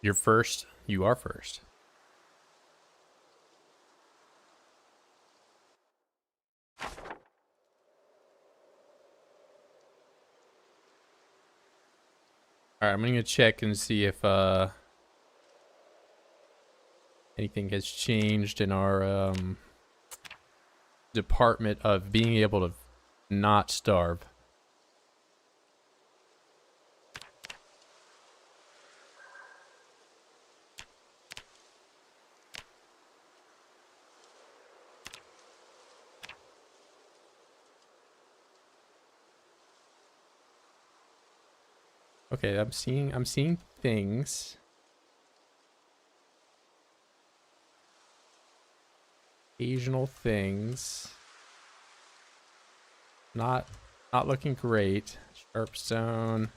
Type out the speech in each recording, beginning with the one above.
You're first. You are first. All right, I'm gonna check and see if anything has changed in our department of being able to not starve. Okay, I'm seeing things. Occasional things. Not looking great. Sharp stone.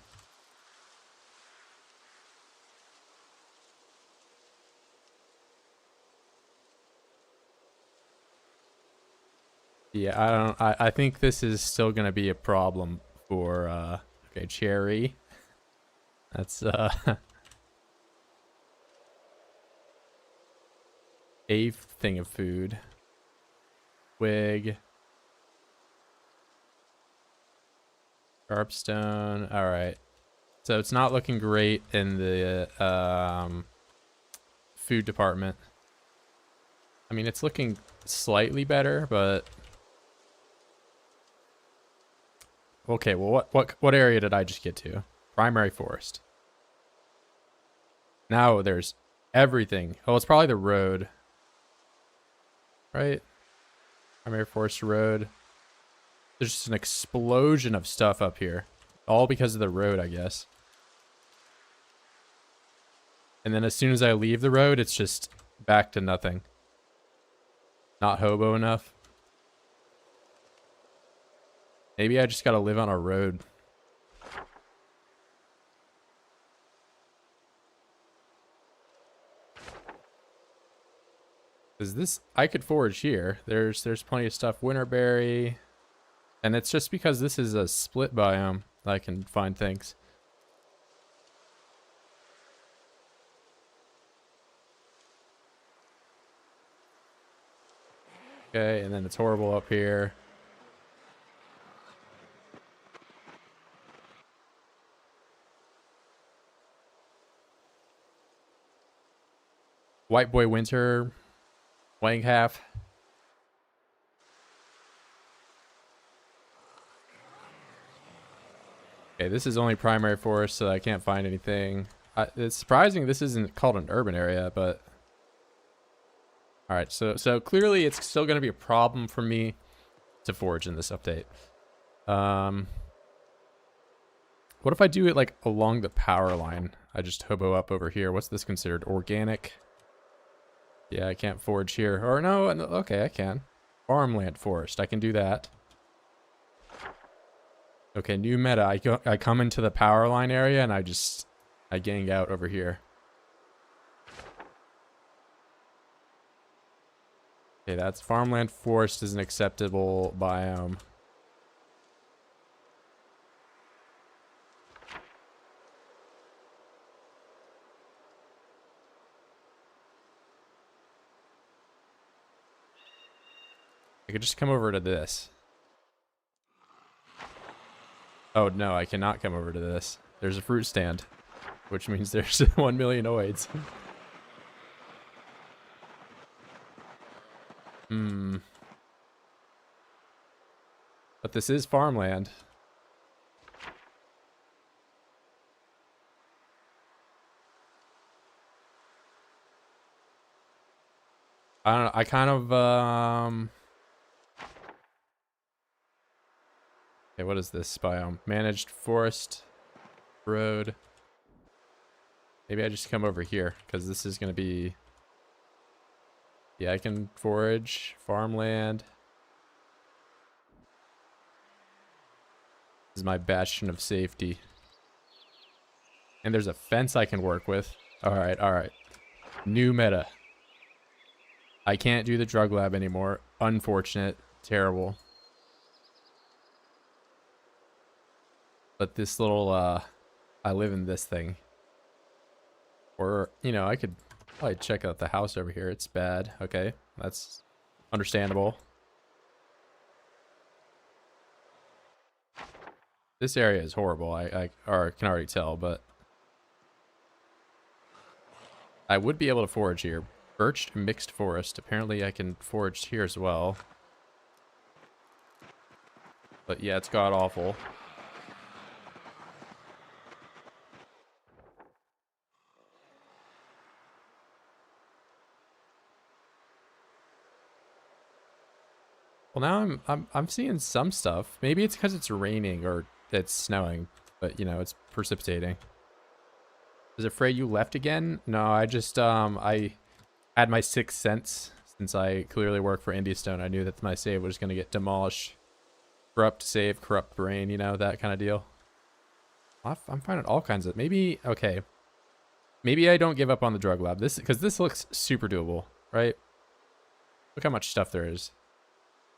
Yeah, I think this is still gonna be a problem for okay, cherry. That's a thing of food. Wig. Sharpstone. All right. So it's not looking great in the food department. I mean, it's looking slightly better, but okay. Well, what area did I just get to? Primary forest. Now there's everything. Oh, it's probably the road, right? Primary forest road. There's just an explosion of stuff up here, all because of the road, I guess. And then as soon as I leave the road, it's just back to nothing. Not hobo enough. Maybe I just gotta live on a road. Is this, I could forage here. There's plenty of stuff. Winterberry. And it's just because this is a split biome that I can find things. Okay, and then it's horrible up here. White Boy Winter. Weighing half. Okay, this is only primary forest, so I can't find anything. It's surprising this isn't called an urban area, but... Alright, so clearly it's still going to be a problem for me to forage in this update. What if I do it, like, along the power line? I just hobo up over here. What's this considered? Organic? Yeah, I can't forage here. Or no, okay, I can. Farmland forest, I can do that. Okay, new meta. I come into the power line area and I gang out over here. Okay, that's farmland forest is an acceptable biome. I could just come over to this. Oh, no, I cannot come over to this. There's a fruit stand, which means there's 1 million oids. But this is farmland. I don't know. I kind of, okay, what is this biome? Managed forest road. Maybe I just come over here because this is going to be... Yeah, I can forage farmland. This is my bastion of safety. And there's a fence I can work with. All right, all right. New meta. I can't do the drug lab anymore. Unfortunate. Terrible. But this little, I live in this thing. Or, you know, I could probably check out the house over here. It's bad. Okay, that's understandable. This area is horrible. I can already tell, but I would be able to forage here. Birch mixed forest. Apparently I can forage here as well. But yeah, it's god awful. Well, now I'm seeing some stuff. Maybe it's because it's raining or it's snowing, but you know, it's precipitating. Is it afraid you left again? No, I just I had my sixth sense since I clearly work for Indiestone. I knew that my save was going to get demolished. Corrupt save, corrupt brain, you know, that kind of deal. I'm finding all kinds of, maybe, okay. Maybe I don't give up on the drug lab. Because this looks super doable, right? Look how much stuff there is.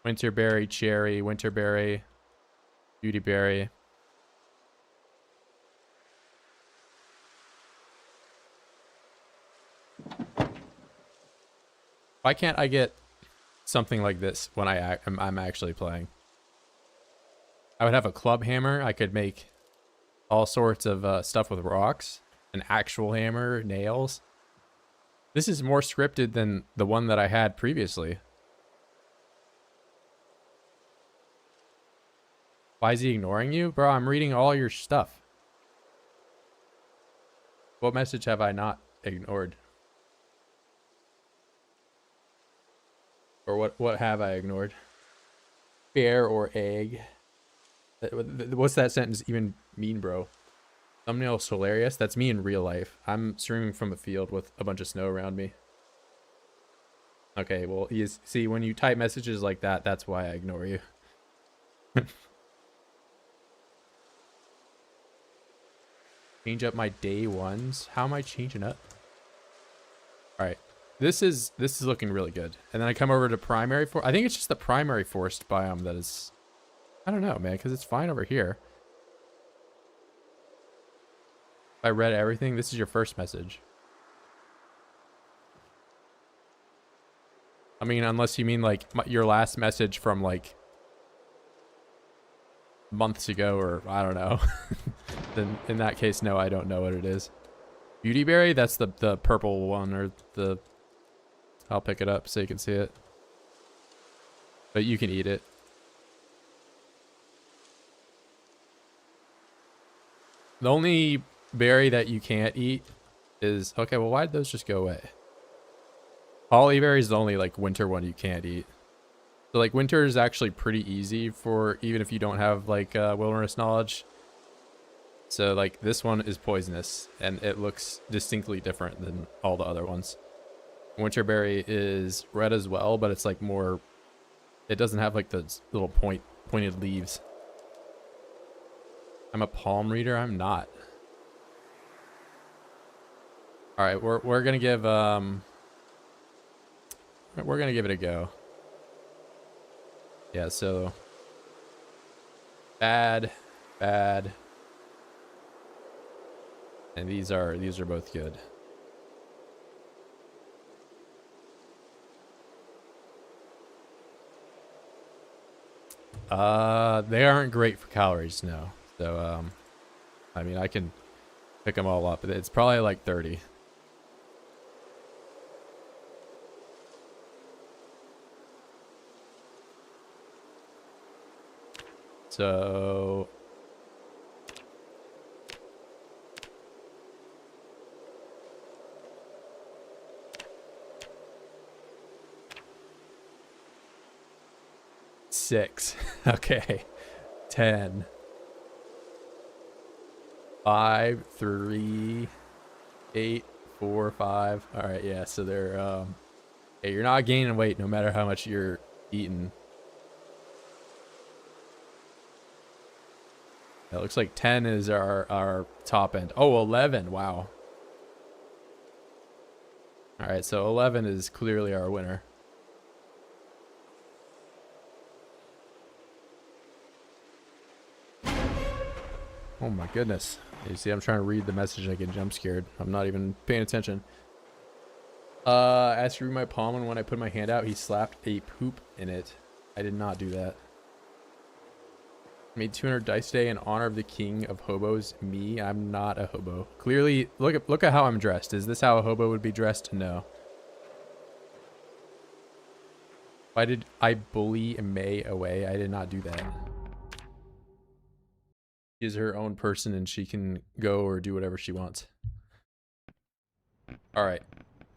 Winterberry, cherry, winterberry, beautyberry. Why can't I get something like this when I'm actually playing? I would have a club hammer. I could make all sorts of stuff with rocks. An actual hammer, nails. This is more scripted than the one that I had previously. Why is he ignoring you? Bro, I'm reading all your stuff. What message have I not ignored? Or what have I ignored? Bear or egg? What's that sentence even mean, bro? Thumbnail's hilarious. That's me in real life. I'm streaming from a field with a bunch of snow around me. Okay, well, you see, when you type messages like that, that's why I ignore you. Change up my day ones. How am I changing up? All right, this is looking really good. And then I come over to primary forest. I think it's just the primary forest biome that is. I don't know, man, because it's fine over here. I read everything. This is your first message. I mean, unless you mean like your last message from like months ago, or I don't know. Then in that case, no, I don't know what it is. Beautyberry, that's the purple one, or the. I'll pick it up so you can see it. But you can eat it. The only berry that you can't eat is, okay, well, why did those just go away? Hollyberry is the only like winter one you can't eat. So like winter is actually pretty easy for even if you don't have like wilderness knowledge. So like this one is poisonous and it looks distinctly different than all the other ones. Winterberry is red as well, but it's like more, it doesn't have like the little pointed leaves. I'm a palm reader. I'm not. All right, we're gonna give it a go. Yeah, so bad, and these are both good. They aren't great for calories, no. So I mean, I can pick them all up. It's probably like 30. So six. Okay. 10. 5, 3, 8, 4, 5. All right, yeah. So they're hey, you're not gaining weight no matter how much you're eating. It looks like 10 is our top end. Oh, 11. Wow. All right, so 11 is clearly our winner. Oh my goodness. You see, I'm trying to read the message. I get jump scared. I'm not even paying attention. As through my palm, and when I put my hand out, he slapped a poop in it. I did not do that. Made 200 dice today in honor of the king of hobos. Me, I'm not a hobo. Clearly, look at how I'm dressed. Is this how a hobo would be dressed? No. Why did I bully May away? I did not do that. She is her own person and she can go or do whatever she wants. All right,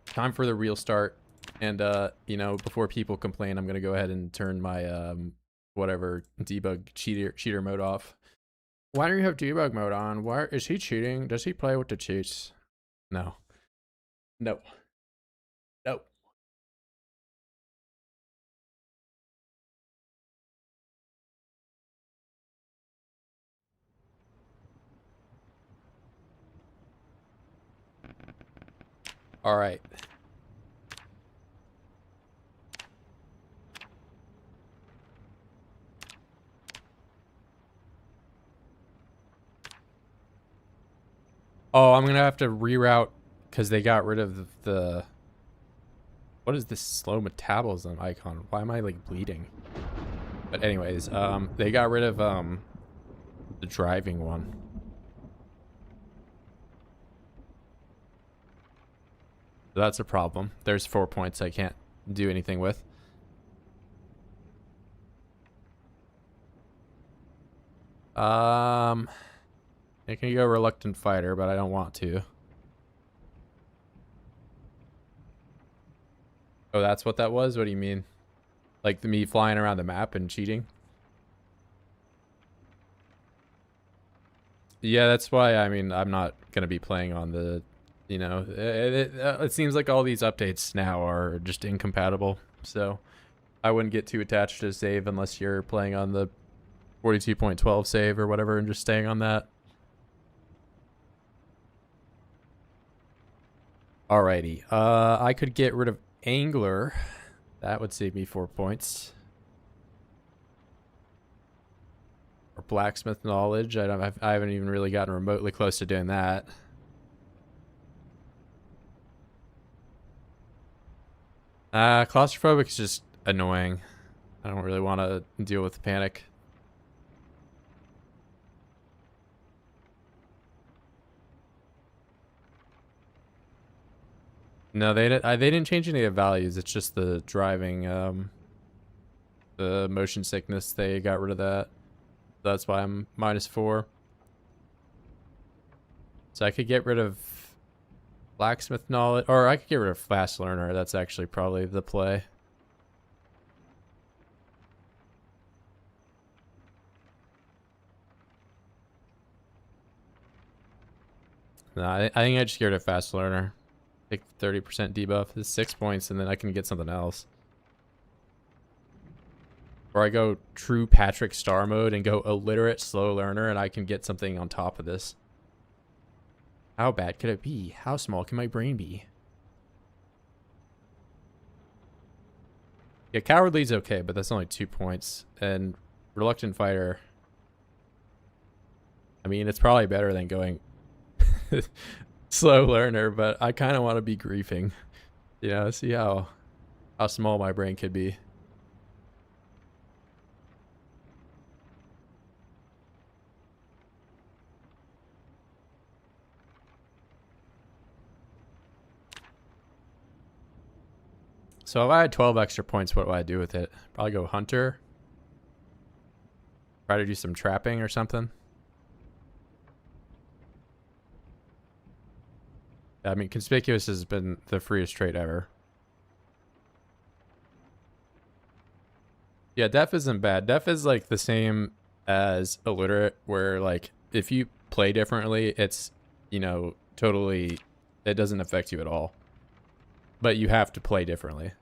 time for the real start. And you know, before people complain, I'm gonna go ahead and turn my whatever debug cheater mode off. Why do you have debug mode on? Why is he cheating? Does he play with the cheats? No. No. No. All right. Oh, I'm gonna have to reroute because they got rid of the. What is this slow metabolism icon? Why am I like bleeding? But anyways, they got rid of the driving one. So that's a problem. There's 4 points I can't do anything with. I can go reluctant fighter, but I don't want to. Oh, that's what that was? What do you mean? Like me flying around the map and cheating? Yeah, that's why, I mean, I'm not going to be playing on the, you know, it seems like all these updates now are just incompatible. So I wouldn't get too attached to save unless you're playing on the 42.12 save or whatever and just staying on that. Alrighty. I could get rid of Angler. That would save me 4 points. Or Blacksmith Knowledge. I haven't even really gotten remotely close to doing that. Claustrophobic is just annoying. I don't really want to deal with the panic. No, they didn't change any of the values. It's just the driving, the motion sickness. They got rid of that. That's why I'm -4. So I could get rid of Blacksmith Knowledge, or I could get rid of Fast Learner. That's actually probably the play. No, I think I just get rid of Fast Learner. Take 30% debuff. It's 6 points, and then I can get something else. Or I go true Patrick Star mode and go illiterate slow learner, and I can get something on top of this. How bad could it be? How small can my brain be? Yeah, Cowardly's okay, but that's only 2 points. And Reluctant Fighter, I mean, it's probably better than going slow learner, but I kind of want to be griefing. You know, see how small my brain could be. So if I had 12 extra points, what would I do with it? Probably go Hunter. Try to do some trapping or something. I mean, Conspicuous has been the freest trait ever. Yeah, Def isn't bad. Def is like the same as Illiterate, where like if you play differently, it's, you know, totally, it doesn't affect you at all. But you have to play differently.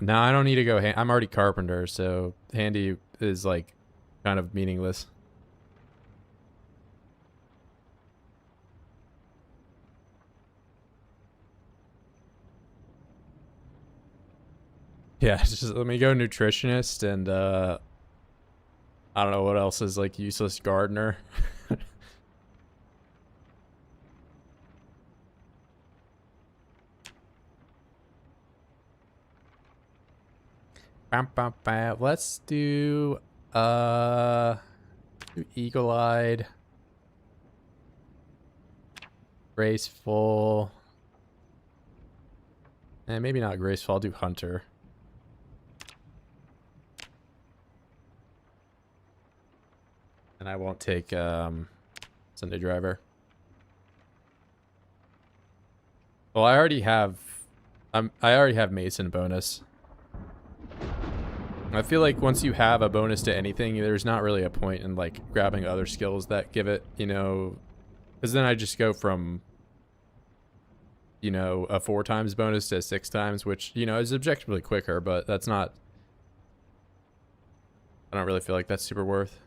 No, I don't need to go. I'm already Carpenter, so Handy is like kind of meaningless. Yeah, just let me go nutritionist and I don't know what else is like useless gardener. Bam, bam, bam. Let's do eagle-eyed, graceful, and maybe not graceful. I'll do hunter. And I won't take Sunday driver. Well, I already have Mason bonus. I feel like once you have a bonus to anything, there's not really a point in like grabbing other skills that give it, you know, because then I just go from, you know, a 4 times bonus to 6 times, which, you know, is objectively quicker, but that's not, I don't really feel like that's super worth.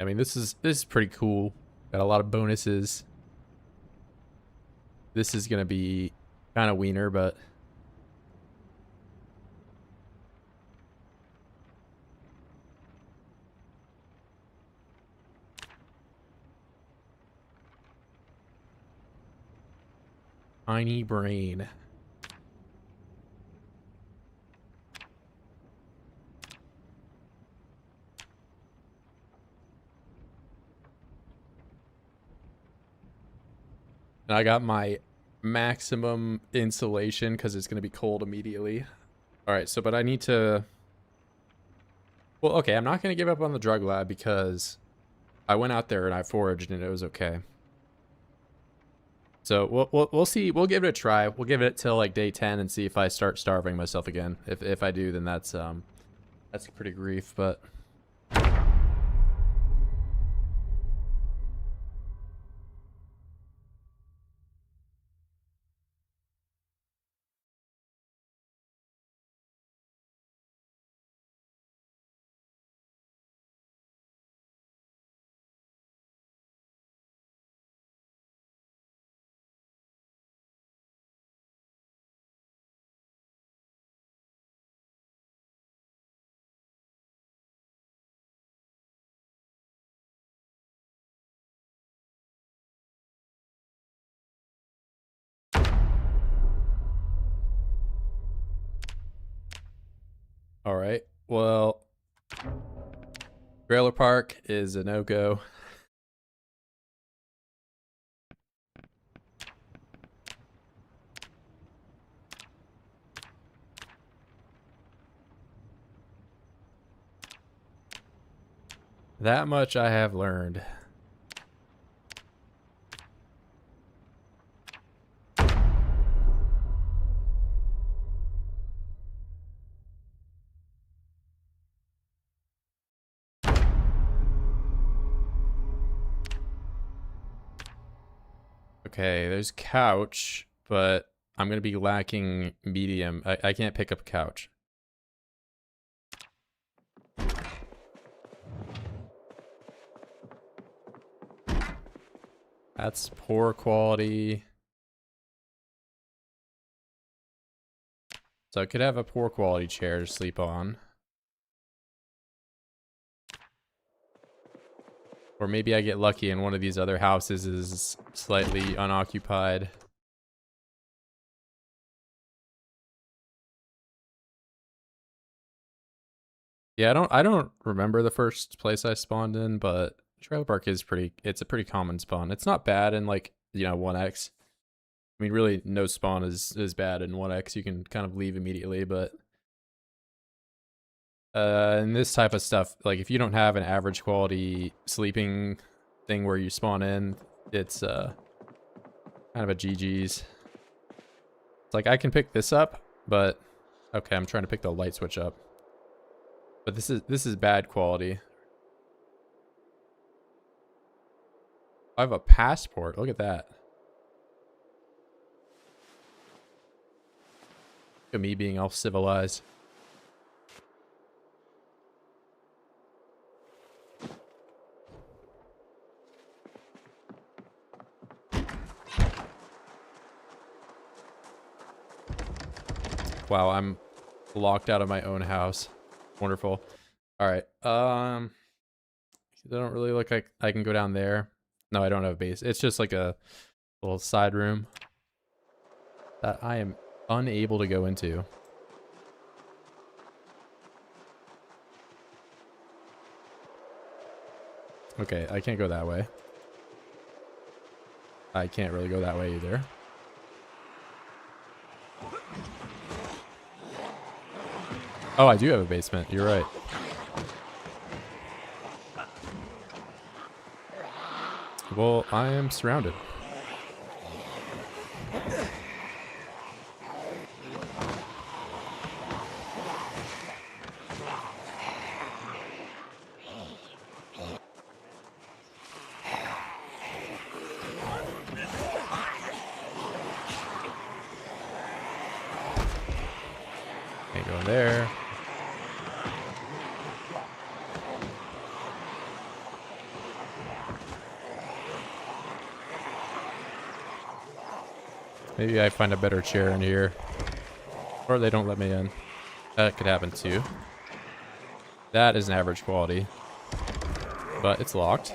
I mean, this is pretty cool. Got a lot of bonuses. This is gonna be kind of wiener, but tiny brain. And I got my maximum insulation because it's gonna be cold immediately. All right, so but I need to. Well, okay, I'm not gonna give up on the drug lab because I went out there and I foraged and it was okay. So we'll see. We'll give it a try. We'll give it till like day 10 and see if I start starving myself again. If I do, then that's pretty grief. But all right. Well, trailer park is a no-go. That much I have learned. Okay, there's couch, but I'm gonna be lacking medium. I can't pick up couch. That's poor quality. So I could have a poor quality chair to sleep on. Or maybe I get lucky and one of these other houses is slightly unoccupied. Yeah, I don't remember the first place I spawned in, but trailer park is it's a pretty common spawn. It's not bad in like, you know, 1x. I mean, really no spawn is bad in 1x. You can kind of leave immediately, but in this type of stuff, like if you don't have an average quality sleeping thing where you spawn in, it's kind of a GG's. It's like I can pick this up, but okay, I'm trying to pick the light switch up. But this is bad quality. I have a passport. Look at that. Look at me being all civilized. Wow, I'm locked out of my own house. Wonderful. All right. They don't really look like I can go down there. No, I don't have a base. It's just like a little side room that I am unable to go into. Okay, I can't go that way. I can't really go that way either. Oh, I do have a basement. You're right. Well, I am surrounded. Can't go in there. Maybe I find a better chair in here. Or they don't let me in. That could happen too. That is an average quality. But it's locked.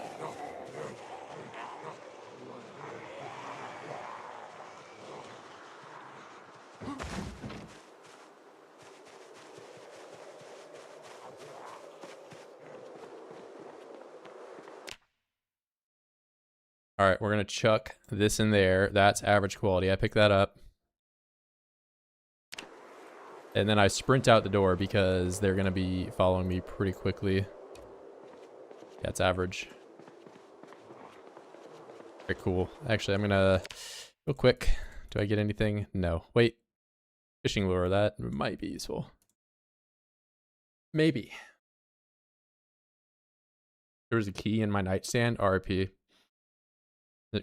All right, we're going to chuck this in there. That's average quality. I pick that up. And then I sprint out the door because they're going to be following me pretty quickly. Yeah, it's average. Very cool. Actually, I'm going to real quick. Do I get anything? No. Wait. Fishing lure. That might be useful. Maybe. There was a key in my nightstand. RP.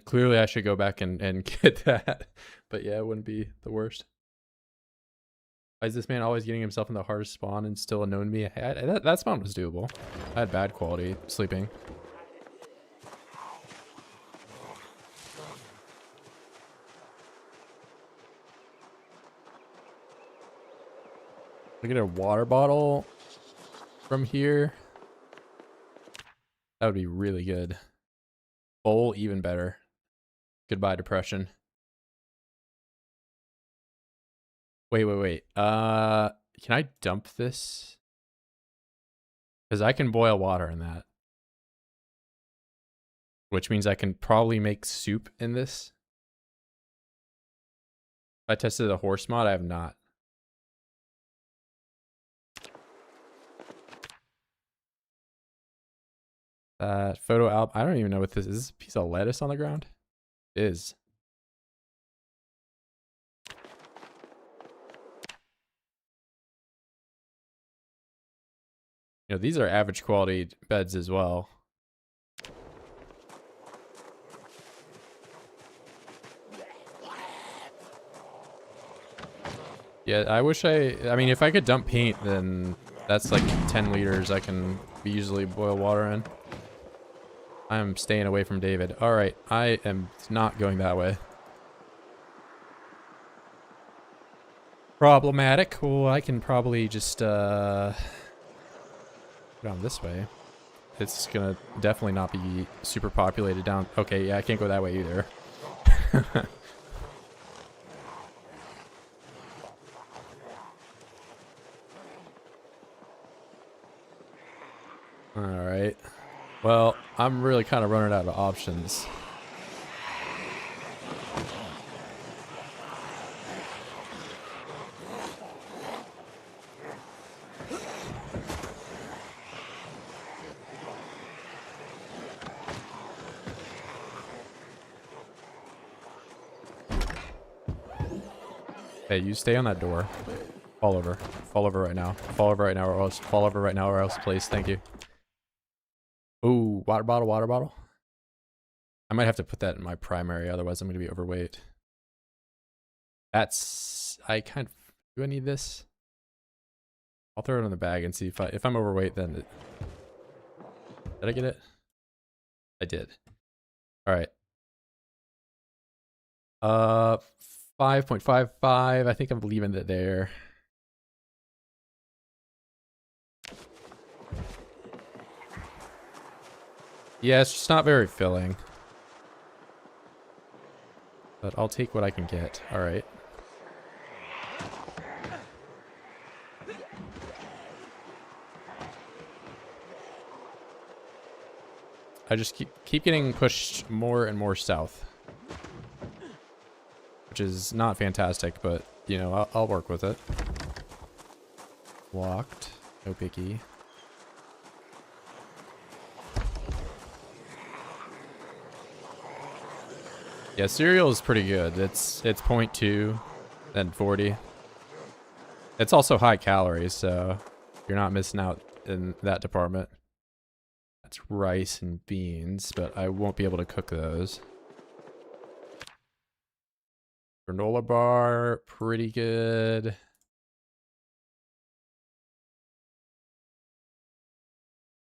Clearly, I should go back and get that. But yeah, it wouldn't be the worst. Why is this man always getting himself in the hardest spawn and still unknown to me? That spawn was doable. I had bad quality sleeping. I get a water bottle from here. That would be really good. Bowl, even better. Goodbye, depression. Wait. Can I dump this? Because I can boil water in that. Which means I can probably make soup in this. I tested the horse mod, I have not. Photo album. I don't even know what this is. Is this a piece of lettuce on the ground? It is. You know, these are average quality beds as well. Yeah, I wish I mean, if I could dump paint, then that's like 10 liters I can easily boil water in. I'm staying away from David. All right, I am not going that way. Problematic. Well, I can probably just go down this way. It's gonna definitely not be super populated down. Okay, yeah, I can't go that way either. All right. Well, I'm really kind of running out of options. Hey, you stay on that door. Fall over. Fall over right now. Fall over right now or else. Fall over right now or else, please. Thank you. Ooh, water bottle, water bottle. I might have to put that in my primary, otherwise I'm going to be overweight. That's... Do I need this? I'll throw it in the bag and see if I'm overweight, then... Did I get it? I did. Alright. 5.55. I think I'm leaving it there. Yeah, it's just not very filling. But I'll take what I can get. All right. I just keep getting pushed more and more south. Which is not fantastic, but, you know, I'll work with it. Walked. No biggie. Yeah, cereal is pretty good. It's 0.2 and 40. It's also high calories, so you're not missing out in that department. That's rice and beans, but I won't be able to cook those. Granola bar, pretty good.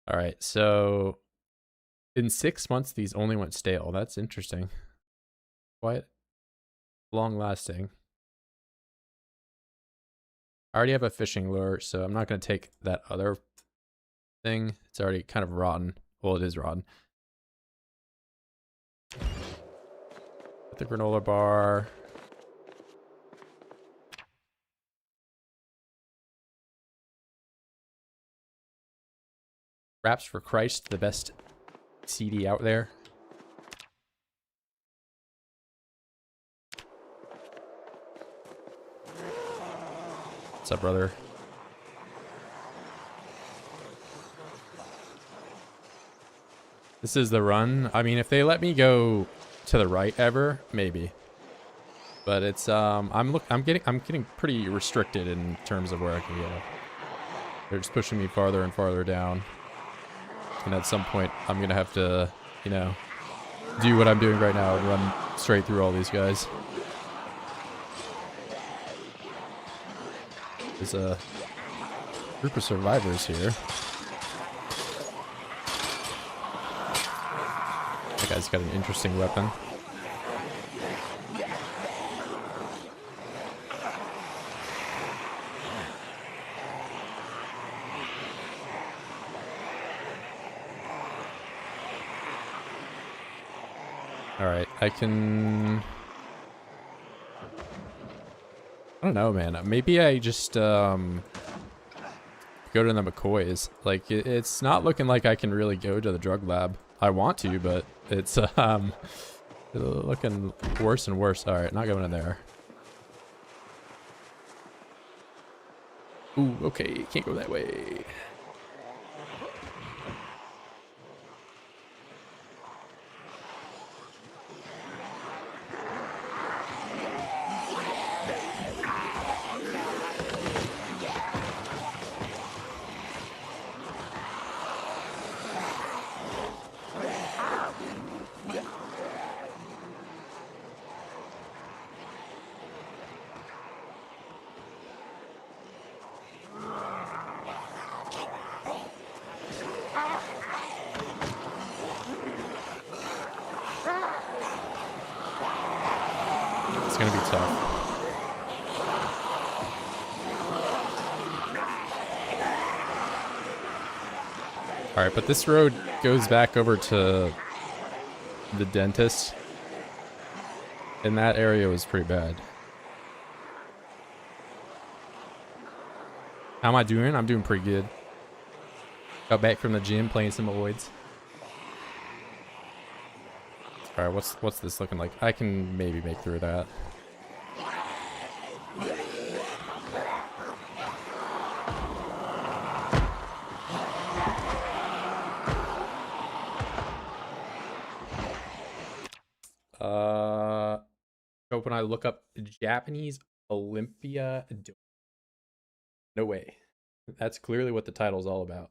All right, so in 6 months, these only went stale. That's interesting. Quite long lasting. I already have a fishing lure, so I'm not going to take that other thing. It's already kind of rotten. Well, it is rotten. Put the granola bar. Wraps for Christ, the best CD out there. What's up, brother? This is the run. I mean, if they let me go to the right ever, maybe. But it's I'm getting pretty restricted in terms of where I can go. They're just pushing me farther and farther down. And at some point, I'm gonna have to, you know, do what I'm doing right now and run straight through all these guys. There's a group of survivors here. That guy's got an interesting weapon. Alright, I can... I don't know, man. Maybe I just go to the McCoys. Like, it's not looking like I can really go to the drug lab. I want to, but it's looking worse and worse. Alright, not going in there. Ooh, okay, can't go that way. Gonna be tough. All right, but this road goes back over to the dentist, and that area was pretty bad. How am I doing? I'm doing pretty good. Got back from the gym playing some voids. All right, what's this looking like? I can maybe make through that. Hope when I look up Japanese Olympia. No way. That's clearly what the title's all about.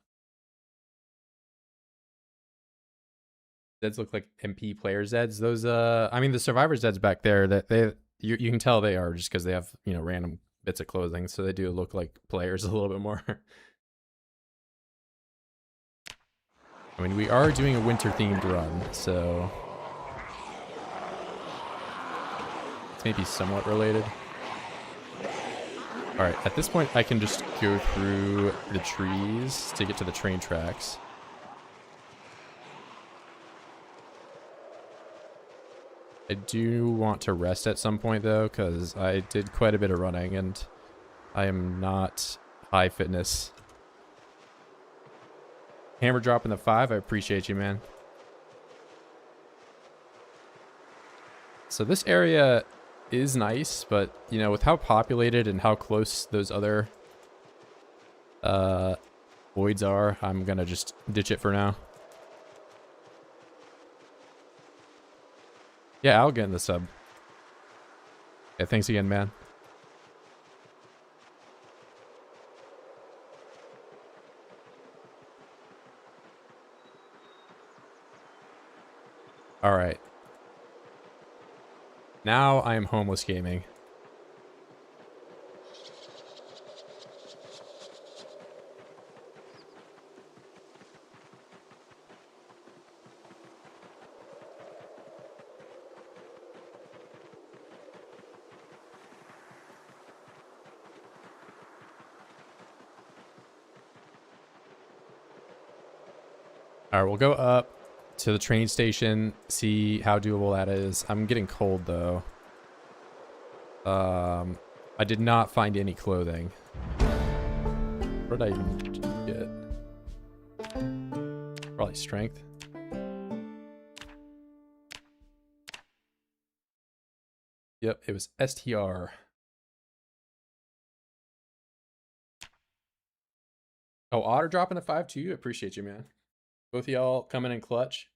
Zeds look like MP player Zeds. Those I mean the survivor Zeds back there, that you can tell they are just because they have, you know, random bits of clothing, so they do look like players a little bit more. I mean, we are doing a winter themed run, so it's maybe somewhat related. All right, at this point I can just go through the trees to get to the train tracks. I do want to rest at some point though, because I did quite a bit of running and I am not high fitness. Hammer dropping the 5. I appreciate you, man. So this area is nice, but you know, with how populated and how close those other voids are, I'm gonna just ditch it for now. Yeah, I'll get in the sub. Yeah, thanks again, man. All right. Now I am homeless gaming. All right, we'll go up to the train station, see how doable that is. I'm getting cold though. I did not find any clothing. What did I even get? Probably strength. Yep, it was STR. Oh, Otter dropping the 5 to you. Appreciate you, man. Both of y'all coming in clutch.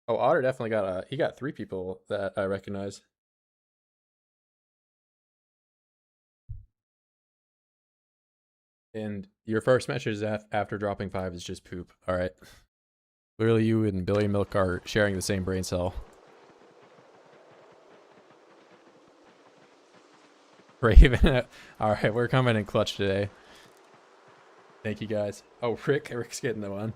Oh, Otter definitely got he got 3 people that I recognize. And your first message after dropping 5 is just poop. All right. Clearly you and Billy Milk are sharing the same brain cell. Raven. All right, we're coming in clutch today. Thank you guys. Oh, Rick's getting the one.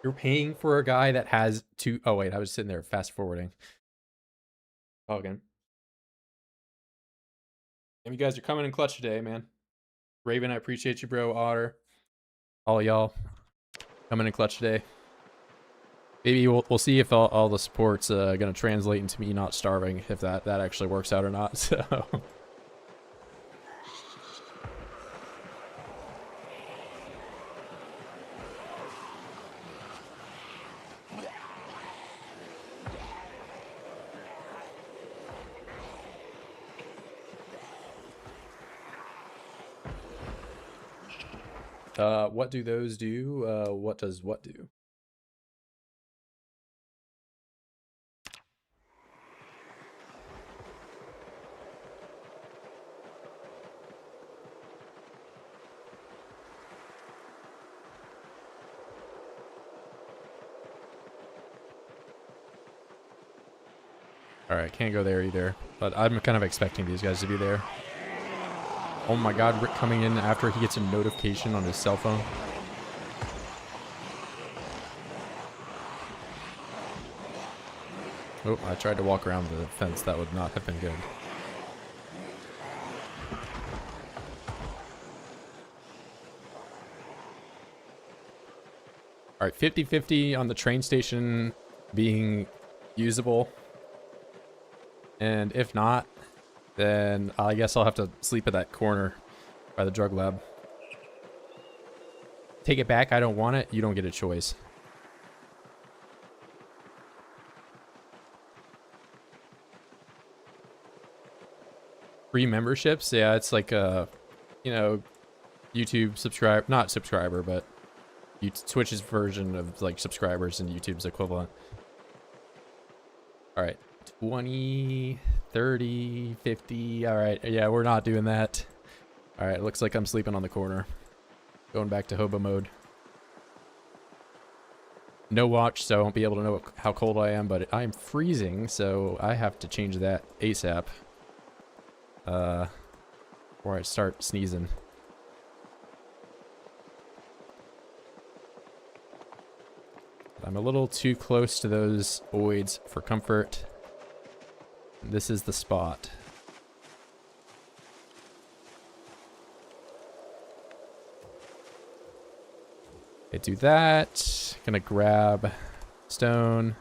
You're paying for a guy that has 2. Oh wait, I was sitting there fast forwarding. Oh, again. And you guys are coming in clutch today, man. Raven, I appreciate you, bro. Otter, all y'all coming in clutch today. Maybe we'll see if all the support's gonna translate into me not starving, if that actually works out or not. So. What do those do? What does what do? All right, can't go there either. But I'm kind of expecting these guys to be there. Oh my God, Rick coming in after he gets a notification on his cell phone. Oh, I tried to walk around the fence. That would not have been good. All right, 50-50 on the train station being usable. And if not, then I guess I'll have to sleep at that corner by the drug lab. Take it back. I don't want it. You don't get a choice. Free memberships? Yeah, it's like a, you know, YouTube not subscriber, but Twitch's version of like subscribers and YouTube's equivalent. All right, 20, 30, 50. All right, yeah, we're not doing that. All right, looks like I'm sleeping on the corner. Going back to hobo mode. No watch, so I won't be able to know how cold I am, but I'm freezing, so I have to change that ASAP. Before I start sneezing. I'm a little too close to those voids for comfort. This is the spot. Okay, do that. Gonna grab stone.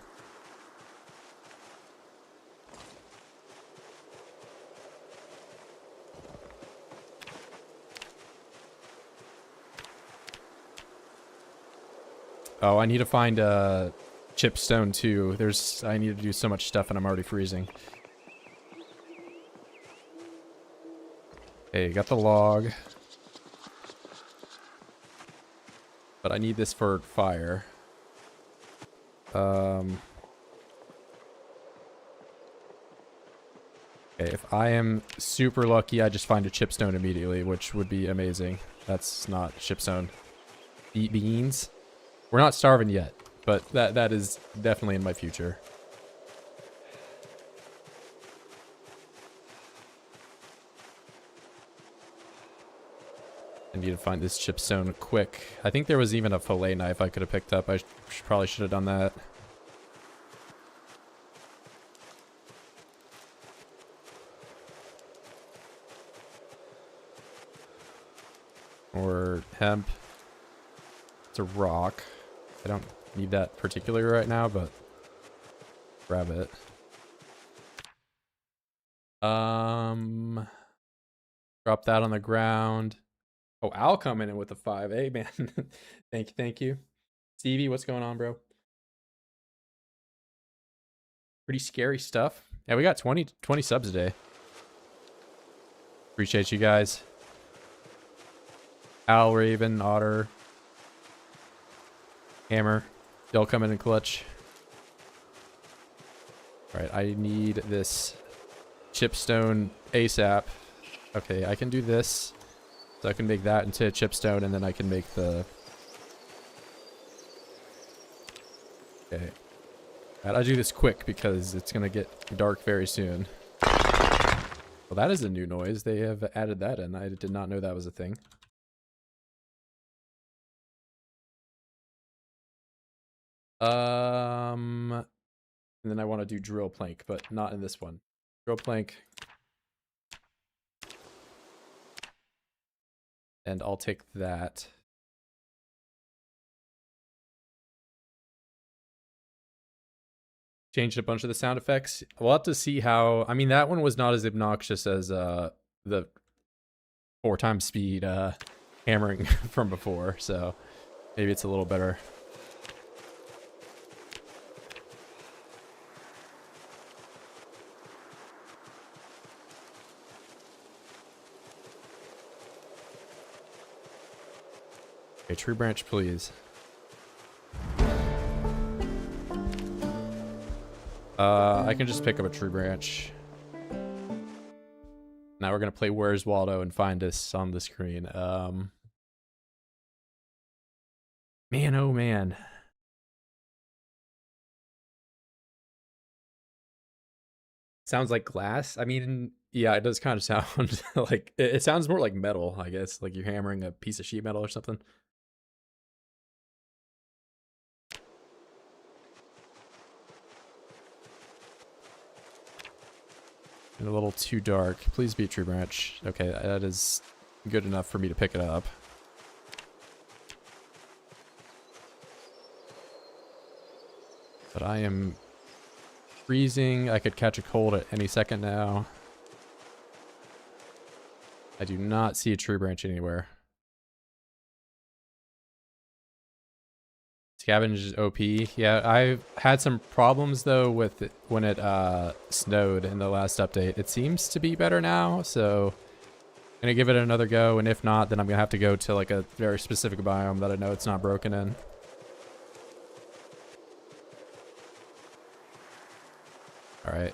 Oh, I need to find chipstone too. I need to do so much stuff and I'm already freezing. Okay, got the log. But I need this for fire. Okay, if I am super lucky, I just find a chipstone immediately, which would be amazing. That's not chipstone. Eat beans. We're not starving yet, but that is definitely in my future. I need to find this chipstone quick. I think there was even a fillet knife I could have picked up. I probably should have done that. Or hemp. It's a rock. I don't need that particularly right now, but grab it. Drop that on the ground. Oh, Al coming in with a 5. Hey, man. Thank you. Stevie, what's going on, bro? Pretty scary stuff. Yeah, we got 20 subs a day. Appreciate you guys. Al, Raven, Otter, Hammer. They'll come in clutch. Alright, I need this chipstone ASAP. Okay, I can do this. So I can make that into a chipstone, and then I can make the... Okay. I'll do this quick, because it's going to get dark very soon. Well, that is a new noise. They have added that in. I did not know that was a thing. And then I want to do drill plank, but not in this one. Drill plank. And I'll take that. Changed a bunch of the sound effects. We'll have to see how... I mean, that one was not as obnoxious as the 4x speed hammering from before, so maybe it's a little better. Okay, tree branch, please. I can just pick up a tree branch. Now we're gonna play Where's Waldo and find us on the screen. Man, oh man. Sounds like glass. I mean, yeah, it does kind of sound like... It sounds more like metal, I guess. Like you're hammering a piece of sheet metal or something. And a little too dark. Please be a tree branch. Okay, that is good enough for me to pick it up. But I am freezing. I could catch a cold at any second now. I do not see a tree branch anywhere. Scavenge is OP. Yeah, I had some problems though with it when it snowed in the last update. It seems to be better now, so I'm gonna give it another go, and if not, then I'm gonna have to go to like a very specific biome that I know it's not broken in. Alright.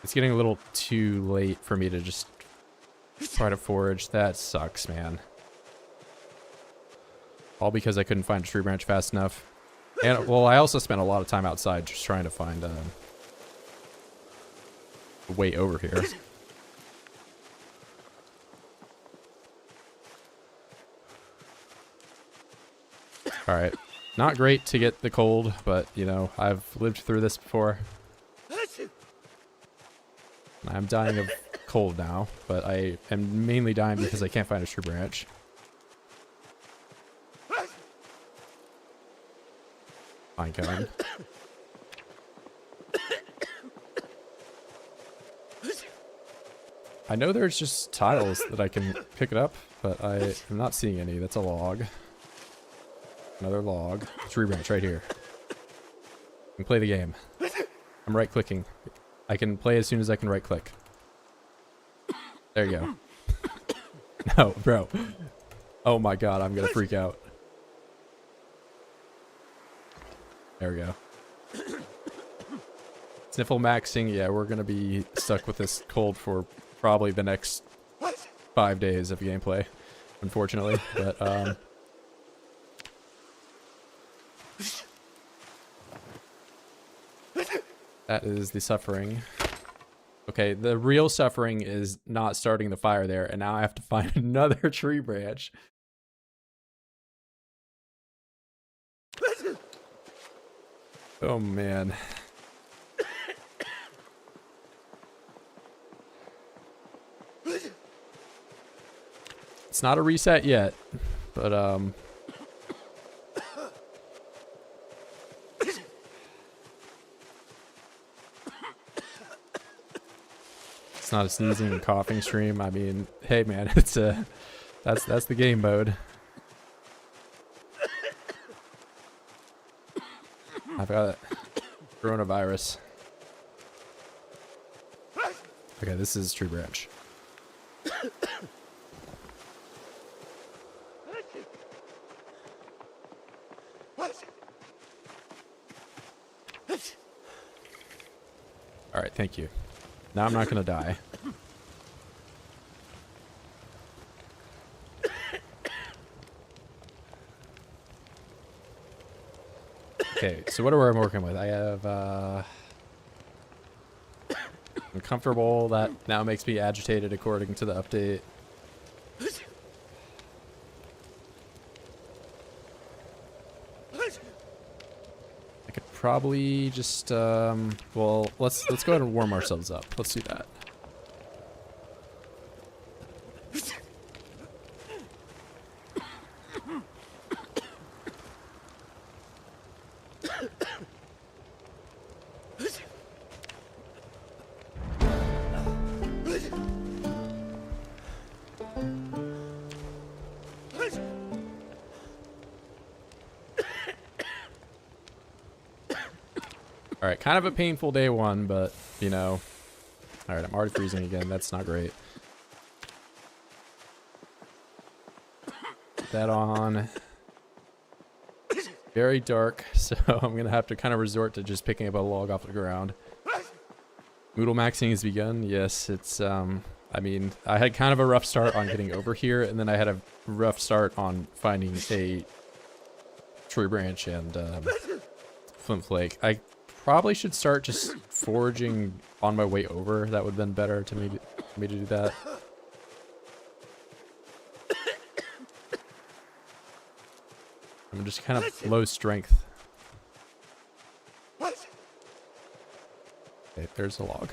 It's getting a little too late for me to just try to forage. That sucks, man. All because I couldn't find a tree branch fast enough. And, well, I also spent a lot of time outside just trying to find a way over here. Alright. Not great to get the cold, but, you know, I've lived through this before. I'm dying of cold now, but I am mainly dying because I can't find a tree branch. Fine, Kevin. I know there's just tiles that I can pick it up, but I am not seeing any. That's a log. Another log. Tree branch right here. I can play the game. I'm right clicking. I can play as soon as I can right click. There you go. No, bro. Oh my god, I'm gonna freak out. There we go. Sniffle maxing, yeah, we're gonna be stuck with this cold for probably the next 5 days of gameplay, unfortunately. But that is the suffering. Okay, the real suffering is not starting the fire there, and now I have to find another tree branch. Oh man. It's not a reset yet, but it's not a sneezing and coughing stream. I mean, hey man, it's that's the game mode. I've got coronavirus. Okay, this is tree branch. All right, thank you. Now I'm not gonna die. Okay, so what am I working with? I have uncomfortable. That now makes me agitated according to the update. I could probably just well, let's go ahead and warm ourselves up. Let's do that. Alright, kind of a painful day one, but, you know. Alright, I'm already freezing again. That's not great. Put that on. Very dark, so I'm going to have to kind of resort to just picking up a log off the ground. Moodle maxing has begun. Yes, it's, I mean, I had kind of a rough start on getting over here, and then I had a rough start on finding a tree branch and flint flake. I probably should start just foraging on my way over. That would have been better to me to do that. I'm just kind of low strength. Okay, there's a log.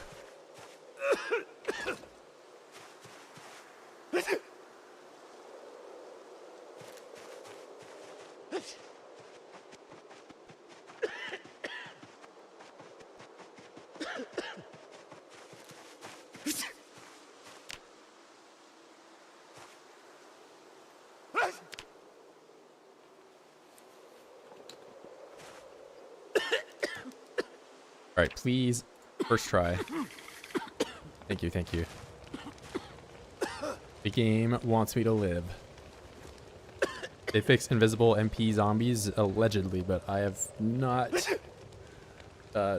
Alright, please. First try. Thank you, thank you. The game wants me to live. They fixed invisible MP zombies, allegedly, but I have not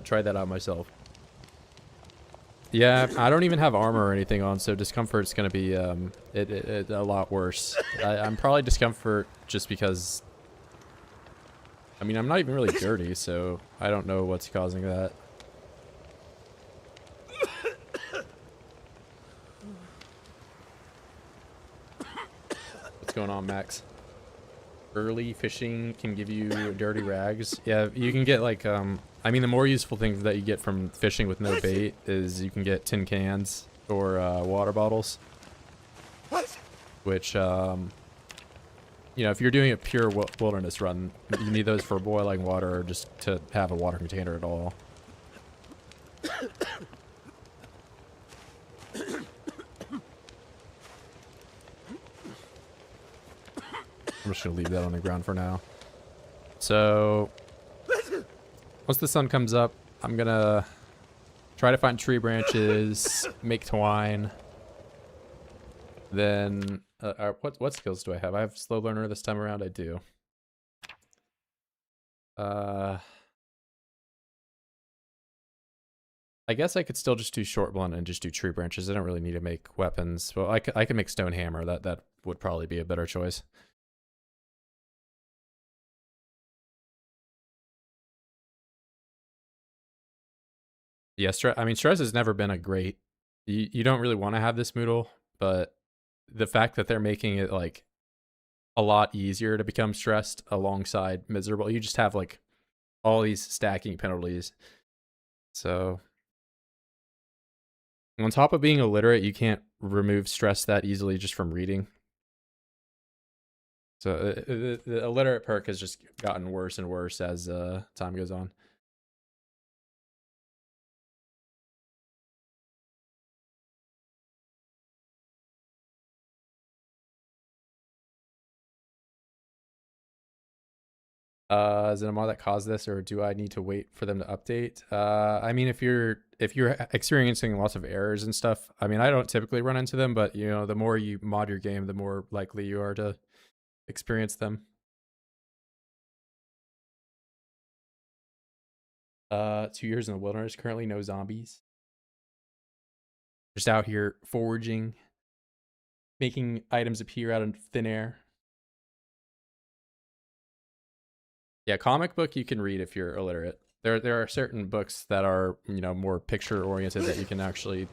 tried that out myself. Yeah, I don't even have armor or anything on, so discomfort's gonna be a lot worse. I'm probably discomfort just because... I mean, I'm not even really dirty, so I don't know what's causing that. What's going on, Max? Early fishing can give you dirty rags. Yeah, you can get like, I mean, the more useful things that you get from fishing with no bait is you can get tin cans or water bottles. Which, you know, if you're doing a pure wilderness run, you need those for boiling water or just to have a water container at all. I'm just gonna leave that on the ground for now. So once the sun comes up, I'm gonna try to find tree branches, make twine. Then, what skills do I have? I have slow learner this time around. I do. I guess I could still just do short blunt and just do tree branches. I don't really need to make weapons. Well, I could make stone hammer. That would probably be a better choice. Yeah, I mean, stress has never been a great. You don't really want to have this Moodle, but the fact that they're making it like a lot easier to become stressed alongside miserable, you just have like all these stacking penalties. So on top of being illiterate, you can't remove stress that easily just from reading. So the illiterate perk has just gotten worse and worse as time goes on. Is it a mod that caused this, or do I need to wait for them to update? I mean, if you're experiencing lots of errors and stuff, I mean, I don't typically run into them, but you know, the more you mod your game, the more likely you are to experience them. 2 years in the wilderness, currently no zombies. Just out here foraging, making items appear out of thin air. Yeah, comic book you can read if you're illiterate. There are certain books that are, you know, more picture oriented that you can actually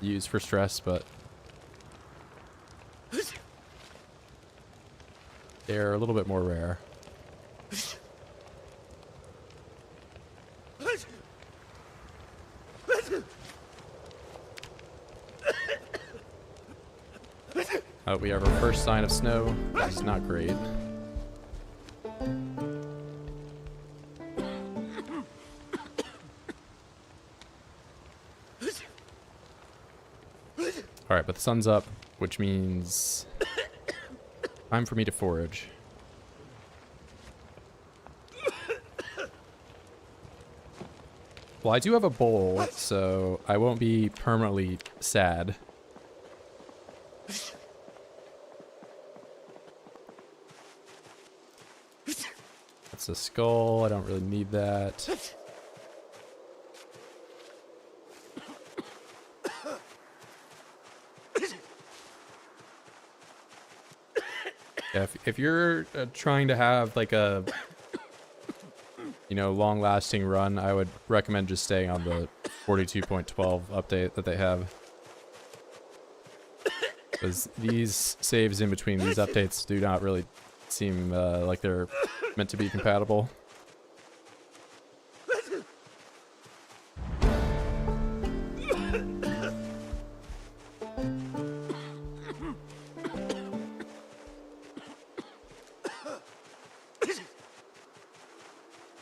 use for stress, but they're a little bit more rare. We have our first sign of snow. This is not great. Alright, but the sun's up, which means time for me to forage. Well, I do have a bowl, so I won't be permanently sad. That's a skull. I don't really need that. Yeah, if you're trying to have like a, you know, long-lasting run, I would recommend just staying on the 42.12 update that they have. Because these saves in between these updates do not really seem like they're meant to be compatible.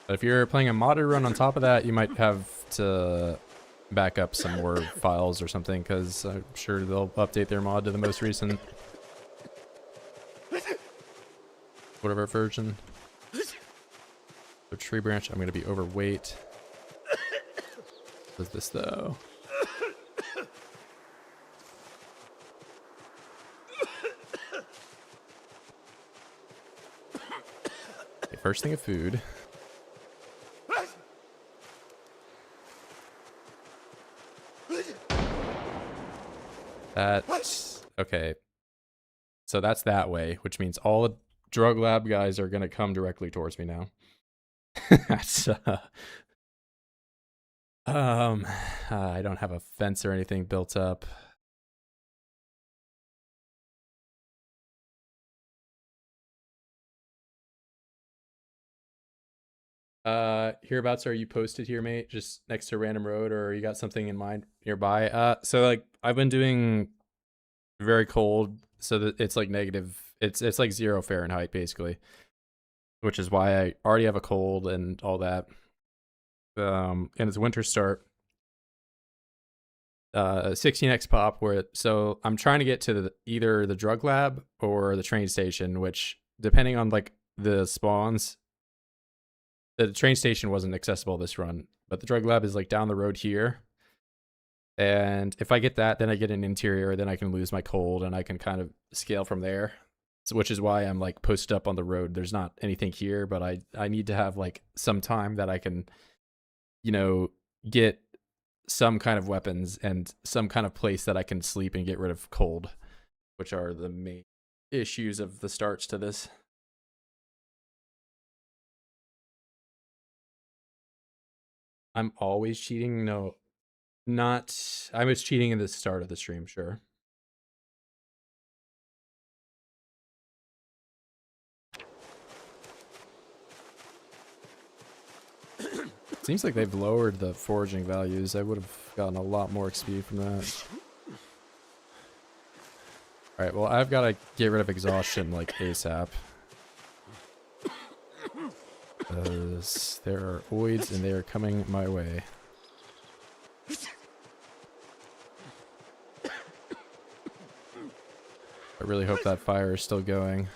But if you're playing a modded run on top of that, you might have to back up some more files or something, because I'm sure they'll update their mod to the most recent whatever version. The tree branch, I'm going to be overweight. What is this though? Okay, first thing of food. That's okay. So that's that way, which means all the drug lab guys are gonna come directly towards me now. That's I don't have a fence or anything built up. Hereabouts are you posted here, mate? Just next to a random road, or you got something in mind nearby? So like I've been doing very cold, so that it's like negative. It's like 0 Fahrenheit basically, which is why I already have a cold and all that. And it's winter start. 16x pop so I'm trying to get to either the drug lab or the train station, which depending on like the spawns, The train station wasn't accessible this run, but the drug lab is like down the road here. And if I get that, then I get an interior, then I can lose my cold and I can kind of scale from there. So, which is why I'm like posted up on the road. There's not anything here, but I need to have like some time that I can, you know, get some kind of weapons and some kind of place that I can sleep and get rid of cold, which are the main issues of the starts to this. I'm always cheating. No, not. I was cheating in the start of the stream, sure. Seems like they've lowered the foraging values. I would have gotten a lot more XP from that. Alright, well, I've got to get rid of exhaustion, like, ASAP. Because there are oids and they are coming my way. I really hope that fire is still going.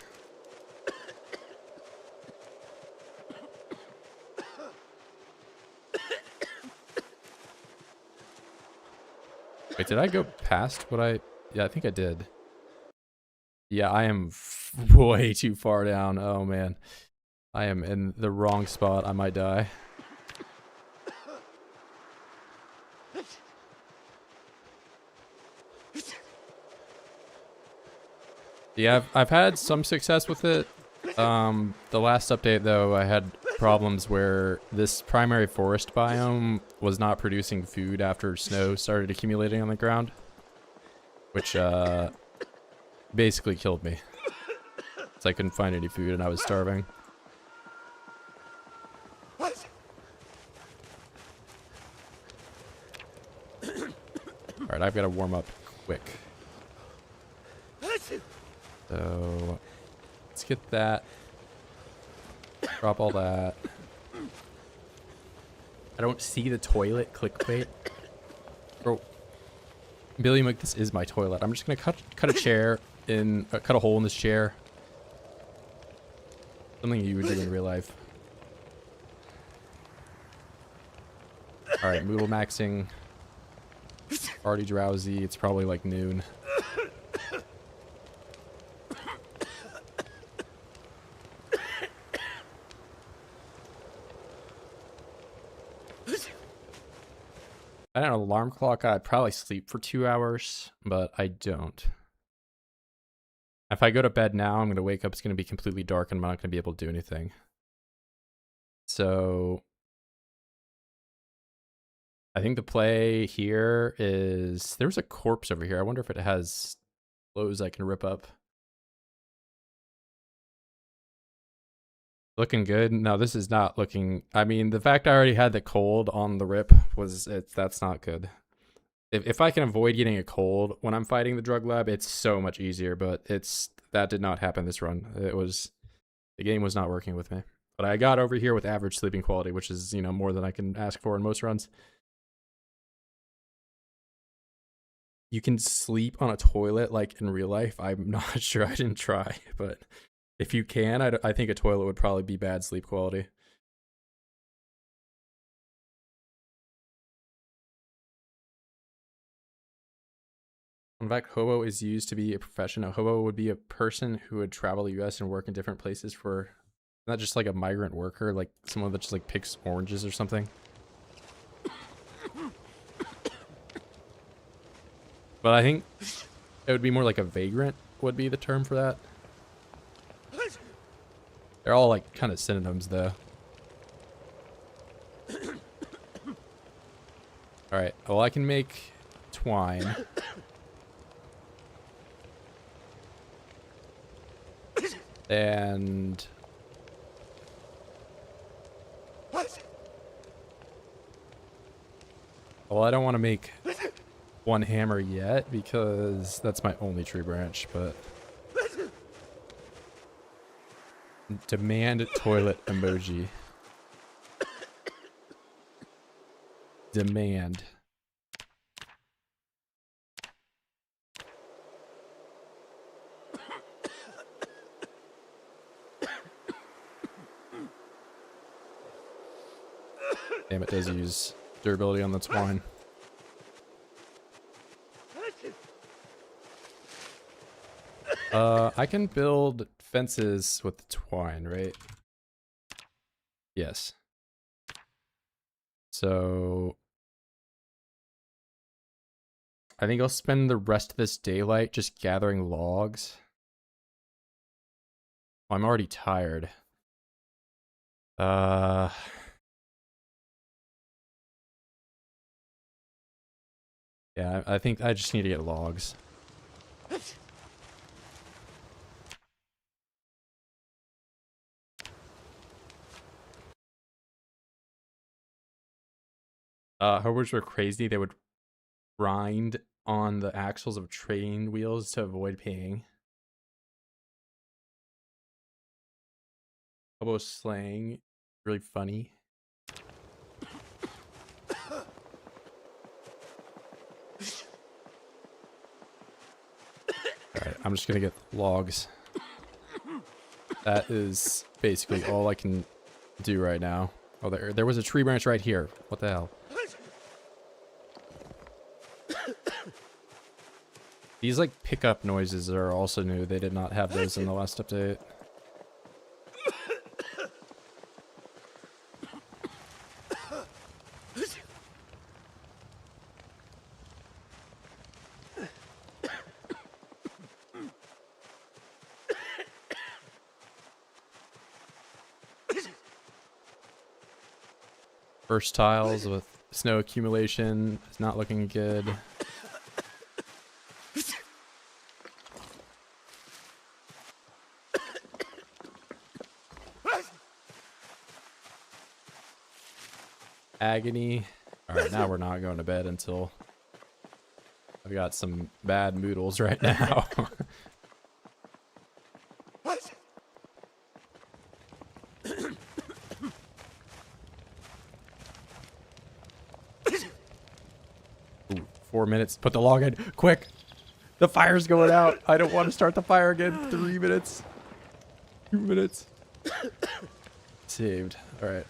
Wait, did I go past what I... Yeah, I think I did. Yeah, I am way too far down. Oh, man. I am in the wrong spot. I might die. Yeah, I've had some success with it. The last update, though, I had problems where this primary forest biome was not producing food after snow started accumulating on the ground, which basically killed me. So I couldn't find any food and I was starving. Alright, I've got to warm up quick. So let's get that. Drop all that. I don't see the toilet clickbait. Bro, Billy Mc, this is my toilet. I'm just gonna cut a chair in, cut a hole in this chair. Something you would do in real life. All right, Moodle maxing. Already drowsy. It's probably like noon. I don't know, alarm clock, I'd probably sleep for 2 hours, but I don't. If I go to bed now, I'm going to wake up, it's going to be completely dark, and I'm not going to be able to do anything. So, I think the play here is... There's a corpse over here. I wonder if it has clothes I can rip up. Looking good? No, this is not looking... I mean, the fact I already had the cold on the rip was... That's not good. If I can avoid getting a cold when I'm fighting the drug lab, it's so much easier, but that did not happen this run. The game was not working with me. But I got over here with average sleeping quality, which is, you know, more than I can ask for in most runs. You can sleep on a toilet like in real life. I'm not sure, I didn't try, but if you can, I think a toilet would probably be bad sleep quality. In fact, hobo is used to be a profession. A hobo would be a person who would travel the US and work in different places for, not just like a migrant worker, like someone that just like picks oranges or something. But I think it would be more like a vagrant would be the term for that. They're all like kind of synonyms though. Alright, well I can make twine. And... Well, I don't want to make one hammer yet because that's my only tree branch, but... Demand toilet emoji. Demand. Damn, it does use durability on the twine. I can build fences with the twine, right? Yes. So I think I'll spend the rest of this daylight just gathering logs. Oh, I'm already tired. Yeah, I think I just need to get logs. Hobos were crazy. They would grind on the axles of train wheels to avoid peeing. Hobo slang, really funny. Alright, I'm just gonna get logs. That is basically all I can do right now. Oh, there was a tree branch right here. What the hell? These like pickup noises are also new. They did not have those in the last update. First tiles with snow accumulation is not looking good. Agony. Alright, now we're not going to bed until I've got some bad moodles right now. Ooh, 4 minutes. Put the log in. Quick! The fire's going out. I don't want to start the fire again. 3 minutes. 2 minutes. Saved. Alright.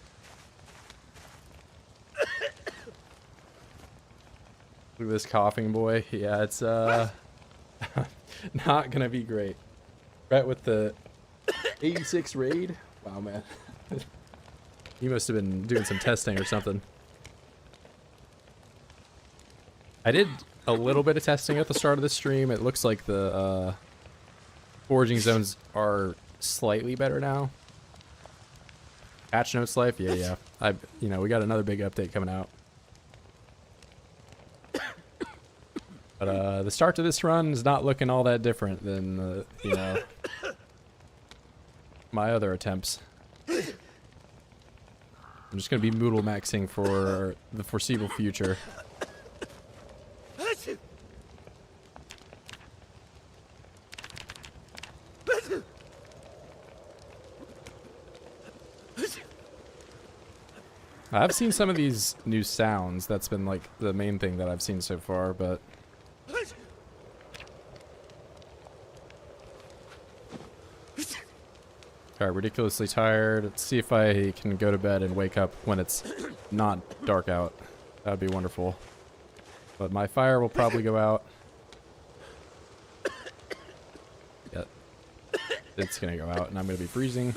Look at this coughing boy. Yeah, it's not gonna be great. Right with the 86 raid. Wow, man. He must have been doing some testing or something. I did a little bit of testing at the start of the stream. It looks like the foraging zones are slightly better now. Patch notes life, yeah. We got another big update coming out. But the start to this run is not looking all that different than my other attempts. I'm just gonna be moodle maxing for the foreseeable future. I've seen some of these new sounds. That's been like the main thing that I've seen so far, but alright, ridiculously tired. Let's see if I can go to bed and wake up when it's not dark out. That would be wonderful. But my fire will probably go out. Yeah. It's gonna go out and I'm gonna be freezing.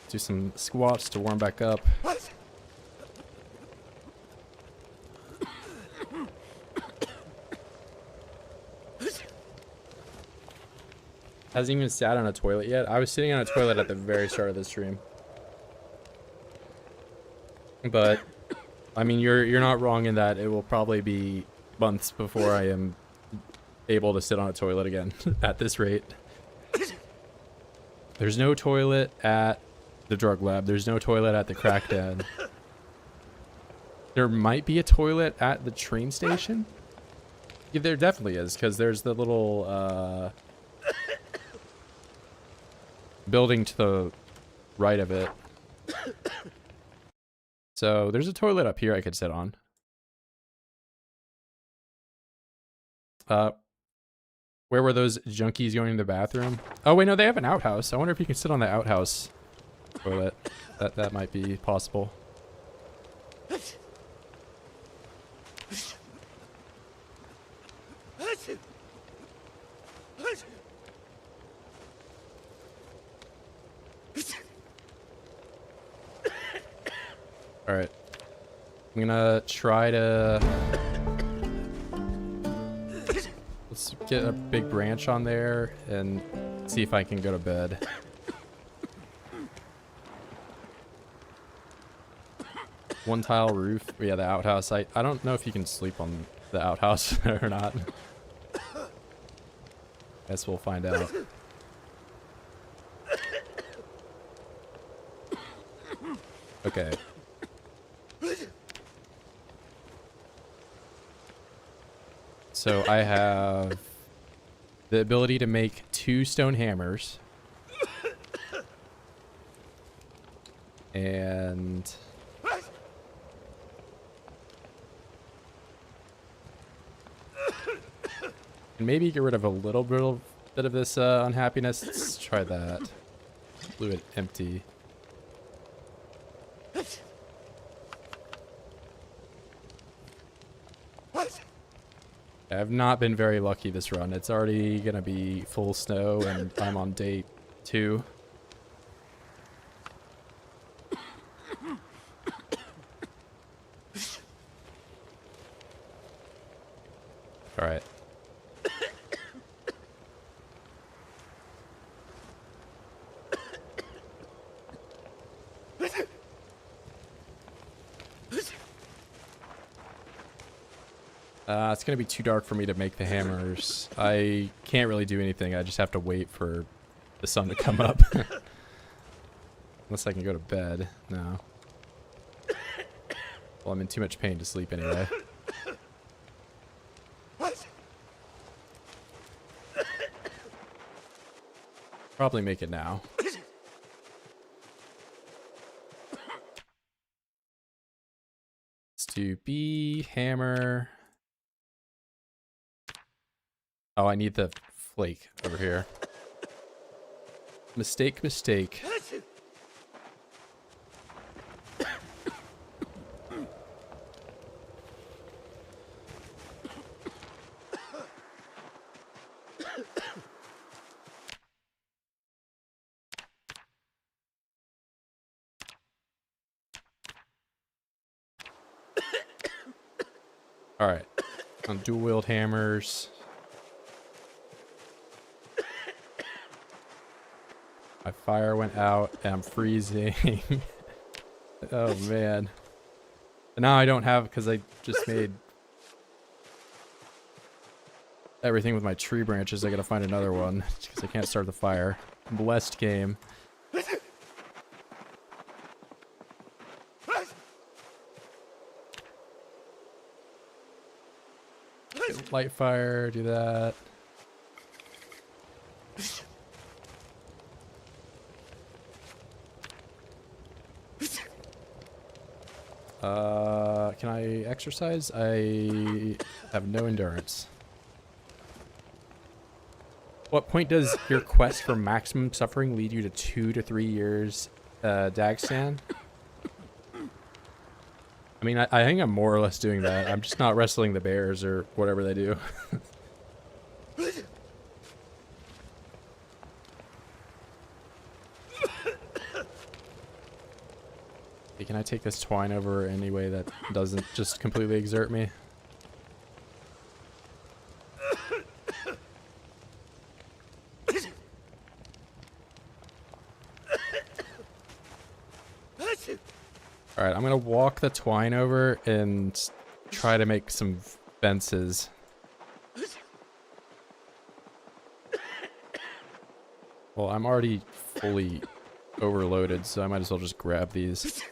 Do some squats to warm back up. Hasn't even sat on a toilet yet. I was sitting on a toilet at the very start of the stream. But I mean, you're not wrong in that it will probably be months before I am able to sit on a toilet again at this rate. There's no toilet at the drug lab. There's no toilet at the crack den. There might be a toilet at the train station. Yeah, there definitely is, because there's the little building to the right of it. So there's a toilet up here I could sit on. Where were those junkies going to the bathroom? Oh wait, no, they have an outhouse. I wonder if you can sit on the outhouse toilet. That might be possible. All right, I'm gonna try to. Let's get a big branch on there and see if I can go to bed. One tile roof. Yeah, the outhouse. I don't know if you can sleep on the outhouse or not. Guess we'll find out. Okay. So I have the ability to make 2 stone hammers. And maybe get rid of a little bit of this unhappiness. Let's try that. Fluid empty. I have not been very lucky this run. It's already gonna be full snow and I'm on day 2. All right. It's gonna be too dark for me to make the hammers. I can't really do anything. I just have to wait for the sun to come up. Unless I can go to bed. No. Well, I'm in too much pain to sleep anyway. Probably make it now. Let's do B, hammer. Oh, I need the flake over here. Mistake, mistake. All right, on dual-wield hammers. My fire went out and I'm freezing. Oh man. And now I don't have, because I just made everything with my tree branches. I gotta find another one because I can't start the fire. Blessed game. Light fire, do that. Can I exercise? I have no endurance. What point does your quest for maximum suffering lead you to 2 to 3 years, Dagstan? I mean, I think I'm more or less doing that. I'm just not wrestling the bears or whatever they do. Hey, can I take this twine over any way that doesn't just completely exert me? Alright, I'm gonna walk the twine over and try to make some fences. Well, I'm already fully overloaded, so I might as well just grab these.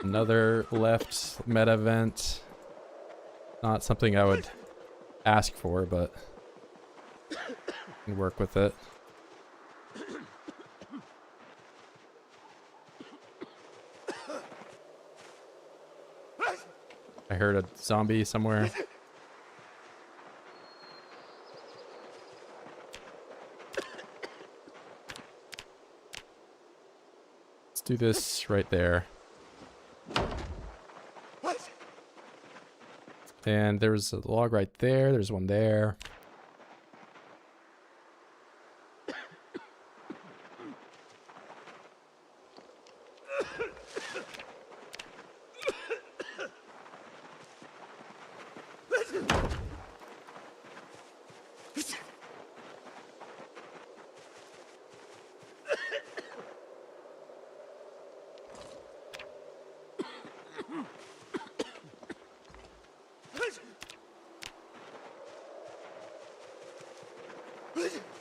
Another left meta vent. Not something I would ask for, but I can work with it. heard a zombie somewhere. Let's do this right there. And there's a log right there. There's one there.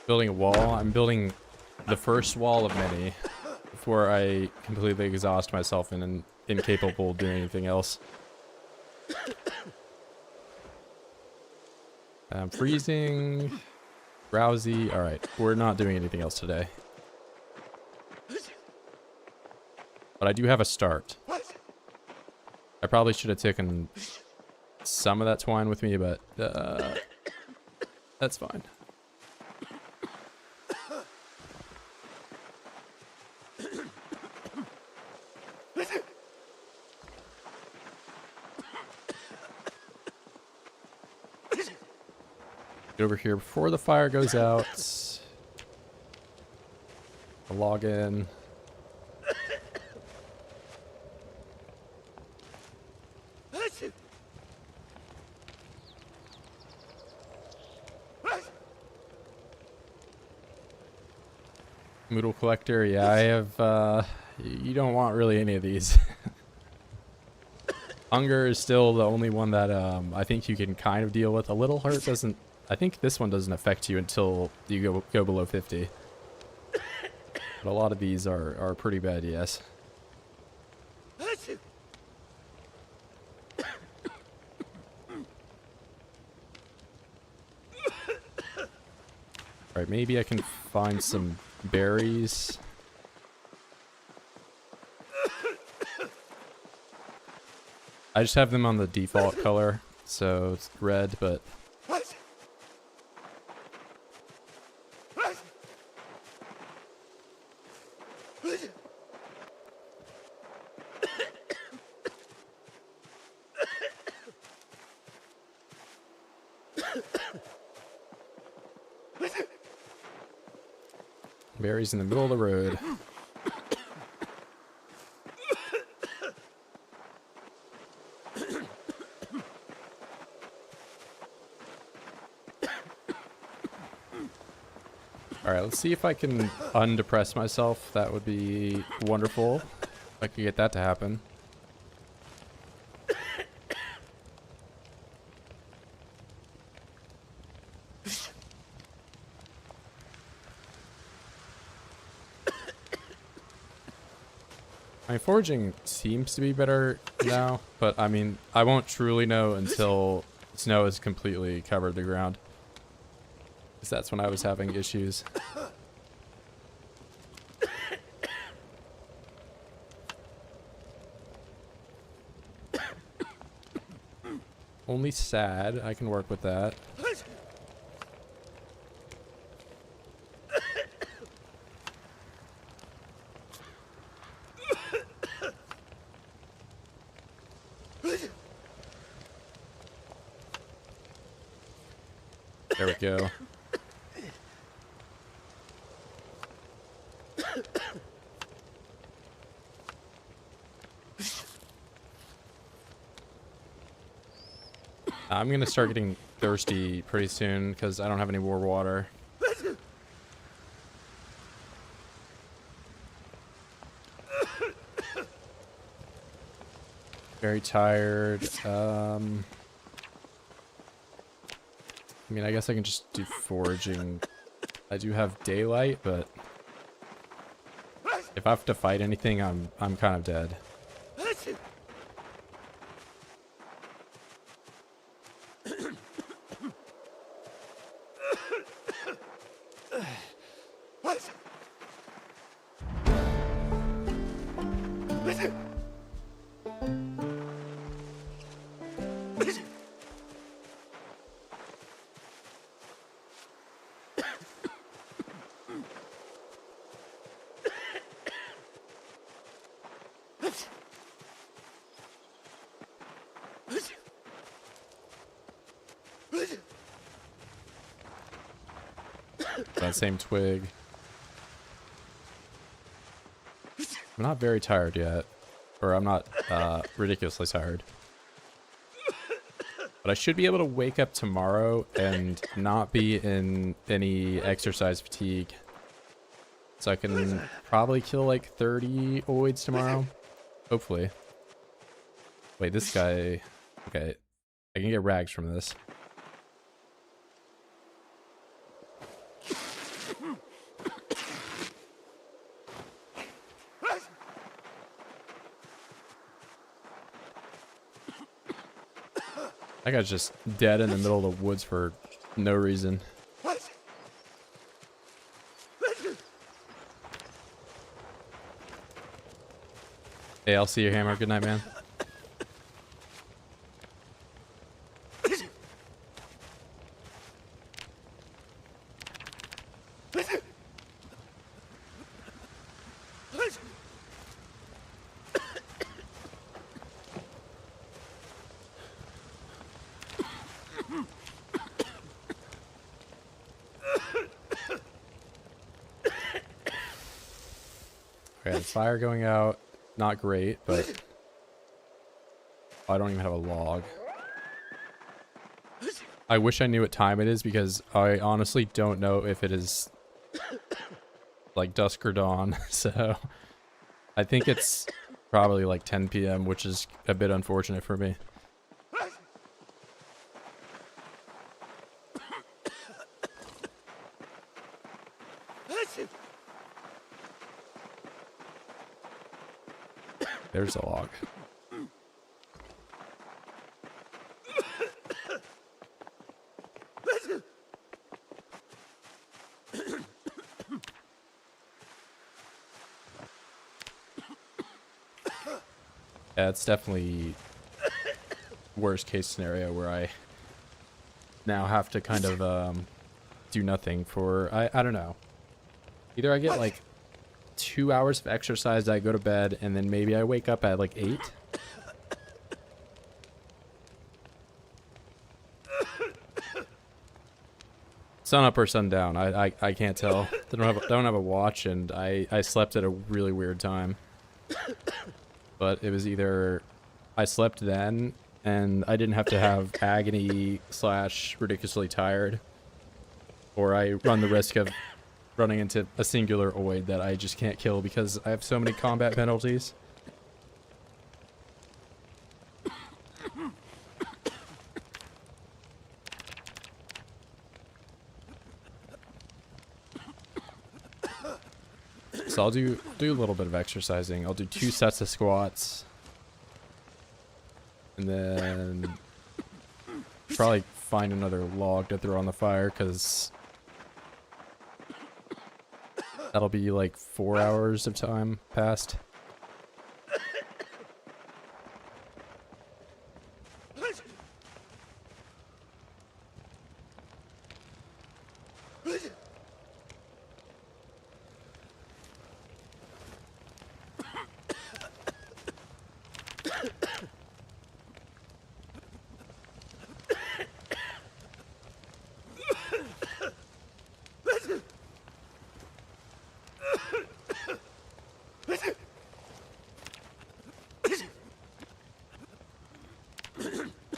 Building a wall. I'm building the first wall of many before I completely exhaust myself and am incapable of doing anything else. I'm freezing. Drowsy. Alright, we're not doing anything else today. But I do have a start. I probably should have taken some of that twine with me, but that's fine. Get over here before the fire goes out. I'll log in. Moodle collector, yeah, I have, you don't want really any of these. Hunger is still the only one that, I think you can kind of deal with. A little hurt doesn't, I think this one doesn't affect you until you go below 50. But a lot of these are pretty bad, yes. Alright, maybe I can find some berries. I just have them on the default color, so it's red, but berries in the middle of the road. Alright, let's see if I can undepress myself. That would be wonderful. If I could get that to happen. I mean, foraging seems to be better now, but I mean, I won't truly know until snow has completely covered the ground. Because that's when I was having issues. Only sad. I can work with that. There we go. I'm gonna start getting thirsty pretty soon because I don't have any more water. Very tired. I mean, I guess I can just do foraging. I do have daylight, but if I have to fight anything, I'm kind of dead. That same twig. I'm not very tired yet. Or I'm not ridiculously tired. But I should be able to wake up tomorrow and not be in any exercise fatigue. So I can probably kill like 30 oids tomorrow. Hopefully. Wait, this guy... Okay. I can get rags from this. That guy's just dead in the middle of the woods for no reason. Hey, I'll see your hammer. Good night, man. Okay, the fire going out. Not great, but I don't even have a log. I wish I knew what time it is because I honestly don't know if it is like dusk or dawn. So I think it's probably like 10 p.m., which is a bit unfortunate for me. There's a log. Yeah, it's definitely worst case scenario where I now have to kind of do nothing for, I don't know. Either I get like 2 hours of exercise, I go to bed, and then maybe I wake up at like 8. Sun up or sundown, I can't tell. Don't have a watch, and I slept at a really weird time. But it was either I slept then and I didn't have to have agony / ridiculously tired, or I run the risk of running into a singular oid that I just can't kill because I have so many combat penalties. So I'll do a little bit of exercising. I'll do 2 sets of squats. And then probably find another log to throw on the fire because that'll be like 4 hours of time passed.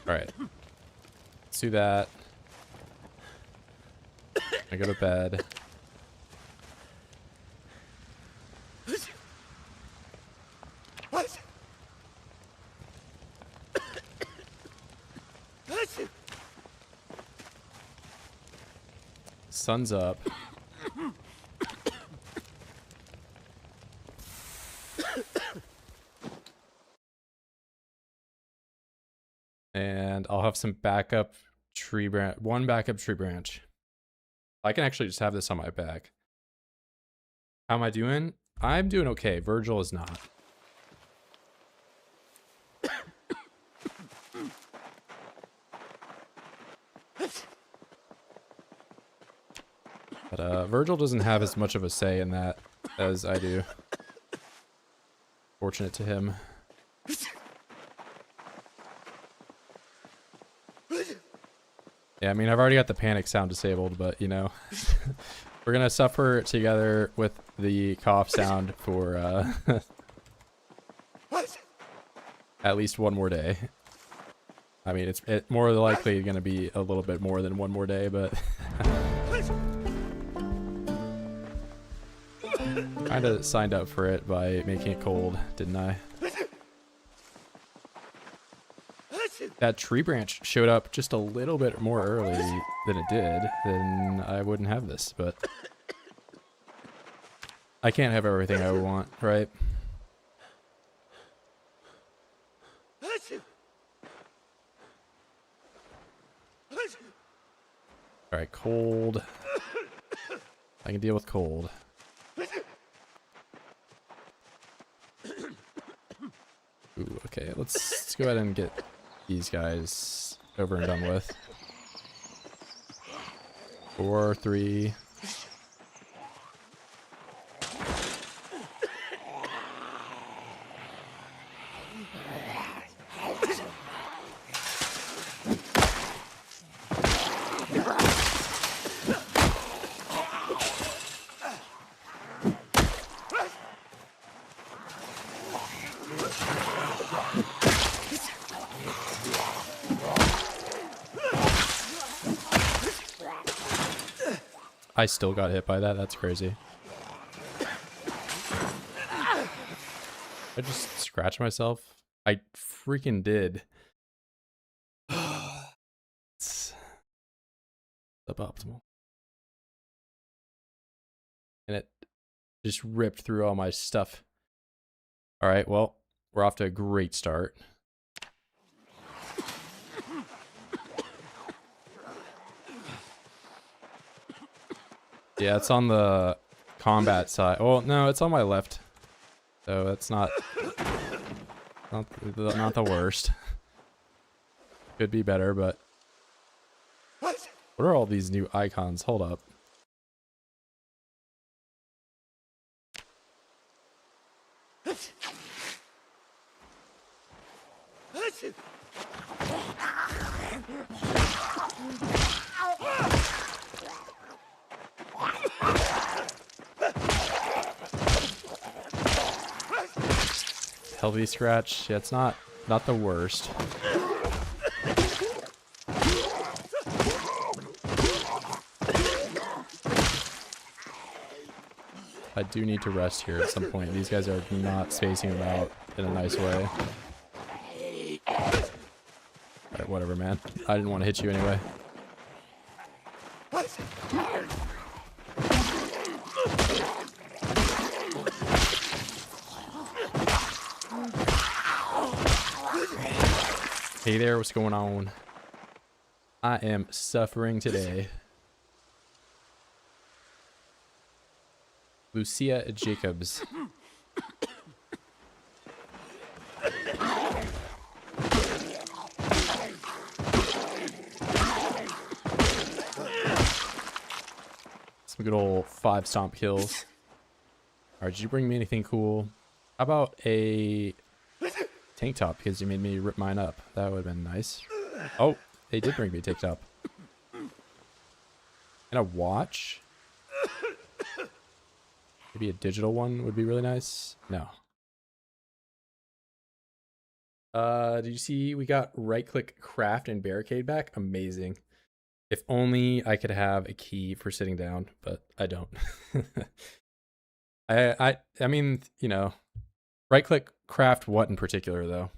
Alright. Let's do that. I go to bed. Sun's up. And I'll have some backup tree branch, 1 backup tree branch. I can actually just have this on my back. How am I doing? I'm doing okay. Virgil is not. But Virgil doesn't have as much of a say in that as I do. Fortunate to him. Yeah, I mean, I've already got the panic sound disabled, but, you know, we're going to suffer together with the cough sound for at least one more day. I mean, it's more likely going to be a little bit more than one more day, but kind of signed up for it by making it cold, didn't I? That tree branch showed up just a little bit more early than it did, then I wouldn't have this, but I can't have everything I want, right? Alright, cold. I can deal with cold. Ooh, okay, let's go ahead and get these guys over and done with. 4, 3. I still got hit by that. That's crazy. I just scratched myself. I freaking did. It's suboptimal. And it just ripped through all my stuff. All right, well, we're off to a great start. Yeah, it's on the combat side. Oh, no, it's on my left. So it's not the worst. Could be better, but what are all these new icons? Hold up. Healthy scratch. Yeah, it's not the worst. I do need to rest here at some point. These guys are not spacing them out in a nice way. Alright, whatever, man. I didn't want to hit you anyway. Hey there, what's going on? I am suffering today. Lucia Jacobs. Some good old 5 stomp kills. Alright, did you bring me anything cool? How about a tank top, because you made me rip mine up. That would have been nice. Oh, they did bring me a tank top. And a watch? Maybe a digital one would be really nice. No. Did you see we got right-click craft and barricade back? Amazing. If only I could have a key for sitting down, but I don't. I mean, you know, right-click craft what in particular, though?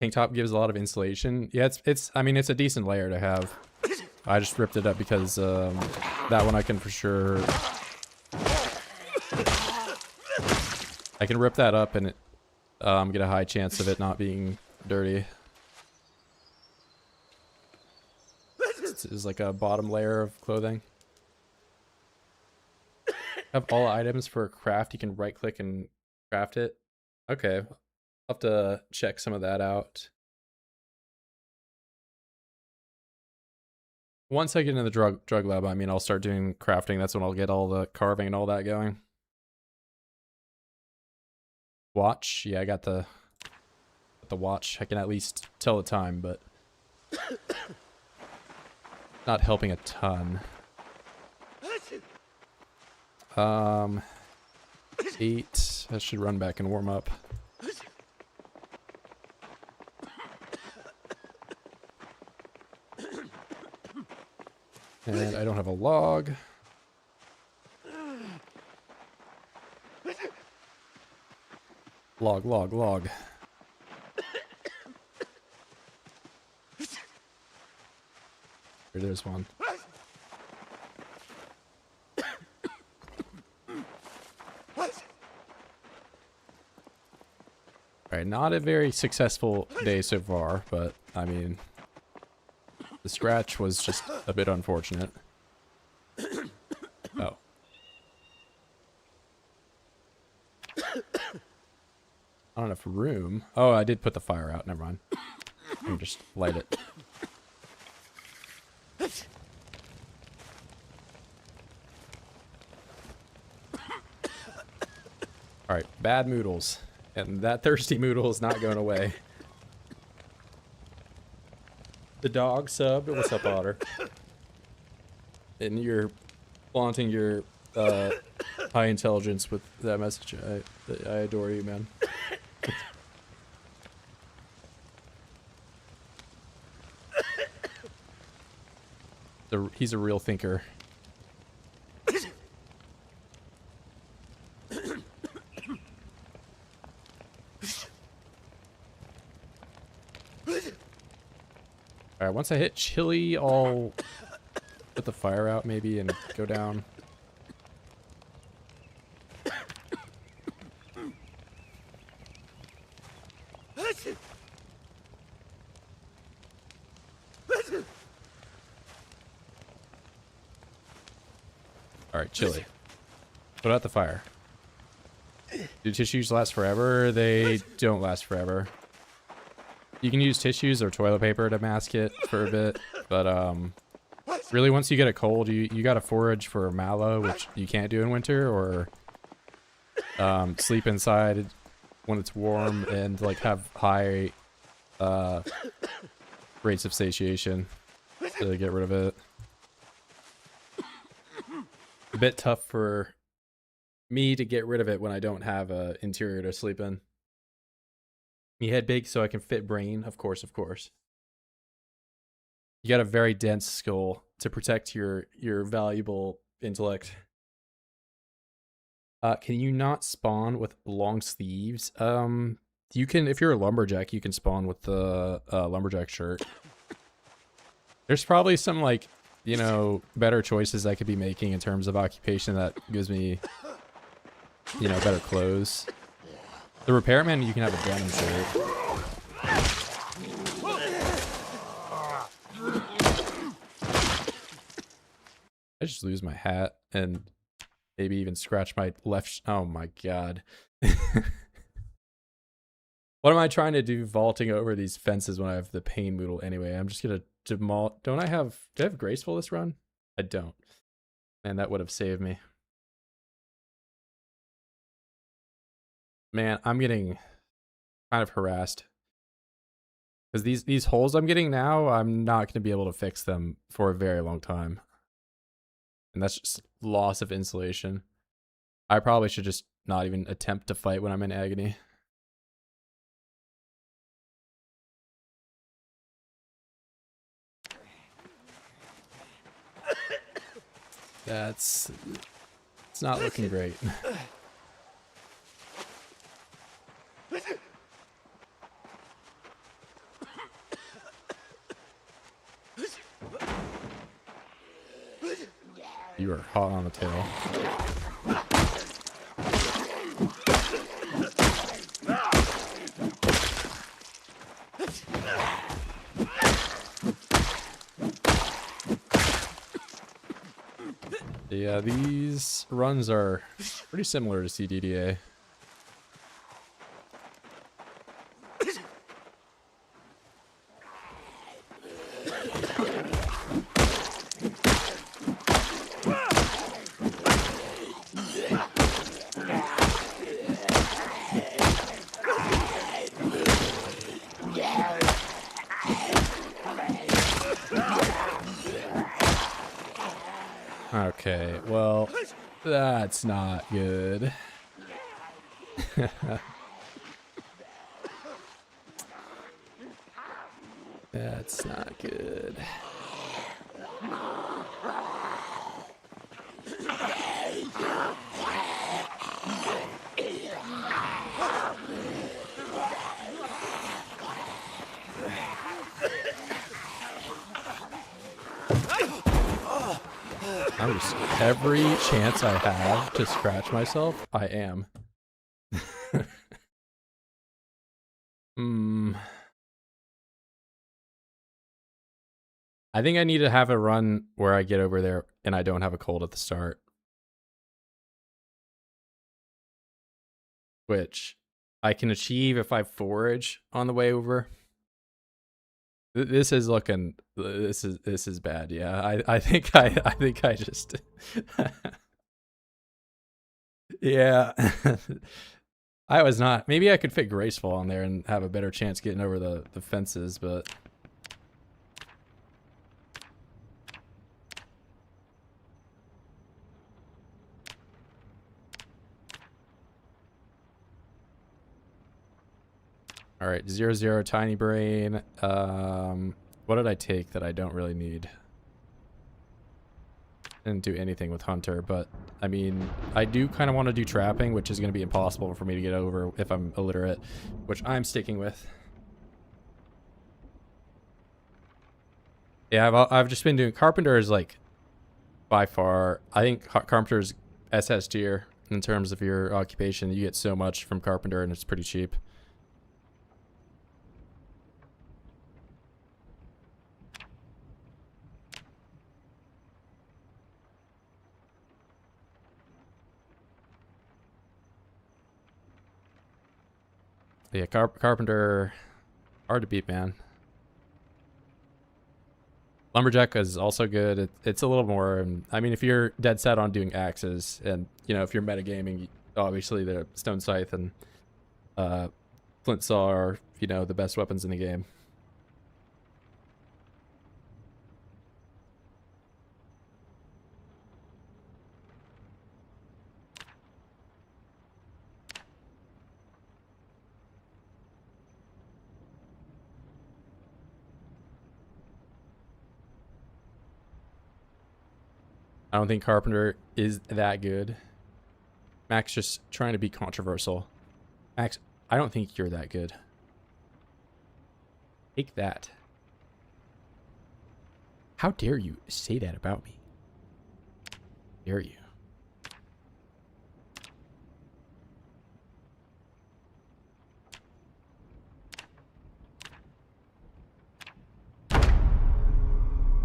Tank top gives a lot of insulation. Yeah, I mean, it's a decent layer to have. I just ripped it up because that one I can for sure. I can rip that up and it, get a high chance of it not being dirty. This is like a bottom layer of clothing. Have all items for a craft. You can right click and craft it. Okay, I'll have to check some of that out. Once I get into the drug lab, I mean, I'll start doing crafting. That's when I'll get all the carving and all that going. Watch. Yeah, I got the watch. I can at least tell the time, but Not helping a ton. 8. I should run back and warm up. And I don't have a log. Log. There's one. Alright, not a very successful day so far, but, I mean, the scratch was just a bit unfortunate. Oh. Not enough room. Oh, I did put the fire out. Never mind. Let me just light it. Alright, bad moodles. And that thirsty moodle is not going away. The dog subbed. What's up, Otter? And you're flaunting your high intelligence with that message. I adore you, man. He's a real thinker. Alright, once I hit chili, I'll put the fire out maybe and go down. Alright, chili. Put out the fire. Do tissues last forever? They don't last forever. You can use tissues or toilet paper to mask it for a bit, but really once you get it cold, you gotta forage for mallow, which you can't do in winter, or sleep inside when it's warm and like have high rates of satiation to get rid of it. A bit tough for me to get rid of it when I don't have an interior to sleep in. Me head big so I can fit brain, of course. You got a very dense skull to protect your valuable intellect. Can you not spawn with long sleeves? You can, if you're a lumberjack, you can spawn with the lumberjack shirt. There's probably some, like, you know, better choices I could be making in terms of occupation that gives me, you know, better clothes. The repairman, you can have a denim shirt. I just lose my hat and maybe even scratch my left. Oh my god. What am I trying to do vaulting over these fences when I have the pain moodle anyway? I'm just gonna demol. Do I have graceful this run? I don't. Man, that would have saved me. Man, I'm getting kind of harassed. Because these holes I'm getting now, I'm not going to be able to fix them for a very long time. And that's just loss of insulation. I probably should just not even attempt to fight when I'm in agony. It's not looking great. You are hot on the tail. Yeah, these runs are pretty similar to CDDA. Okay, well, that's not good. That's not good. I'm just, every chance I have to scratch myself, I am. I think I need to have a run where I get over there and I don't have a cold at the start. Which I can achieve if I forage on the way over. This is looking, this is bad. Yeah, I think I just, yeah. I was not, maybe I could fit graceful on there and have a better chance getting over the fences, but. All right, 0-0 tiny brain. What did I take that I don't really need? Didn't do anything with hunter, but I mean, I do kind of want to do trapping, which is going to be impossible for me to get over if I'm illiterate, which I'm sticking with. Yeah, I've just been doing carpenter is like by far. I think carpenter's SS tier in terms of your occupation. You get so much from carpenter, and it's pretty cheap. Yeah, carpenter, hard to beat, man. Lumberjack is also good. It's a little more. I mean, if you're dead set on doing axes, and you know, if you're metagaming, obviously the stone scythe and flint saw are, you know, the best weapons in the game. I don't think carpenter is that good. Max just trying to be controversial. Max, I don't think you're that good. Take that. How dare you say that about me? Dare you?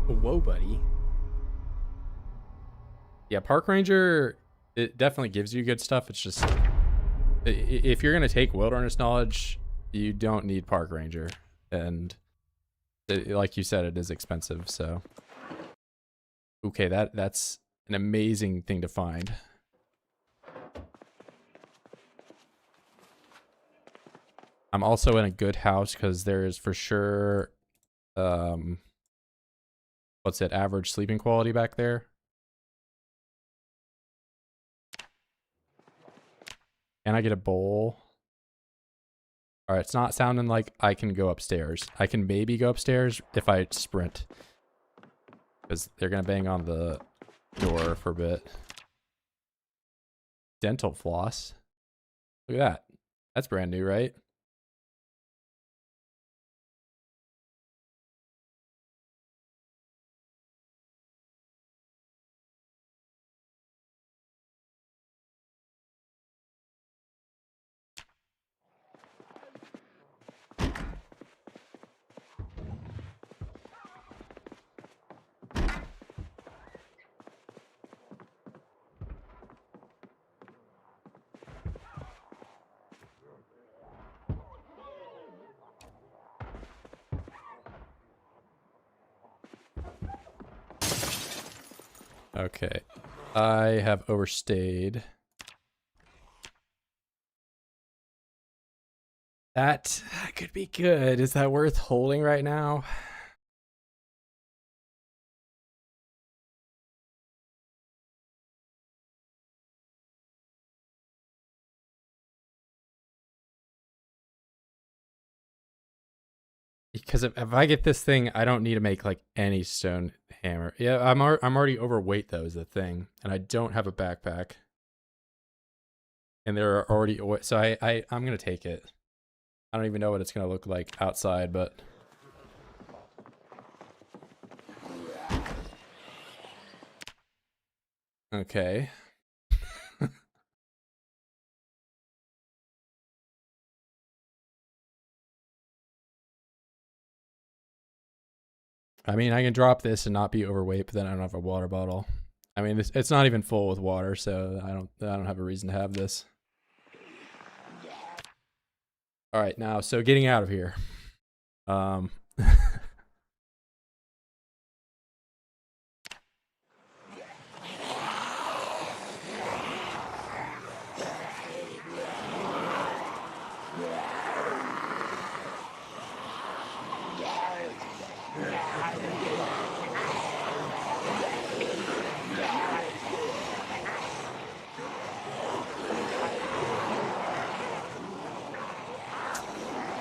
Whoa, buddy. Yeah, park ranger, it definitely gives you good stuff. It's just, if you're going to take wilderness knowledge, you don't need park ranger. And like you said, it is expensive, so. Okay, that's an amazing thing to find. I'm also in a good house because there is for sure, what's it, average sleeping quality back there. Can I get a bowl? All right, it's not sounding like I can go upstairs. I can maybe go upstairs if I sprint. Because they're going to bang on the door for a bit. Dental floss. Look at that. That's brand new, right? Okay. I have overstayed. That could be good. Is that worth holding right now? because if I get this thing, I don't need to make like any stone hammer. Yeah, I'm already overweight though, is the thing, and I don't have a backpack. And there are already so I'm gonna take it. I don't even know what it's gonna look like outside, but okay. I mean, I can drop this and not be overweight, but then I don't have a water bottle. I mean, it's not even full with water, so I don't have a reason to have this. All right, now so getting out of here.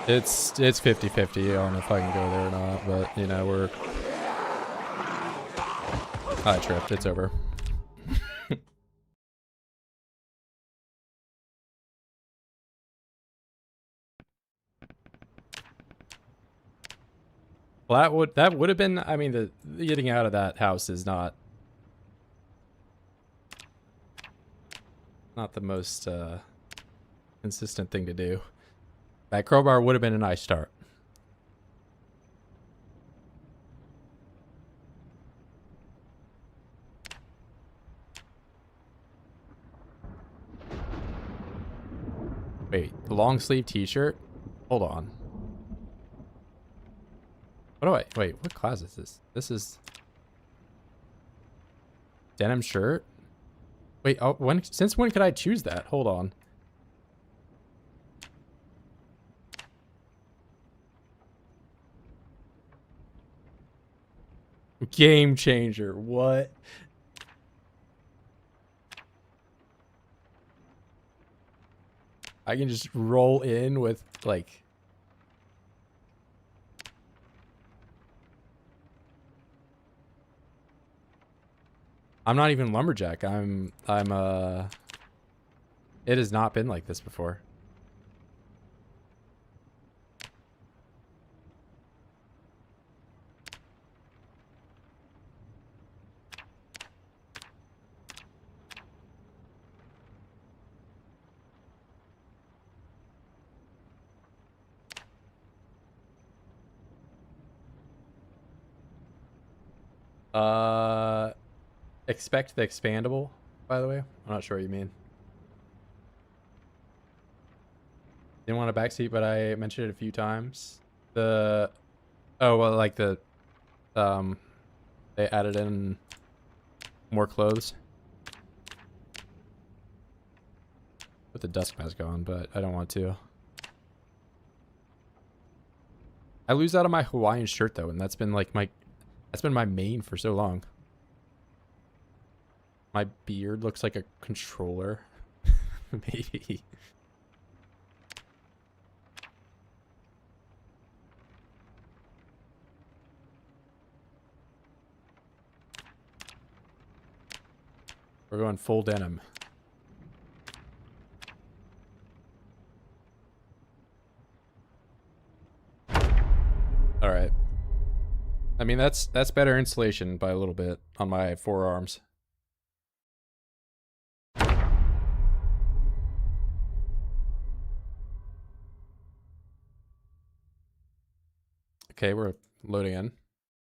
It's 50-50 on if I can go there or not, but you know, I tripped. It's over. Well, that would have been. I mean, the getting out of that house is not the most consistent thing to do. That crowbar would have been a nice start. Wait, the long sleeve t-shirt? Hold on. What do I wait, what class is this? This is denim shirt? Wait, oh, since when could I choose that? Hold on. Game changer. What? I can just roll in with like I'm not even lumberjack. It has not been like this before. Expect the expandable, by the way. I'm not sure what you mean. Didn't want a backseat, but I mentioned it a few times. Oh well, like they added in more clothes. Put the dusk mask on, but I don't want to. I lose out on my Hawaiian shirt though, and that's been like that's been my main for so long. My beard looks like a controller. Maybe. We're going full denim. All right. I mean, that's better insulation by a little bit on my forearms. Okay, we're loading in.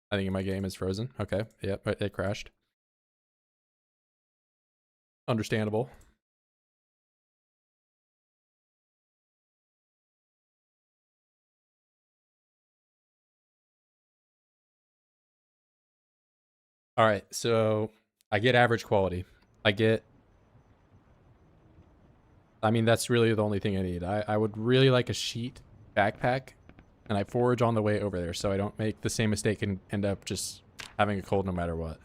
I think my game is frozen. Okay, yep, it crashed. Understandable. All right, so I get average quality. I mean, that's really the only thing I need. I would really like a sheet backpack, and I forage on the way over there so I don't make the same mistake and end up just having a cold no matter what.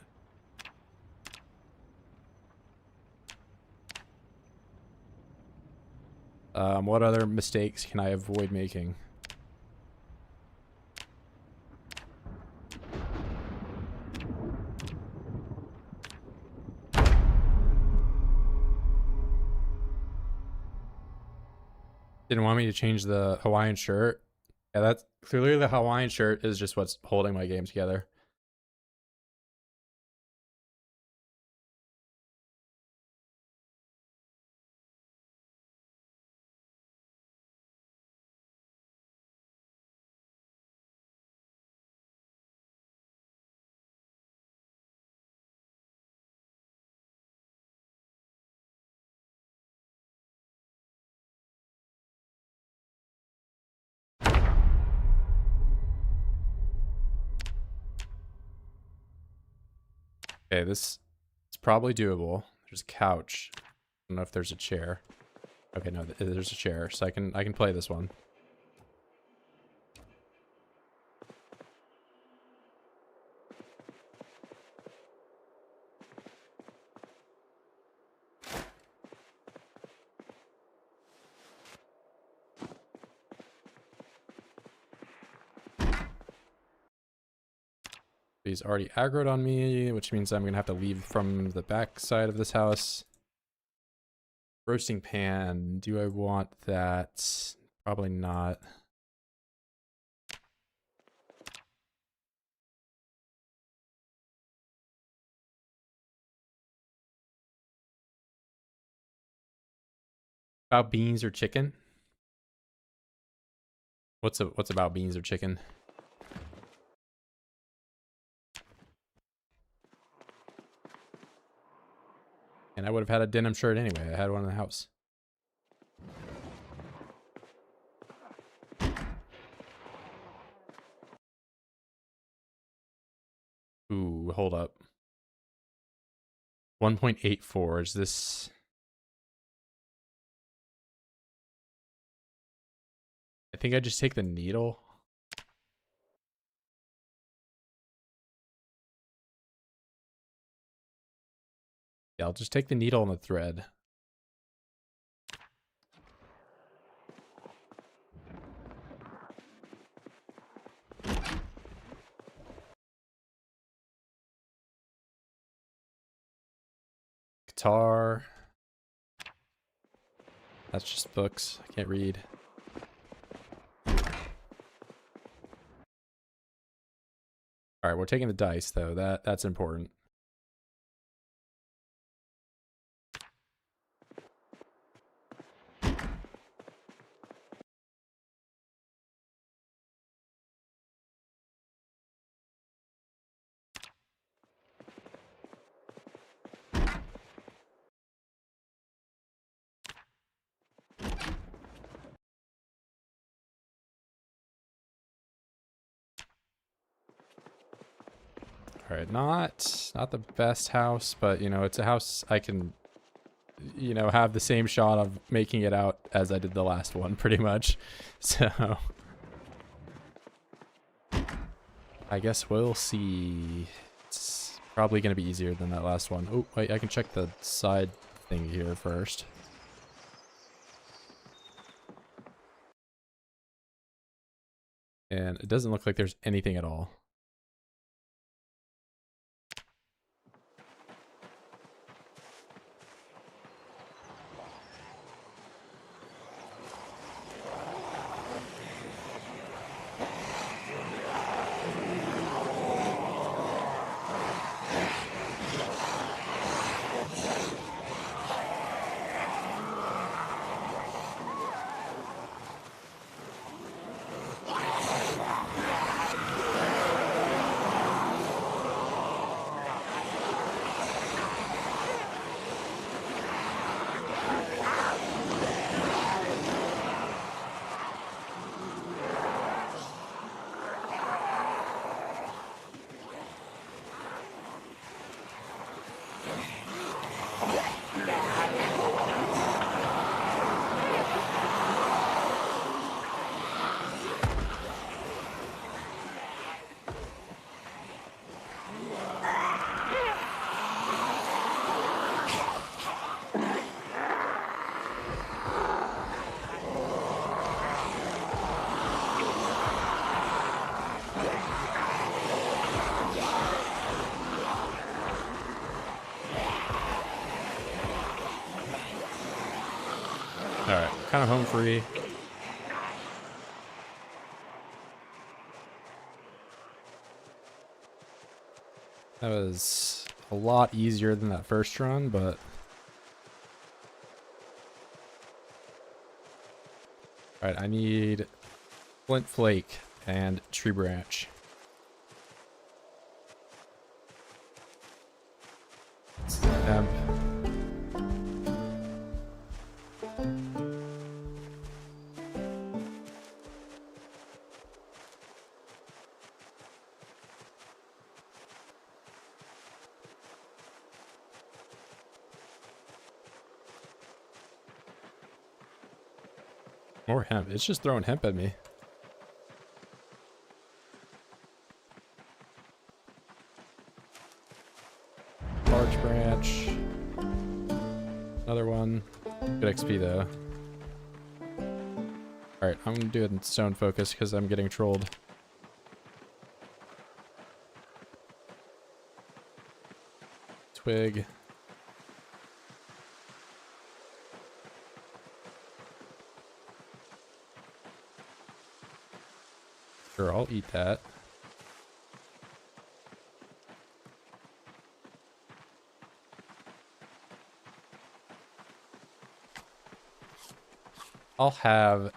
What other mistakes can I avoid making? Didn't want me to change the Hawaiian shirt. Yeah, that's clearly the Hawaiian shirt is just what's holding my game together. Okay, this is probably doable. There's a couch. I don't know if there's a chair. Okay, no, there's a chair, so I can play this one. He's already aggroed on me, which means I'm gonna have to leave from the back side of this house. Roasting pan, do I want that? Probably not. About beans or chicken? What's about beans or chicken? And I would have had a denim shirt anyway. I had one in the house. Ooh, hold up. 1.84, is this... I think I just take the needle. Yeah, I'll just take the needle and the thread. Guitar. That's just books. I can't read. All right, we're taking the dice though. That's important. All right, not the best house, but you know, it's a house I can, you know, have the same shot of making it out as I did the last one, pretty much. So I guess we'll see. It's probably going to be easier than that last one. Oh, wait, I can check the side thing here first. And it doesn't look like there's anything at all. Alright, kind of home free. That was a lot easier than that first run, but... Alright, I need flint flake and tree branch. Hemp. More hemp. It's just throwing hemp at me. Large branch. Another one. Good XP though. Alright, I'm gonna do it in stone focus because I'm getting trolled. Twig. Sure, I'll eat that. I'll have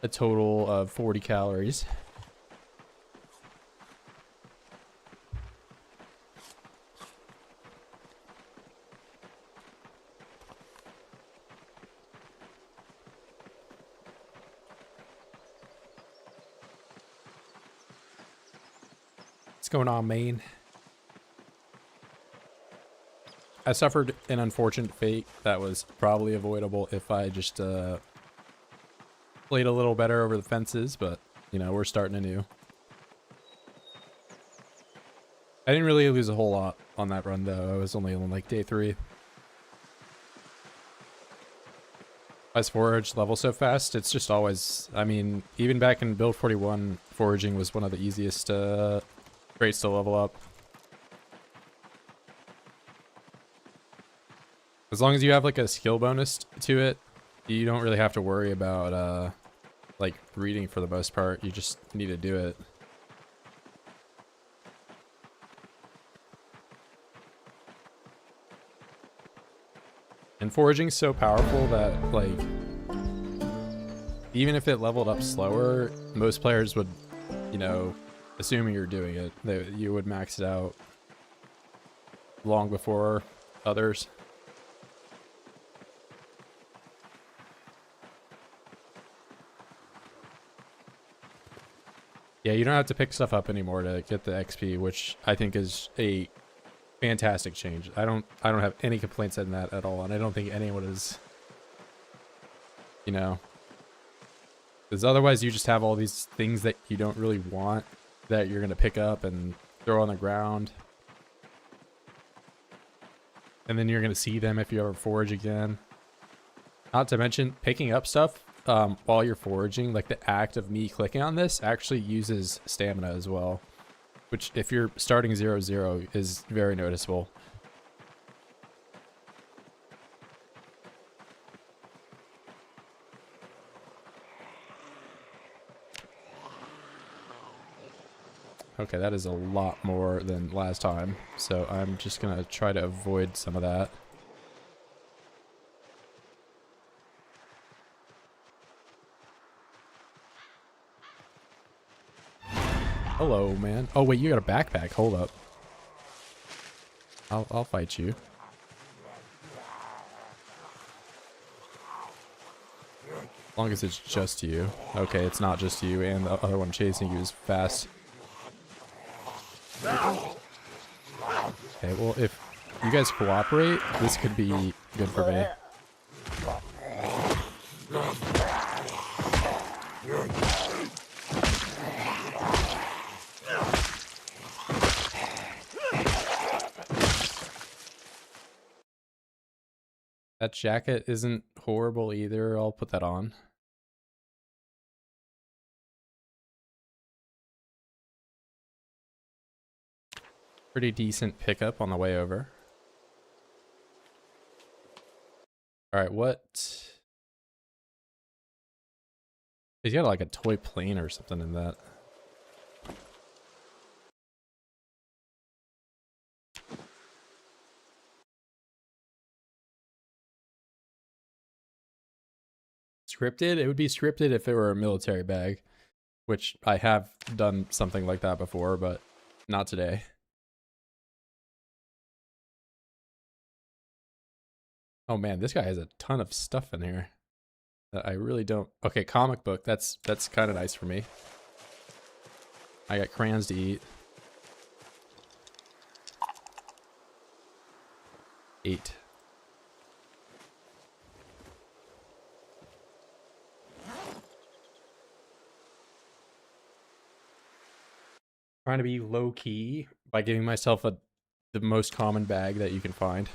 a total of 40 calories. What's going on, Maine? I suffered an unfortunate fate that was probably avoidable if I just played a little better over the fences, but you know, we're starting anew. I didn't really lose a whole lot on that run though. I was only on like day 3. As forage level so fast, it's just always, I mean, even back in build 41, foraging was one of the easiest traits to level up. As long as you have like a skill bonus to it, you don't really have to worry about like breeding for the most part. You just need to do it. And foraging's so powerful that like even if it leveled up slower, most players would, you know, assuming you're doing it, you would max it out long before others. Yeah, you don't have to pick stuff up anymore to get the XP, which I think is a fantastic change. I don't have any complaints in that at all, and I don't think anyone is, you know, because otherwise you just have all these things that you don't really want that you're gonna pick up and throw on the ground, and then you're gonna see them if you ever forage again. Not to mention picking up stuff while you're foraging, like the act of me clicking on this actually uses stamina as well, which if you're starting 0-0 is very noticeable. Okay, that is a lot more than last time, so I'm just gonna try to avoid some of that. Hello, man. Oh wait, you got a backpack. Hold up. I'll fight you. As long as it's just you. Okay, it's not just you, and the other one chasing you is fast. Okay, well, if you guys cooperate, this could be good for me. That jacket isn't horrible either. I'll put that on. Pretty decent pickup on the way over. Alright, what? He's got like a toy plane or something in that. Scripted? It would be scripted if it were a military bag, which I have done something like that before, but not today. Oh man, this guy has a ton of stuff in here that I really don't. Okay, comic book. That's kind of nice for me. I got crayons to eat. 8. Trying to be low key by giving myself the most common bag that you can find.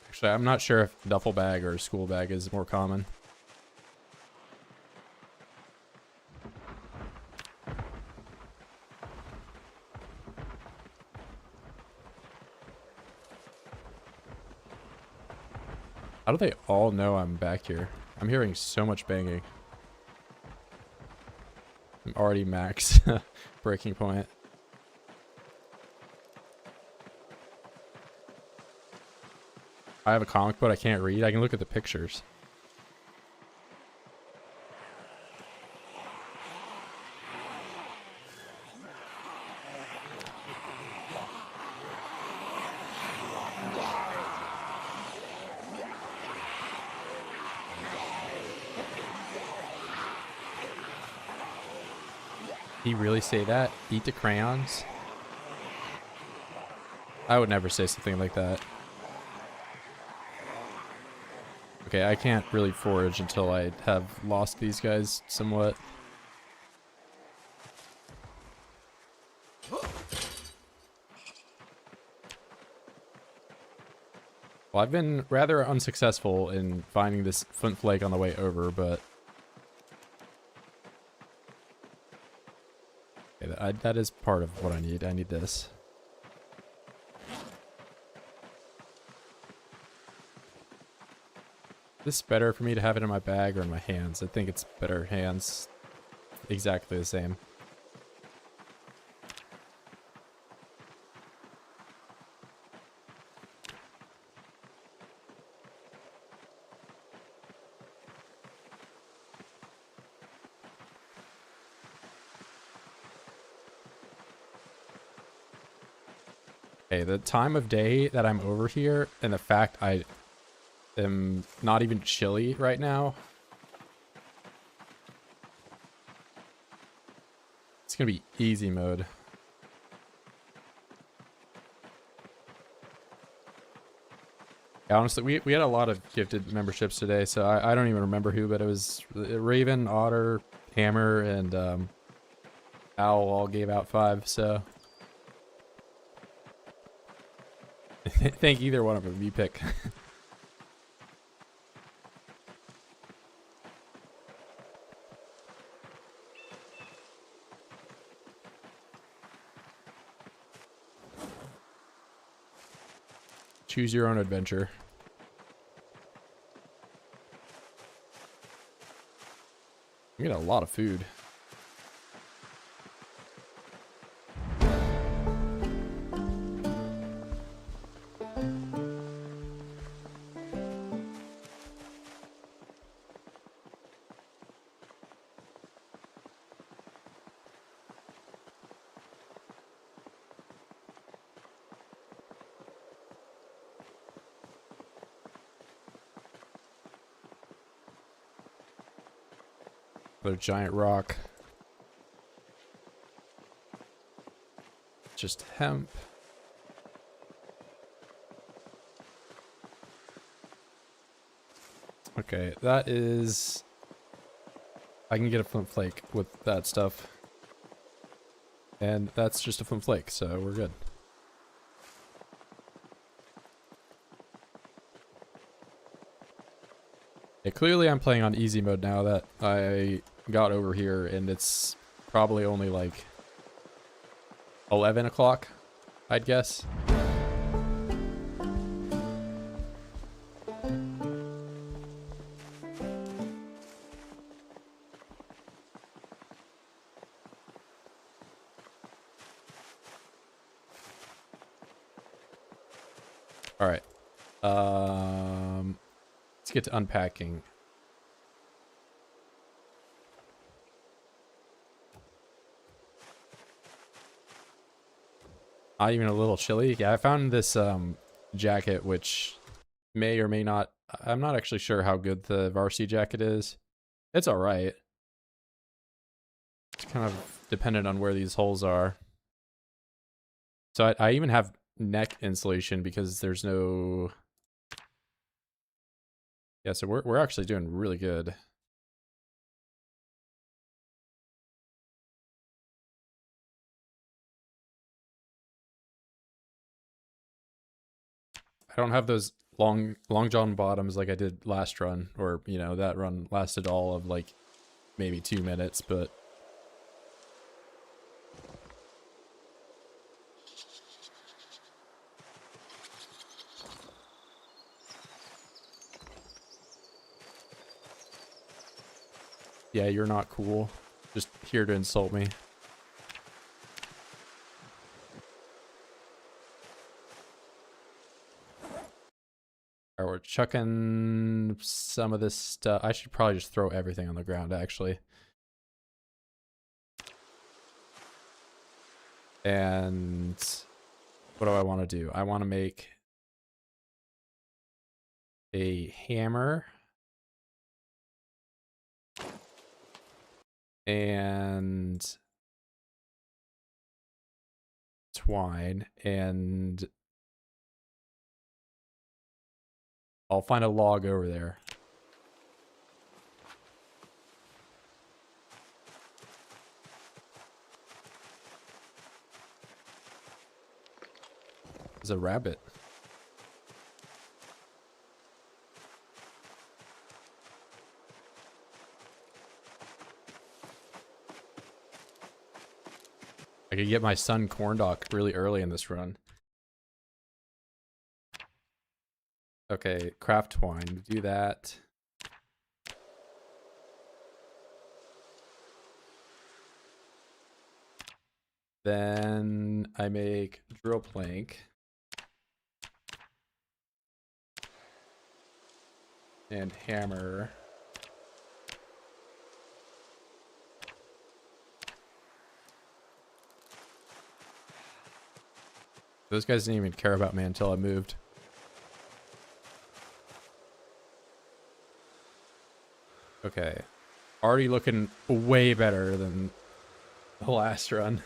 Actually, I'm not sure if duffel bag or school bag is more common. How do they all know I'm back here? I'm hearing so much banging. I'm already max breaking point. I have a comic book I can't read. I can look at the pictures. Did he really say that? Eat the crayons? I would never say something like that. Okay, I can't really forage until I have lost these guys somewhat. Well, I've been rather unsuccessful in finding this flint flake on the way over, but okay, that is part of what I need. I need this. Is this better for me to have it in my bag or in my hands? I think it's better hands. Exactly the same. Okay, the time of day that I'm over here and the fact I am not even chilly right now. It's gonna be easy mode. Yeah, honestly, we had a lot of gifted memberships today, so I don't even remember who, but it was Raven, Otter, Hammer, and Owl all gave out 5, so thank either one of them you pick. Choose your own adventure. We get a lot of food. Another giant rock. Just hemp. Okay, that is... I can get a flint flake with that stuff. And that's just a flint flake, so we're good. Yeah, clearly I'm playing on easy mode now that I got over here, and it's probably only like 11 o'clock, I'd guess. All right. Let's get to unpacking. Not even a little chilly. Yeah, I found this jacket, which may or may not. I'm not actually sure how good the varsity jacket is. It's all right. It's kind of dependent on where these holes are. So I even have neck insulation because there's no. Yeah, so we're actually doing really good. I don't have those long john bottoms like I did last run, or you know, that run lasted all of like maybe 2 minutes, but yeah, you're not cool. Just here to insult me. Alright, we're chucking some of this stuff. I should probably just throw everything on the ground, actually. And what do I want to do? I want to make a hammer. And twine. And I'll find a log over there. There's a rabbit. I could get my son corn dog really early in this run. Okay, craft twine. Do that. Then I make drill plank. And hammer. Those guys didn't even care about me until I moved. Okay. Already looking way better than the last run.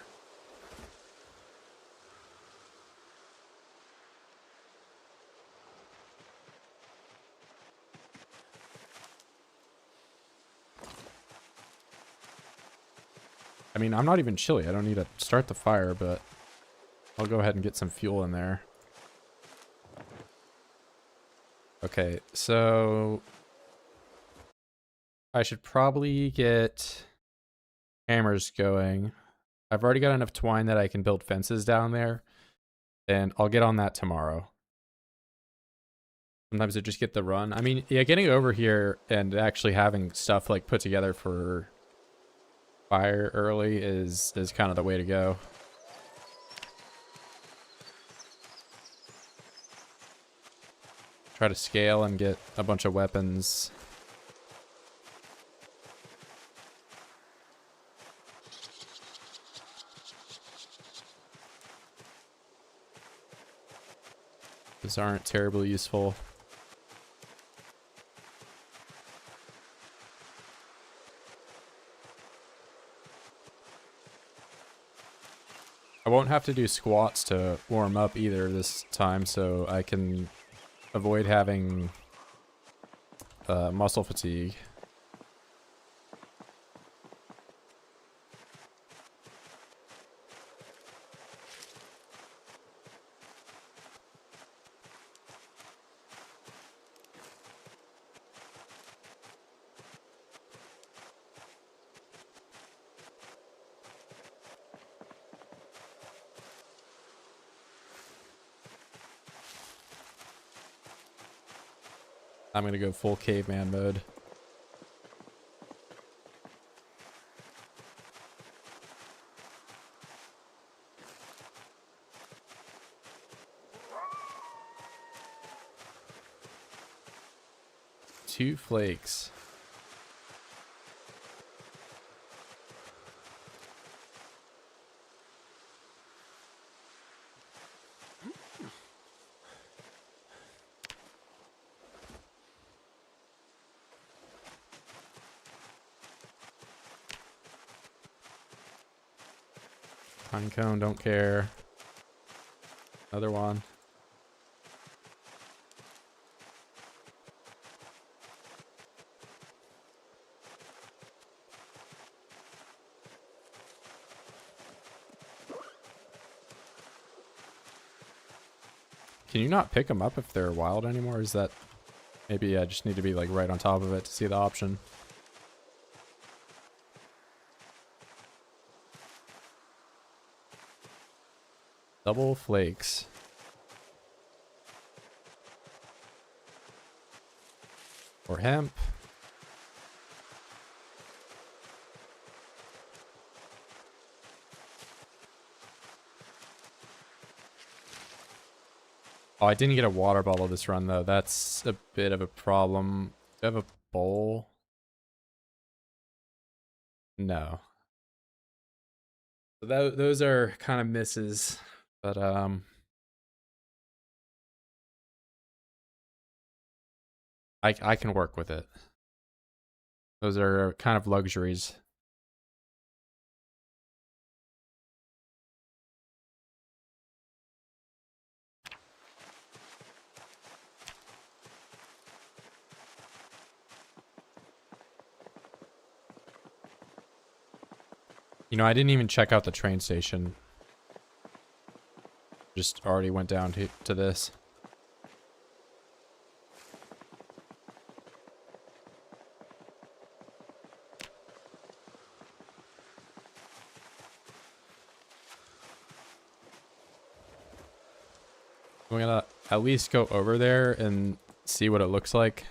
I mean, I'm not even chilly. I don't need to start the fire, but I'll go ahead and get some fuel in there. Okay, so I should probably get hammers going. I've already got enough twine that I can build fences down there, and I'll get on that tomorrow. Sometimes I just get the run. I mean, yeah, getting over here and actually having stuff like put together for fire early is kind of the way to go. Try to scale and get a bunch of weapons. These aren't terribly useful. I won't have to do squats to warm up either this time, so I can avoid having muscle fatigue. I'm gonna go full caveman mode. 2 flakes. Pine cone, don't care. Another one. Can you not pick them up if they're wild anymore? Is that... Maybe I just need to be like right on top of it to see the option. Double flakes. Or hemp. Oh, I didn't get a water bottle this run though. That's a bit of a problem. Do I have a bowl? No. So those are kind of misses. But I can work with it. Those are kind of luxuries. You know, I didn't even check out the train station. Just already went down to this. I'm gonna at least go over there and see what it looks like.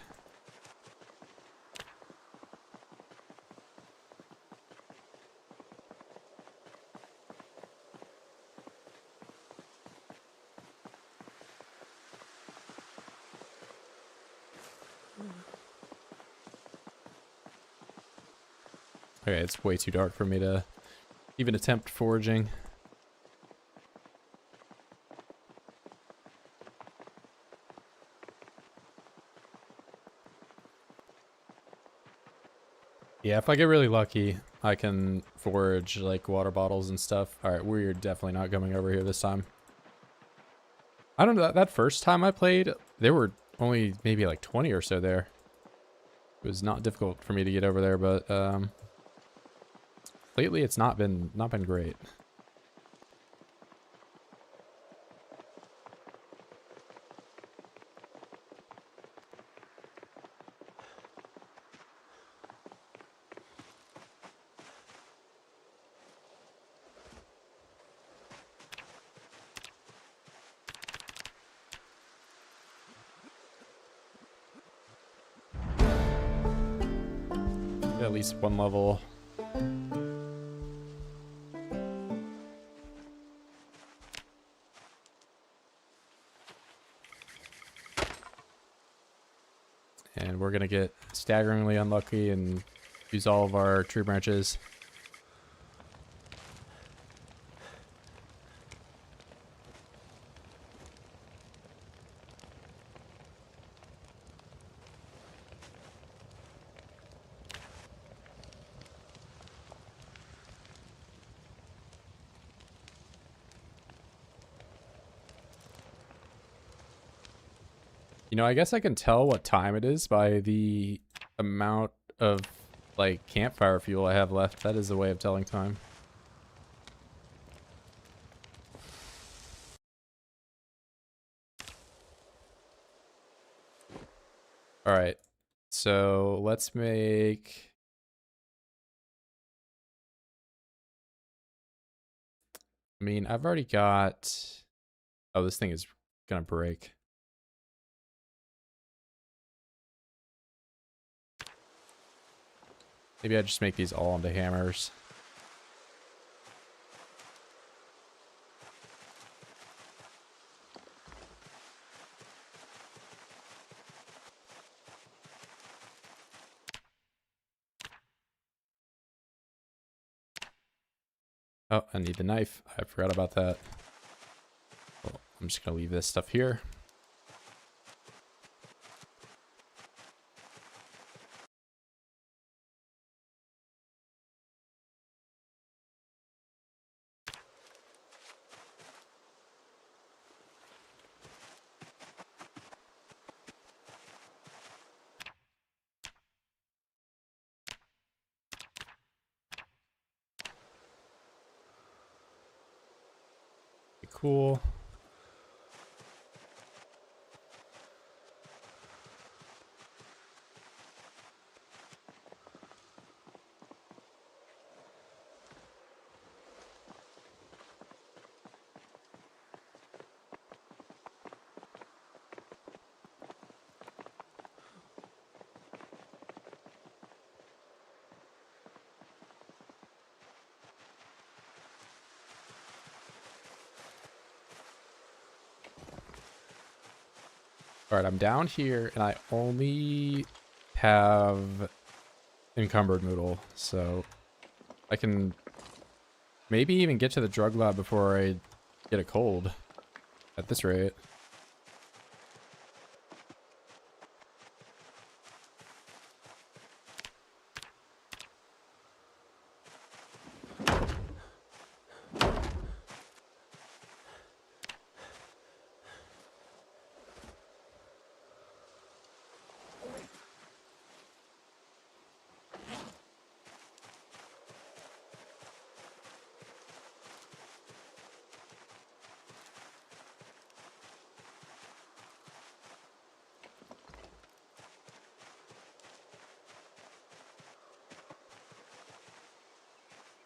Okay, it's way too dark for me to even attempt foraging. Yeah, if I get really lucky, I can forage like water bottles and stuff. Alright, we're definitely not coming over here this time. I don't know, that first time I played, there were only maybe like 20 or so there. It was not difficult for me to get over there, but lately it's not been great. At least one level. And we're gonna get staggeringly unlucky and use all of our tree branches. You know, I guess I can tell what time it is by the amount of, like, campfire fuel I have left. That is a way of telling time. Alright. So, let's make... I mean, I've already got... Oh, this thing is gonna break. Maybe I just make these all into hammers. Oh, I need the knife. I forgot about that. Well, I'm just gonna leave this stuff here. Cool. All right, I'm down here and I only have encumbered noodle, so I can maybe even get to the drug lab before I get a cold at this rate.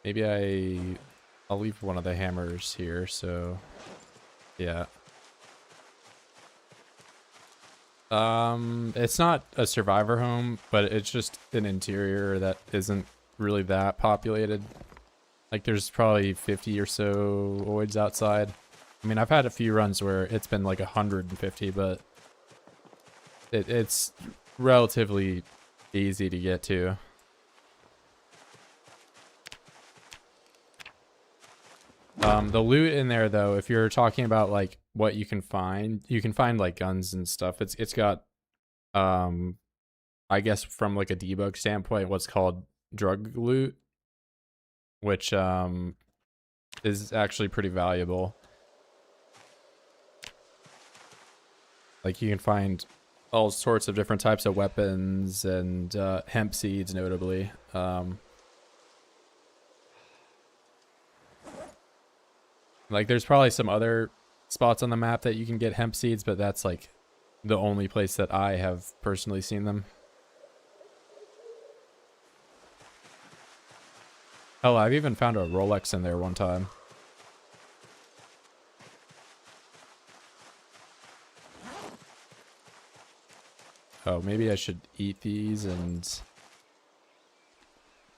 Maybe I'll leave one of the hammers here, so yeah. It's not a survivor home, but it's just an interior that isn't really that populated. Like there's probably 50 or so oids outside. I mean, I've had a few runs where it's been like 150, but it's relatively easy to get to. The loot in there though, if you're talking about like what you can find like guns and stuff. It's got I guess from like a debug standpoint, what's called drug loot, which is actually pretty valuable. Like you can find all sorts of different types of weapons and hemp seeds notably. Like there's probably some other spots on the map that you can get hemp seeds, but that's like the only place that I have personally seen them. Hell, I've even found a Rolex in there one time. Oh, maybe I should eat these and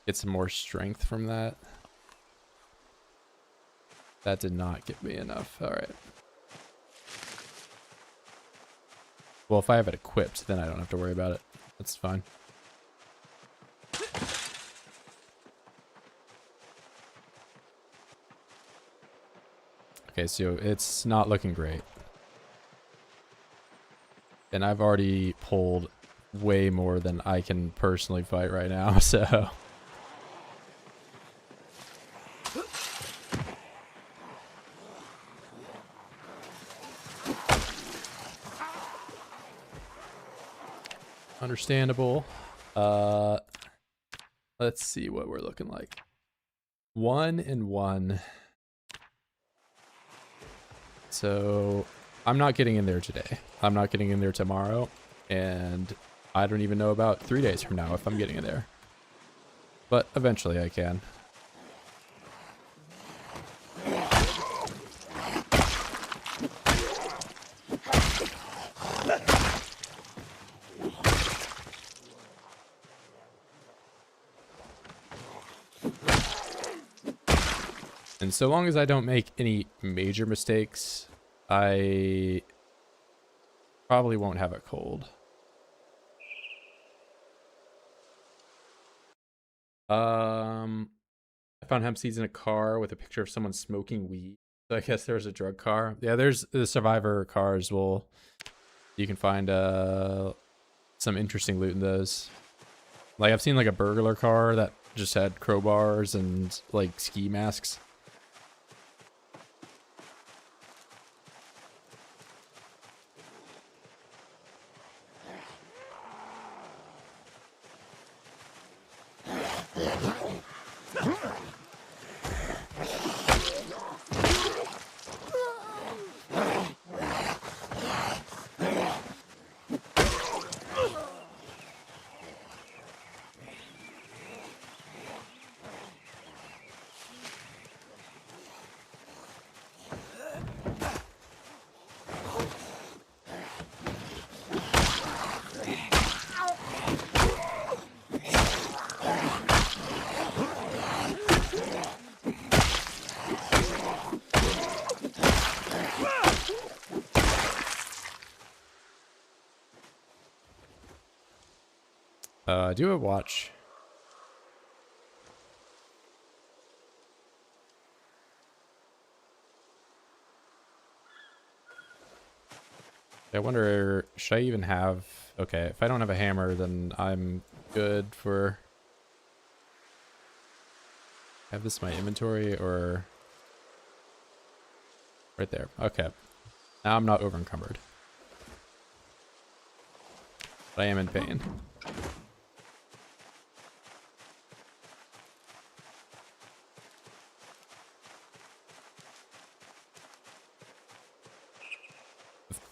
get some more strength from that. That did not give me enough. All right. Well, if I have it equipped, then I don't have to worry about it. That's fine. Okay, so it's not looking great. And I've already pulled way more than I can personally fight right now, so... Understandable. Let's see what we're looking like. 1 and 1. So I'm not getting in there today. I'm not getting in there tomorrow. And I don't even know about 3 days from now if I'm getting in there. But eventually I can. And so long as I don't make any major mistakes, I probably won't have a cold. I I found hemp seeds in a car with a picture of someone smoking weed. So I guess there's a drug car. Yeah, there's the survivor cars. You can find some interesting loot in those. Like I've seen like a burglar car that just had crowbars and like ski masks. Do a watch. I wonder, should I even have... Okay, if I don't have a hammer, then I'm good for... Have this in my inventory, or... Right there. Okay. Now I'm not over encumbered. But I am in pain.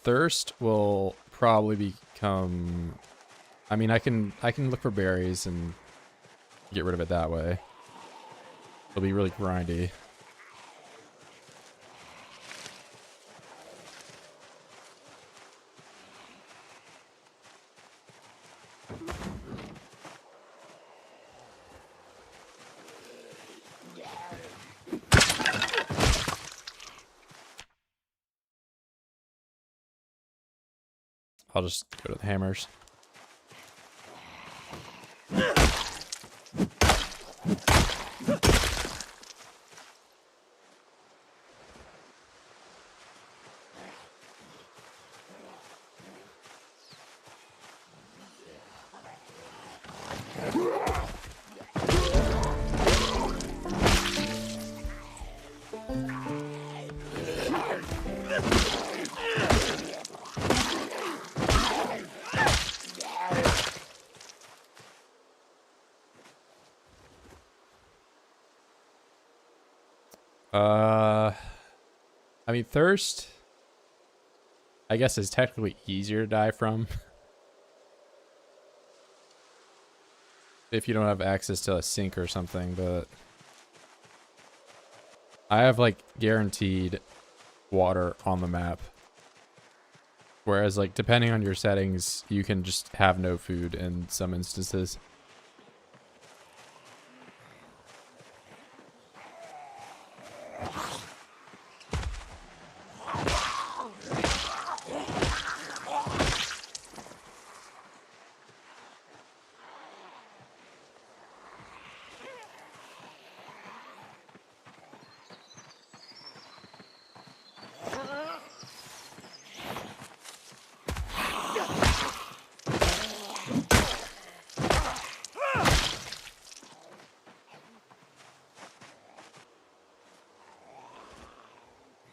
Thirst will probably become... I mean, I can look for berries and get rid of it that way. It'll be really grindy. I'll just go to the hammers. I mean, thirst, I guess, is technically easier to die from. If you don't have access to a sink or something, but... I have, like, guaranteed water on the map. Whereas, like, depending on your settings, you can just have no food in some instances.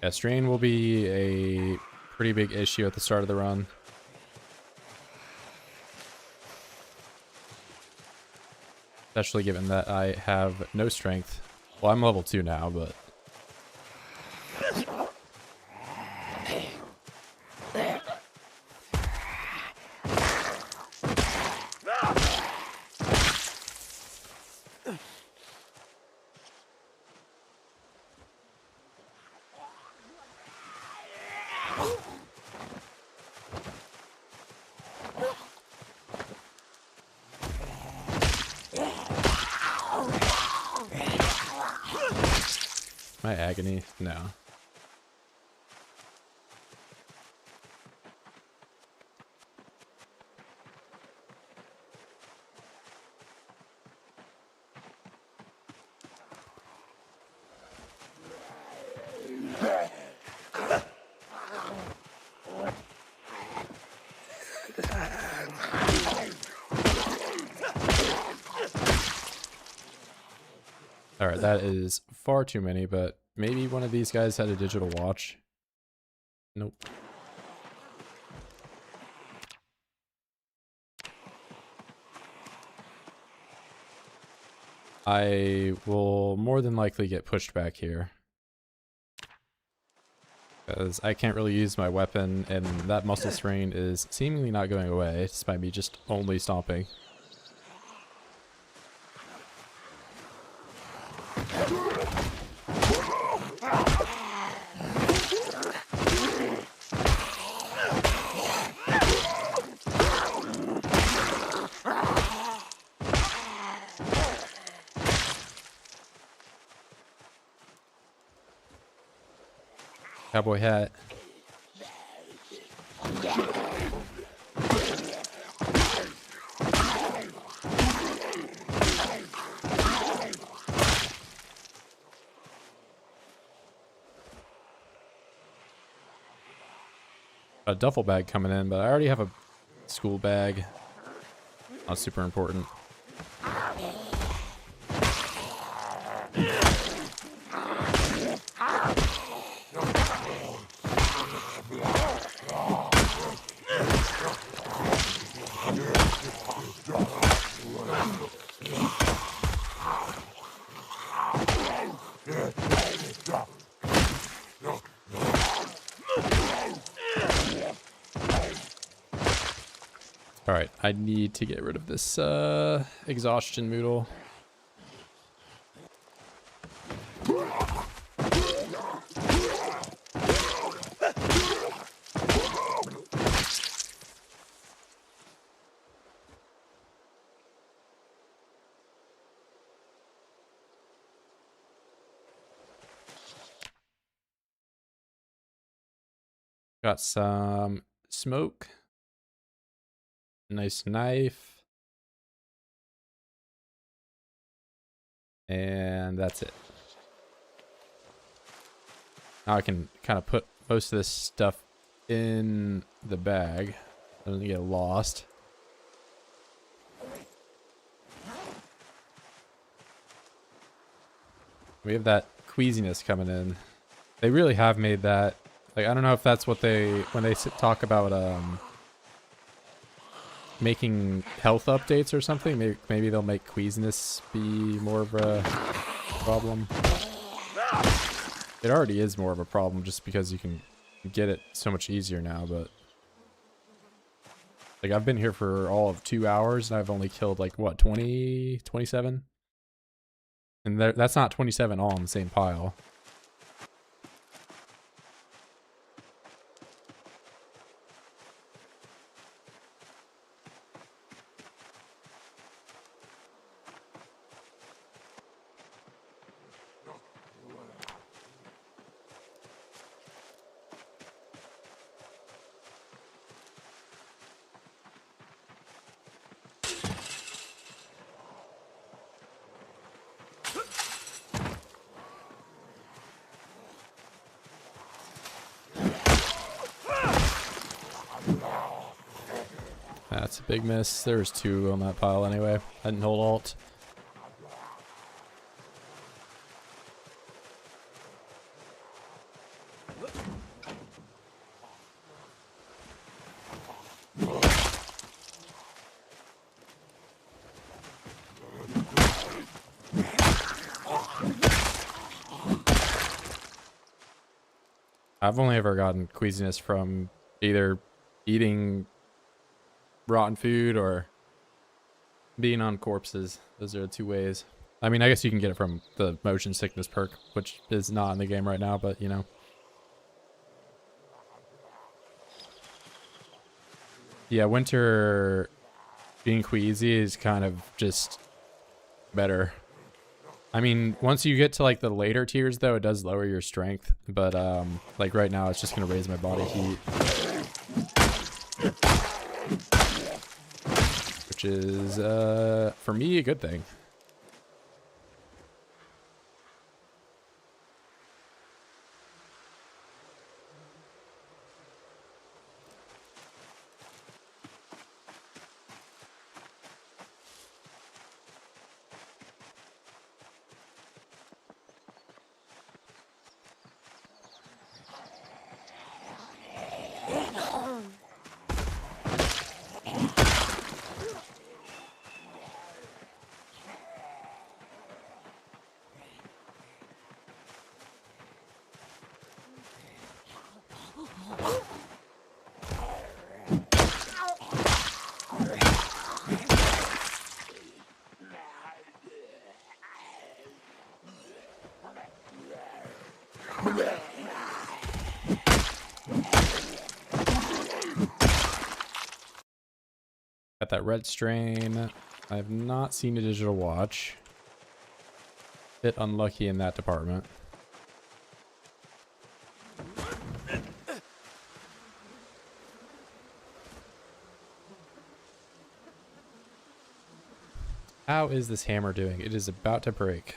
Yeah, strain will be a pretty big issue at the start of the run. Especially given that I have no strength. Well, I'm level 2 now, but... My agony? No. Alright, that is far too many, but maybe one of these guys had a digital watch. Nope. I will more than likely get pushed back here. Because I can't really use my weapon, and that muscle strain is seemingly not going away, despite me just only stomping. Cowboy hat. A duffel bag coming in, but I already have a school bag. Not super important. Alright, I need to get rid of this exhaustion moodle. Got some smoke. Nice knife. And that's it. Now I can kind of put most of this stuff in the bag. Doesn't get lost. We have that queasiness coming in. They really have made that. Like, I don't know if that's what they, when they talk about making health updates or something, maybe they'll make queasiness be more of a problem. It already is more of a problem just because you can get it so much easier now, but like I've been here for all of 2 hours and I've only killed like what, 20, 27? And that's not 27 all in the same pile. That's a big miss. There was 2 on that pile anyway. I didn't hold alt. I've only ever gotten queasiness from either eating rotten food or being on corpses. Those are the 2 ways. I mean, I guess you can get it from the motion sickness perk, which is not in the game right now, but you know. Yeah, winter being queasy is kind of just better. I mean, once you get to like the later tiers though, it does lower your strength, but like right now it's just gonna raise my body heat, which is for me a good thing. Got that red strain. I have not seen a digital watch. Bit unlucky in that department. How is this hammer doing? It is about to break.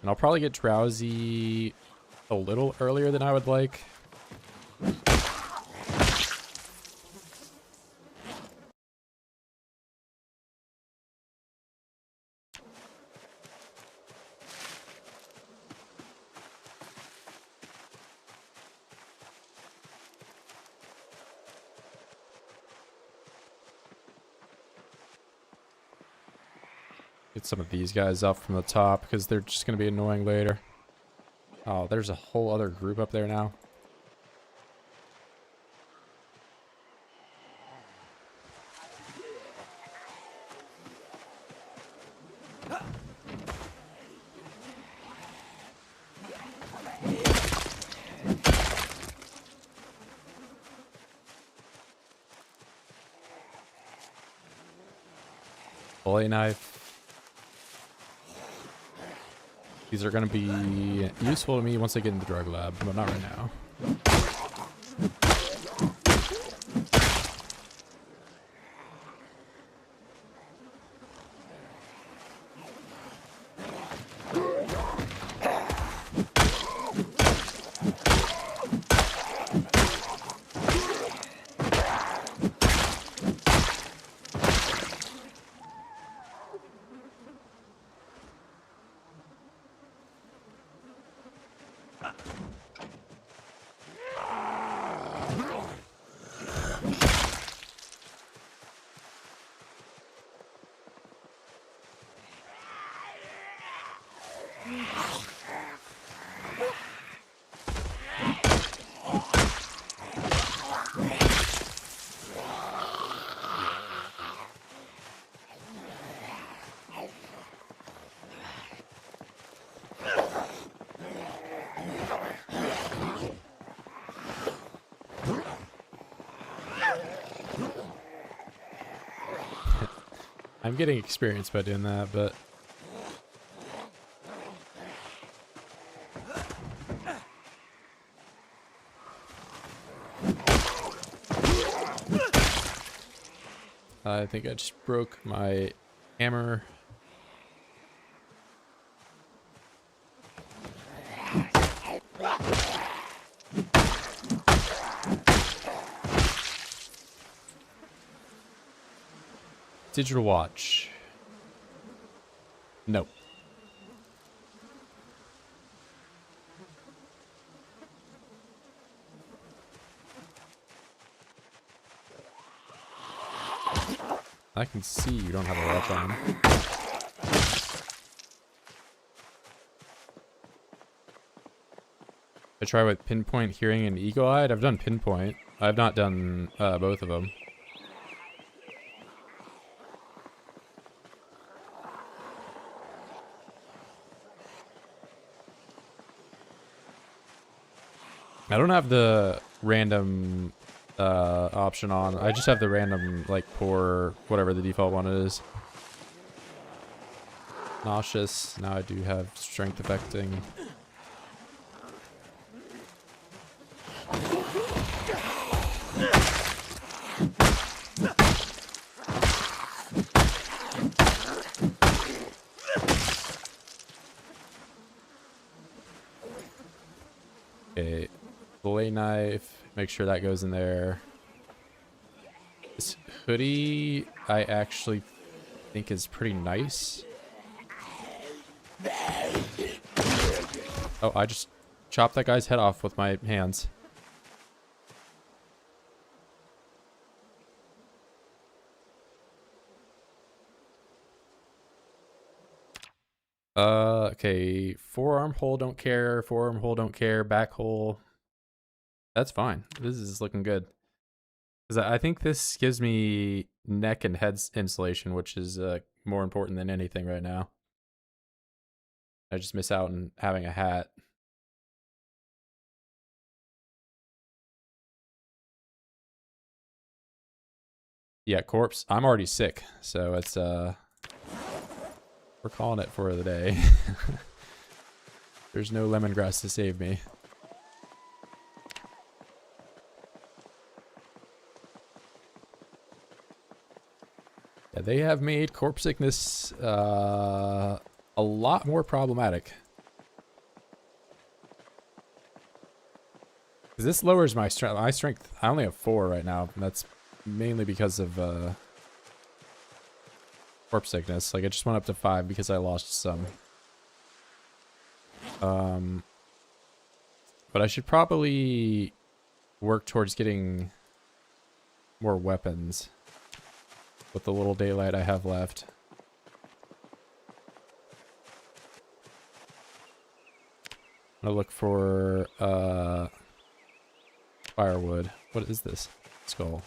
And I'll probably get drowsy a little earlier than I would like. Get some of these guys up from the top because they're just going to be annoying later. Oh, there's a whole other group up there now. Bully knife. These are going to be useful to me once I get in the drug lab, but not right now. I'm getting experience by doing that, but I think I just broke my hammer. Digital watch. No. I can see you don't have a watch on. I try with pinpoint, hearing, and eagle-eyed. I've done pinpoint. I've not done both of them. I don't have the random option on. I just have the random, like, pour, whatever the default one is. Nauseous. Now I do have strength affecting. Okay. Fillet knife. Make sure that goes in there. This hoodie, I actually think is pretty nice. Oh, I just chopped that guy's head off with my hands. Okay. Forearm hole, don't care. Forearm hole, don't care. Back hole. That's fine. This is looking good. Because I think this gives me neck and head insulation, which is more important than anything right now. I just miss out on having a hat. Yeah, corpse. I'm already sick, so it's we're calling it for the day. There's no lemongrass to save me. Yeah, they have made corpse sickness a lot more problematic. This lowers my strength. My strength, I only have 4 right now, and that's mainly because of corpse sickness. Like, I just went up to 5 because I lost some. But I should probably work towards getting more weapons with the little daylight I have left. I'm gonna look for firewood. What is this? Skull.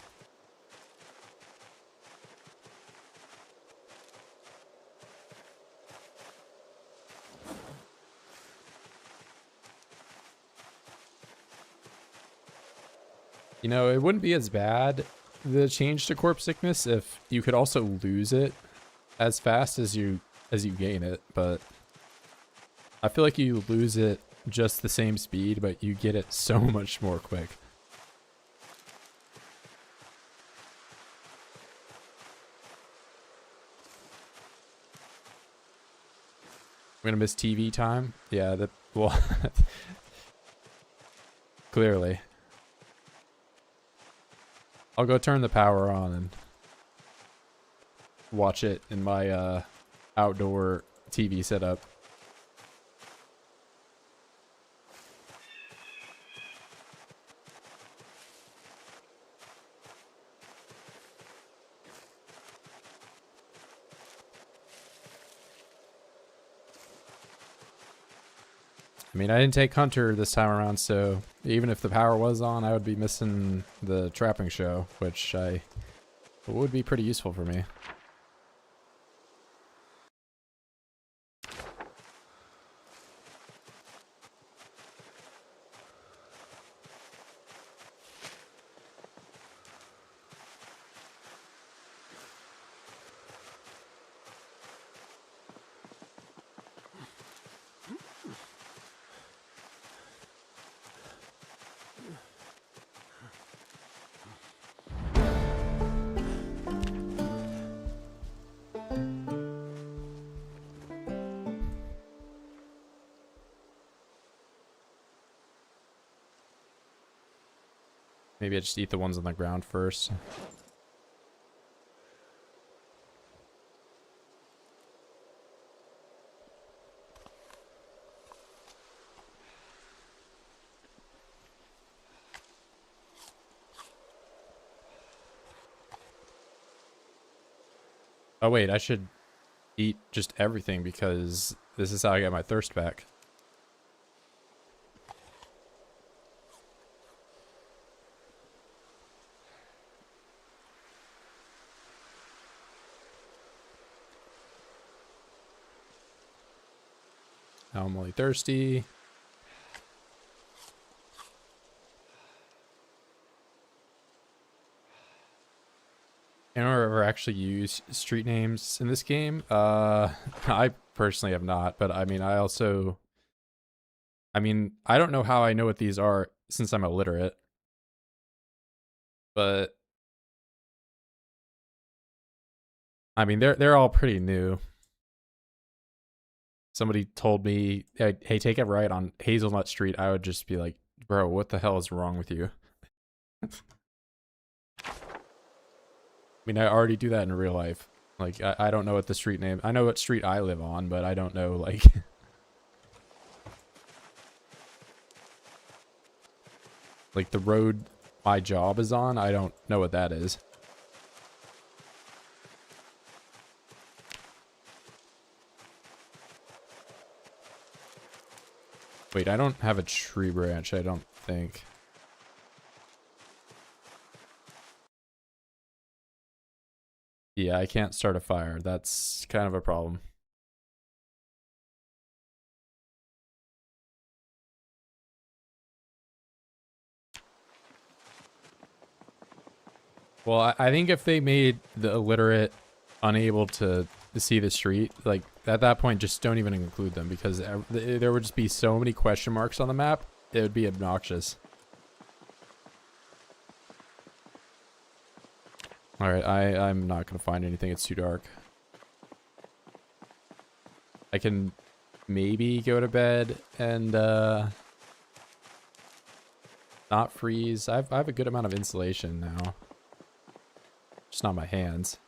You know, it wouldn't be as bad, the change to corpse sickness, if you could also lose it as fast as you gain it, but I feel like you lose it just the same speed, but you get it so much more quick. I'm gonna miss TV time. Yeah, that, well, clearly. I'll go turn the power on and watch it in my outdoor TV setup. I mean, I didn't take Hunter this time around, so even if the power was on, I would be missing the trapping show, which would be pretty useful for me. Maybe I just eat the ones on the ground first. Oh wait, I should eat just everything because this is how I get my thirst back. Now I'm only thirsty. I don't ever actually use street names in this game. I personally have not, but I mean, I don't know how I know what these are since I'm illiterate, but I mean, they're all pretty new. Somebody told me, hey, take it right on Hazelnut Street. I would just be like, bro, what the hell is wrong with you? I mean, I already do that in real life. Like, I don't know what the street name... I know what street I live on, but I don't know, like... like, the road my job is on, I don't know what that is. Wait, I don't have a tree branch, I don't think. Yeah, I can't start a fire. That's kind of a problem. Well, I think if they made the illiterate unable to see the street, like at that point, just don't even include them because there would just be so many question marks on the map. It would be obnoxious. All right, I'm not gonna find anything. It's too dark. I can maybe go to bed and not freeze. I have a good amount of insulation now. Just not my hands.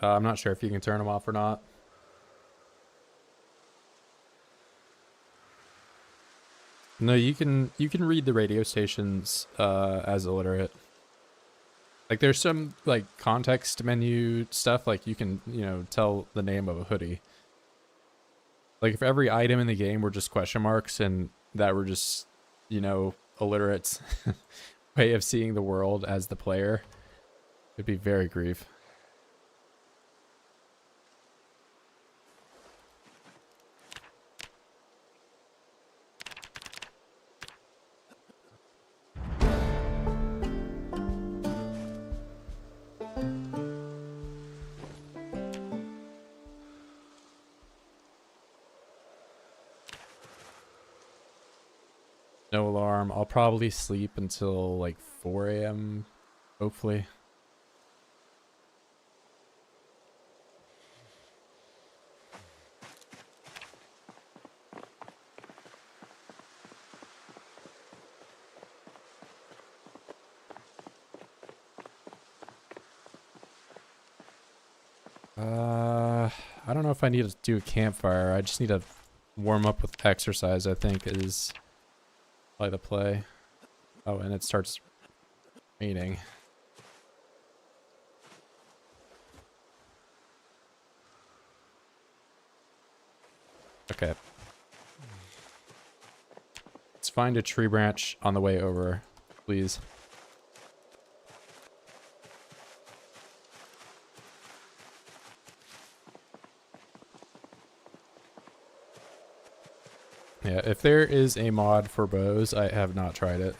I'm not sure if you can turn them off or not. No, you can read the radio stations as illiterate. Like there's some like context menu stuff, like you can, you know, tell the name of a hoodie. Like if every item in the game were just question marks and that were just, you know, illiterate's way of seeing the world as the player, it'd be very grief. No alarm. I'll probably sleep until like 4 a.m. hopefully. I don't know if I need to do a campfire. I just need to warm up with exercise, I think, is probably the play. Oh, and it starts raining. Okay. Let's find a tree branch on the way over, please. Yeah, if there is a mod for bows, I have not tried it.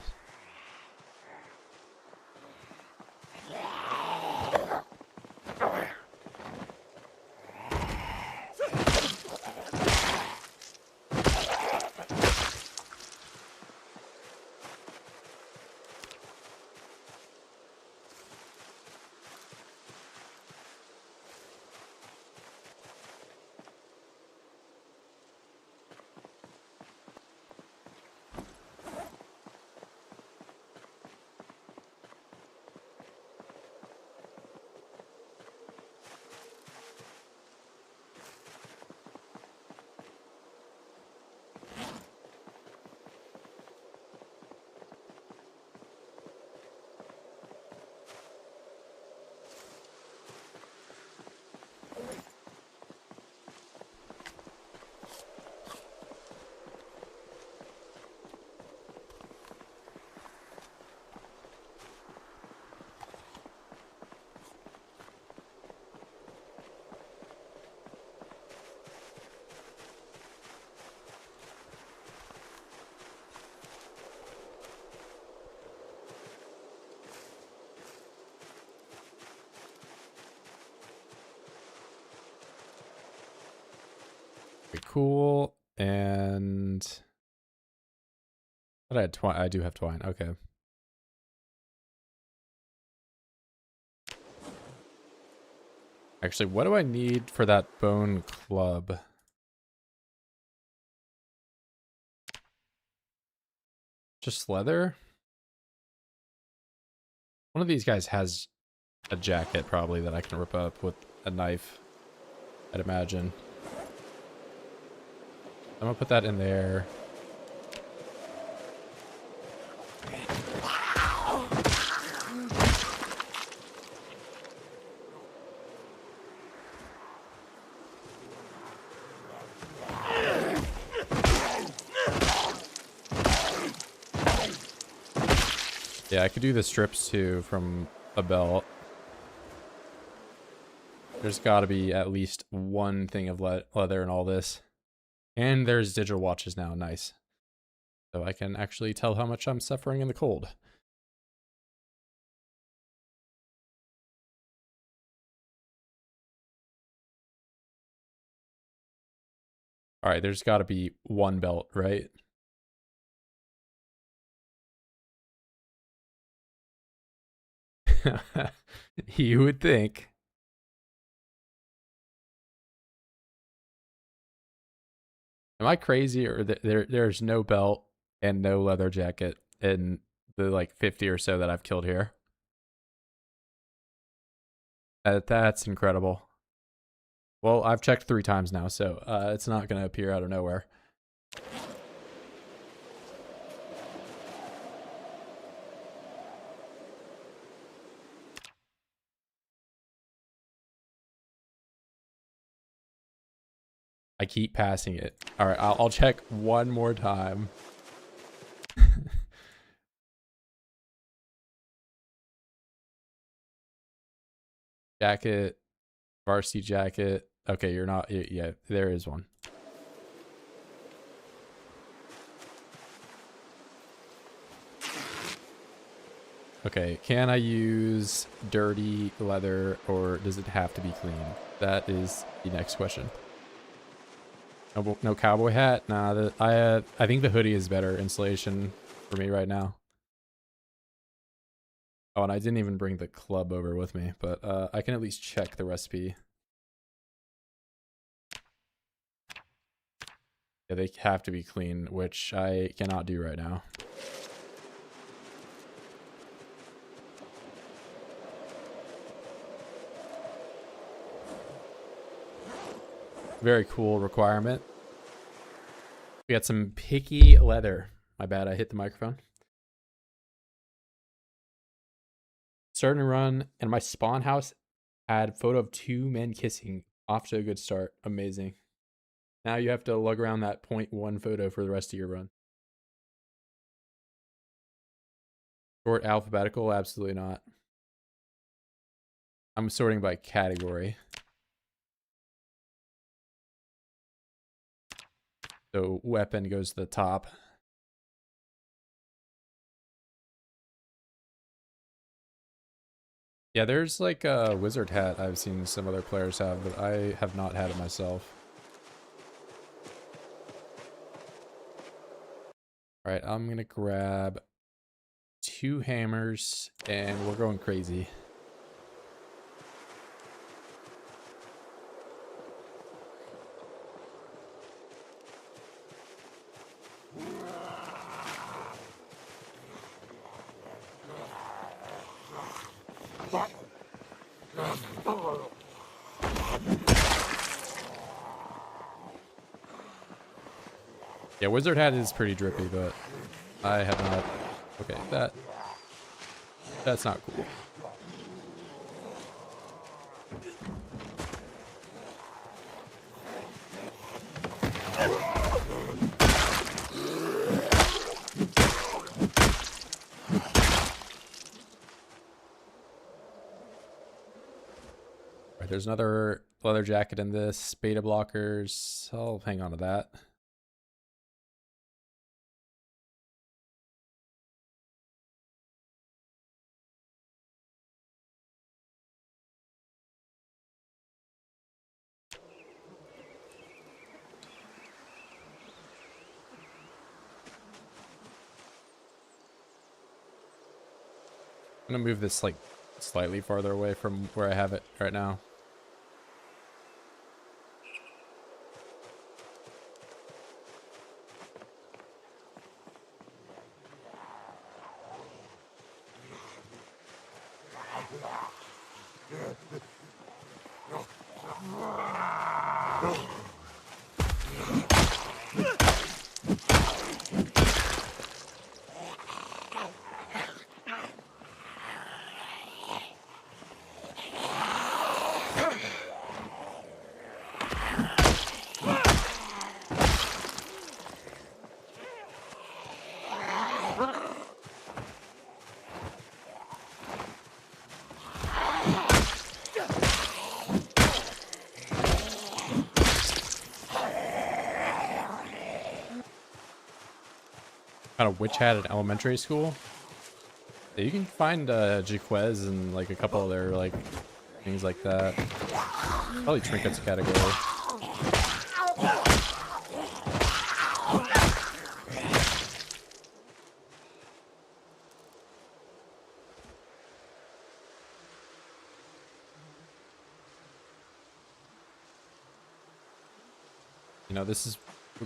Okay, cool. And but I had twine. I do have twine. Okay. Actually, what do I need for that bone club? Just leather? One of these guys has a jacket probably that I can rip up with a knife, I'd imagine. I'm gonna put that in there. Yeah, I could do the strips too from a belt. There's got to be at least one thing of leather in all this. And there's digital watches now. Nice. So I can actually tell how much I'm suffering in the cold. All right, there's got to be one belt, right? You would think. Am I crazy, or there's no belt and no leather jacket in the like 50 or so that I've killed here? That's incredible. Well, I've checked 3 times now, so it's not going to appear out of nowhere. I keep passing it. All right, I'll check one more time. Jacket, varsity jacket. Okay, you're not. Yeah, there is one. Okay, can I use dirty leather, or does it have to be clean? That is the next question. No cowboy hat. Nah, I think the hoodie is better insulation for me right now. Oh, and I didn't even bring the club over with me, but I can at least check the recipe. Yeah, they have to be clean, which I cannot do right now. Very cool requirement. We got some picky leather. My bad, I hit the microphone. Starting to run, and my spawn house had photo of 2 men kissing. Off to a good start. Amazing. Now you have to lug around that 0.1 photo for the rest of your run. Sort alphabetical? Absolutely not. I'm sorting by category. So weapon goes to the top. Yeah, there's like a wizard hat I've seen some other players have, but I have not had it myself. All right, I'm gonna grab 2 hammers and we're going crazy. Yeah, wizard hat is pretty drippy, but I have not. Okay, that's not cool. All right, there's another leather jacket in this. Beta blockers. I'll hang on to that. I'm gonna move this like slightly farther away from where I have it right now. kind of witch hat in elementary school. Yeah, you can find Jaquez and like a couple other like things like that. Probably trinkets category. You know, this is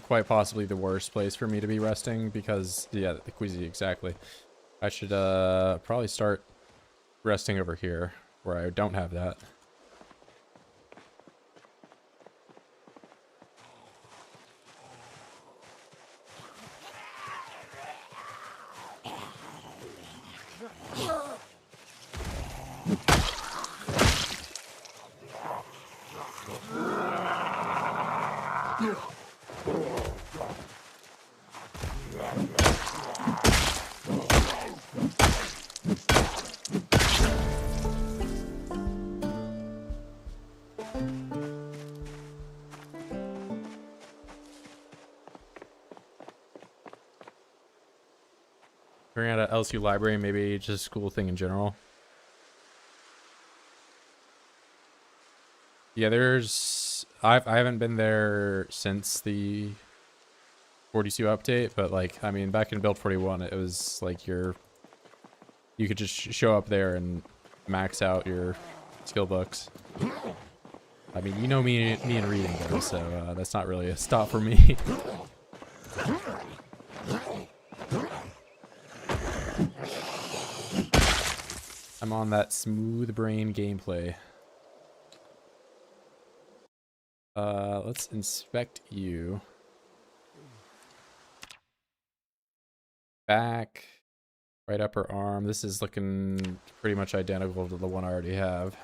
quite possibly the worst place for me to be resting because, yeah, the Queasy, exactly. I should probably start resting over here where I don't have that. Figuring out an LSU library, maybe just a school thing in general. Yeah, I haven't been there since the 42 update, but like, I mean, back in build 41, it was like you could just show up there and max out your skill books. I mean, you know me and reading though, so that's not really a stop for me. I'm on that smooth brain gameplay. Let's inspect you. Back, right upper arm. This is looking pretty much identical to the one I already have.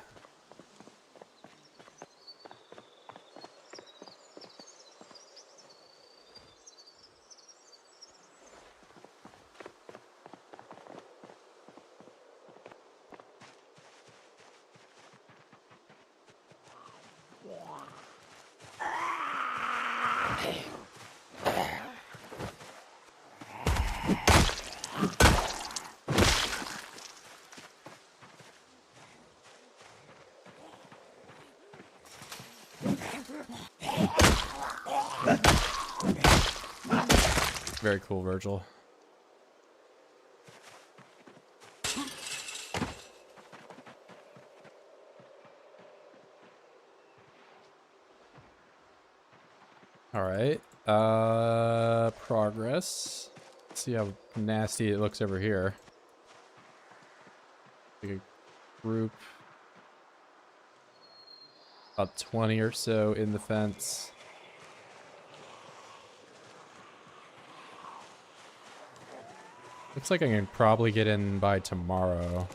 Very cool, Virgil. All right. Progress. Let's see how nasty it looks over here. Like a group. About 20 or so in the fence. Looks like I can probably get in by tomorrow.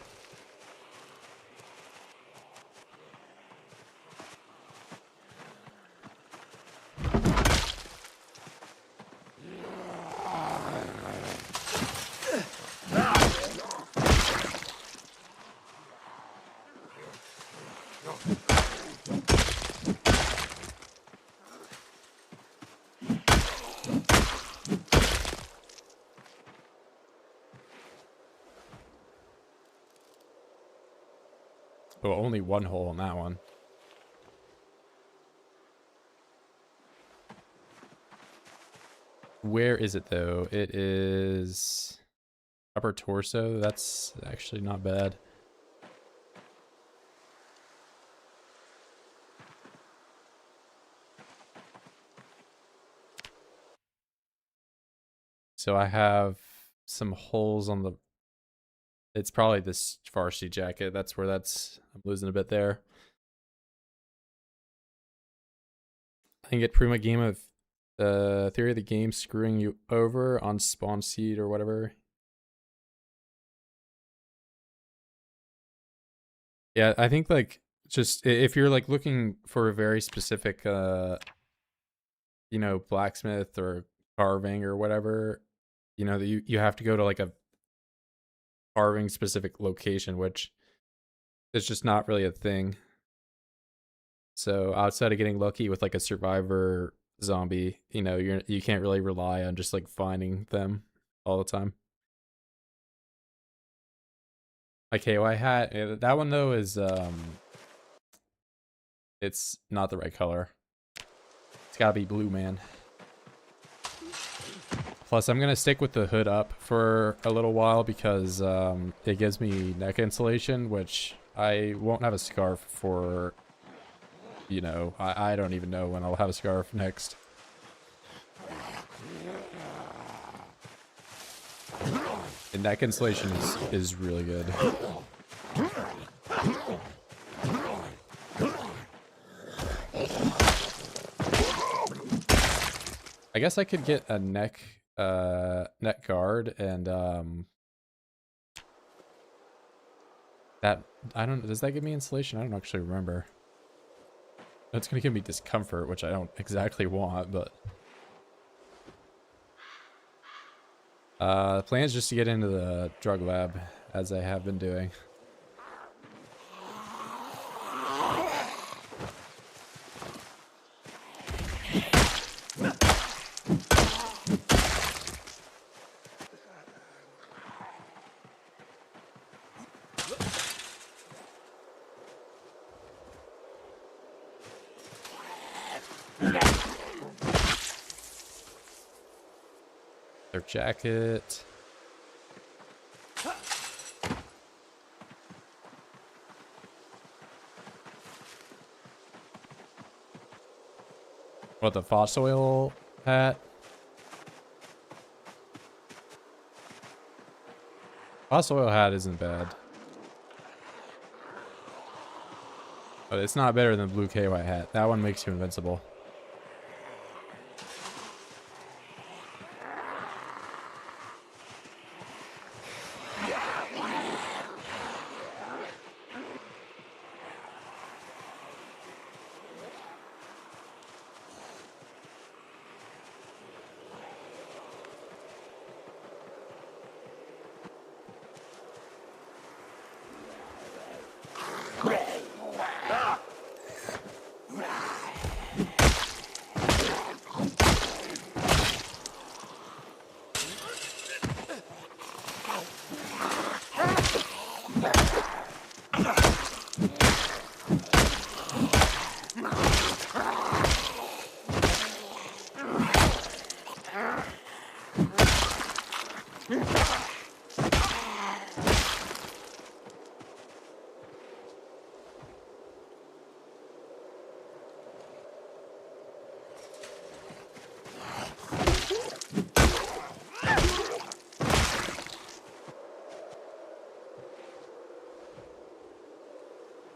Oh, only one hole on that one. Where is it though? It is upper torso. That's actually not bad. So I have some holes on the... It's probably this varsity jacket. That's where I'm losing a bit there. I can get Prima game of theory of the game screwing you over on spawn seed or whatever. Yeah, I think like just if you're like looking for a very specific you know, blacksmith or carving or whatever, you know, you have to go to like a carving specific location, which is just not really a thing. So outside of getting lucky with like a survivor zombie, you know, you can't really rely on just like finding them all the time. My KY hat, that one though is it's not the right color. It's gotta be blue, man. Plus, I'm gonna stick with the hood up for a little while because it gives me neck insulation, which I won't have a scarf for, you know, I don't even know when I'll have a scarf next. And neck insulation is really good. I guess I could get a neck guard and that, I don't, does that give me insulation? I don't actually remember. It's gonna give me discomfort, which I don't exactly want, but the plan is just to get into the drug lab, as I have been doing. Their jacket. What, the fossil hat? Fossil hat isn't bad. But it's not better than the blue KY hat. That one makes you invincible.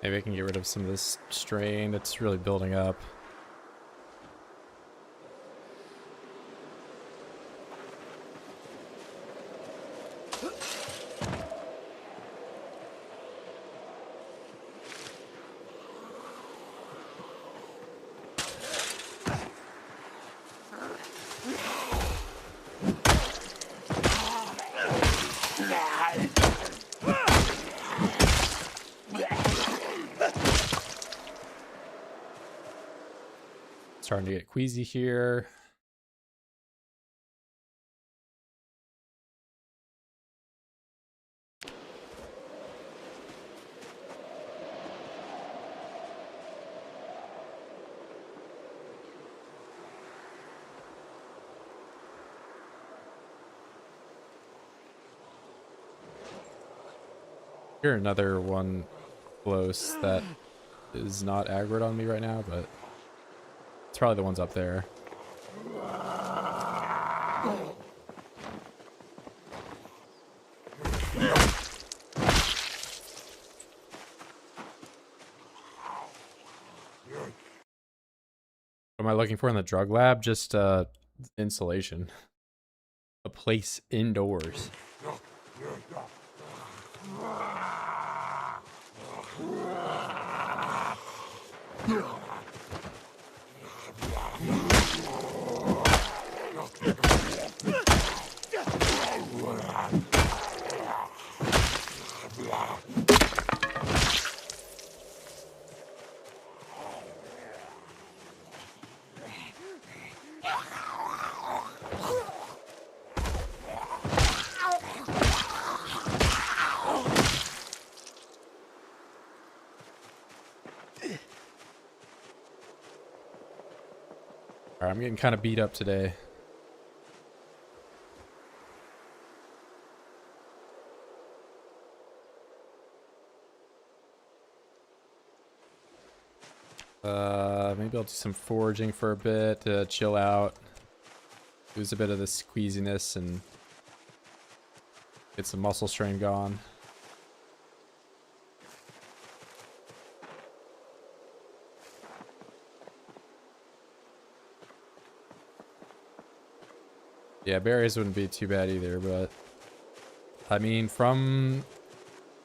Maybe I can get rid of some of this strain that's really building up. Starting to get queasy here. Here, another one close that is not aggroed on me right now, but it's probably the ones up there. What am I looking for in the drug lab? Just insulation. A place indoors. Alright, I'm getting kind of beat up today. Maybe I'll do some foraging for a bit to chill out. Lose a bit of the squeeziness and get some muscle strain gone. Yeah, berries wouldn't be too bad either, but I mean, from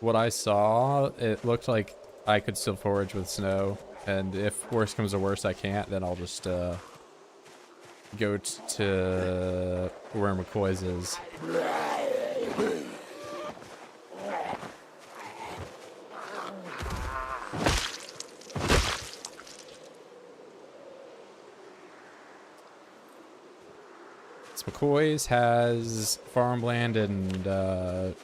what I saw, it looked like I could still forage with snow, and if worse comes to worse I can't, then I'll just go to where McCoy's is. McCoy's has farmland and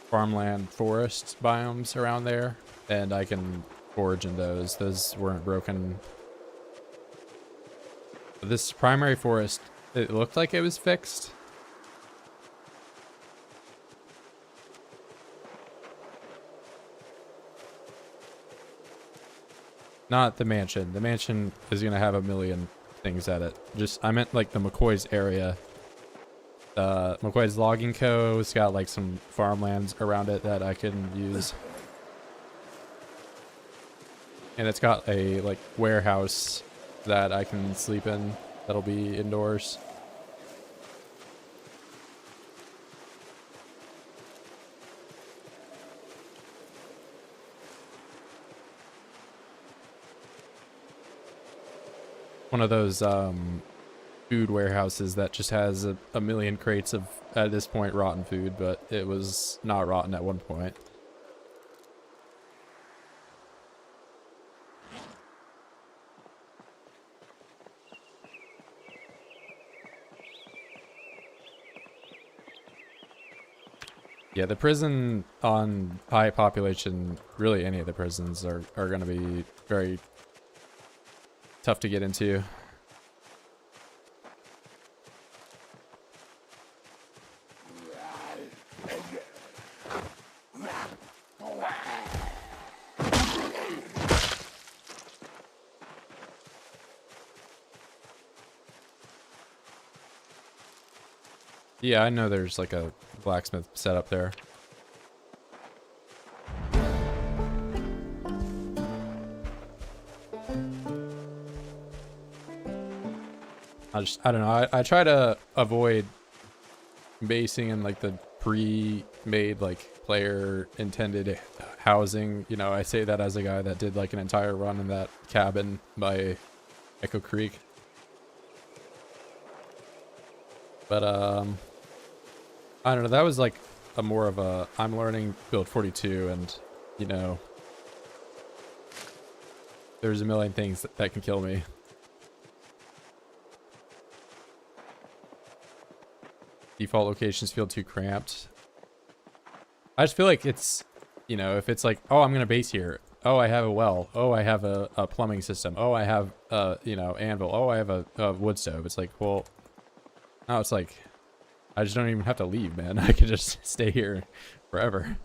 farmland forest biomes around there, and I can forage in those. Those weren't broken. This primary forest, it looked like it was fixed. Not the mansion. The mansion is gonna have a million things at it. Just, I meant like the McCoy's area. McCoy's Logging Co. It's got like some farmlands around it that I can use. And it's got a like warehouse that I can sleep in that'll be indoors. One of those food warehouses that just has a million crates of, at this point, rotten food, but it was not rotten at one point. Yeah, the prison on high population, really any of the prisons are going to be very tough to get into. Yeah, I know there's like a blacksmith set up there. I don't know, I try to avoid basing in like the pre-made like player intended housing. You know, I say that as a guy that did like an entire run in that cabin by Echo Creek. But I don't know, that was like a more of a, I'm learning build 42 and, you know, there's a million things that can kill me. Default locations feel too cramped. I just feel like it's, you know, if it's like, oh, I'm gonna base here. Oh, I have a well. Oh, I have a plumbing system. Oh, I have you know, anvil. Oh, I have a wood stove. It's like, well, now it's like, I just don't even have to leave, man. I could just stay here forever.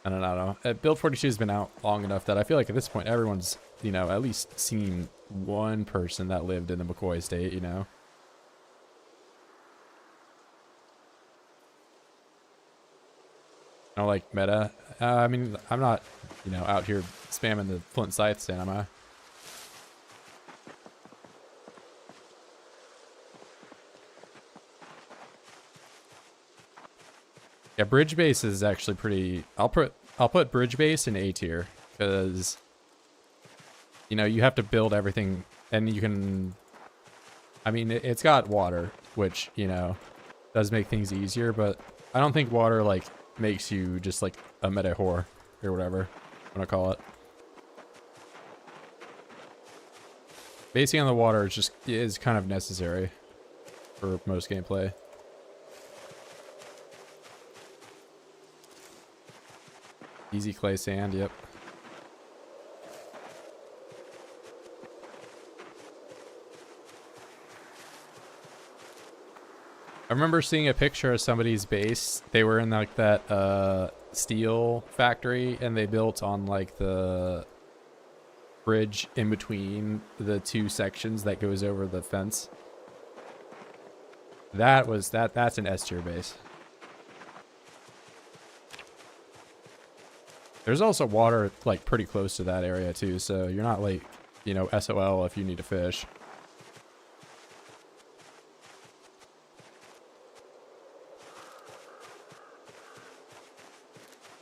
I don't know. Build 42 has been out long enough that I feel like at this point everyone's, you know, at least seen one person that lived in the McCoy estate, you know. You know, like meta. I mean, I'm not, you know, out here spamming the flint scythe stand, am I? Yeah, bridge base is actually pretty. I'll put bridge base in A tier because, you know, you have to build everything, and you can. I mean, it's got water, which, you know, does make things easier, but I don't think water like makes you just like a meta whore or whatever you want to call it. Basing on the water is kind of necessary for most gameplay. Easy clay sand, yep. I remember seeing a picture of somebody's base. They were in like that steel factory, and they built on like the bridge in between the two sections that goes over the fence. That's an S tier base. There's also water like pretty close to that area too, so you're not like, you know, SOL if you need to fish.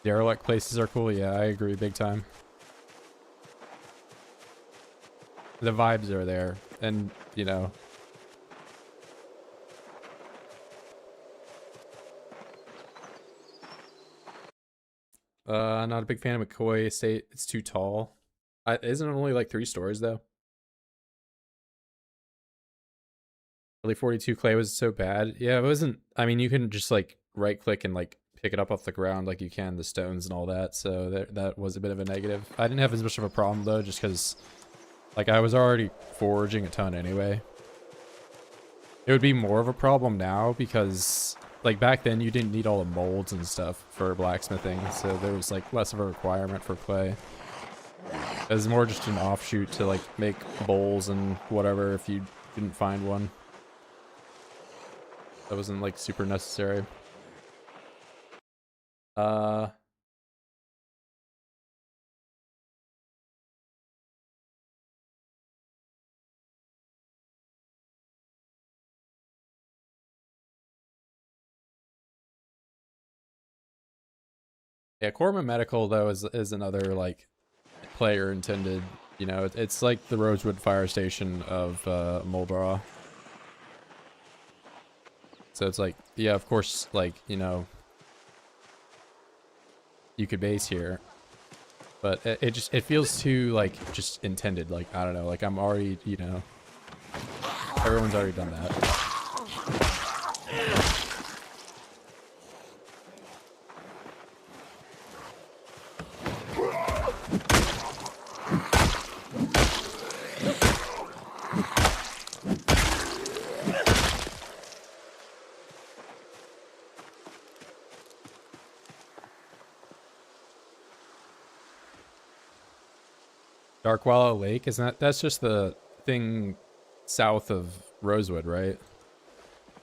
Derelict places are cool. Yeah, I agree big time. The vibes are there, and you know. Not a big fan of McCoy. Say it's too tall. Isn't it only like 3 stories though? Really 42 clay was so bad. Yeah, it wasn't. I mean, you can just like right click and like pick it up off the ground like you can the stones and all that. So that was a bit of a negative. I didn't have as much of a problem though, just because like I was already foraging a ton anyway. It would be more of a problem now because like back then you didn't need all the molds and stuff for blacksmithing, so there was like less of a requirement for clay. It was more just an offshoot to like make bowls and whatever if you didn't find one. That wasn't like super necessary. Yeah, Corman Medical though is another like player intended. You know, it's like the Rosewood Fire Station of Muldraw. So it's like, yeah, of course, like, you know, you could base here, but it feels too like just intended. Like, I don't know, like I'm already, you know, everyone's already done that. Dark Wallow Lake, isn't that's just the thing south of Rosewood, right?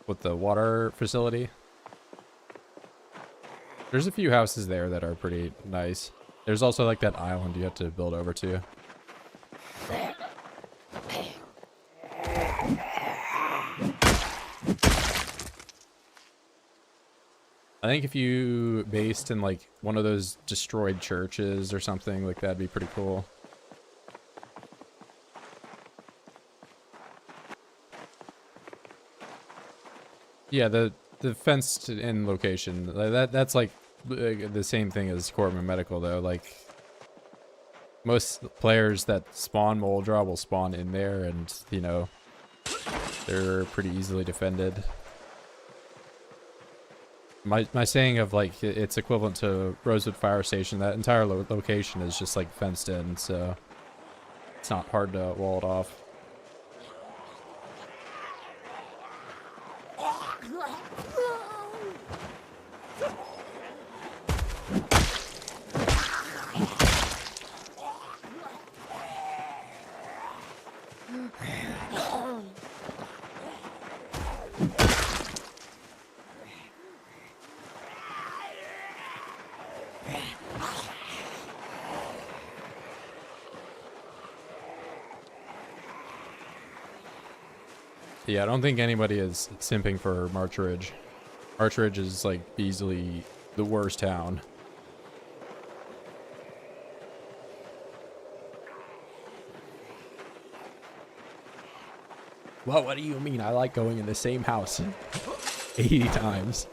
With the water facility. There's a few houses there that are pretty nice. There's also like that island you have to build over to. I think if you based in like one of those destroyed churches or something, like that'd be pretty cool. Yeah, the fenced in location. That's like the same thing as Corpman Medical though. Like most players that spawn Moldra will spawn in there, and you know they're pretty easily defended. My saying of like it's equivalent to Rosewood Fire Station. That entire location is just like fenced in, so it's not hard to wall it off. Yeah, I don't think anybody is simping for March Ridge. March Ridge is like easily the worst town. Well, what do you mean? I like going in the same house 80 times.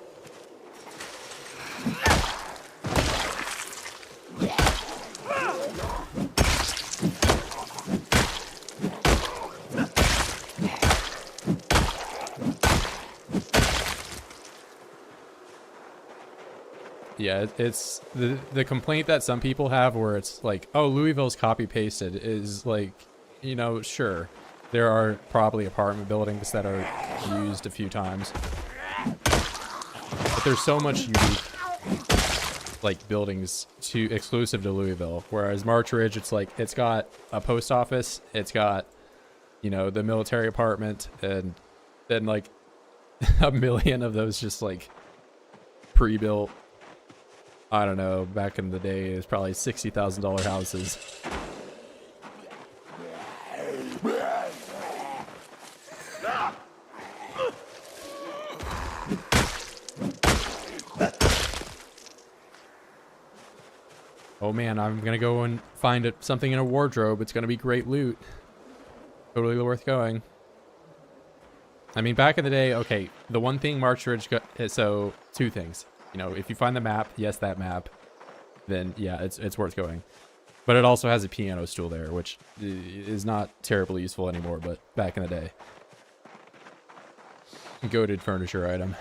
Yeah, it's the complaint that some people have where it's like, oh, Louisville's copy pasted is like, you know, sure, there are probably apartment buildings that are used a few times, but there's so much unique like buildings to exclusive to Louisville. Whereas March Ridge, it's like it's got a post office, it's got, you know, the military apartment, and then like a million of those just like pre-built. I don't know, back in the day, it was probably $60,000 houses. Oh man, I'm gonna go and find something in a wardrobe. It's gonna be great loot. Totally worth going. I mean, back in the day, okay, the one thing March Ridge got, so two things. You know, if you find the map, yes, that map, then yeah, it's worth going. But it also has a piano stool there, which is not terribly useful anymore, but back in the day. Goated furniture item.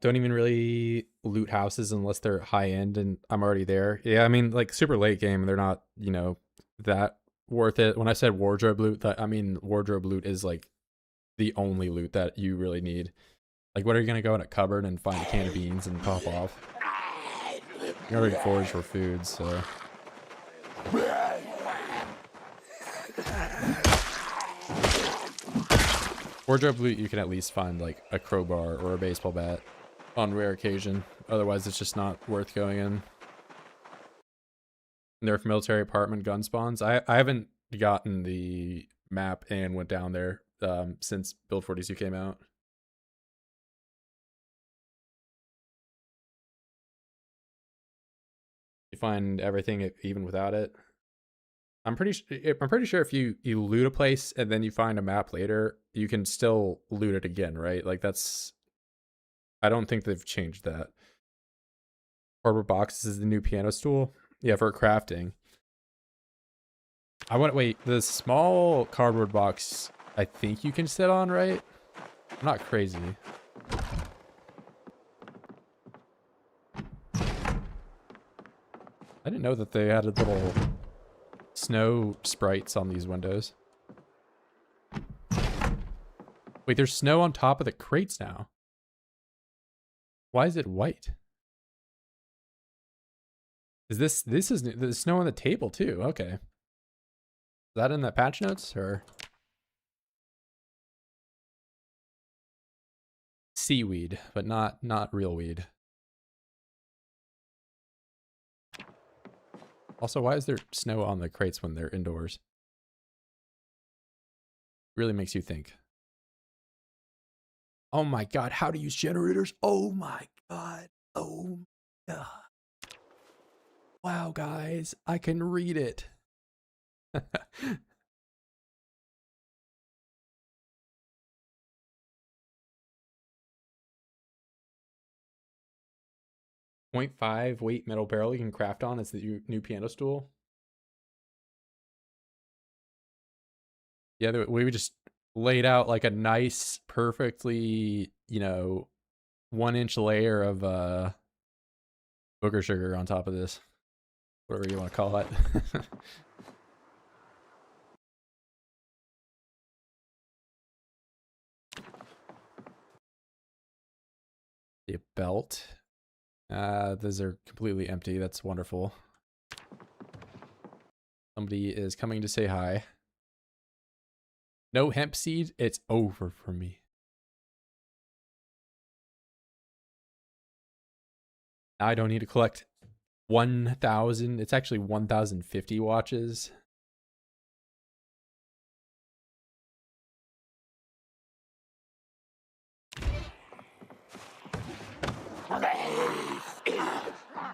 Don't even really loot houses unless they're high end and I'm already there. Yeah, I mean, like super late game, they're not, you know, that worth it. When I said wardrobe loot, that I mean wardrobe loot is like the only loot that you really need. Like, what are you gonna go in a cupboard and find a can of beans and pop off? You already foraged for food, so. Wardrobe loot, you can at least find like a crowbar or a baseball bat on rare occasion. Otherwise, it's just not worth going in. Nerf military apartment gun spawns. I haven't gotten the map and went down there since Build 42 came out. You find everything even without it. I'm pretty sure if you loot a place and then you find a map later, you can still loot it again, right? Like that's, I don't think they've changed that. Cardboard boxes is the new piano stool. Yeah, for crafting. I want, wait, the small cardboard box, I think you can sit on, right? I'm not crazy. I didn't know that they added little snow sprites on these windows. Wait, there's snow on top of the crates now. Why is it white? Is this is the snow on the table too? Okay. Is that in the patch notes or? Seaweed, but not real weed. Also, why is there snow on the crates when they're indoors? Really makes you think. Oh my god, how to use generators? Oh my god. Oh my god. Wow, guys, I can read it. 0.5 weight metal barrel you can craft on as the new piano stool. Yeah, we just laid out like a nice, perfectly, you know, 1-inch layer of booger sugar on top of this. Whatever you want to call it. The belt. Those are completely empty. That's wonderful. Somebody is coming to say hi. No hemp seed. It's over for me. Now I don't need to collect 1,000. It's actually 1,050 watches.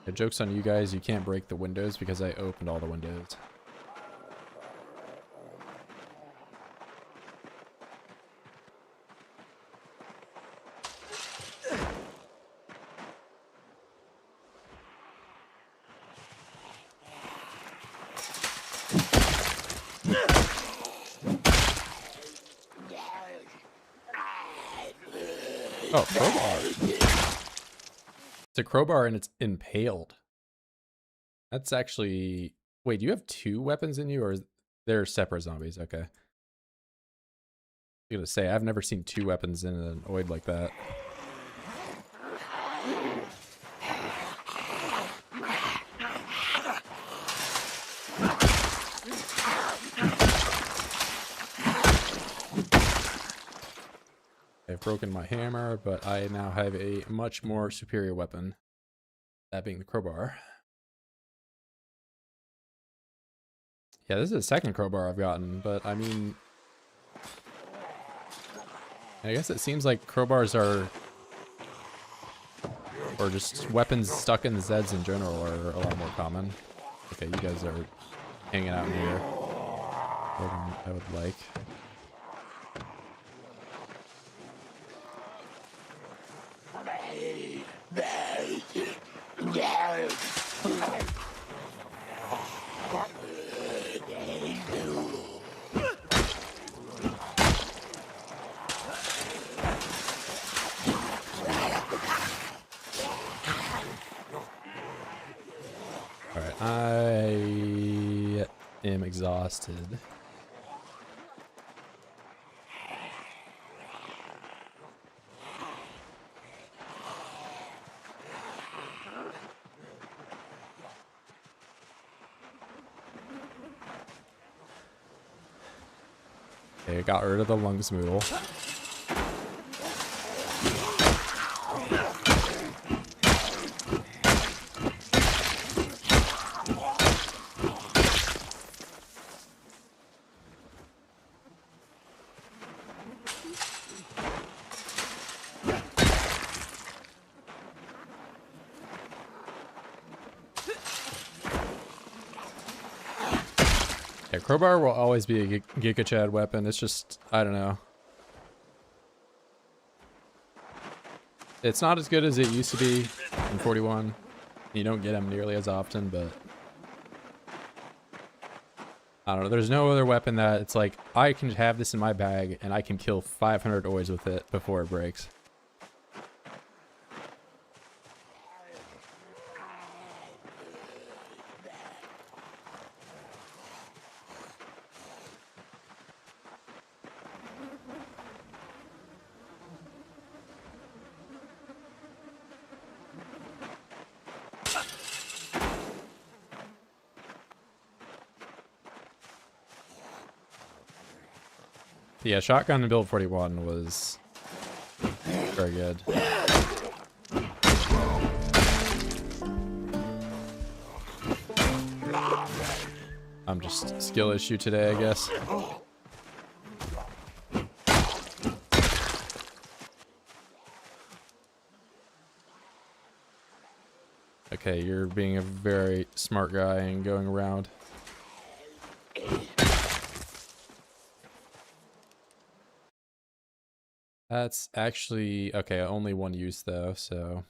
The joke's on you guys. You can't break the windows because I opened all the windows. Oh, crowbar. It's a crowbar and it's impaled. That's actually... Wait, do you have 2 weapons in you, or they're separate zombies? Okay. I'm gonna say, I've never seen 2 weapons in an oid like that. I've broken my hammer, but I now have a much more superior weapon. That being the crowbar. Yeah, this is the second crowbar I've gotten, but I mean... I guess it seems like crowbars are... Or just weapons stuck in the Zeds in general are a lot more common. Okay, you guys are hanging out in here more than I would like. Alright, I am exhausted. Okay, I got rid of the lungs moodle. Yeah, crowbar will always be a Giga Chad weapon. It's just, I don't know. It's not as good as it used to be in 41. You don't get them nearly as often, but... I don't know. There's no other weapon that it's like, I can have this in my bag and I can kill 500 oys with it before it breaks. Yeah, shotgun in build 41 was very good. I'm just skill issue today, I guess. Okay, you're being a very smart guy and going around. That's actually, okay, only 1 use though, so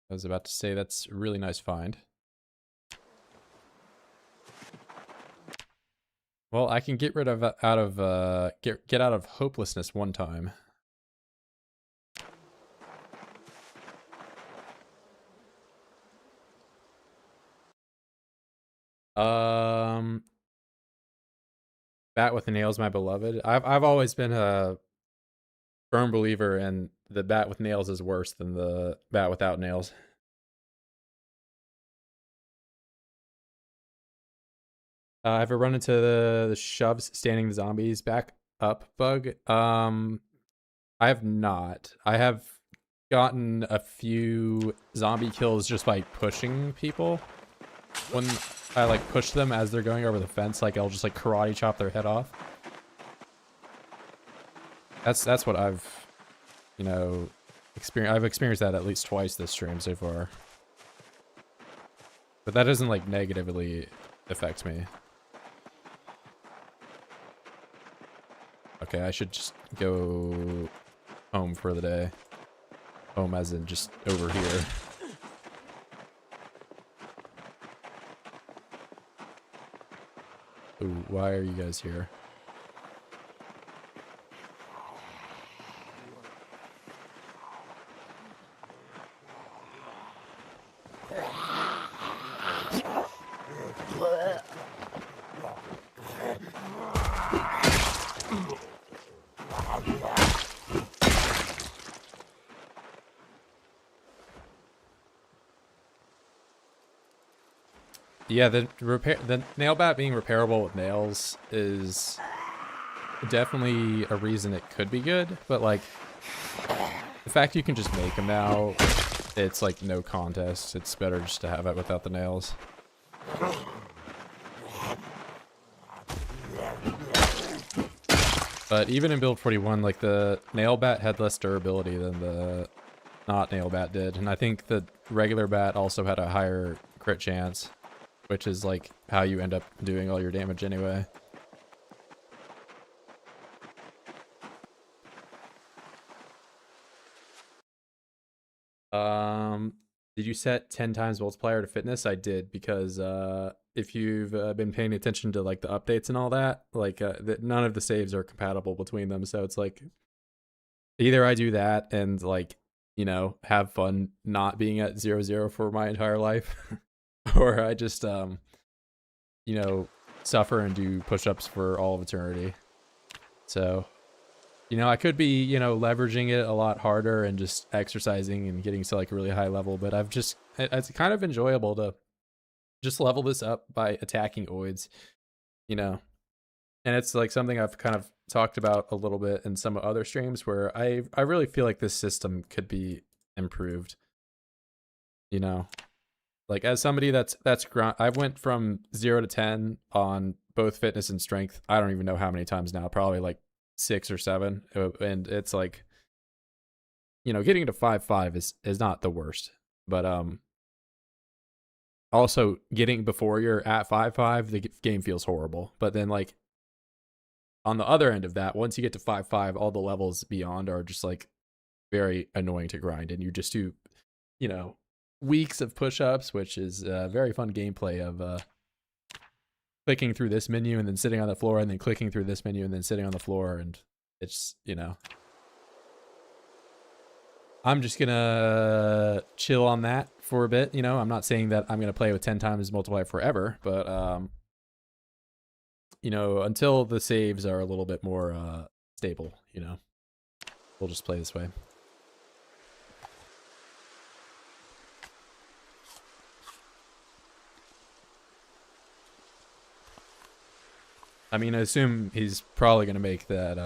I was about to say that's a really nice find. Well, I can get rid of get out of hopelessness 1 time. Bat with the nails, my beloved. I've always been a firm believer in the bat with nails is worse than the bat without nails. Have I run into the shoves standing zombies back up bug? I have not. I have gotten a few zombie kills just by pushing people. When I like push them as they're going over the fence, like I'll just like karate chop their head off. That's what I've, you know, experienced. I've experienced that at least twice this stream so far. But that doesn't like negatively affect me. Okay, I should just go home for the day. Home as in just over here. Ooh, why are you guys here? Yeah, the nail bat being repairable with nails is definitely a reason it could be good, but like the fact you can just make them now, it's like no contest. It's better just to have it without the nails. But even in build 41, like the nail bat had less durability than the not nail bat did, and I think the regular bat also had a higher crit chance, which is like how you end up doing all your damage anyway. Did you set 10 times multiplier to fitness? I did, because if you've been paying attention to like the updates and all that, like none of the saves are compatible between them. So it's like either I do that and like, you know, have fun not being at 0-0 for my entire life, or I just you know, suffer and do push-ups for all of eternity. So you know, I could be, you know, leveraging it a lot harder and just exercising and getting to like a really high level, but it's kind of enjoyable to just level this up by attacking oids, you know. And it's like something I've kind of talked about a little bit in some other streams where I really feel like this system could be improved, you know. Like as somebody I went from 0 to 10 on both fitness and strength. I don't even know how many times now, probably like 6 or 7, and it's like, you know, getting to 5-5 is not the worst, but also getting before you're at 5-5, the game feels horrible. But then like on the other end of that, once you get to 5-5, all the levels beyond are just like very annoying to grind, and you just do, you know, weeks of push-ups, which is very fun gameplay of clicking through this menu and then sitting on the floor and then clicking through this menu and then sitting on the floor, and it's, you know, I'm just gonna chill on that for a bit. You know, I'm not saying that I'm gonna play with 10 times multiplier forever, but you know, until the saves are a little bit more stable, you know, we'll just play this way. I mean, I assume he's probably gonna make that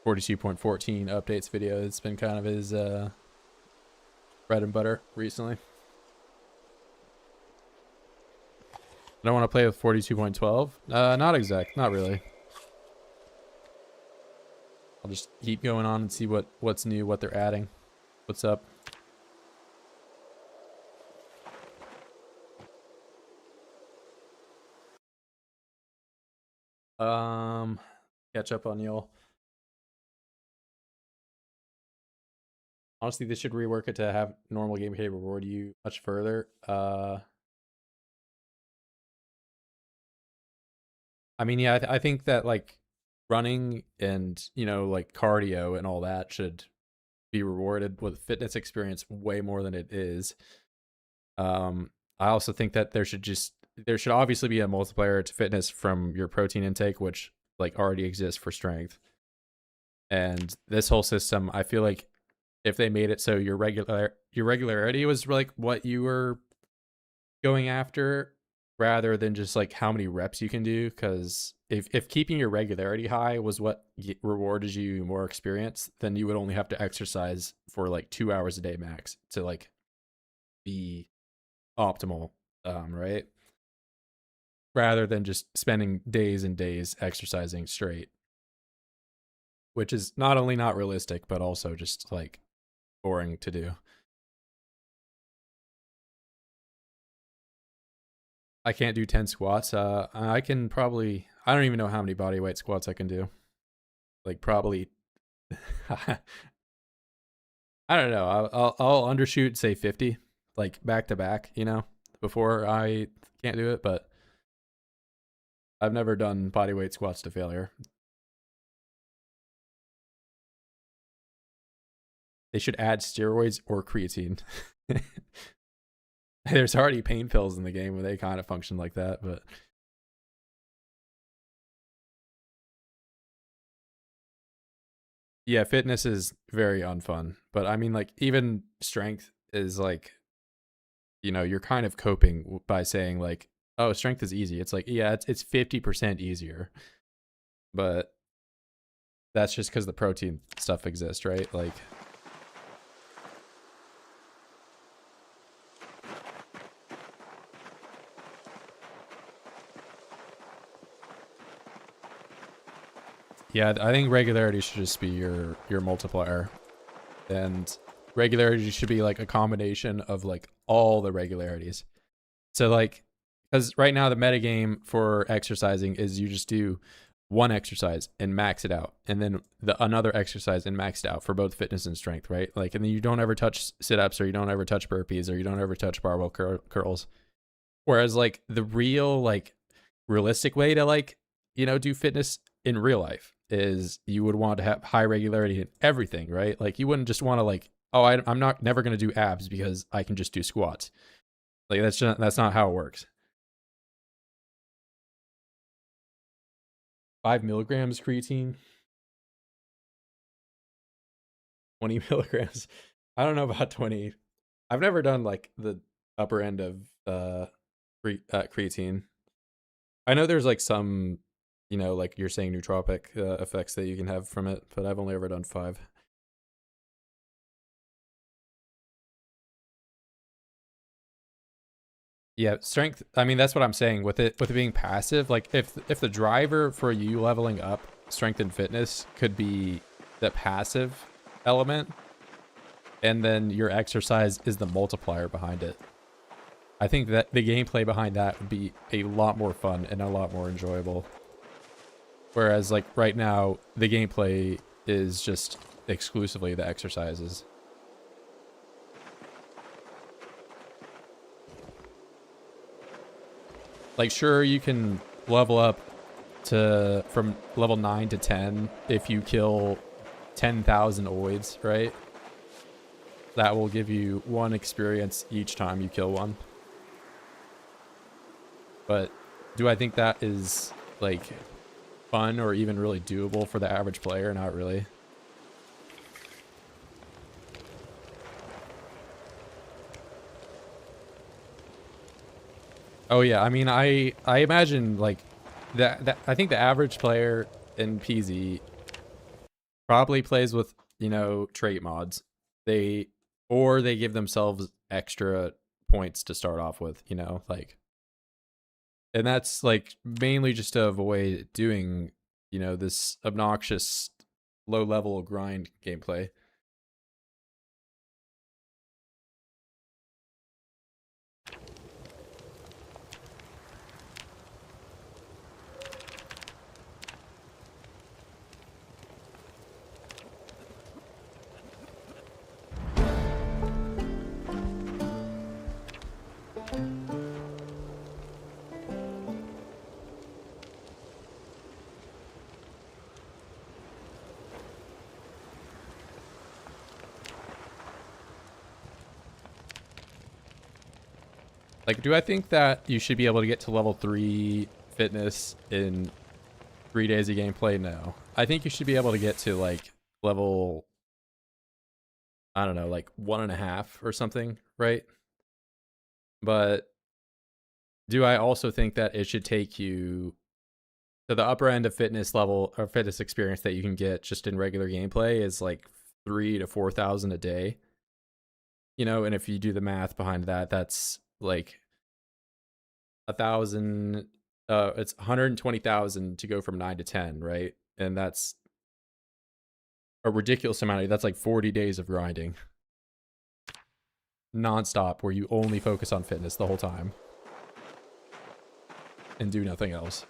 42.14 updates video. It's been kind of his bread and butter recently. I don't want to play with 42.12. Not really. I'll just keep going on and see what's new, what they're adding. What's up? Catch up on y'all. Honestly, this should rework it to have normal gameplay reward you much further. I mean, yeah, I think that like running and, you know, like cardio and all that should be rewarded with fitness experience way more than it is. I also think that there should obviously be a multiplier to fitness from your protein intake, which like already exists for strength. And this whole system, I feel like if they made it so your regularity was like what you were going after, rather than just like how many reps you can do, because if keeping your regularity high was what rewarded you more experience, then you would only have to exercise for like 2 hours a day max to like be optimal, right? Rather than just spending days and days exercising straight, which is not only not realistic, but also just like boring to do. I can't do 10 squats. I can probably, I don't even know how many body weight squats I can do. Like probably, I don't know. I'll undershoot, say 50, like back to back, you know, before I can't do it, but I've never done body weight squats to failure. They should add steroids or creatine. There's already pain pills in the game where they kind of function like that, but yeah, fitness is very unfun. But I mean, like even strength is like you know, you're kind of coping by saying like, oh, strength is easy. It's like, yeah, it's 50% easier. But that's just because the protein stuff exists, right? Like, yeah, I think regularity should just be your multiplier. And regularity should be like a combination of like all the regularities. So like, because right now the metagame for exercising is you just do one exercise and max it out, and then another exercise and max it out for both fitness and strength, right? Like, and then you don't ever touch sit-ups, or you don't ever touch burpees, or you don't ever touch barbell curls. Whereas like the real like realistic way to like, you know, do fitness in real life is you would want to have high regularity in everything, right? Like you wouldn't just want to like, oh, I'm not never going to do abs because I can just do squats. Like that's not how it works. 5 milligrams creatine, 20 milligrams. I don't know about 20. I've never done like the upper end of creatine. I know there's like some, you know, like you're saying nootropic effects that you can have from it, but I've only ever done 5. Yeah, strength. I mean, that's what I'm saying with it being passive. Like if the driver for you leveling up strength and fitness could be the passive element, and then your exercise is the multiplier behind it. I think that the gameplay behind that would be a lot more fun and a lot more enjoyable. Whereas like right now, the gameplay is just exclusively the exercises. Like sure, you can level up to from level 9 to 10 if you kill 10,000 oids, right? That will give you 1 experience each time you kill one. But do I think that is like fun or even really doable for the average player? Not really. Oh yeah, I mean, I imagine like that I think the average player in PZ probably plays with, you know, trait mods. They give themselves extra points to start off with, you know, like, and that's like mainly just to avoid doing, you know, this obnoxious low level grind gameplay. Like, do I think that you should be able to get to level 3 fitness in 3 days of gameplay? No. I think you should be able to get to like level, I don't know, like 1.5 or something, right? But do I also think that it should take you to the upper end of fitness level or fitness experience that you can get just in regular gameplay is like 3 to 4,000 a day, you know? And if you do the math behind that, that's like 1,000. It's 120,000 to go from 9 to 10, right? And that's a ridiculous amount. That's like 40 days of grinding nonstop, where you only focus on fitness the whole time and do nothing else.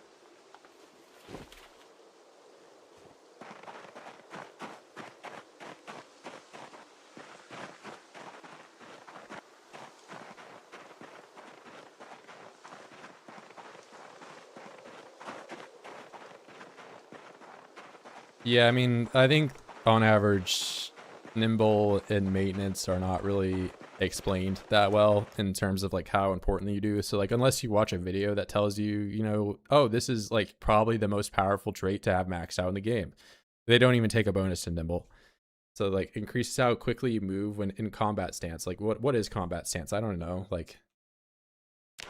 Yeah, I mean, I think on average, nimble and maintenance are not really explained that well in terms of like how important you do. So like, unless you watch a video that tells you, you know, oh, this is like probably the most powerful trait to have maxed out in the game, they don't even take a bonus to nimble. So like increases how quickly you move when in combat stance. Like what is combat stance? I don't know. Like I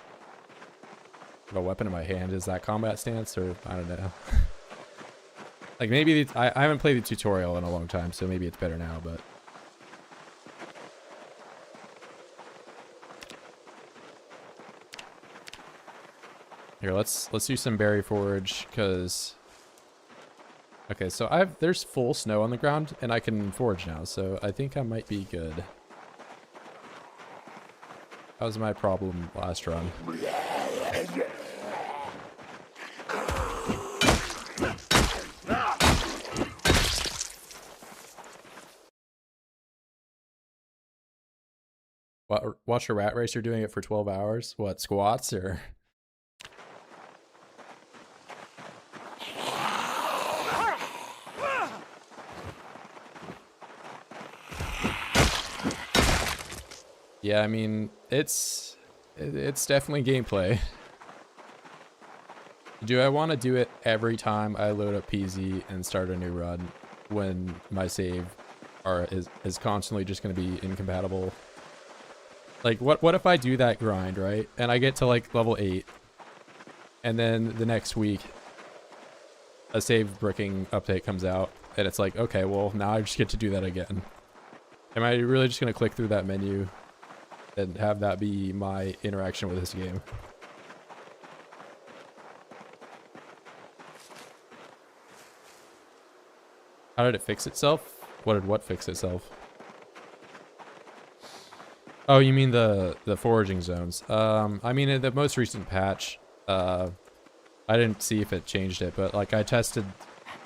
have a weapon in my hand. Is that combat stance, or I don't know. Like maybe I haven't played the tutorial in a long time, so maybe it's better now, but here, let's do some berry forage, because okay, so there's full snow on the ground and I can forage now, so I think I might be good. That was my problem last run. Watch a rat race, you're doing it for 12 hours? What, squats or? Yeah, I mean, it's definitely gameplay. Do I want to do it every time I load up PZ and start a new run when my save is constantly just going to be incompatible? Like, what if I do that grind, right? And I get to like level 8, and then the next week a save bricking update comes out, and it's like, okay, well now I just get to do that again. Am I really just going to click through that menu and have that be my interaction with this game? How did it fix itself? What did what fix itself? Oh, you mean the foraging zones? I mean in the most recent patch, I didn't see if it changed it, but like I tested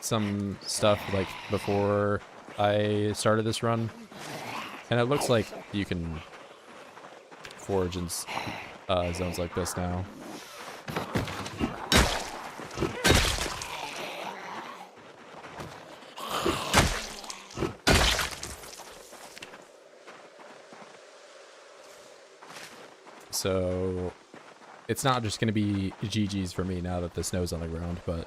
some stuff like before I started this run, and it looks like you can forage in zones like this now. So it's not just going to be GG's for me now that the snow's on the ground, but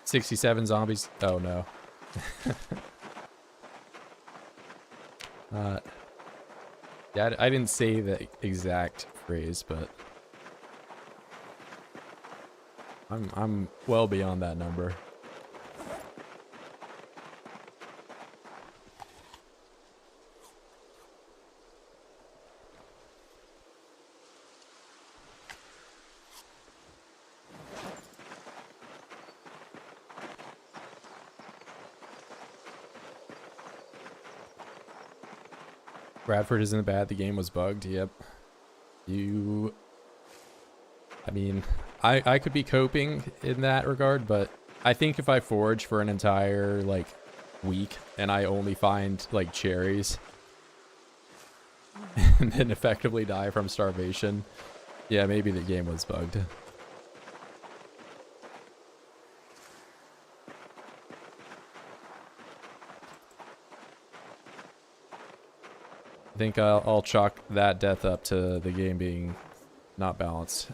67 zombies. Oh no. Yeah, I didn't say the exact phrase, but I'm well beyond that number. Bradford isn't bad, the game was bugged. Yep. I mean, I could be coping in that regard, but I think if I forage for an entire like week and I only find like cherries and then effectively die from starvation, yeah, maybe the game was bugged. I think I'll chalk that death up to the game being not balanced.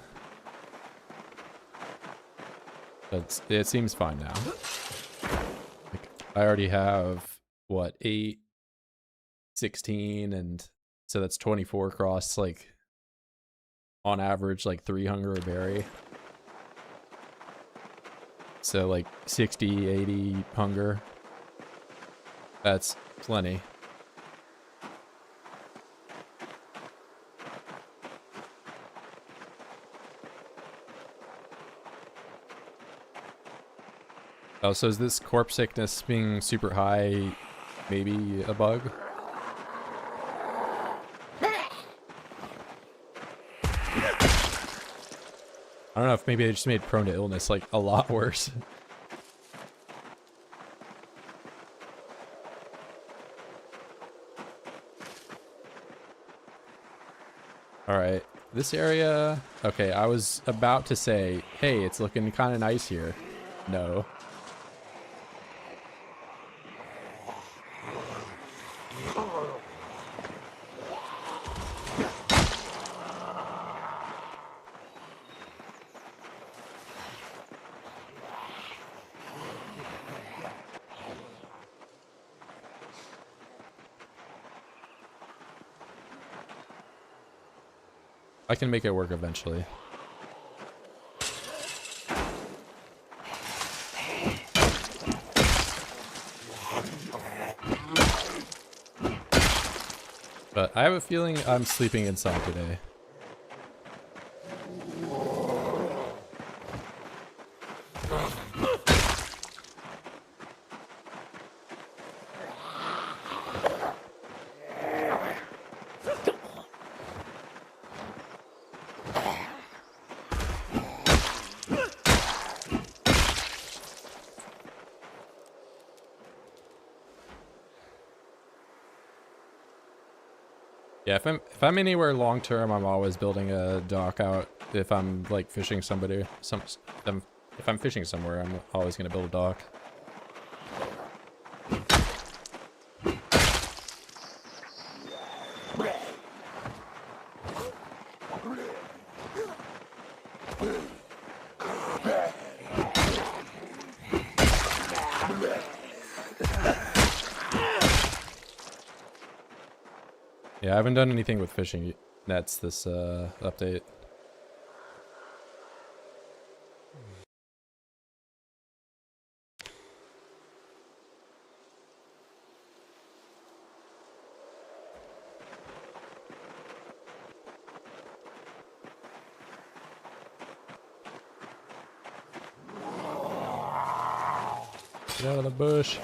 But it seems fine now. Like, I already have, what, 8, 16, and so that's 24 across, like, on average, like 3 hunger a berry. So, like, 60, 80 hunger. That's plenty. Oh, so is this corpse sickness being super high maybe a bug? I don't know if maybe they just made prone to illness like a lot worse. Alright, this area... Okay, I was about to say, hey, it's looking kind of nice here. No. I can make it work eventually. But I have a feeling I'm sleeping inside today. Yeah, if I'm anywhere long term, I'm always building a dock out. If I'm like fishing if I'm fishing somewhere, I'm always gonna build a dock. Yeah, I haven't done anything with fishing nets this update. Get out of the bush.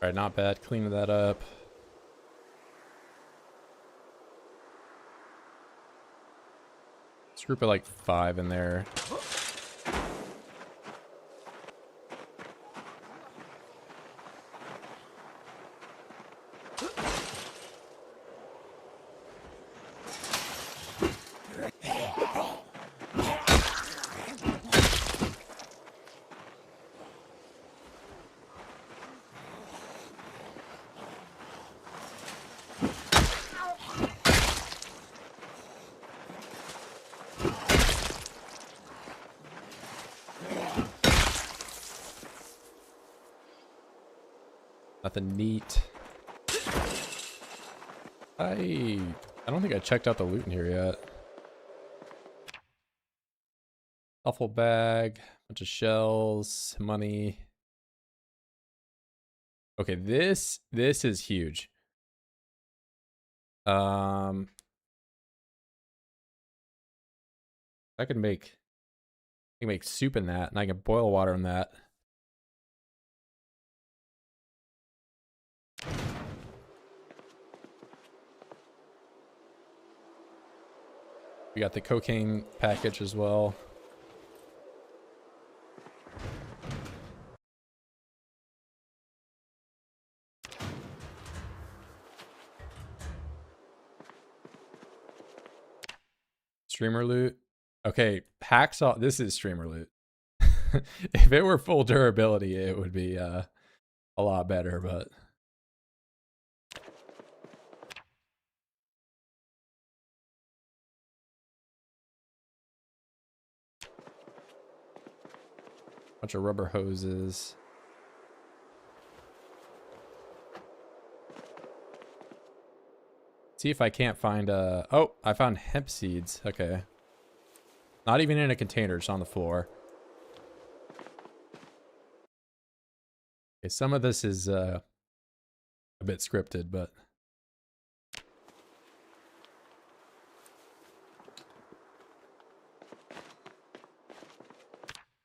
Alright, not bad. Cleaning that up. Let's group it like 5 in there. Nothing neat. I don't think I checked out the loot in here yet. Duffel bag, bunch of shells, money. Okay, this is huge. I can make soup in that, and I can boil water in that. We got the cocaine package as well. Streamer loot. Okay, hacksaw. This is streamer loot. If it were full durability, it would be a lot better, but bunch of rubber hoses. See if I can't find oh, I found hemp seeds. Okay. Not even in a container, just on the floor. Okay, some of this is a bit scripted, but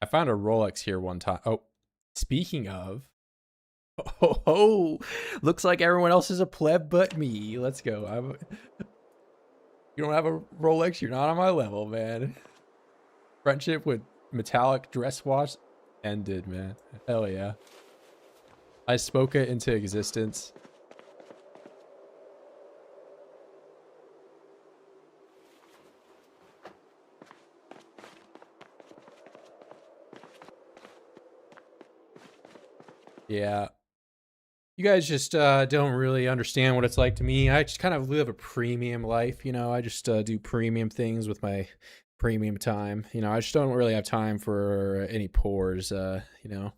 I found a Rolex here one time. Oh, speaking of, Oh, ho. Looks like everyone else is a pleb but me. Let's go. You don't have a Rolex, you're not on my level, man. Friendship with metallic dress watch ended, man. Hell yeah. I spoke it into existence. Yeah. You guys just don't really understand what it's like to me. I just kind of live a premium life, you know. I just do premium things with my premium time. You know, I just don't really have time for any pores, you know.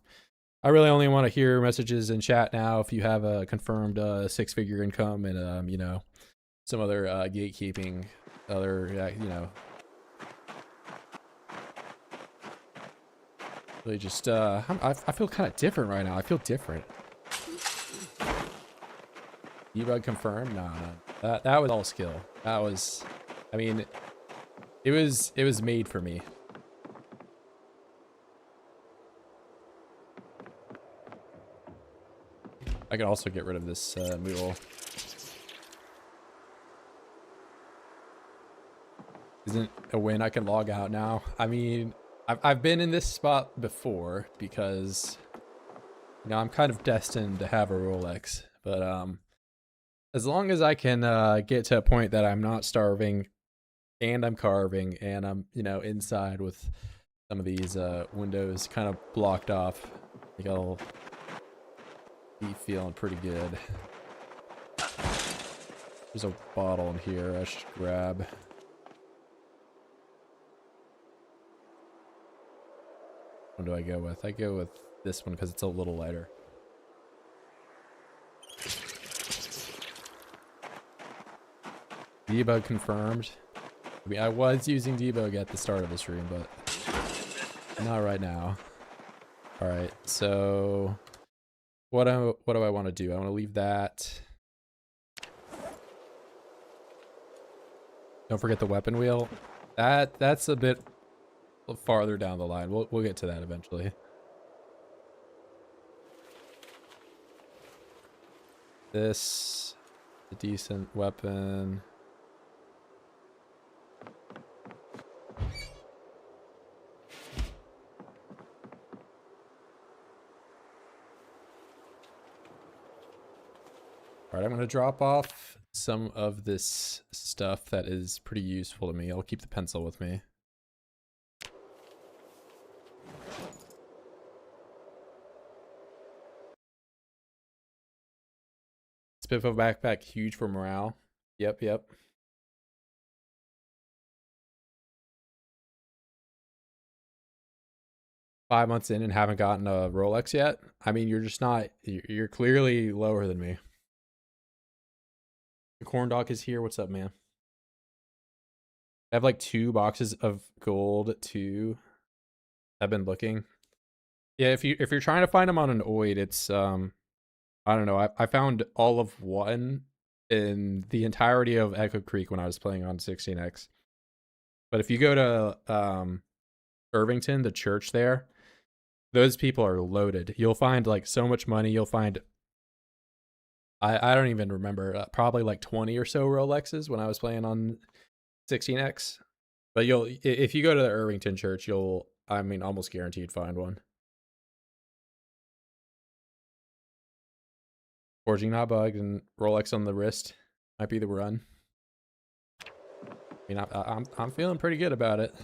I really only want to hear messages in chat now if you have a confirmed six-figure income and you know, some other gatekeeping, other you know, really just I feel kind of different right now. I feel different. Debug confirmed? No, no. That was all skill. That was, I mean, it was made for me. I could also get rid of this mule. Isn't a win. I can log out now. I mean, I've been in this spot before because, you know, I'm kind of destined to have a Rolex. But as long as I can get to a point that I'm not starving and I'm carving and I'm, you know, inside with some of these windows kind of blocked off, I think I'll be feeling pretty good. There's a bottle in here I should grab. What do I go with? I go with this one because it's a little lighter. Debug confirmed. I mean, I was using debug at the start of the stream, but not right now. All right, so what do I want to do? I want to leave that. Don't forget the weapon wheel. That's a bit farther down the line. We'll get to that eventually. This, a decent weapon. All right, I'm going to drop off some of this stuff that is pretty useful to me. I'll keep the pencil with me. Spiffo backpack, huge for morale. Yep, yep. Five months in and haven't gotten a Rolex yet? I mean, you're just not, you're clearly lower than me. The corn dog is here. What's up, man? I have like 2 boxes of gold too. I've been looking. Yeah, if you're trying to find them on an OID, it's I don't know. I found all of one in the entirety of Echo Creek when I was playing on 16x. But if you go to Irvington, the church there, those people are loaded. You'll find like so much money. You'll find I don't even remember, probably like 20 or so Rolexes when I was playing on 16x. But if you go to the Irvington church, you'll, I mean, almost guaranteed find one. Foraging not bugged and Rolex on the wrist might be the run. I mean, I'm feeling pretty good about it.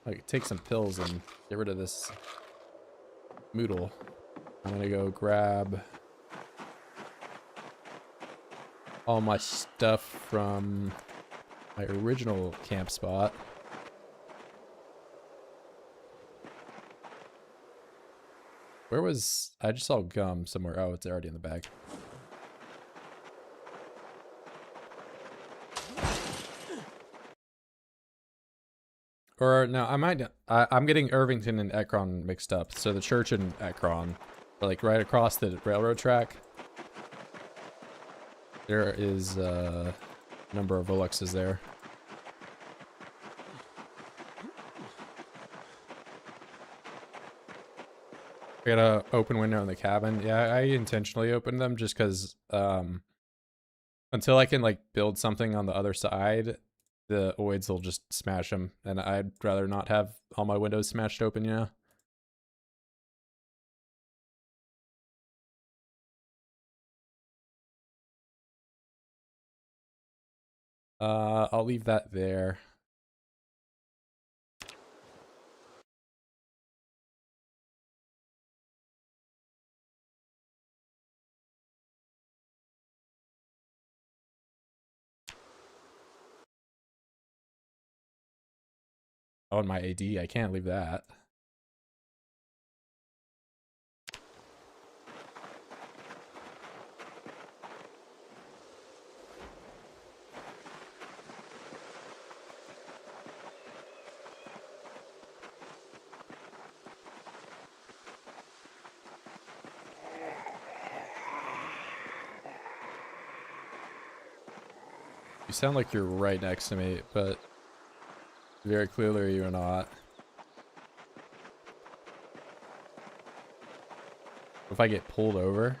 Like, take some pills and get rid of this moodle. I'm gonna go grab all my stuff from my original camp spot. Where was, I just saw gum somewhere. Oh, it's already in the bag. Or no, I'm getting Irvington and Ekron mixed up. So the church and Ekron are like right across the railroad track. There is a number of Rolexes there. I got an open window in the cabin. Yeah, I intentionally opened them just because until I can like build something on the other side, the oids will just smash them, and I'd rather not have all my windows smashed open, you know? I'll leave that there. Oh, and my AD, I can't leave that. You sound like you're right next to me, but very clearly you're not. If I get pulled over,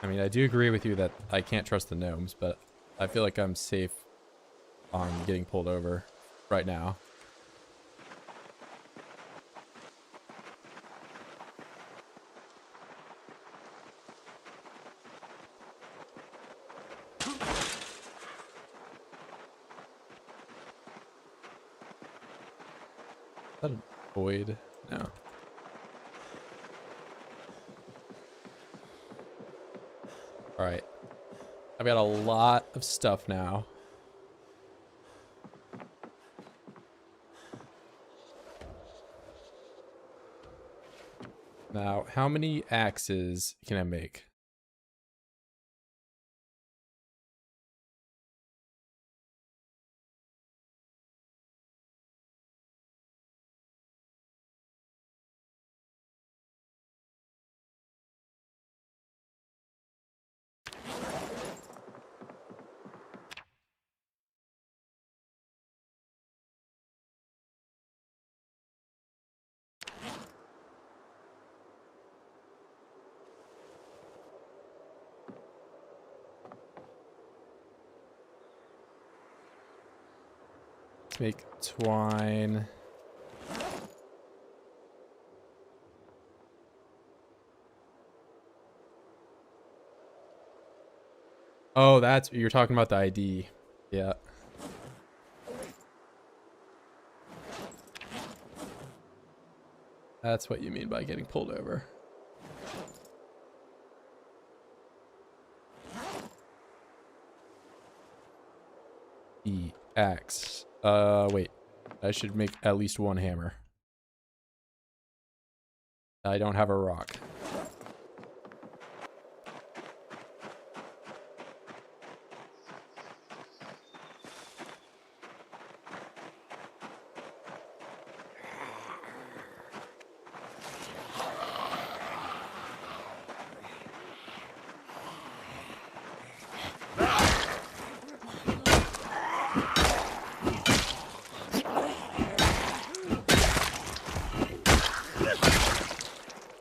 I mean, I do agree with you that I can't trust the gnomes, but I feel like I'm safe on getting pulled over right now. Is that a void? No. All right. I've got a lot of stuff now. Now, how many axes can I make? Let's make twine. Oh, you're talking about the ID. Yeah. That's what you mean by getting pulled over. The axe. Wait. I should make at least one hammer. I don't have a rock.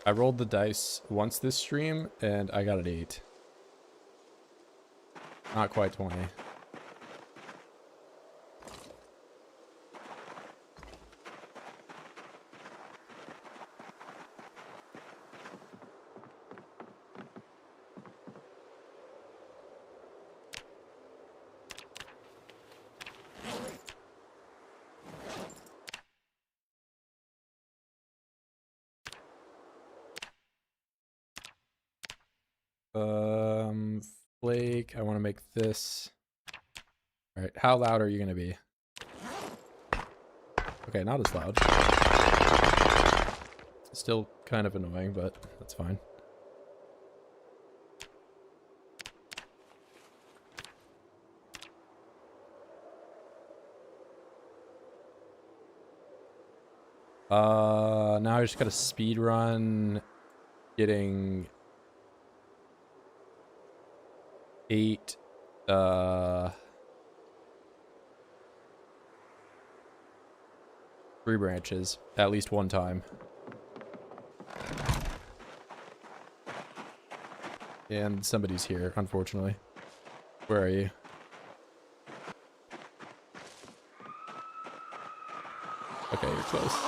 I rolled the dice once this stream, and I got an 8. Not quite 20. Flake, I want to make this. All right, how loud are you going to be? Okay, not as loud. Still kind of annoying, but that's fine. Now I just got to speed run getting 8 8 3 branches at least one time. And somebody's here, unfortunately. Where are you? Okay, you're close.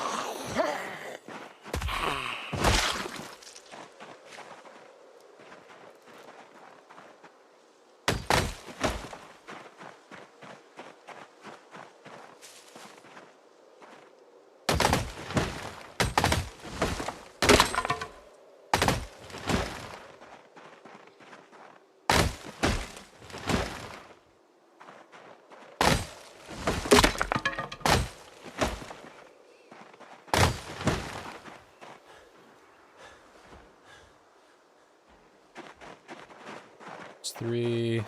It's 3.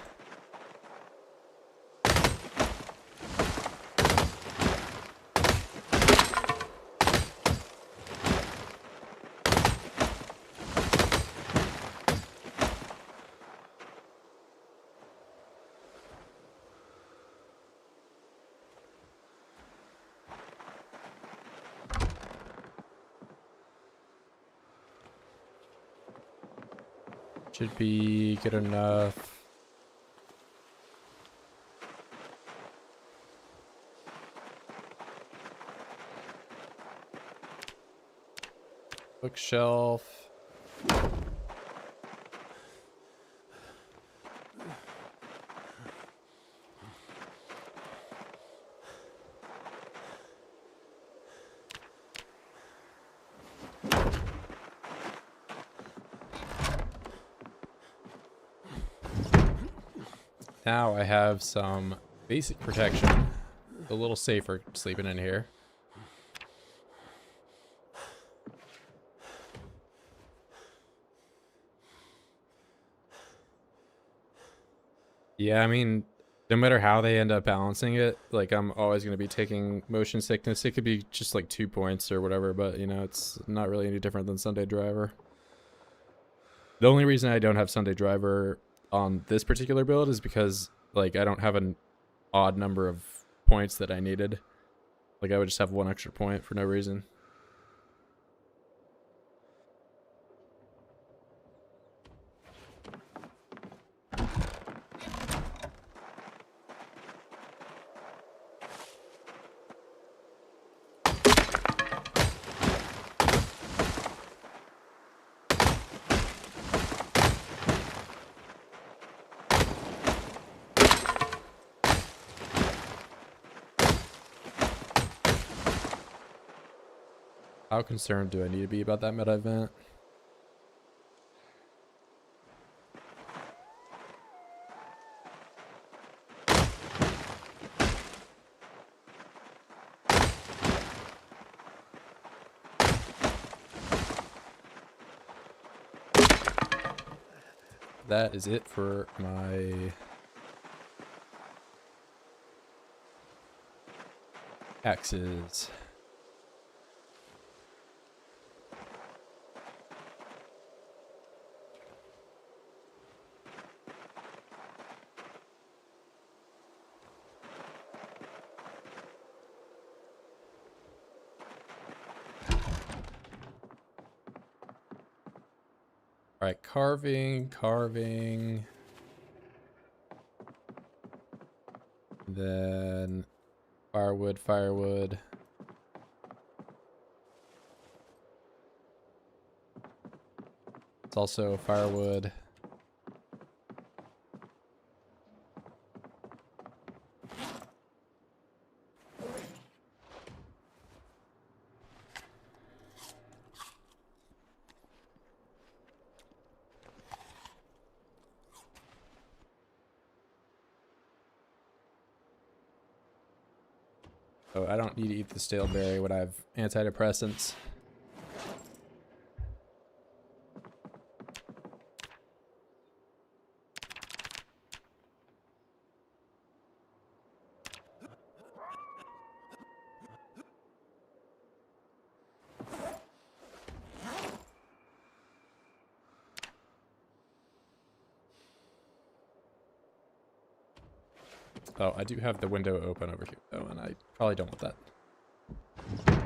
Should be good enough. Bookshelf. Now I have some basic protection. A little safer sleeping in here. Yeah, I mean, no matter how they end up balancing it, like I'm always going to be taking motion sickness. It could be just like 2 points or whatever, but you know, it's not really any different than Sunday Driver. The only reason I don't have Sunday Driver on this particular build is because like I don't have an odd number of points that I needed. Like I would just have 1 extra point for no reason. How concerned do I need to be about that meta event? That is it for my axes. All right, carving. Then firewood. It's also firewood. Oh, I don't need to eat the stale berry when I have antidepressants. Oh, I do have the window open over here, though, and I probably don't want that.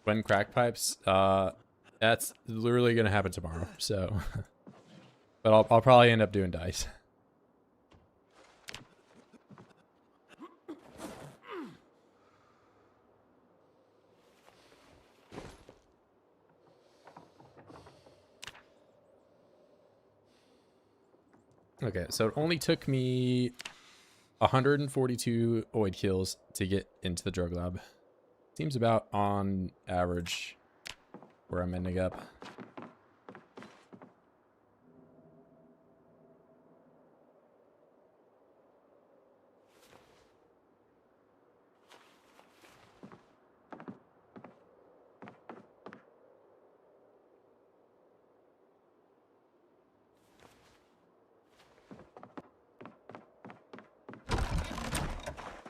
When crack pipes, that's literally gonna happen tomorrow. So, but I'll probably end up doing dice. Okay, so it only took me 142 oid kills to get into the drug lab. Seems about on average where I'm ending up.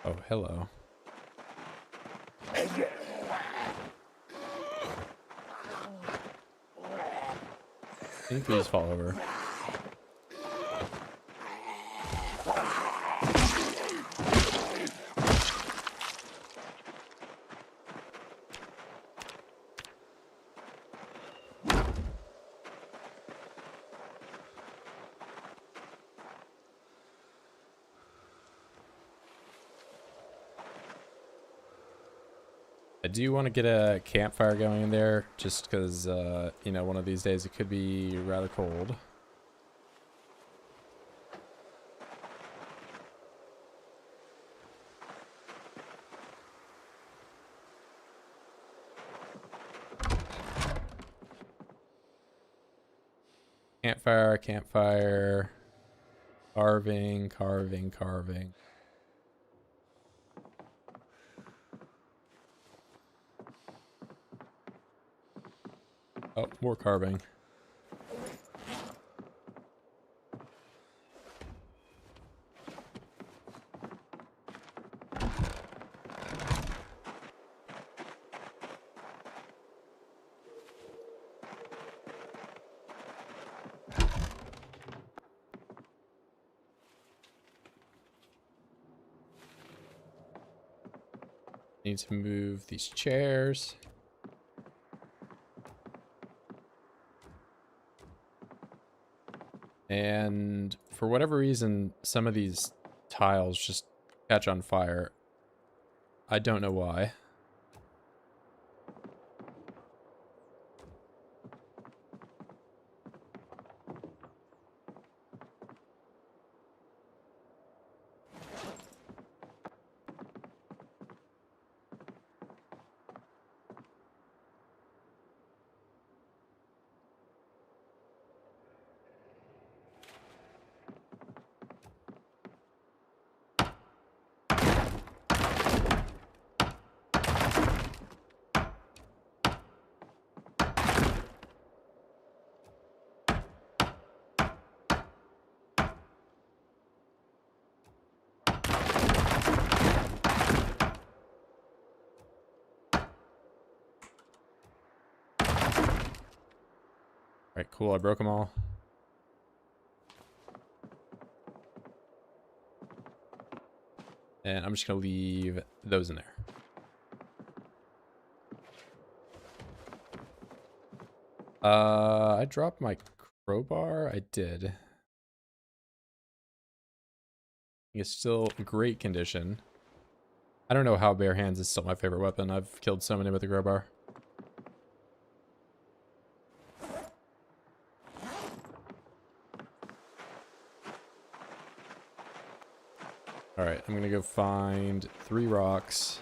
Oh, hello. Can you please fall over? I do want to get a campfire going in there just because, you know, one of these days it could be rather cold. Campfire, campfire, carving, carving, carving. Oh, more carving. Need to move these chairs. And for whatever reason, some of these tiles just catch on fire. I don't know why. All right, cool. I broke them all. And I'm just going to leave those in there. I dropped my crowbar. I did. It's still in great condition. I don't know how bare hands is still my favorite weapon. I've killed so many with the crowbar. All right, I'm gonna go find 3 rocks.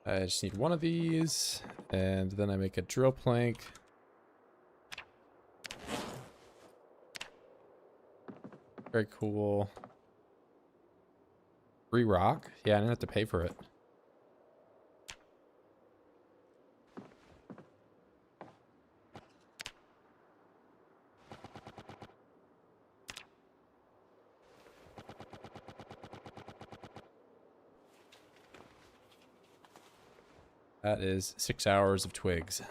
I just need one of these, and then I make a drill plank. Very cool. Free rock? Yeah, I didn't have to pay for it. That is 6 hours of twigs.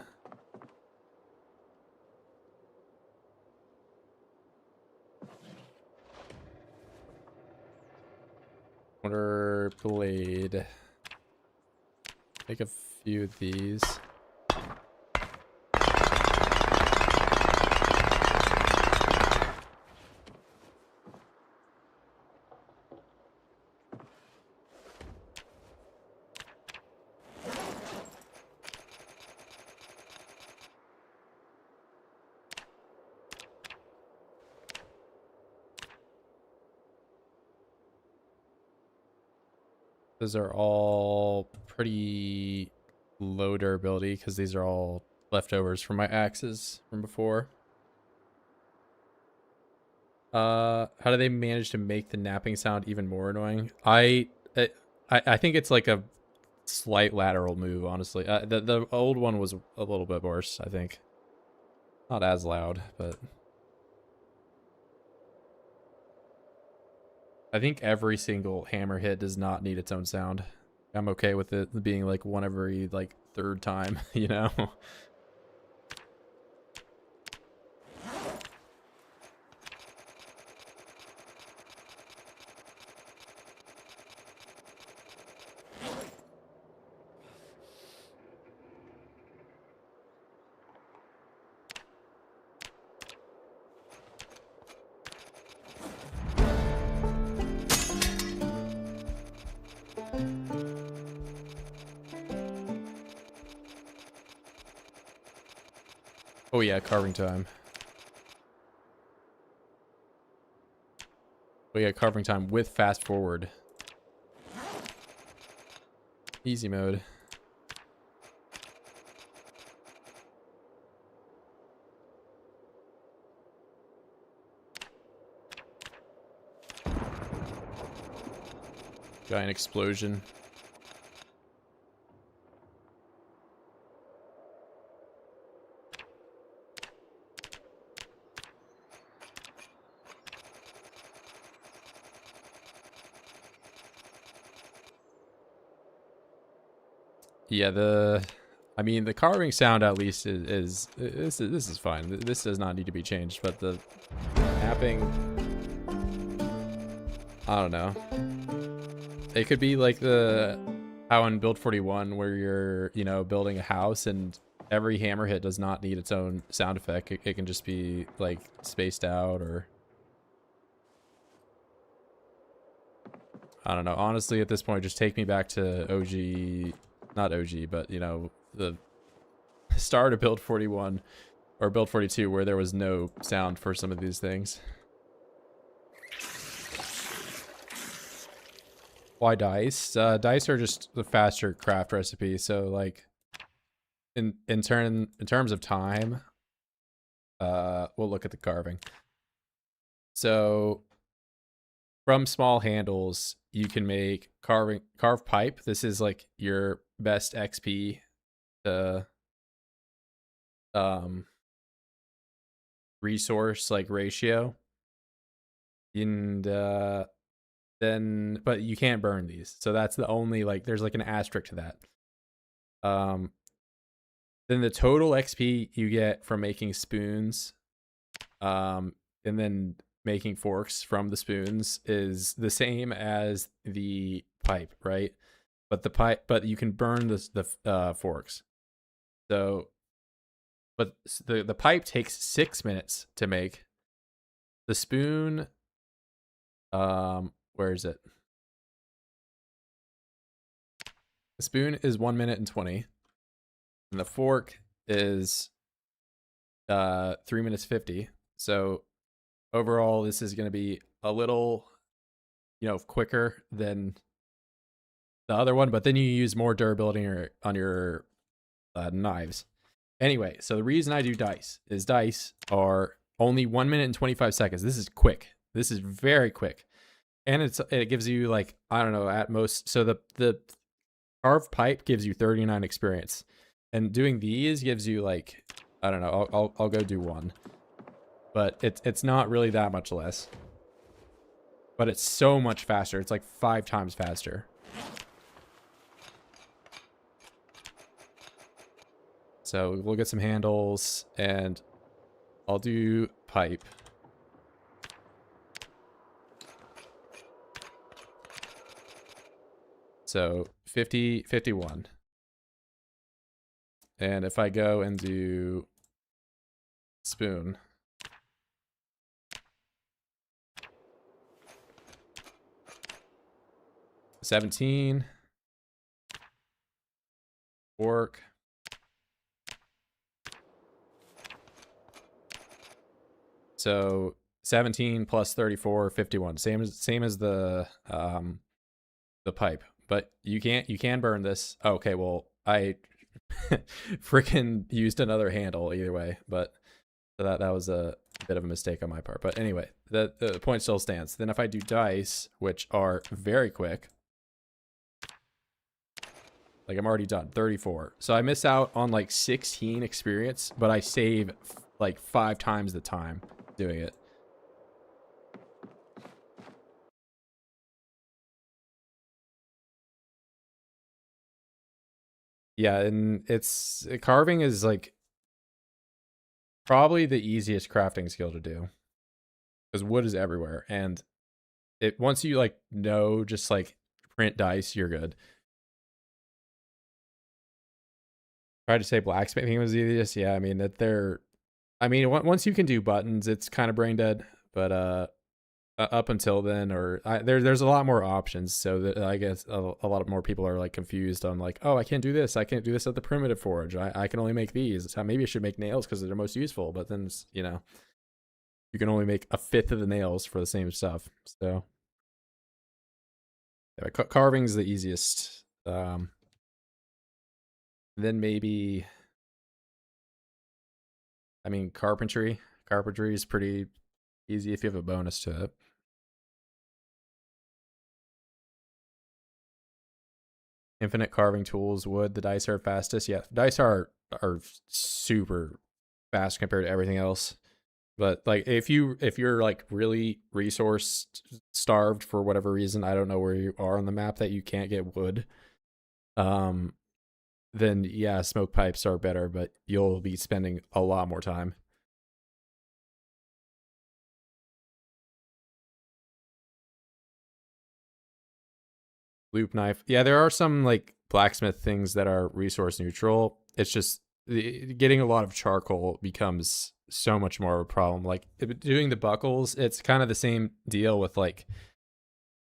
Water blade. Make a few of these. Those are all pretty low durability because these are all leftovers from my axes from before. How do they manage to make the napping sound even more annoying? I think it's like a slight lateral move, honestly. The old one was a little bit worse, I think. Not as loud, but I think every single hammer hit does not need its own sound. I'm okay with it being like one every like third time, you know? Oh yeah, carving time. Oh yeah, carving time with fast forward. Easy mode. Giant explosion. Yeah, I mean, the carving sound at least is this is fine. This does not need to be changed, but the tapping, I don't know. It could be like the how in Build 41 where you're, you know, building a house and every hammer hit does not need its own sound effect. It can just be like spaced out, or I don't know. Honestly, at this point, just take me back to OG, not OG, but you know, the start of Build 41 or Build 42 where there was no sound for some of these things. Why dice? Dice are just the faster craft recipe. So like in terms of time, we'll look at the carving. So from small handles, you can make carve pipe. This is like your best XP to resource like ratio. And then but you can't burn these. So that's the only like there's like an asterisk to that. Then the total XP you get from making spoons, and then making forks from the spoons is the same as the pipe, right? But you can burn the forks. So, but the pipe takes 6 minutes to make. The spoon, where is it? The spoon is 1 minute and 20, and the fork is 3 minutes 50. So overall, this is going to be a little, you know, quicker than the other one, but then you use more durability on your knives. Anyway, so the reason I do dice is dice are only 1 minute and 25 seconds. This is quick. This is very quick. And it gives you like, I don't know, at most. So the carved pipe gives you 39 experience. And doing these gives you like, I don't know, I'll go do one. But it's not really that much less. But it's so much faster. It's like 5 times faster. So we'll get some handles, and I'll do pipe. So 50, 51. And if I go and do spoon, $17, fork, so 17 plus 34, 51. Same as the pipe. But you can burn this. Oh, okay, well, I freaking used another handle either way, but that was a bit of a mistake on my part. But anyway, the point still stands. Then if I do dice, which are very quick, like I'm already done, 34. So I miss out on like 16 experience, but I save like 5 times the time doing it. Yeah, and carving is like probably the easiest crafting skill to do, because wood is everywhere, and once you like know just like print dice, you're good. Tried to say blacksmithing was the easiest. Yeah, I mean once you can do buttons, it's kind of brain dead. But up until then, or there's a lot more options. So that I guess a lot more people are like confused on like, oh, I can't do this. I can't do this at the primitive forge. I can only make these. So maybe I should make nails because they're most useful. But then you can only make a fifth of the nails for the same stuff. So yeah, carving's the easiest. Then maybe, I mean, carpentry. Carpentry is pretty easy if you have a bonus to it. Infinite carving tools, wood, the dice are fastest. Yeah, dice are super fast compared to everything else. But like if you're like really resource starved for whatever reason, I don't know where you are on the map that you can't get wood. Then yeah, smoke pipes are better, but you'll be spending a lot more time. Loop knife. Yeah, there are some like blacksmith things that are resource neutral. It's just getting a lot of charcoal becomes so much more of a problem. Like doing the buckles, it's kind of the same deal with like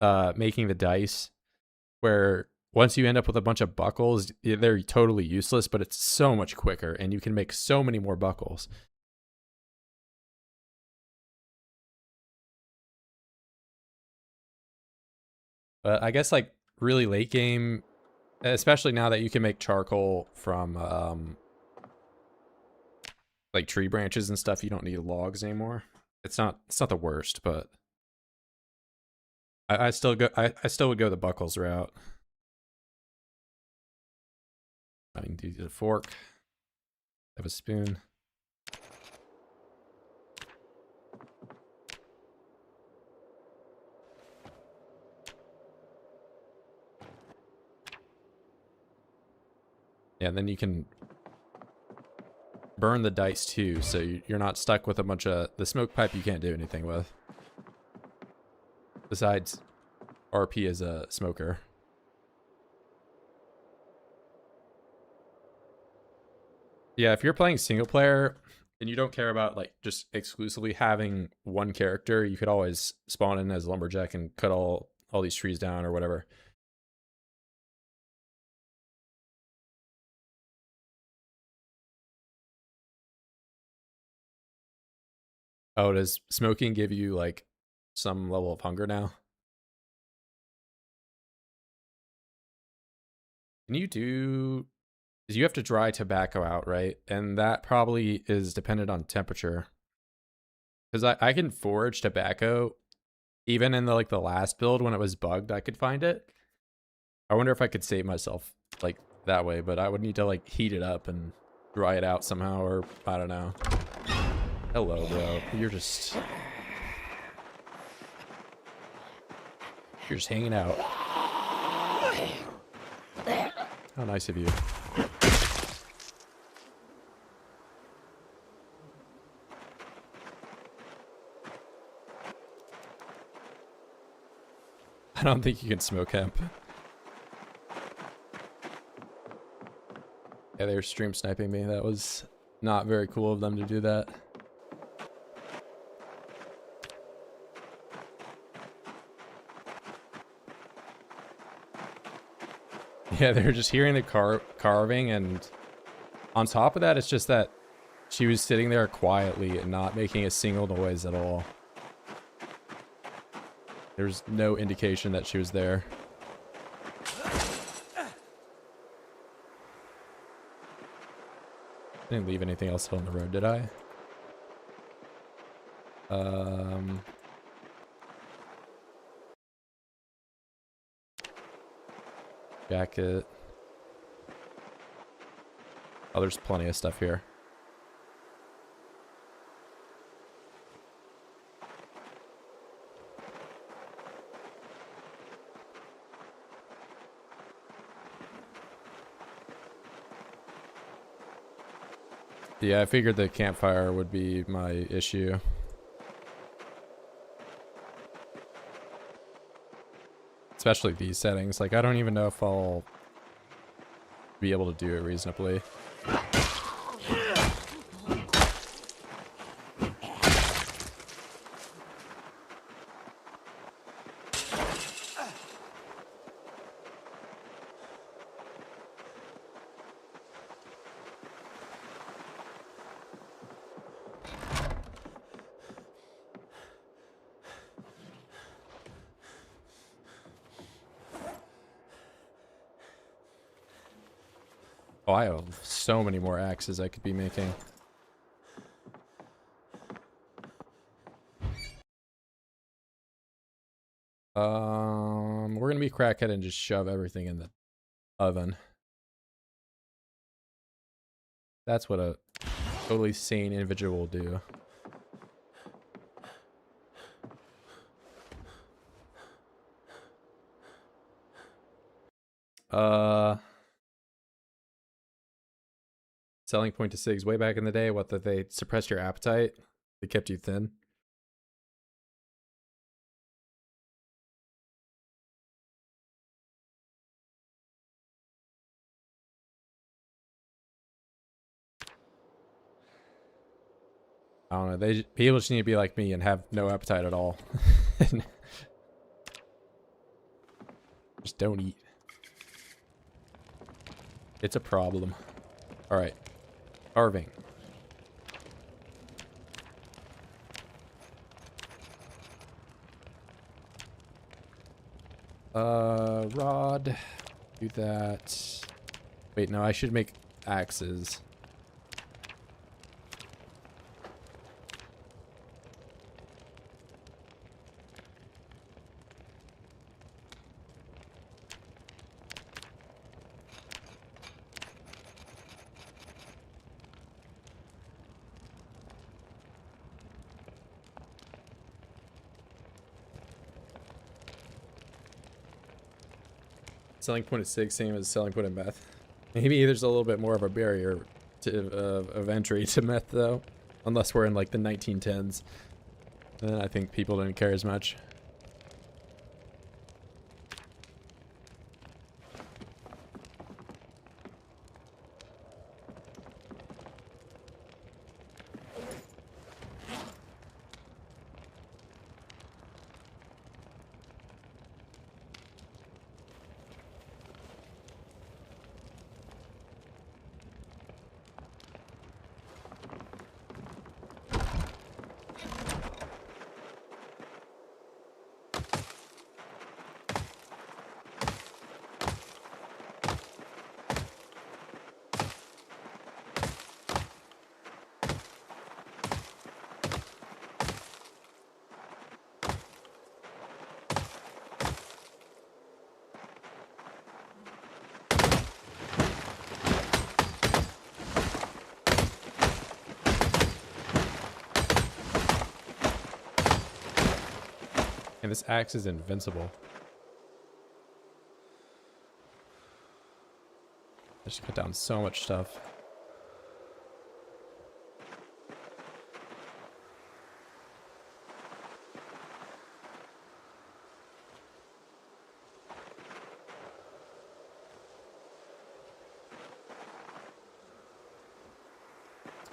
making the dice, where once you end up with a bunch of buckles, they're totally useless, but it's so much quicker and you can make so many more buckles. But I guess like really late game, especially now that you can make charcoal from like tree branches and stuff, you don't need logs anymore. It's not the worst, but I still would go the buckles route. I mean, do a fork, have a spoon. Yeah, then you can burn the dice too, so you're not stuck with a bunch of the smoke pipe. You can't do anything with. Besides, RP as a smoker. Yeah, if you're playing single player and you don't care about like just exclusively having one character, you could always spawn in as lumberjack and cut all these trees down or whatever. Oh, does smoking give you like some level of hunger now? Can you do? You have to dry tobacco out, right? And that probably is dependent on temperature. Because I can forage tobacco even in the last build when it was bugged. I could find it. I wonder if I could save myself like that way, but I would need to like heat it up and dry it out somehow, or I don't know. Hello, bro. You're just hanging out. How nice of you. don't think you can smoke hemp. Yeah, they were stream sniping me. That was not very cool of them to do that. Yeah, they're just hearing the carving, and on top of that, it's just that she was sitting there quietly and not making a single noise at all. There's no indication that she was there. I didn't leave anything else on the road, did I? Jacket. Oh, there's plenty of stuff here. Yeah, I figured the campfire would be my issue. Especially these settings. Like, I don't even know if I'll be able to do it reasonably. Oh, I have so many more axes I could be making. We're gonna be crackhead and just shove everything in the oven. That's what a totally sane individual will do. Selling point to SIGs way back in the day, what, that they suppressed your appetite? They kept you thin? I don't know. People just need to be like me and have no appetite at all. Just don't eat. It's a problem. All right, carving. Rod. Do that. Wait, no, I should make axes. Selling point at 6, same as selling point at meth. Maybe there's a little bit more of a barrier to of entry to meth though, unless we're in like the 1910s. Then I think people don't care as much. And this axe is invincible. I just cut down so much stuff.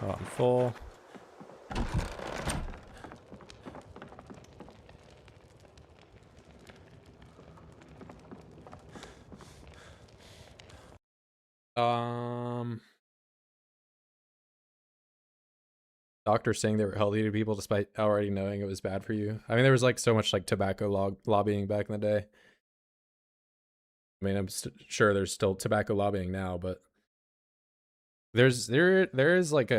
Oh, I'm full. Doctors saying they were healthy to people despite already knowing it was bad for you. I mean, there was like so much like tobacco lobbying back in the day. I mean, I'm sure there's still tobacco lobbying now, but there is like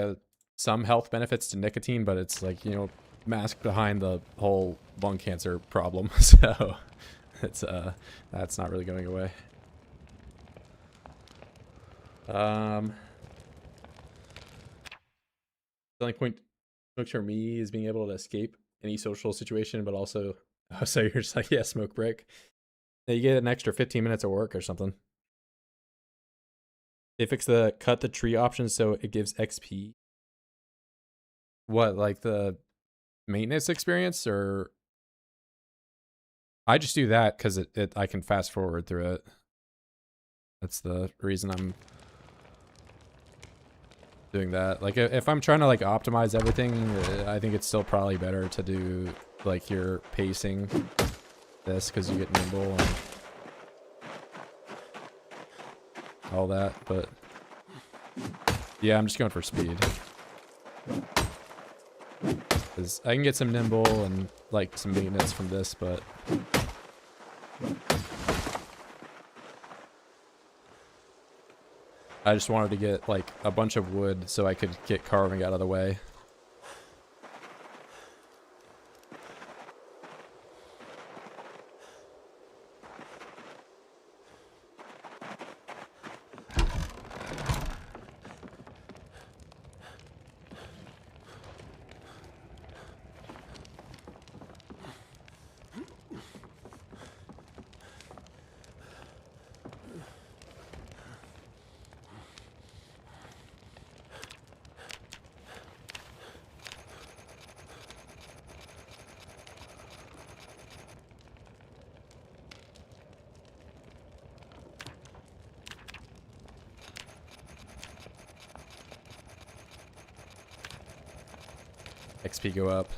some health benefits to nicotine, but it's like, you know, masked behind the whole lung cancer problem. So it's that's not really going away. Selling point for me is being able to escape any social situation, but also so you're just like, yeah, smoke break. Yeah, you get an extra 15 minutes of work or something. They fix the cut the tree option so it gives XP. What, like the maintenance experience, or I just do that because I can fast forward through it. That's the reason I'm doing that. Like if I'm trying to like optimize everything, I think it's still probably better to do like your pacing this because you get nimble and all that. But yeah, I'm just going for speed because I can get some nimble and like some maintenance from this, but I just wanted to get like a bunch of wood so I could get carving out of the way. XP go up.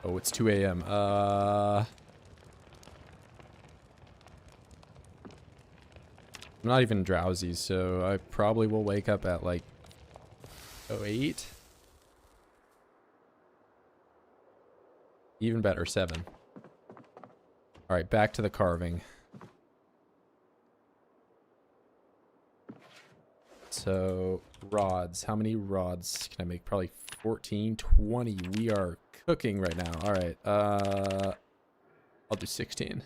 Oh, it's 2 a.m. I'm not even drowsy, so I probably will wake up at like 08. Even better, 7. All right, back to the carving. So rods, how many rods can I make? Probably 14, 20. We are cooking right now. All right, I'll do 16.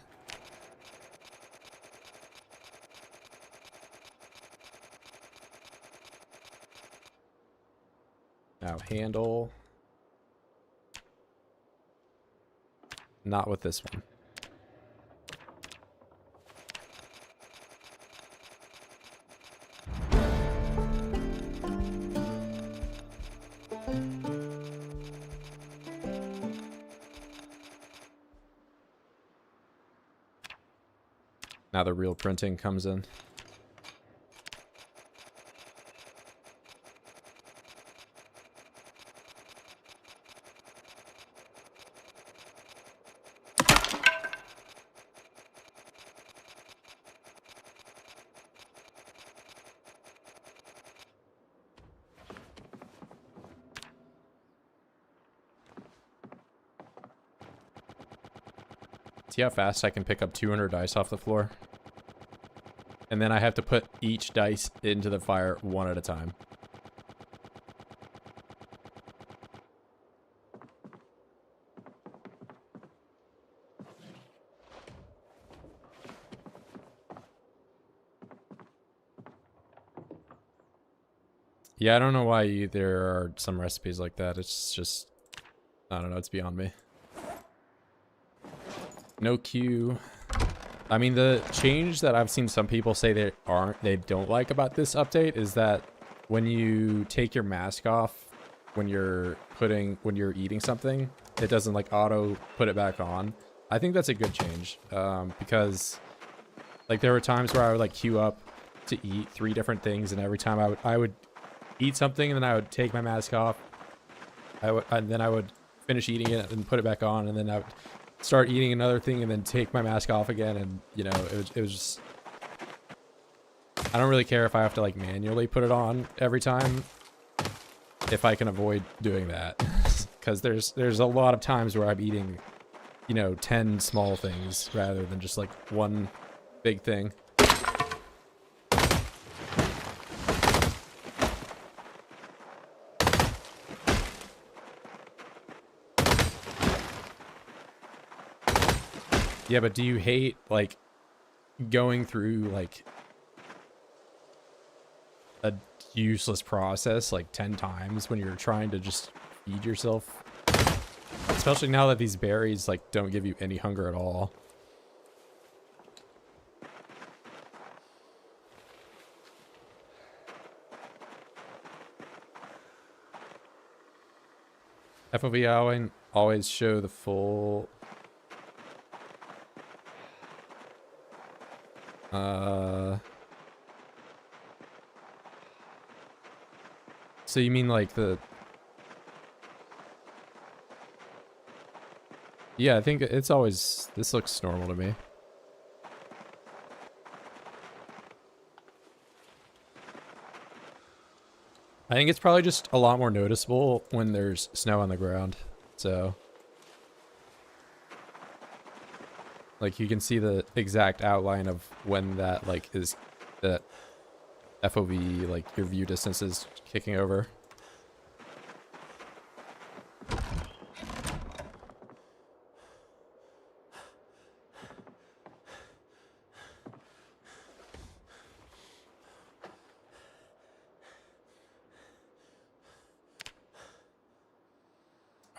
Now handle. Not with this one. Now the real printing comes in. See how fast I can pick up 200 dice off the floor? And then I have to put each dice into the fire one at a time. Yeah, I don't know why there are some recipes like that. It's just, I don't know, it's beyond me. No queue. I mean, the change that I've seen some people say they don't like about this update is that when you take your mask off, when you're eating something, it doesn't like auto put it back on. I think that's a good change, because like there were times where I would like queue up to eat 3 different things, and every time I would eat something, and then I would take my mask off. And then I would finish eating it and put it back on, and then I would start eating another thing and then take my mask off again. And you know, it was just, I don't really care if I have to like manually put it on every time, if I can avoid doing that. Because there's a lot of times where I'm eating, you know, 10 small things rather than just like one big thing. Yeah, but do you hate like going through like a useless process like 10 times when you're trying to just feed yourself? Especially now that these berries like don't give you any hunger at all. FOV always show the full so you mean like the... Yeah, I think it's always... This looks normal to me. I think it's probably just a lot more noticeable when there's snow on the ground, so... Like, you can see the exact outline of when that, like, is... That FOV, like, your view distance is kicking over.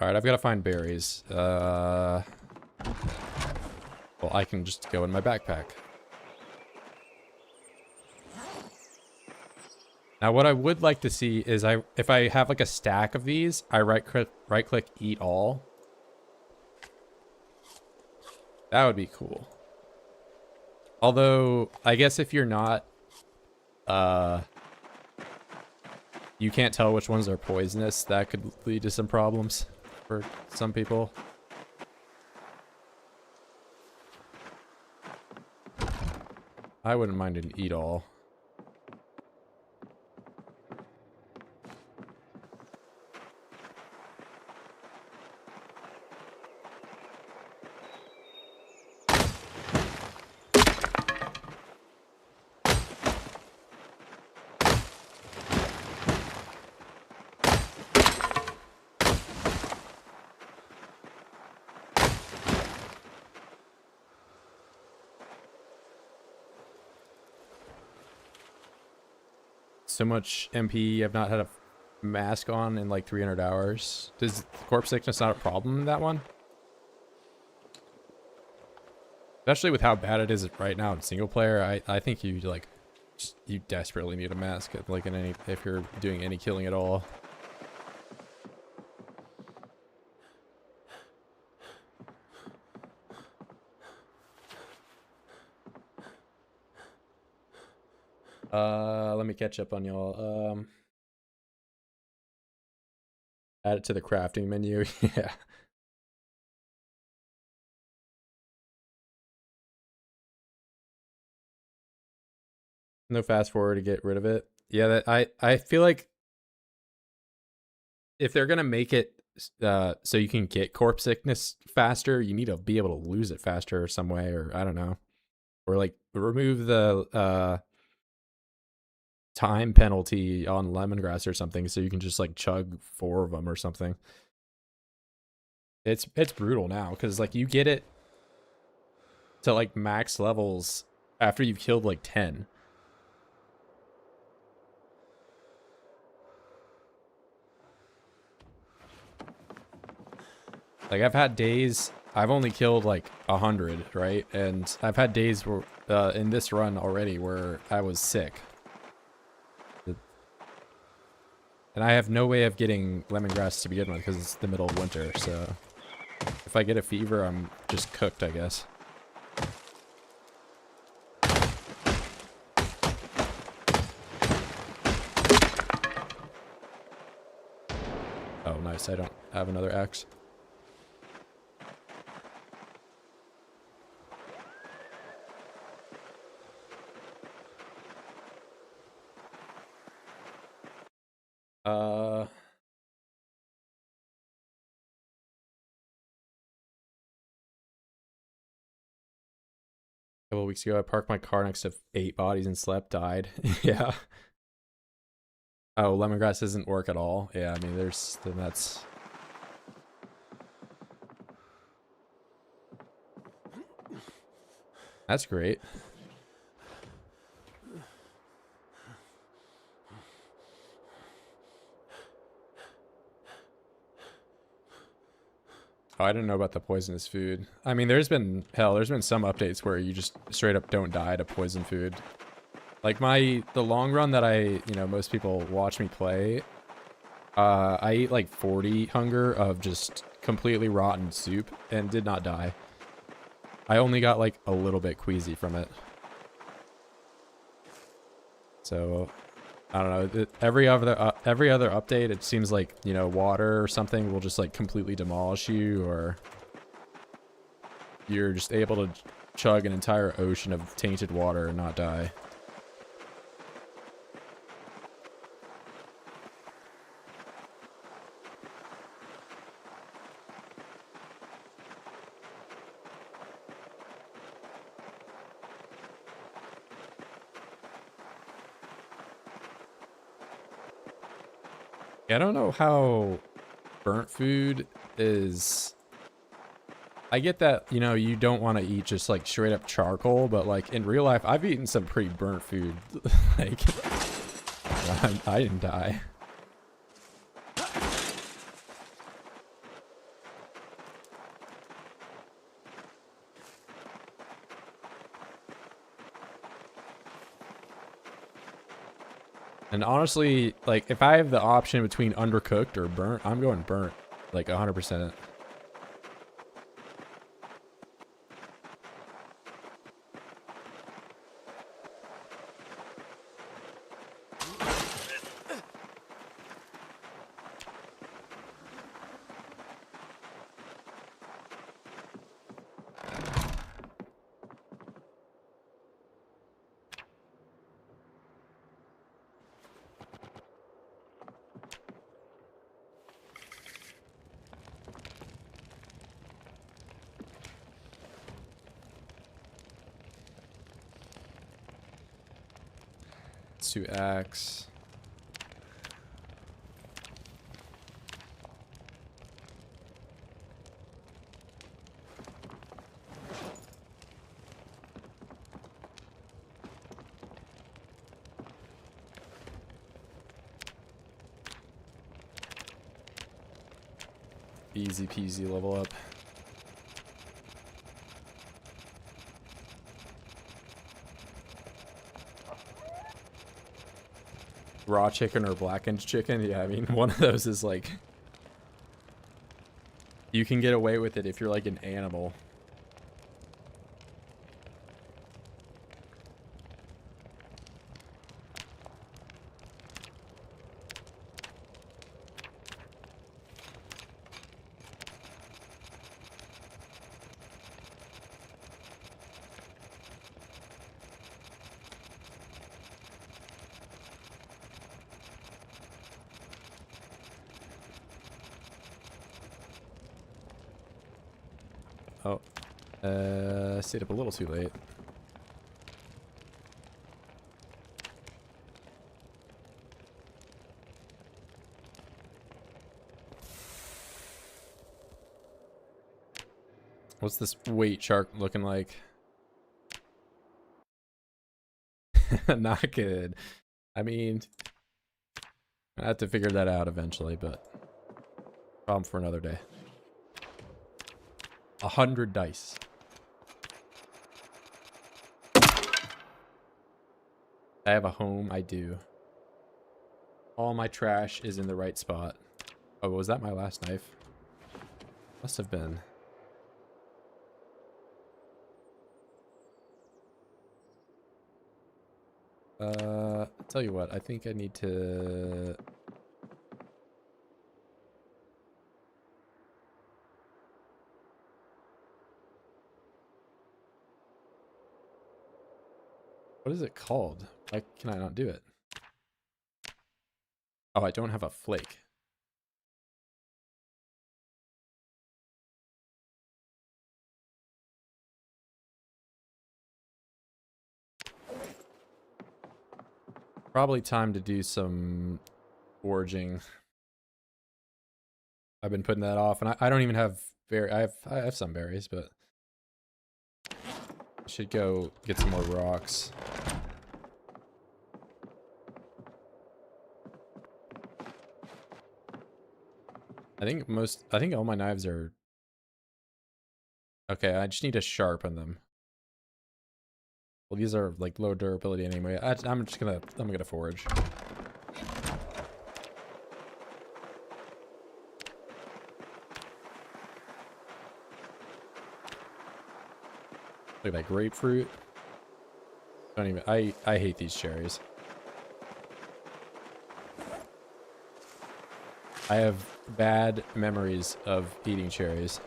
Alright, I've got to find berries. Well, I can just go in my backpack. Now, what I would like to see is if I have like a stack of these, I right click eat all. That would be cool. Although, I guess if you're not, you can't tell which ones are poisonous, that could lead to some problems for some people. I wouldn't mind an eat all. So much MP, I've not had a mask on in like 300 hours. Does corpse sickness not a problem in that one? Especially with how bad it is right now in single player, I think you like, you desperately need a mask like in any, if you're doing any killing at all. Let me catch up on y'all. Add it to the crafting menu. Yeah. No fast forward to get rid of it. Yeah, that I feel like if they're gonna make it so you can get corpse sickness faster, you need to be able to lose it faster some way, or I don't know. Or like remove the time penalty on lemongrass or something, so you can just like chug 4 of them or something. It's brutal now because like you get it to like max levels after you've killed like 10. Like I've had days I've only killed like 100, right? And I've had days where in this run already where I was sick. And I have no way of getting lemongrass to begin with because it's the middle of winter, so if I get a fever, I'm just cooked, I guess. Oh, nice. I don't have another axe. A couple weeks ago, I parked my car next to 8 bodies and slept, died. Yeah. Oh, lemongrass doesn't work at all. Yeah, I mean, that's great. Oh, I didn't know about the poisonous food. I mean, there's been some updates where you just straight up don't die to poison food. Like the long run that most people watch me play, I ate like 40 hunger of just completely rotten soup and did not die. I only got like a little bit queasy from it. So, I don't know. Every other update, it seems like, water or something will just like completely demolish you, or you're just able to chug an entire ocean of tainted water and not die. Yeah, I don't know how burnt food is. I get that, you don't want to eat just like straight up charcoal, but like in real life, I've eaten some pretty burnt food. Like, I didn't die. And honestly, like if I have the option between undercooked or burnt, I'm going burnt, like 100%. To axe. Easy peasy level up. Raw chicken or blackened chicken? Yeah, I mean, one of those is like, you can get away with it if you're like an animal. Oh, stayed up a little too late. What's this weight shark looking like? Not good. I mean, I have to figure that out eventually, but problem for another day. 100 dice. I have a home. I do. All my trash is in the right spot. Oh, was that my last knife? Must have been. I'll tell you what. I think I need to What is it called? Why can I not do it? Oh, I don't have a flake. Probably time to do some foraging. I've been putting that off, and I don't even have berry. I have some berries, but I should go get some more rocks. I think all my knives are okay. I just need to sharpen them. Well, these are like low durability anyway. I'm gonna forage. Look at that grapefruit. Don't even. I hate these cherries. I have bad memories of eating cherries.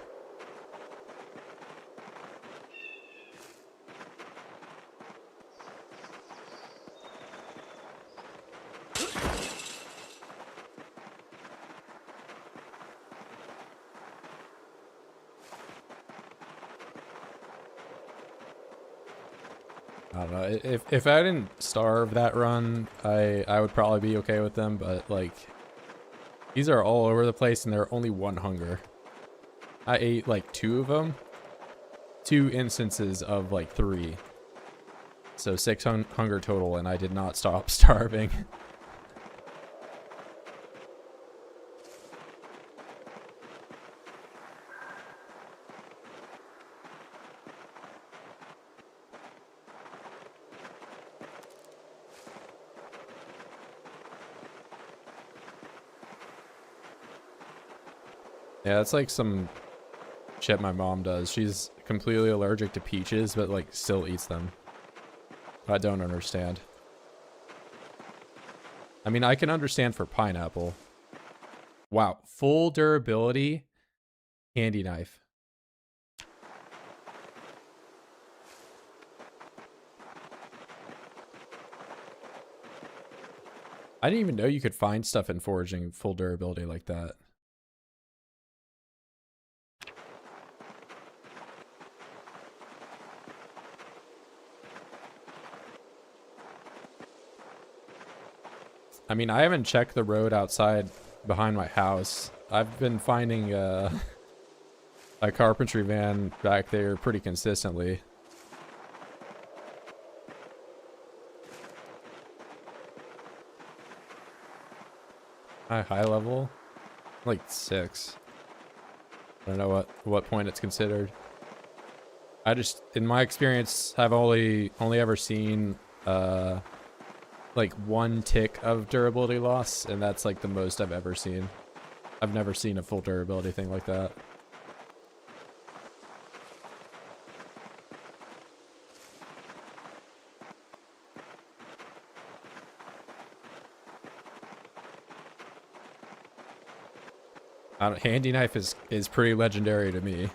I don't know. If I didn't starve that run, I would probably be okay with them, but like these are all over the place and they're only one hunger. I ate like 2 of them. 2 instances of like 3. So 6 hunger total, and I did not stop starving. Yeah, that's like some shit my mom does. She's completely allergic to peaches, but like still eats them. I don't understand. I mean, I can understand for pineapple. Wow, full durability handy knife. I didn't even know you could find stuff in foraging full durability like that. I mean, I haven't checked the road outside behind my house. I've been finding a carpentry van back there pretty consistently. High level? Like 6. I don't know what point it's considered. I just, in my experience, I've only ever seen like 1 tick of durability loss, and that's like the most I've ever seen. I've never seen a full durability thing like that. Handy knife is pretty legendary to me.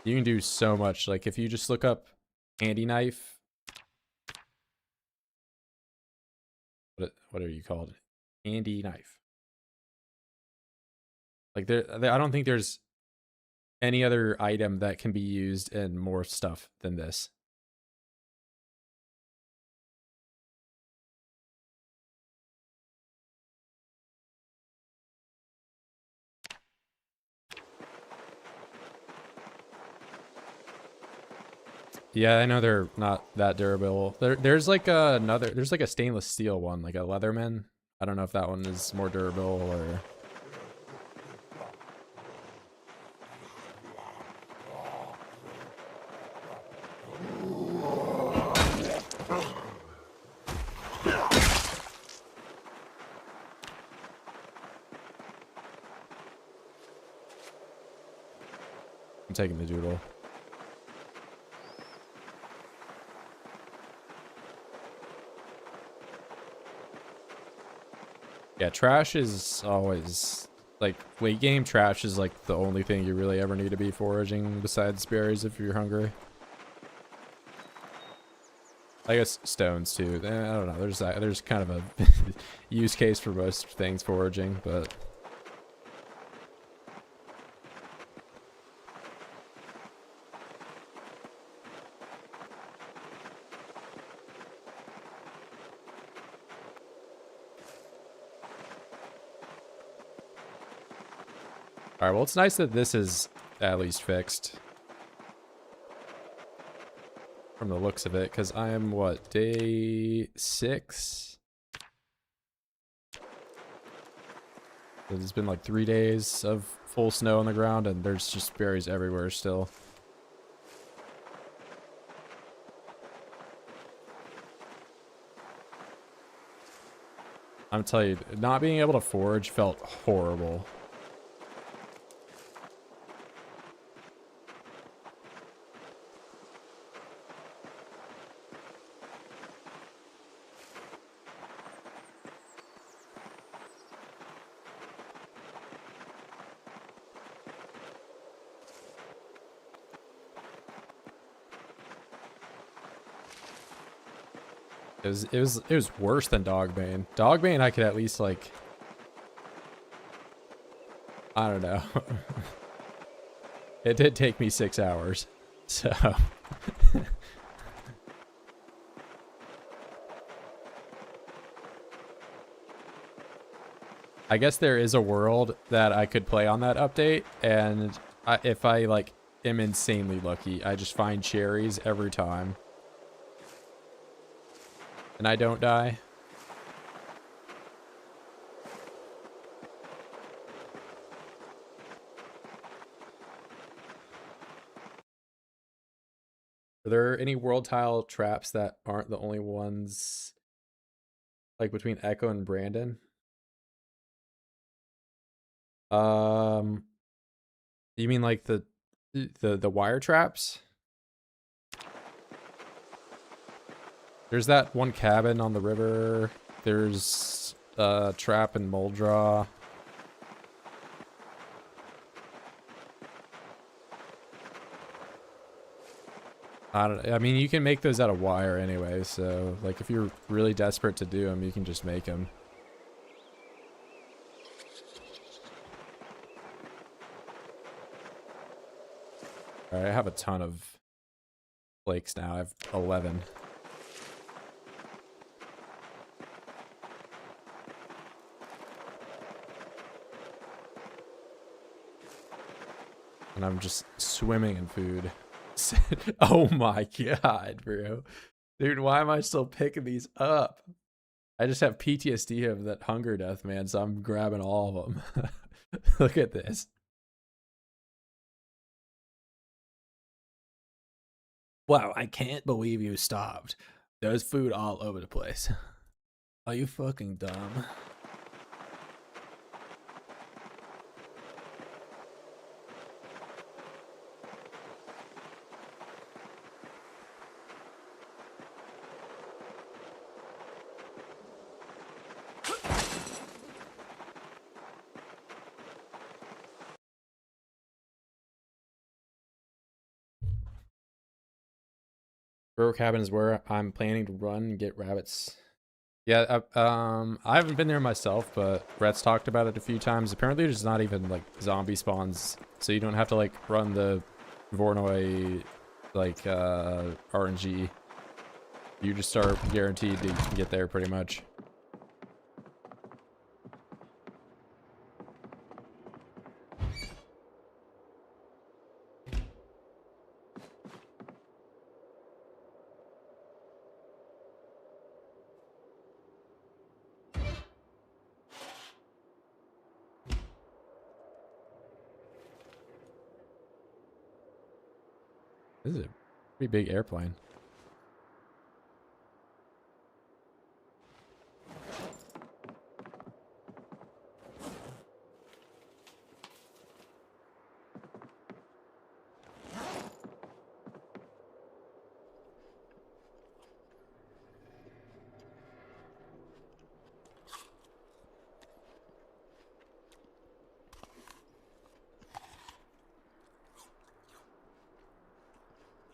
You can do so much. Like if you just look up handy knife, what are you called? Handy knife. Like I don't think there's any other item that can be used in more stuff than this. Yeah, I know they're not that durable. There's like there's like a stainless steel one, like a Leatherman. I don't know if that one is more durable or... I'm taking the doodle. Yeah, trash is always, like, late game trash is like the only thing you really ever need to be foraging besides berries if you're hungry. I guess stones too. I don't know. There's kind of a use case for most things foraging, but all right. Well, it's nice that this is at least fixed from the looks of it, because I am what, day 6? It's been like 3 days of full snow on the ground, and there's just berries everywhere still. I'm telling you, not being able to forage felt horrible. It was worse than Dogbane. Dogbane I could at least, like, I don't know. It did take me 6 hours. So I guess there is a world that I could play on that update, and if I like am insanely lucky, I just find cherries every time. And I don't die. Are there any world tile traps that aren't the only ones, like between Echo and Brandon? You mean like the wire traps? There's that one cabin on the river. There's a trap in Muldraw. I mean, you can make those out of wire anyway, so like if you're really desperate to do them, you can just make them. All right, I have a ton of flakes now. I have 11. And I'm just swimming in food. Oh my god, bro. Dude, why am I still picking these up? I just have PTSD of that hunger death, man, so I'm grabbing all of them. Look at this. Wow, I can't believe you stopped. There's food all over the place. Are you fucking dumb? Burrow cabin is where I'm planning to run and get rabbits. Yeah, I haven't been there myself, but Brett's talked about it a few times. Apparently there's not even like zombie spawns, so you don't have to like run the Voronoi like RNG. You just are guaranteed to get there pretty much. This is a pretty big airplane.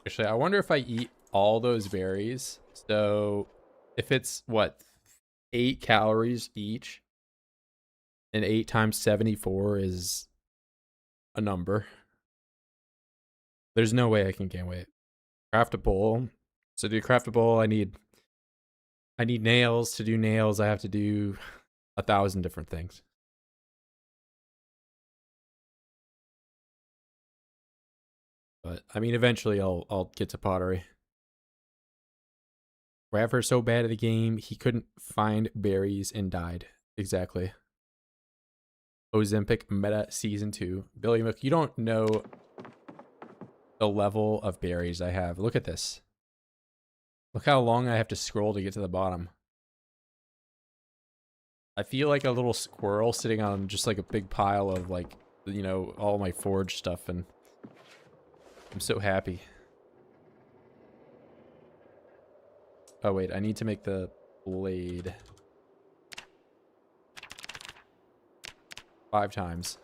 Actually, I wonder if I eat all those berries. So if it's what, 8 calories each, and 8 times 74 is a number. There's no way I can gain weight. Craft a bowl. So to craft a bowl, I need nails. To do nails, I have to do 1,000 different things. But I mean, eventually I'll get to pottery. Rapper so bad at the game, he couldn't find berries and died. Exactly. Ozempic Meta Season 2. Billy Mook, you don't know the level of berries I have. Look at this. Look how long I have to scroll to get to the bottom. I feel like a little squirrel sitting on just like a big pile of like, you know, all my forge stuff, and I'm so happy. Oh wait, I need to make the blade 5 times.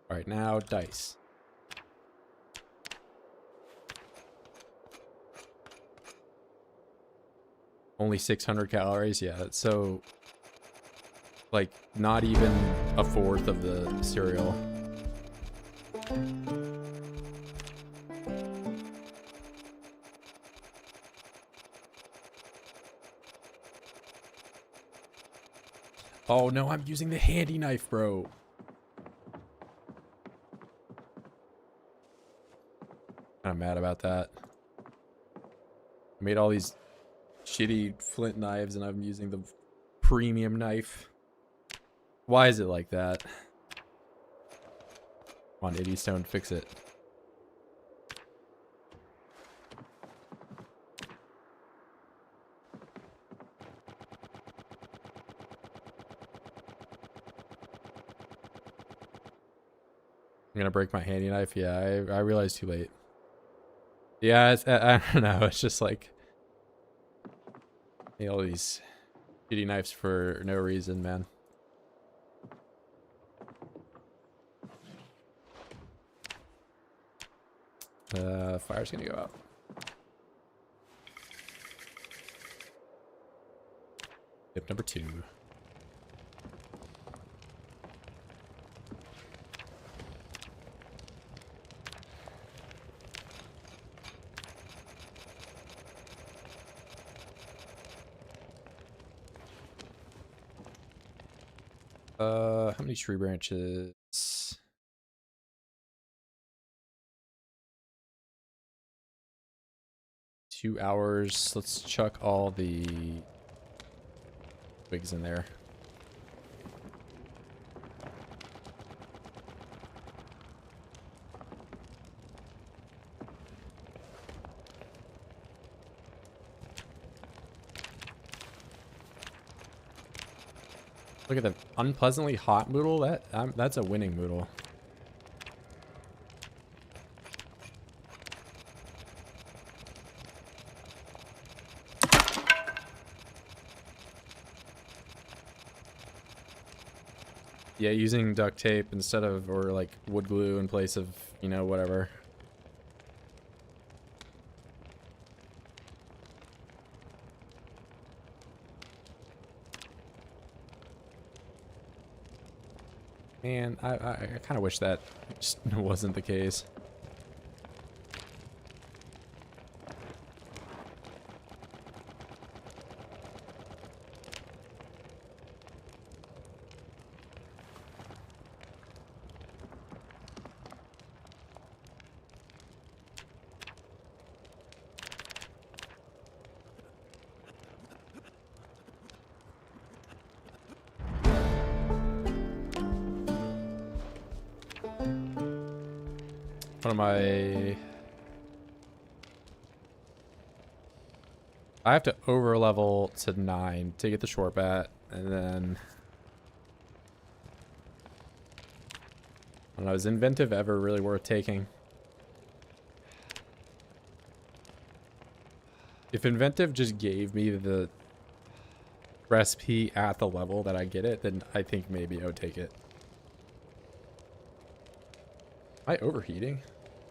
All right, now dice. Only 600 calories. Yeah, that's so like not even a fourth of the cereal. Oh no, I'm using the handy knife, bro. I'm mad about that. I made all these shitty flint knives and I'm using the premium knife. Why is it like that? Come on, Idiot, fix it. I'm gonna break my handy knife. Yeah, I realized too late. Yeah, it's, I don't know. It's just like all these shitty knives for no reason, man. Fire's gonna go out. Tip number 2. How many tree branches? 2 hours. Let's chuck all the twigs in there. Look at the unpleasantly hot moodle. That's a winning moodle. Yeah, using duct tape instead of, or like wood glue in place of, you know, whatever. Man, I kind of wish that just wasn't the case. What am I have to over level to 9 to get the short bat, and then I don't know, is inventive ever really worth taking? If Inventive just gave me the recipe at the level that I get it, then I think maybe I would take it. Am I overheating?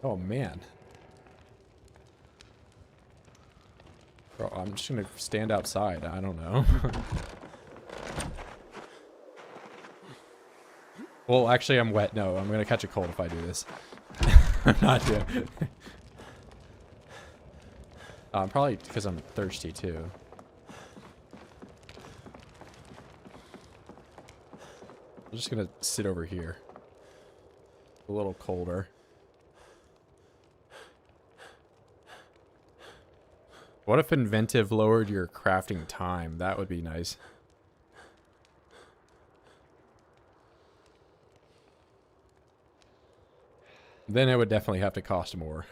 Oh man. Bro, I'm just gonna stand outside. I don't know. Well, actually, I'm wet. No, I'm gonna catch a cold if I do this. I'm not doing. Probably because I'm thirsty too. I'm just gonna sit over here. A little colder. What if Inventive lowered your crafting time? That would be nice. Then it would definitely have to cost more.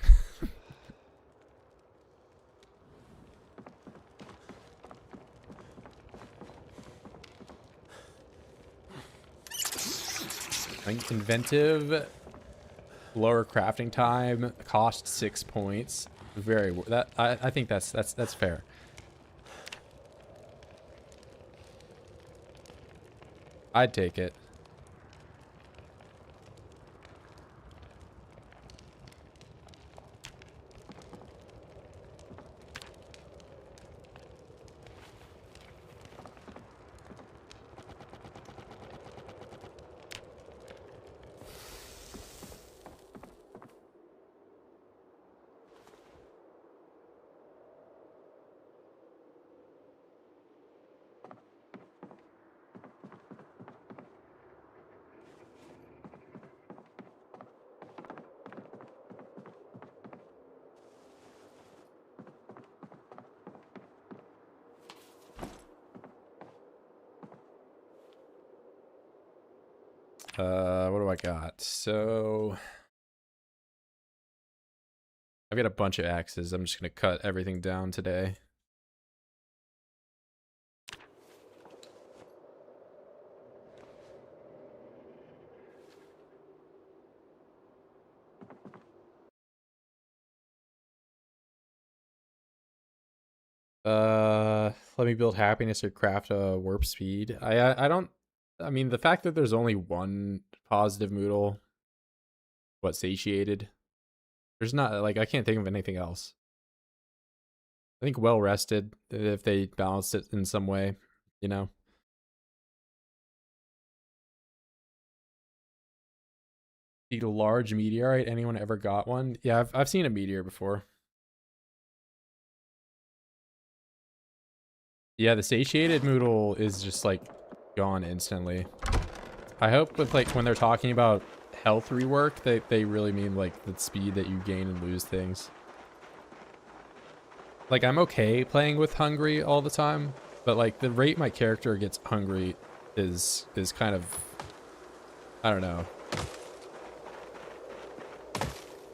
I think Inventive, lower crafting time, cost 6 points. I think that's fair. I'd take it. What do I got? So I've got a bunch of axes. I'm just gonna cut everything down today. Let me build happiness or craft a warp speed. I don't. I mean, the fact that there's only one positive Moodle, what, satiated? There's not, like, I can't think of anything else. I think well rested, if they balanced it in some way, you know. The large meteorite, anyone ever got one? Yeah, I've seen a meteor before. Yeah, the satiated Moodle is just like gone instantly. I hope with, like, when they're talking about health rework, they really mean like the speed that you gain and lose things. Like, I'm okay playing with hungry all the time, but like the rate my character gets hungry is kind of, I don't know.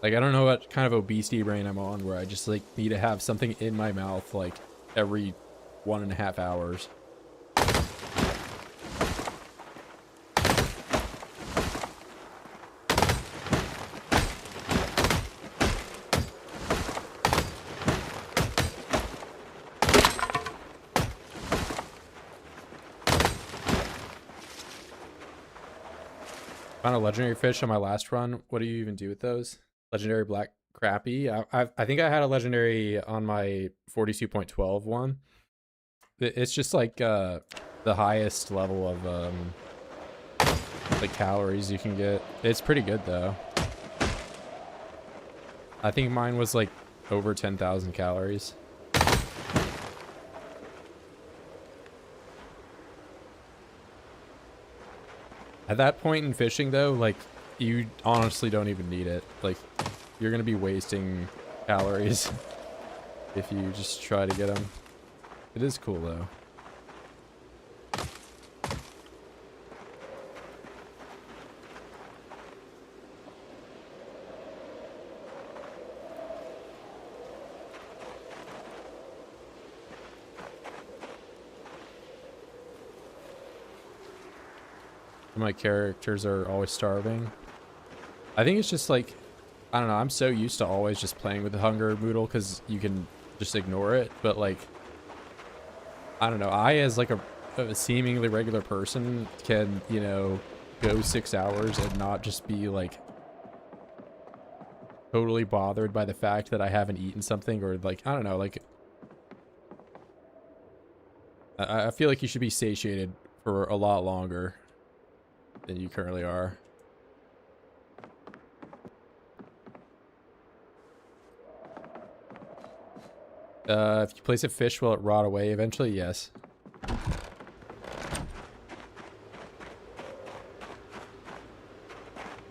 Like, I don't know what kind of obesity brain I'm on where I just like need to have something in my mouth like every 1.5 hours. Found a legendary fish on my last run. What do you even do with those? Legendary black crappie. I think I had a legendary on my 42.12 one. It's just like the highest level of like calories you can get. It's pretty good though. I think mine was like over 10,000 calories. At that point in fishing though, like, you honestly don't even need it. Like, you're gonna be wasting calories if you just try to get them. It is cool though. My characters are always starving. I think it's just like, I don't know, I'm so used to always just playing with the hunger Moodle because you can just ignore it. But like, I don't know. I, as like a seemingly regular person, can, you know, go 6 hours and not just be like totally bothered by the fact that I haven't eaten something, or like, I don't know, like I feel like you should be satiated for a lot longer than you currently are. If you place a fish, will it rot away eventually? Yes.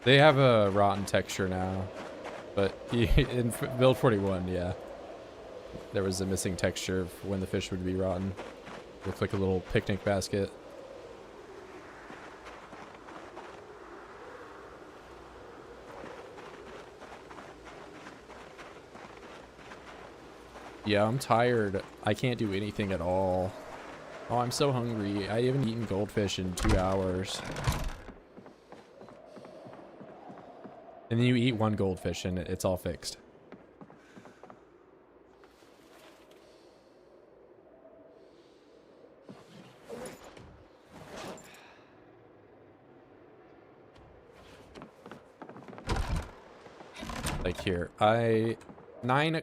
They have a rotten texture now, but in build 41, yeah, there was a missing texture of when the fish would be rotten. Looked like a little picnic basket. Yeah, I'm tired. I can't do anything at all. Oh, I'm so hungry. I haven't eaten goldfish in 2 hours. And then you eat one goldfish and it's all fixed. Like here, 9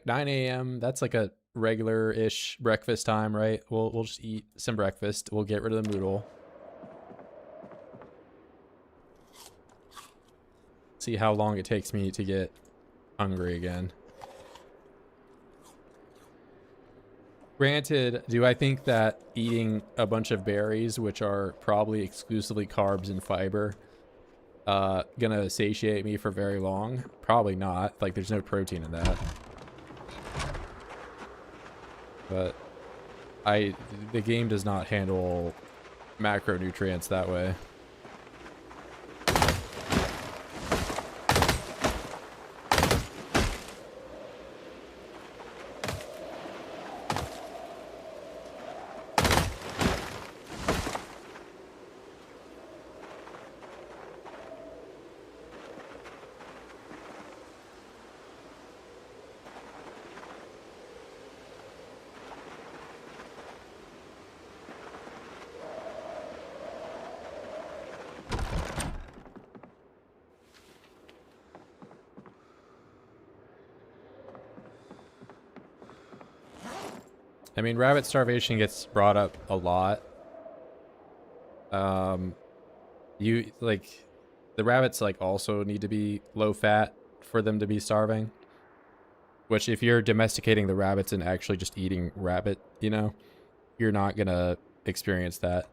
a.m. That's like a regular-ish breakfast time, right? We'll just eat some breakfast. We'll get rid of the noodle. See how long it takes me to get hungry again. Granted, do I think that eating a bunch of berries, which are probably exclusively carbs and fiber, gonna satiate me for very long? Probably not. Like, there's no protein in that. But the game does not handle macronutrients that way. I mean, rabbit starvation gets brought up a lot. You, like, the rabbits, like, also need to be low fat for them to be starving. Which, if you're domesticating the rabbits and actually just eating rabbit, you know, you're not gonna experience that.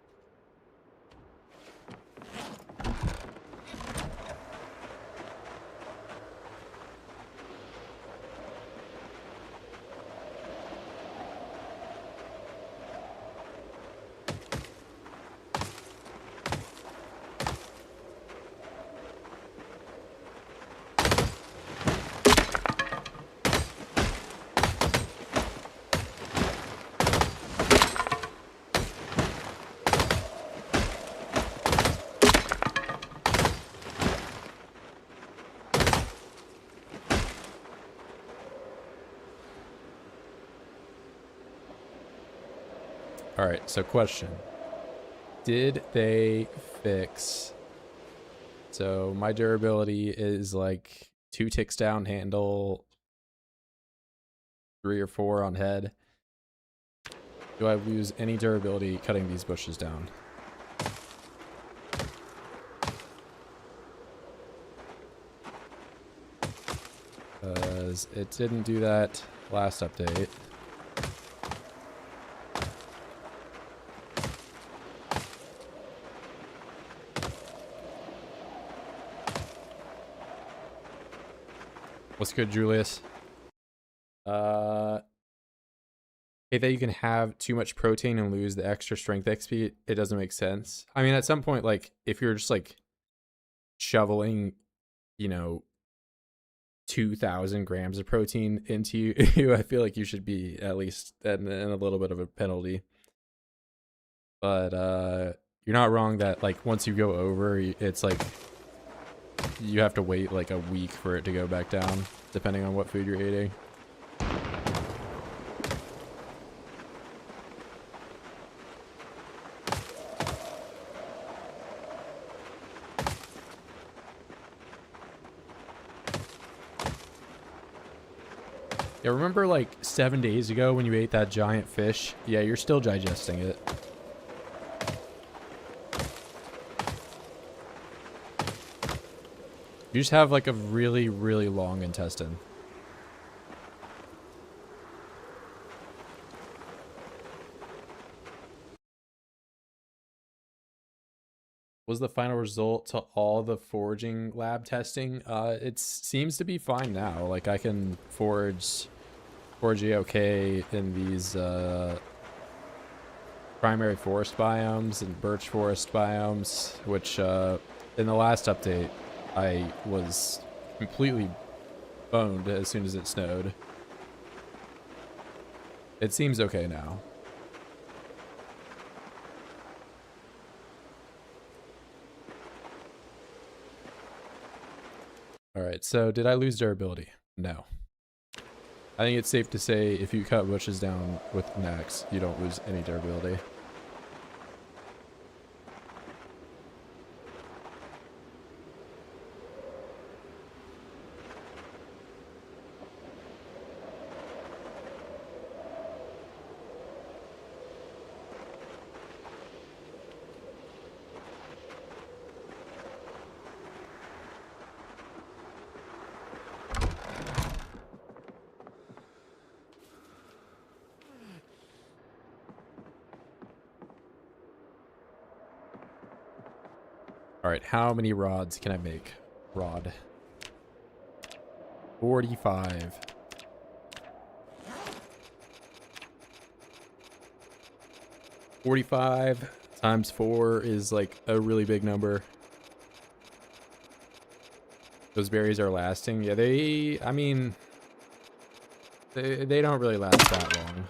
All right, so question. Did they fix... So my durability is like 2 ticks down handle, 3 or 4 on head. Do I lose any durability cutting these bushes down? Because it didn't do that last update. What's good, Julius? Hey, that you can have too much protein and lose the extra strength XP, it doesn't make sense. I mean, at some point, like, if you're just, like, shoveling, you know, 2,000 grams of protein into you, I feel like you should be at least in a little bit of a penalty. But, you're not wrong that, like, once you go over, it's, like, you have to wait, like, a week for it to go back down, depending on what food you're eating. Yeah, remember like 7 days ago when you ate that giant fish? Yeah, you're still digesting it. You just have like a really, really long intestine. Was the final result to all the foraging lab testing? It seems to be fine now. Like I can forage okay in these primary forest biomes and birch forest biomes, which in the last update I was completely boned as soon as it snowed. It seems okay now. All right, so did I lose durability? No. I think it's safe to say if you cut bushes down with an axe, you don't lose any durability. All right, how many rods can I make? Rod. 45. 45 times 4 is like a really big number. Those berries are lasting. Yeah, I mean, they don't really last that long.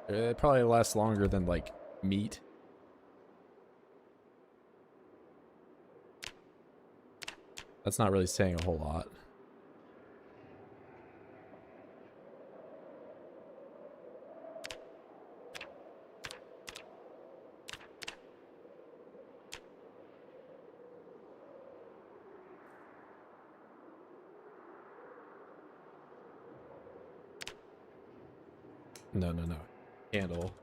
They probably last longer than like meat. That's not really saying a whole lot. No. Handle.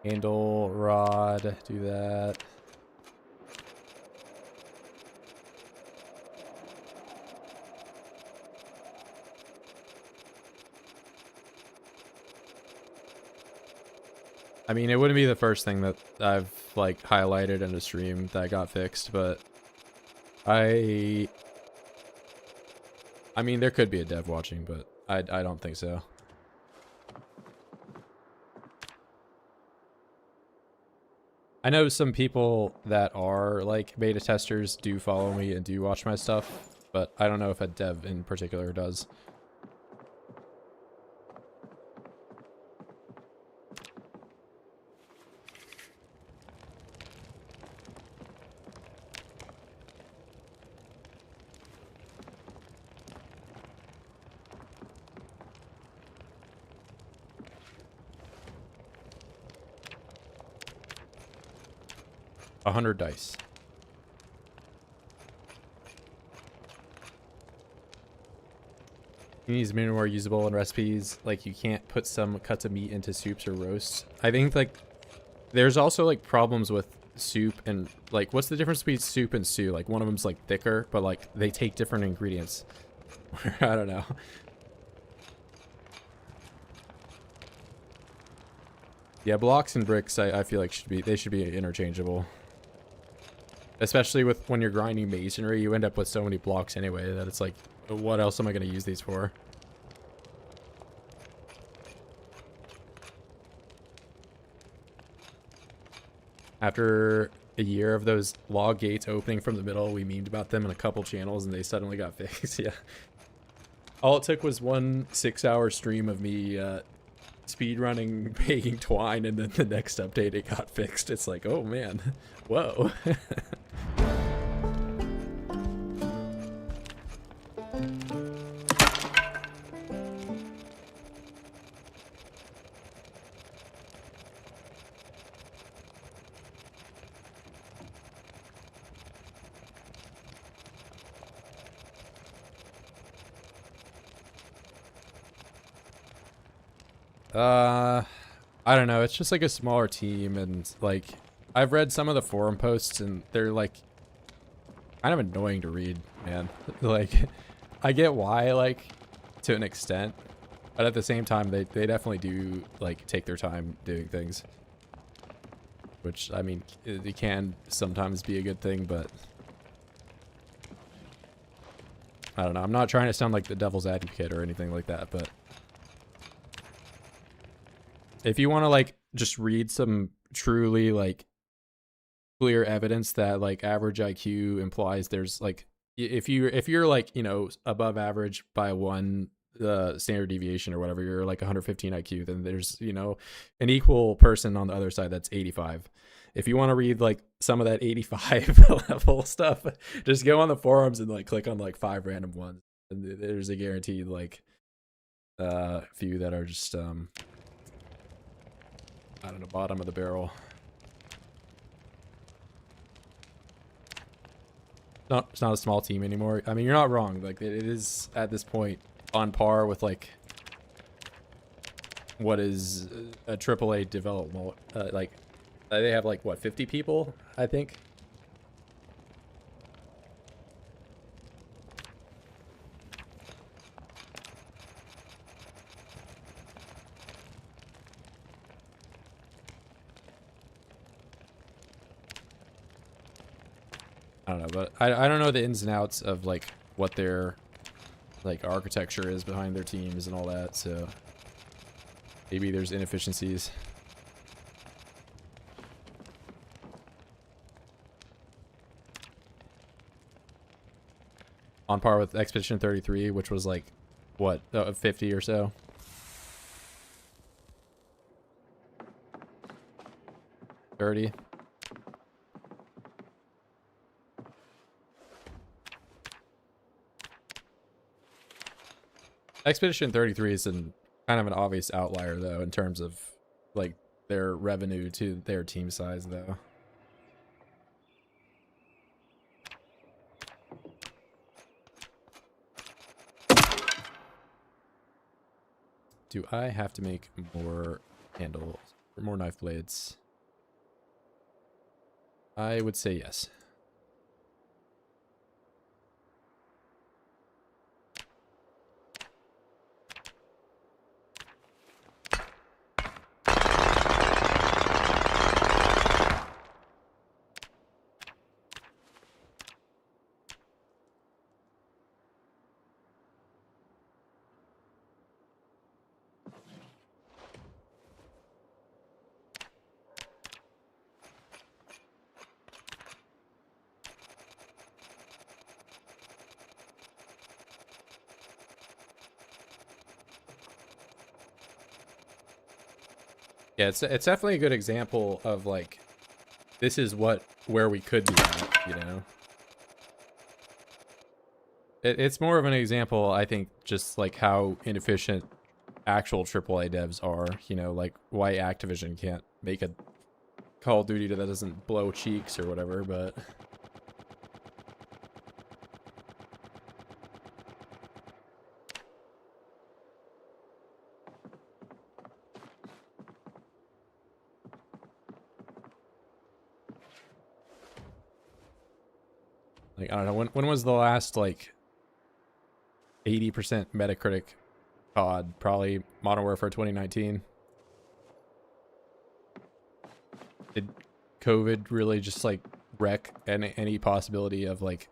Handle, rod, do that. I mean, it wouldn't be the first thing that I've like highlighted in a stream that got fixed, but I mean, there could be a dev watching, but I don't think so. I know some people that are like beta testers do follow me and do watch my stuff, but I don't know if a dev in particular does. $100 dice. These are more usable in recipes. Like you can't put some cuts of meat into soups or roasts. I think like there's also like problems with soup and like what's the difference between soup and stew? Like one of them's like thicker, but like they take different ingredients. I don't know. Yeah, blocks and bricks I feel like they should be interchangeable. Especially with when you're grinding masonry, you end up with so many blocks anyway that it's like, what else am I going to use these for? After a year of those log gates opening from the middle, we memed about them in a couple channels and they suddenly got fixed. Yeah. All it took was one 6-hour stream of me speedrunning baking twine, and then the next update it got fixed. It's like, oh man, whoa. I don't know. It's just like a smaller team, and like I've read some of the forum posts, and they're like kind of annoying to read, man. Like, I get why, like, to an extent, but at the same time, they definitely do like take their time doing things, which I mean, it can sometimes be a good thing, but I don't know. I'm not trying to sound like the devil's advocate or anything like that, but if you want to like just read some truly like clear evidence that like average IQ implies there's like if you're like, you know, above average by one standard deviation or whatever, you're like 115 IQ, then there's, you know, an equal person on the other side that's 85. If you want to read like some of that 85 level stuff, just go on the forums and like click on like 5 random ones, and there's a guaranteed like few that are just I don't know, bottom of the barrel. No, it's not a small team anymore. I mean, you're not wrong. Like, it is at this point on par with like what is a AAA development. Like, they have like what, 50 people, I think. I don't know, but I don't know the ins and outs of like what their like architecture is behind their teams and all that. So maybe there's inefficiencies. On par with Expedition 33, which was like, what, 50 or so? $30. Expedition 33 is kind of an obvious outlier, though, in terms of like their revenue to their team size, though. Do I have to make more handles or more knife blades? I would say yes. Yeah, it's definitely a good example of like, this is where we could be at, you know. It's more of an example, I think, just like how inefficient actual AAA devs are, you know, like why Activision can't make a Call of Duty that doesn't blow cheeks or whatever, but like, I don't know, when was the last like 80% Metacritic COD? Probably Modern Warfare 2019. Did COVID really just like wreck any possibility of like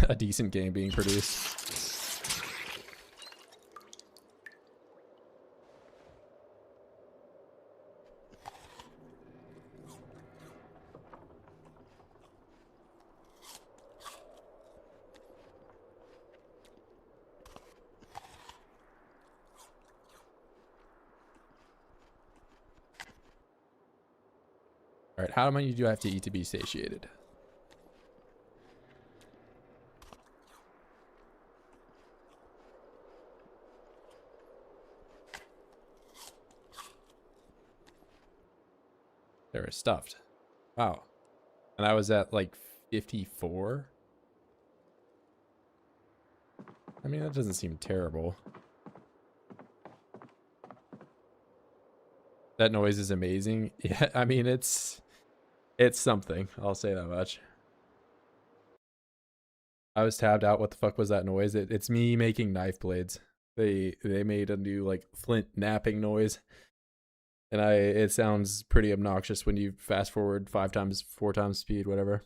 a decent game being produced? All right, how many do I have to eat to be satiated? They're stuffed. Wow. And I was at like 54. I mean, that doesn't seem terrible. That noise is amazing. Yeah, I mean it's something. I'll say that much. I was tabbed out. What the fuck was that noise? It's me making knife blades. They made a new like flint napping noise, and it sounds pretty obnoxious when you fast forward 5 times, 4 times speed, whatever.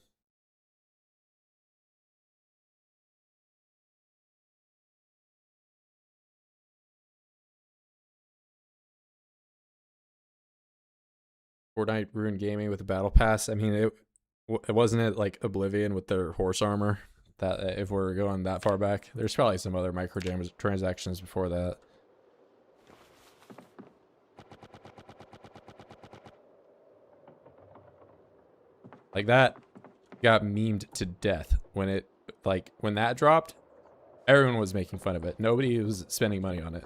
Fortnite ruined gaming with the battle pass. I mean, it wasn't it like Oblivion with their horse armor. That if we're going that far back, there's probably some other microtransactions before that. Like that got memed to death when it when that dropped. Everyone was making fun of it. Nobody was spending money on it.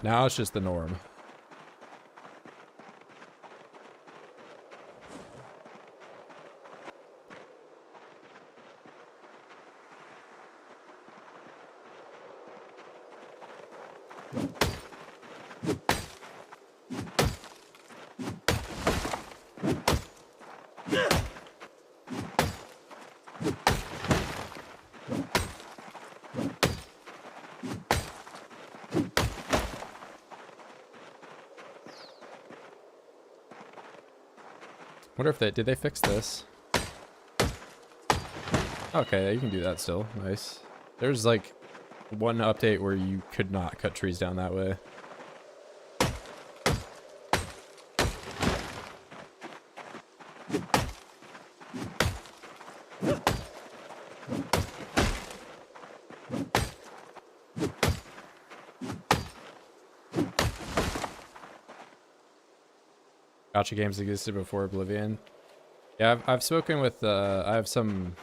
Now it's just the norm. Wonder if did they fix this? Okay, you can do that still. Nice. There's like one update where you could not cut trees down that way. Gotcha games existed before Oblivion. Yeah, I've spoken with, I have some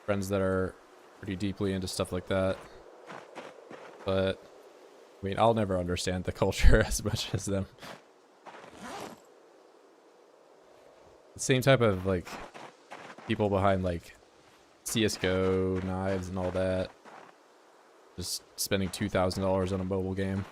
friends that are pretty deeply into stuff like that. But, I mean, I'll never understand the culture as much as them. The same type of, like, people behind, like, CSGO, knives, and all that. Just spending $2,000 on a mobile game.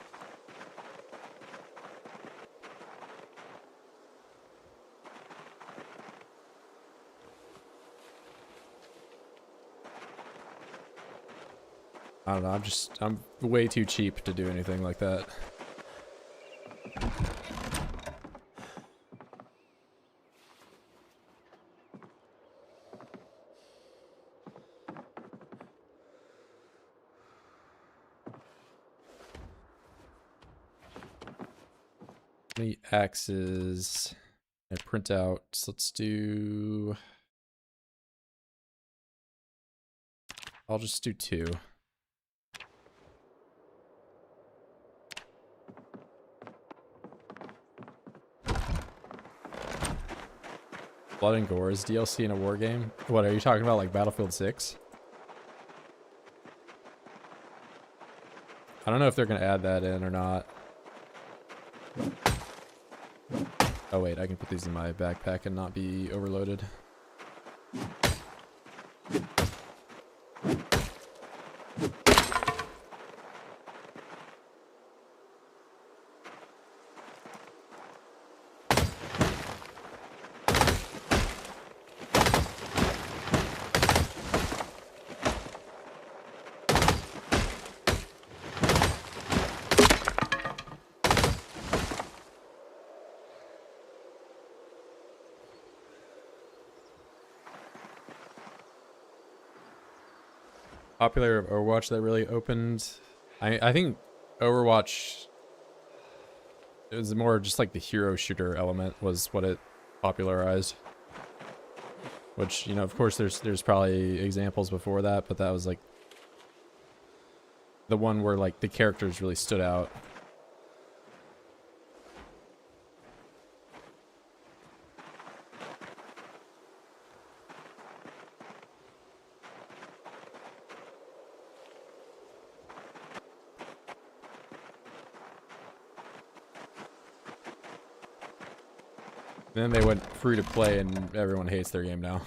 I don't know, I'm way too cheap to do anything like that. Any axes and print out. So let's do, I'll just do 2. Blood and Gore is DLC in a war game? What are you talking about, like Battlefield 6? I don't know if they're gonna add that in or not. Oh wait, I can put these in my backpack and not be overloaded. Popular Overwatch that really opened. I think Overwatch, it was more just like the hero shooter element was what it popularized. Which, you know, of course there's probably examples before that, but that was like the one where like the characters really stood out. Then they went free to play and everyone hates their game now.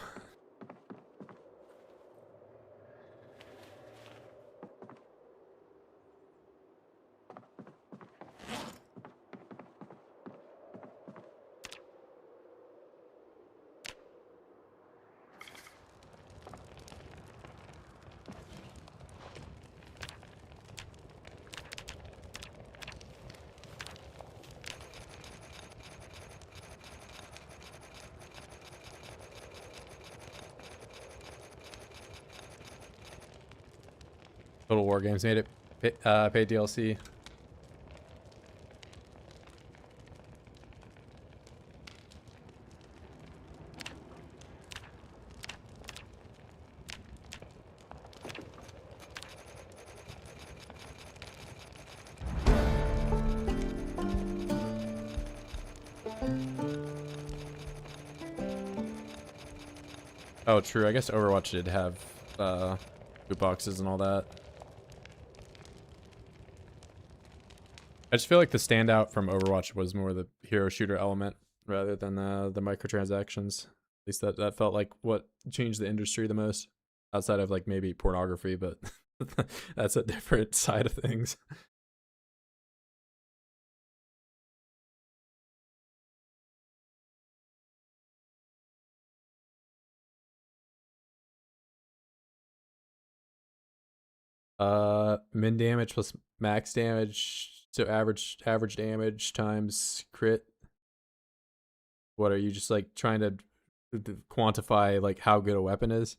Total War Games made it pay DLC. Oh, true. I guess Overwatch did have loot boxes and all that. I just feel like the standout from Overwatch was more the hero shooter element rather than the microtransactions. At least that felt like what changed the industry the most, outside of like maybe pornography, but that's a different side of things. Min damage plus max damage, so average damage times crit. What are you just like trying to quantify like how good a weapon is?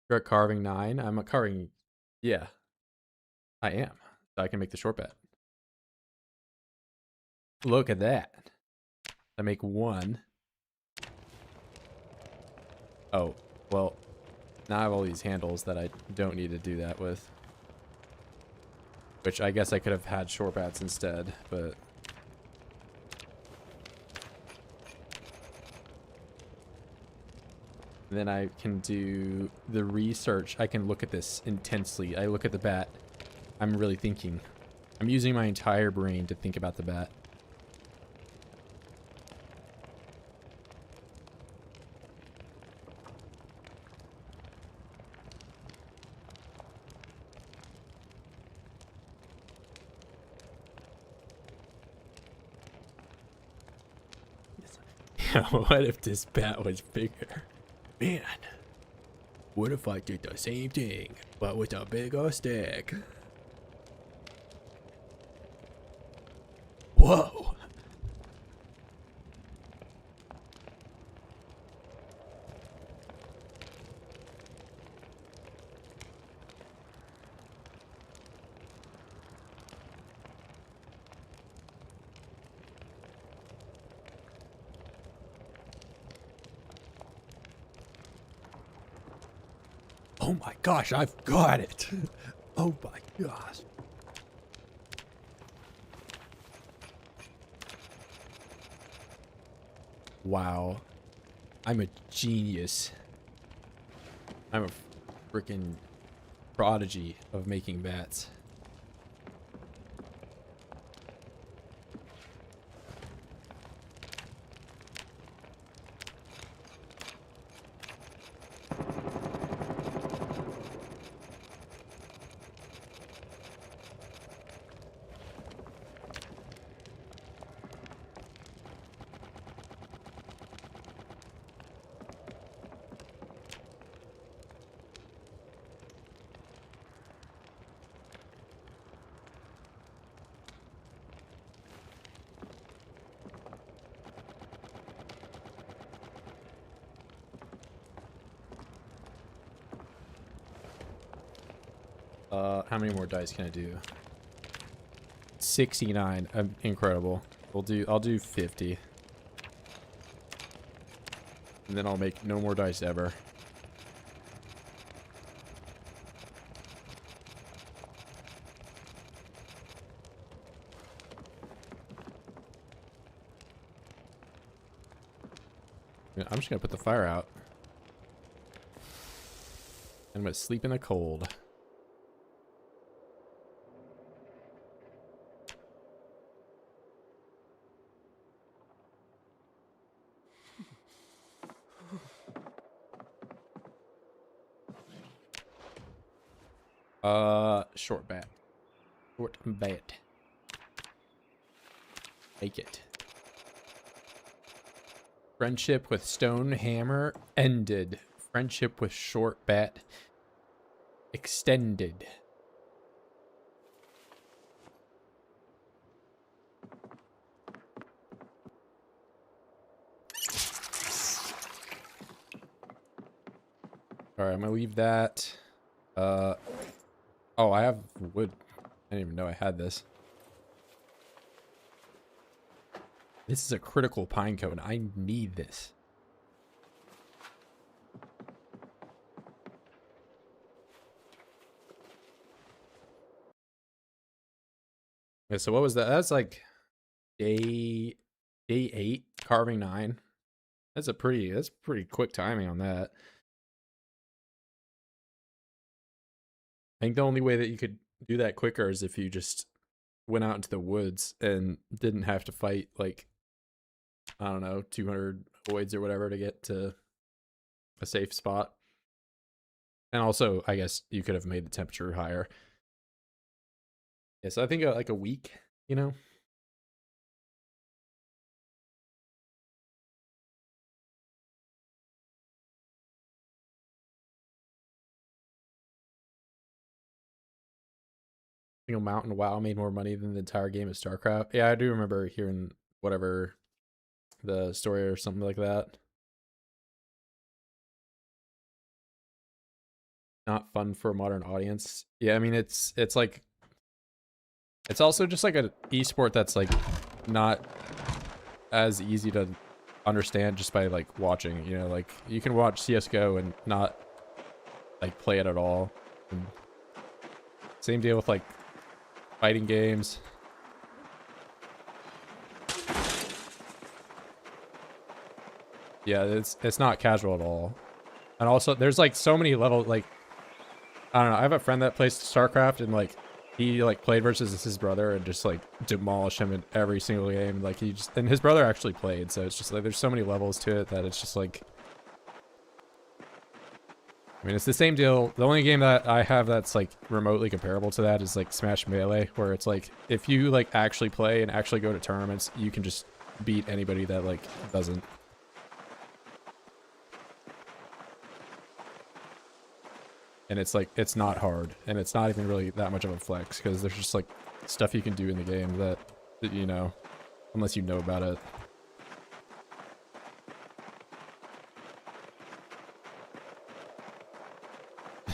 You're at carving 9. I'm at carving. Yeah, I am. So I can make the short bet. Look at that. I make 1. Oh, well, now I have all these handles that I don't need to do that with. Which I guess I could have had short bats instead, but... Then I can do the research. I can look at this intensely. I look at the bat. I'm really thinking. I'm using my entire brain to think about the bat. What if this bat was bigger? Man, what if I did the same thing, but with a bigger stick? Whoa! Oh my gosh, I've got it! Oh my gosh. Wow. I'm a genius. I'm a freaking prodigy of making bats. How many more dice can I do? 69. Incredible. I'll do 50. And then I'll make no more dice ever. I'm just gonna put the fire out. I'm gonna sleep in the cold. Short bat. Short bat. Take it. Friendship with stone hammer ended. Friendship with short bat extended. All right, I'm gonna leave that. Uh, oh, I have wood. I didn't even know I had this. This is a critical pine cone. I need this. Okay, so what was that? That's like day 8, carving 9. That's pretty quick timing on that. I think the only way that you could do that quicker is if you just went out into the woods and didn't have to fight like, I don't know, 200 voids or whatever to get to a safe spot. And also, I guess you could have made the temperature higher. Yeah, so I think like a week, you know? Mountain WoW made more money than the entire game of StarCraft. Yeah, I do remember hearing whatever the story or something like that. Not fun for a modern audience. Yeah, I mean it's like it's also just like an esport that's like not as easy to understand just by like watching, you know, like you can watch CS:GO and not like play it at all. And same deal with like fighting games. Yeah, it's not casual at all. And also there's like so many levels, like I don't know, I have a friend that plays StarCraft and like he like played versus his brother and just like demolished him in every single game. Like he just, and his brother actually played, so it's just like there's so many levels to it that it's just like, I mean, it's the same deal. The only game that I have that's like remotely comparable to that is like Smash Melee, where it's like if you like actually play and actually go to tournaments, you can just beat anybody that like doesn't. And it's like it's not hard, and it's not even really that much of a flex because there's just like stuff you can do in the game that you know, unless you know about it.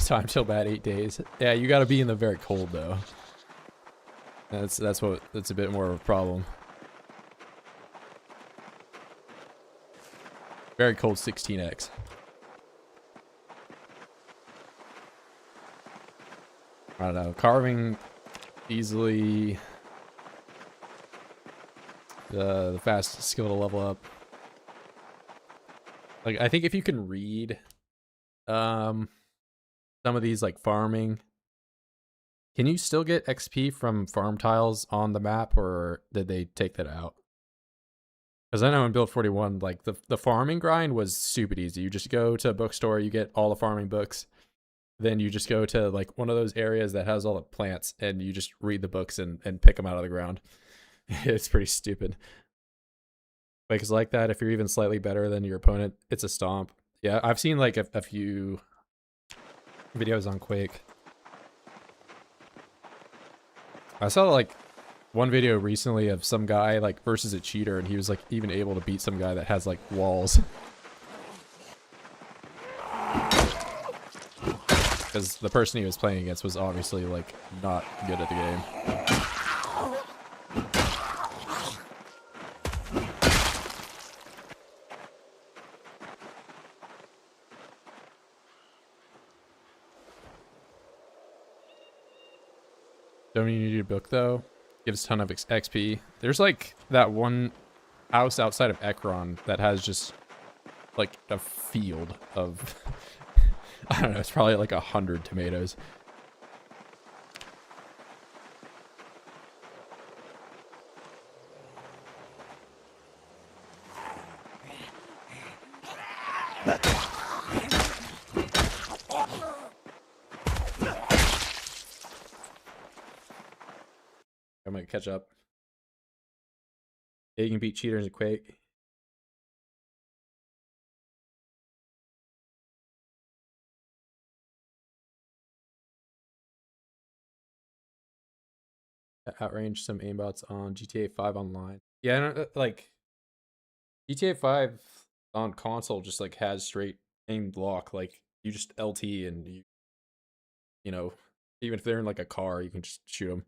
Time till about 8 days. Yeah, you got to be in the very cold though. That's a bit more of a problem. Very cold 16x. I don't know. Carving easily the fastest skill to level up. Like I think if you can read some of these like farming, can you still get XP from farm tiles on the map, or did they take that out? Because I know in Build 41, like the farming grind was stupid easy. You just go to a bookstore, you get all the farming books, then you just go to like one of those areas that has all the plants, and you just read the books and pick them out of the ground. It's pretty stupid. Because like that, if you're even slightly better than your opponent, it's a stomp. Yeah, I've seen like a few videos on Quake. I saw like one video recently of some guy like versus a cheater, and he was like even able to beat some guy that has like walls. Because the person he was playing against was obviously like not good at the game. Don't you need a book though? Gives a ton of XP. There's like that one house outside of Ekron that has just like a field of I don't know, it's probably like 100 tomatoes. I'm gonna catch up. Yeah, you can beat cheaters in Quake. Outrange some aimbots on GTA 5 online. Yeah, I don't, like GTA 5 on console just like has straight aimed lock. Like you just LT and you you know, even if they're in like a car, you can just shoot them.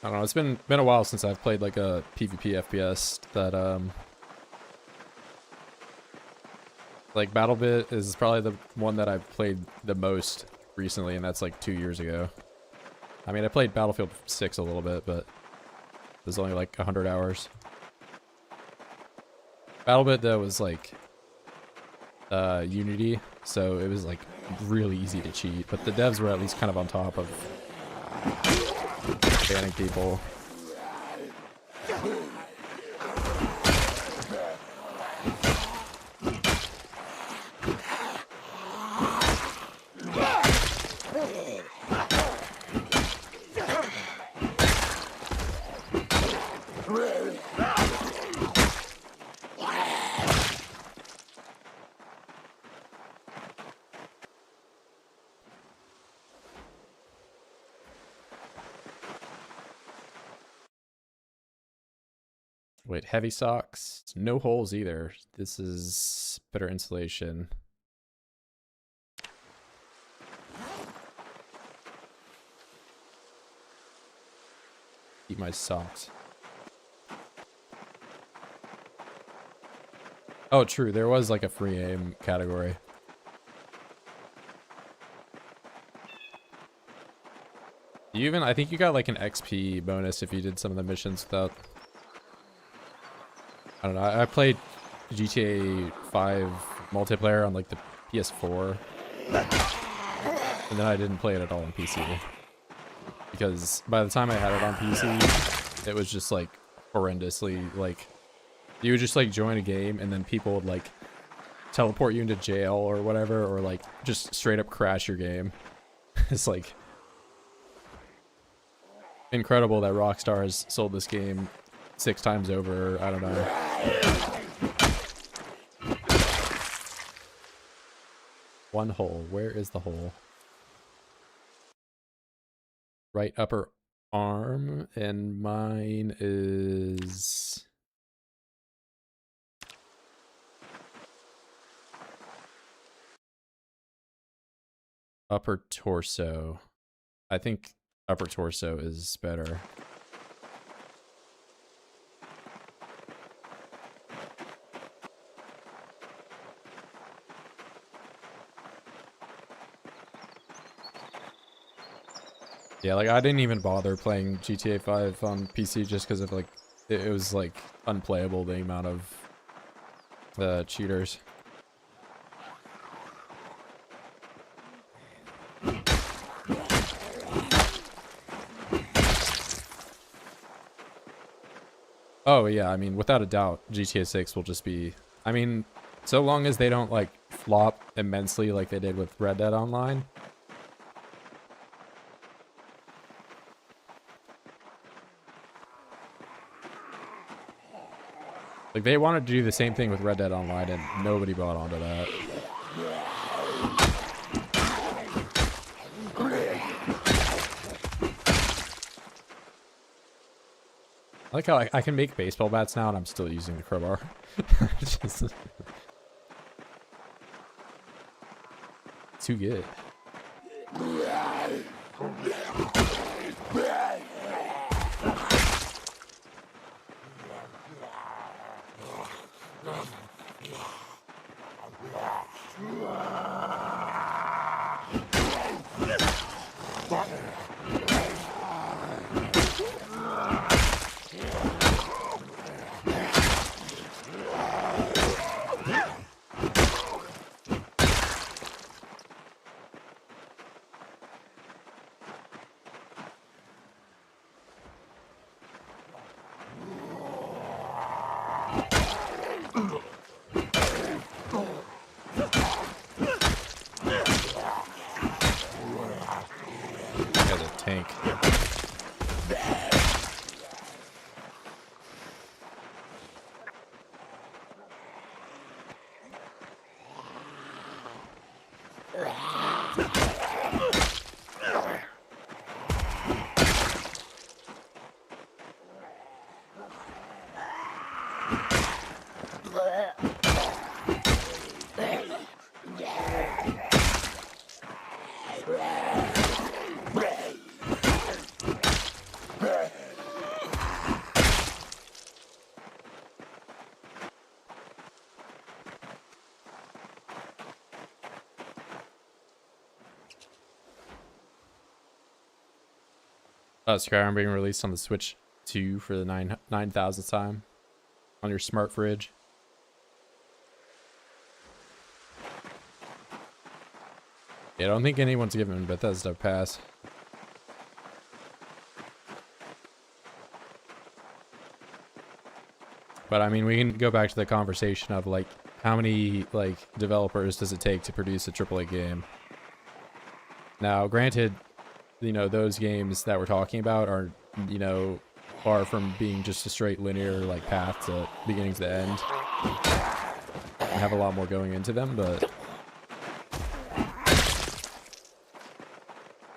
I don't know. It's been a while since I've played like a PvP FPS that like BattleBit is probably the one that I've played the most recently, and that's like 2 years ago. I mean, I played Battlefield 6 a little bit, but it was only like 100 hours. BattleBit though was like Unity, so it was like really easy to cheat, but the devs were at least kind of on top of banning people. Wait, heavy socks? No holes either. This is better insulation. Keep my socks. Oh, true. There was like a free aim category. You even, I think you got like an XP bonus if you did some of the missions without. I don't know. I played GTA 5 multiplayer on like the PS4, and then I didn't play it at all on PC because by the time I had it on PC, it was just like horrendously like you would just like join a game and then people would like teleport you into jail or whatever, or like just straight up crash your game. It's like incredible that Rockstar has sold this game 6 times over. I don't know. One hole. Where is the hole? Right upper arm, and mine is upper torso. I think upper torso is better. Yeah, like I didn't even bother playing GTA 5 on PC just because of like it was like unplayable, the amount of cheaters. Oh yeah, I mean without a doubt GTA 6 will just be, I mean, so long as they don't like flop immensely like they did with Red Dead Online. Like, they wanted to do the same thing with Red Dead Online, and nobody bought onto that. I like how I can make baseball bats now, and I'm still using the crowbar. Just too good. Skyrim being released on the Switch 2 for the 9,000th time on your smart fridge. Yeah, I don't think anyone's given Bethesda a pass. But I mean, we can go back to the conversation of like, how many like developers does it take to produce a AAA game? Now, granted, you know, those games that we're talking about are, you know, far from being just a straight linear like path to beginning to end. And have a lot more going into them, but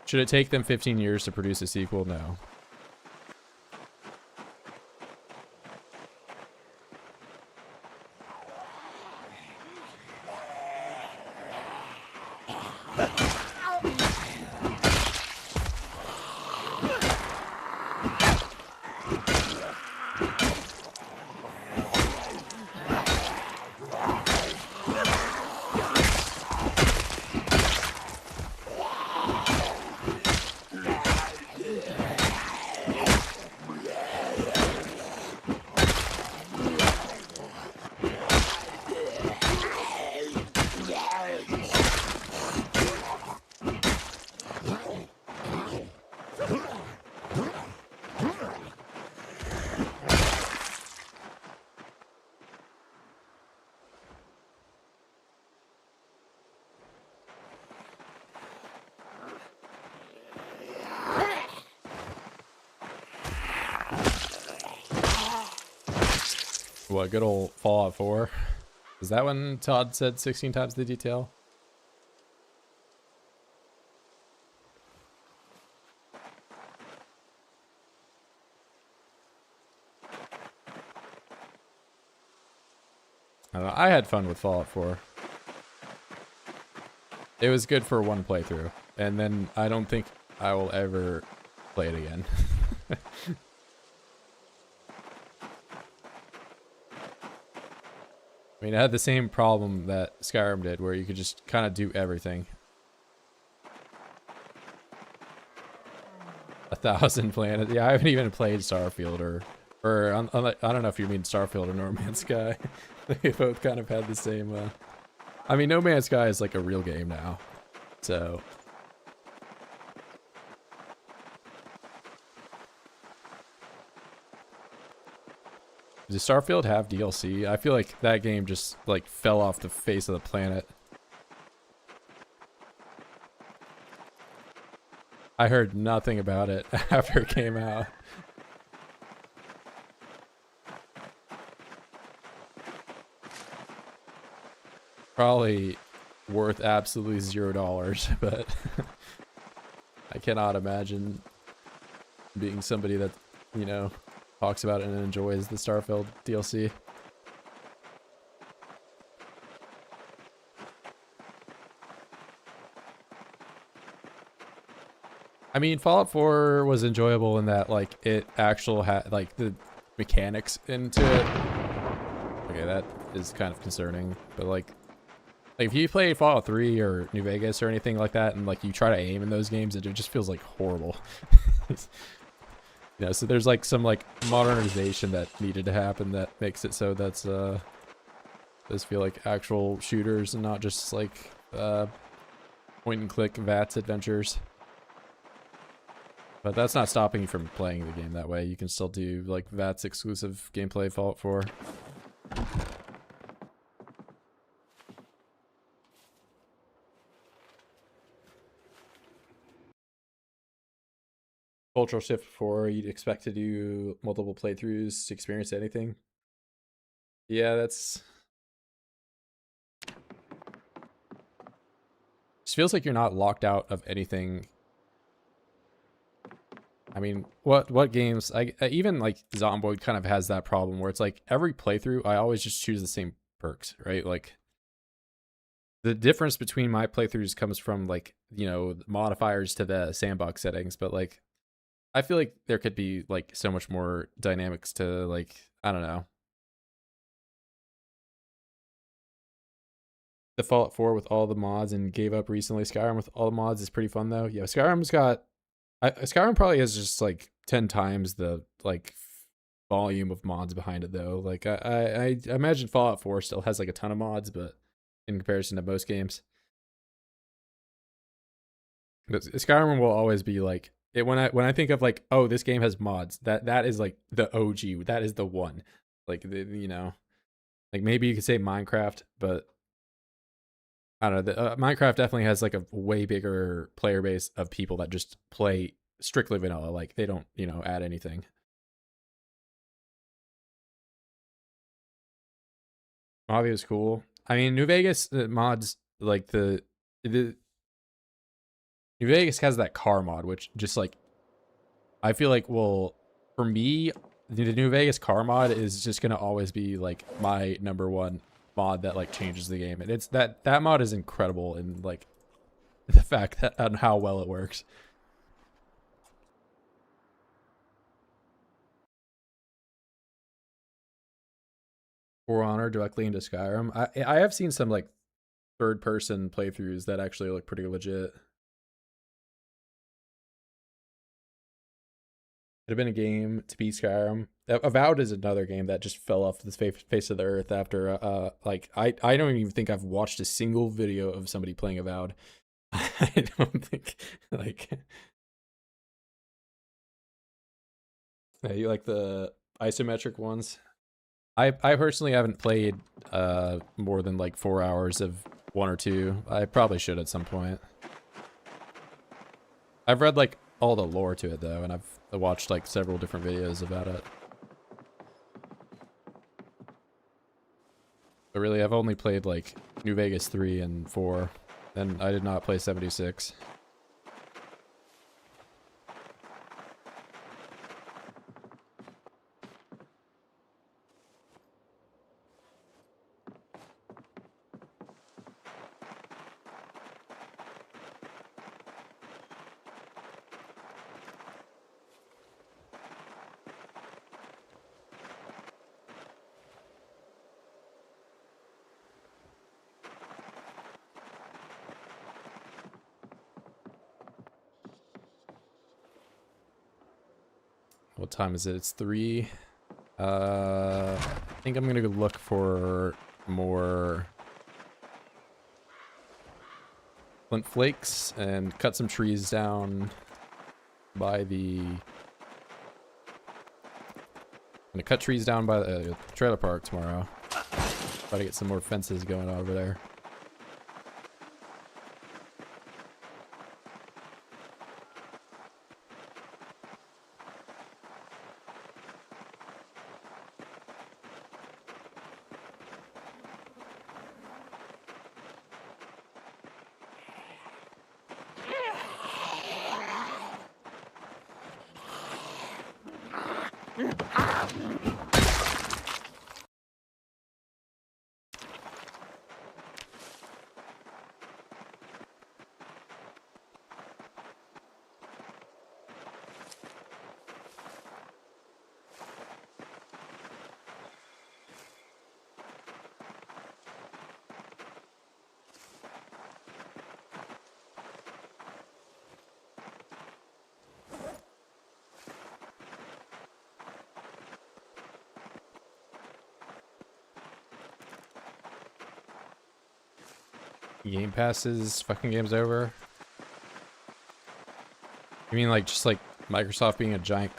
should it take them 15 years to produce a sequel? No. What, good old Fallout 4? Is that when Todd said 16 times the detail? I don't know, I had fun with Fallout 4. It was good for one playthrough, and then I don't think I will ever play it again. I mean, it had the same problem that Skyrim did, where you could just kind of do everything. 1,000 planets. Yeah, I haven't even played Starfield or I don't know if you mean Starfield or No Man's Sky. They both kind of had the same. I mean, No Man's Sky is like a real game now, so. Does Starfield have DLC? I feel like that game just like fell off the face of the planet. I heard nothing about it after it came out. Probably worth absolutely $0, but I cannot imagine being somebody that, you know, talks about it and enjoys the Starfield DLC. I mean, Fallout 4 was enjoyable in that, like, it actual had, like, the mechanics into it. Okay, that is kind of concerning, but, like, if you play Fallout 3 or New Vegas or anything like that, and, like, you try to aim in those games, it just feels, like, horrible. You know, so there's, like, some, like, modernization that needed to happen that makes it so that's, those feel like actual shooters and not just, like, point-and-click VATS adventures. But that's not stopping you from playing the game that way. You can still do, like, VATS exclusive gameplay Fallout 4. Cultural Shift 4, you'd expect to do multiple playthroughs to experience anything. Yeah, that's... Just feels like you're not locked out of anything. I mean, what games... even, like, Zomboid kind of has that problem where it's like, every playthrough, I always just choose the same perks, right? Like, the difference between my playthroughs comes from, like, you know, modifiers to the sandbox settings, but, like, I feel like there could be, like, so much more dynamics to, like, I don't know. The Fallout 4 with all the mods and gave up recently. Skyrim with all the mods is pretty fun, though. Yeah, Skyrim's got Skyrim probably has just like 10 times the like volume of mods behind it though. Like I imagine Fallout 4 still has like a ton of mods, but in comparison to most games, but Skyrim will always be like it when I think of like, oh, this game has mods, that is like the OG, that is the one. Like you know, like maybe you could say Minecraft, but I don't know. Minecraft definitely has like a way bigger player base of people that just play strictly vanilla. Like they don't, add anything. Mojave is cool. I mean, New Vegas mods like the New Vegas has that car mod, which just like I feel like will for me the New Vegas car mod is just gonna always be like my number one mod that like changes the game, and it's that mod is incredible in like the fact that on how well it works. For Honor directly into Skyrim. I have seen some like third person playthroughs that actually look pretty legit. It have been a game to beat Skyrim. Avowed is another game that just fell off the face of the earth after like I don't even think I've watched a single video of somebody playing Avowed. I don't think like you like the isometric ones. I personally haven't played more than like 4 hours of one or two. I probably should at some point. I've read like all the lore to it though, and I've watched like several different videos about it. But really, I've only played like New Vegas 3 and 4, and I did not play 76. What time is it? It's 3. I think I'm gonna go look for more flint flakes and cut some trees down by the. I'm gonna cut trees down by the trailer park tomorrow. Try to get some more fences going over there. Game passes, fucking game's over. You mean like just like Microsoft being a giant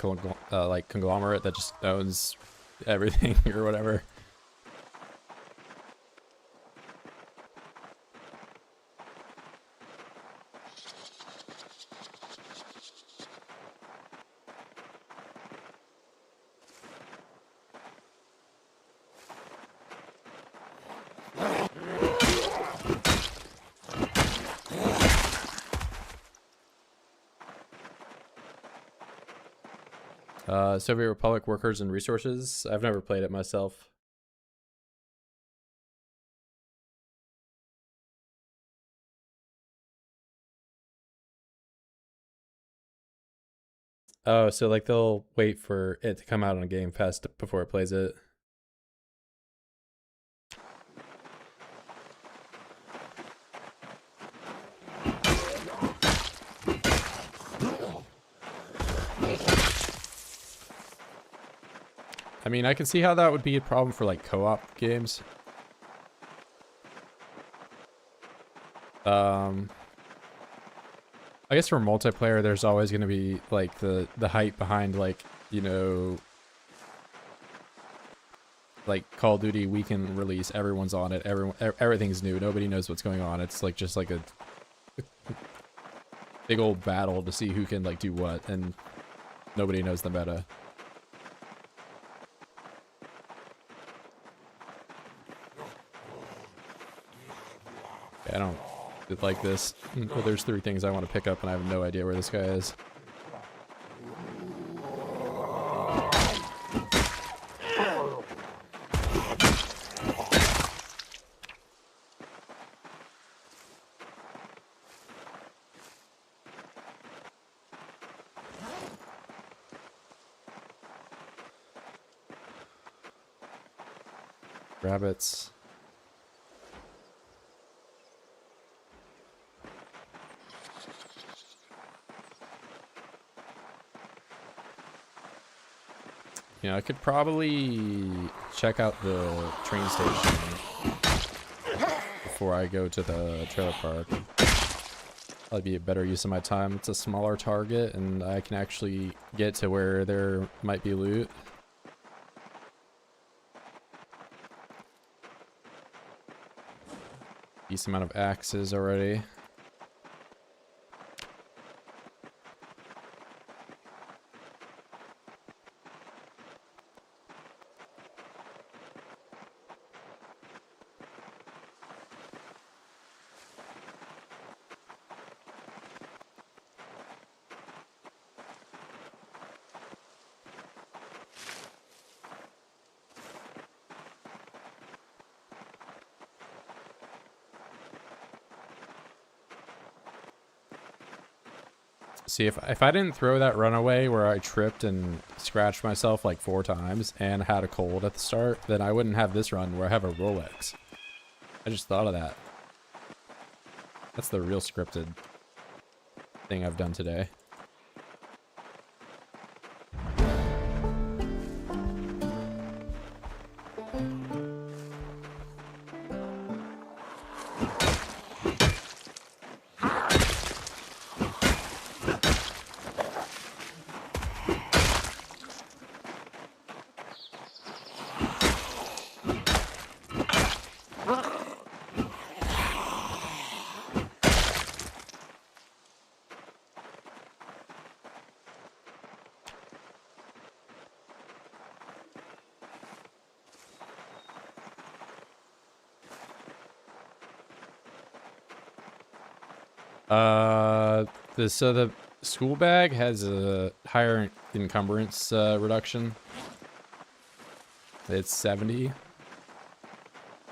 like conglomerate that just owns everything or whatever? Soviet Republic Workers and Resources. I've never played it myself. Oh, so like they'll wait for it to come out on Game Pass before it plays it. I mean, I can see how that would be a problem for like co-op games. I guess for multiplayer, there's always going to be like the hype behind like, you know, like Call of Duty weekend release. Everyone's on it. Everything's new. Nobody knows what's going on. It's like just like a big old battle to see who can like do what, and nobody knows the meta. I don't like this. But there's 3 things I want to pick up, and I have no idea where this guy is. Rabbits. You know, I could probably check out the train station before I go to the trailer park. That'd be a better use of my time. It's a smaller target, and I can actually get to where there might be loot. Decent amount of axes already. See, if I didn't throw that runaway where I tripped and scratched myself like 4 times and had a cold at the start, then I wouldn't have this run where I have a Rolex. I just thought of that. That's the real scripted thing I've done today. So the school bag has a higher encumbrance reduction. It's 70.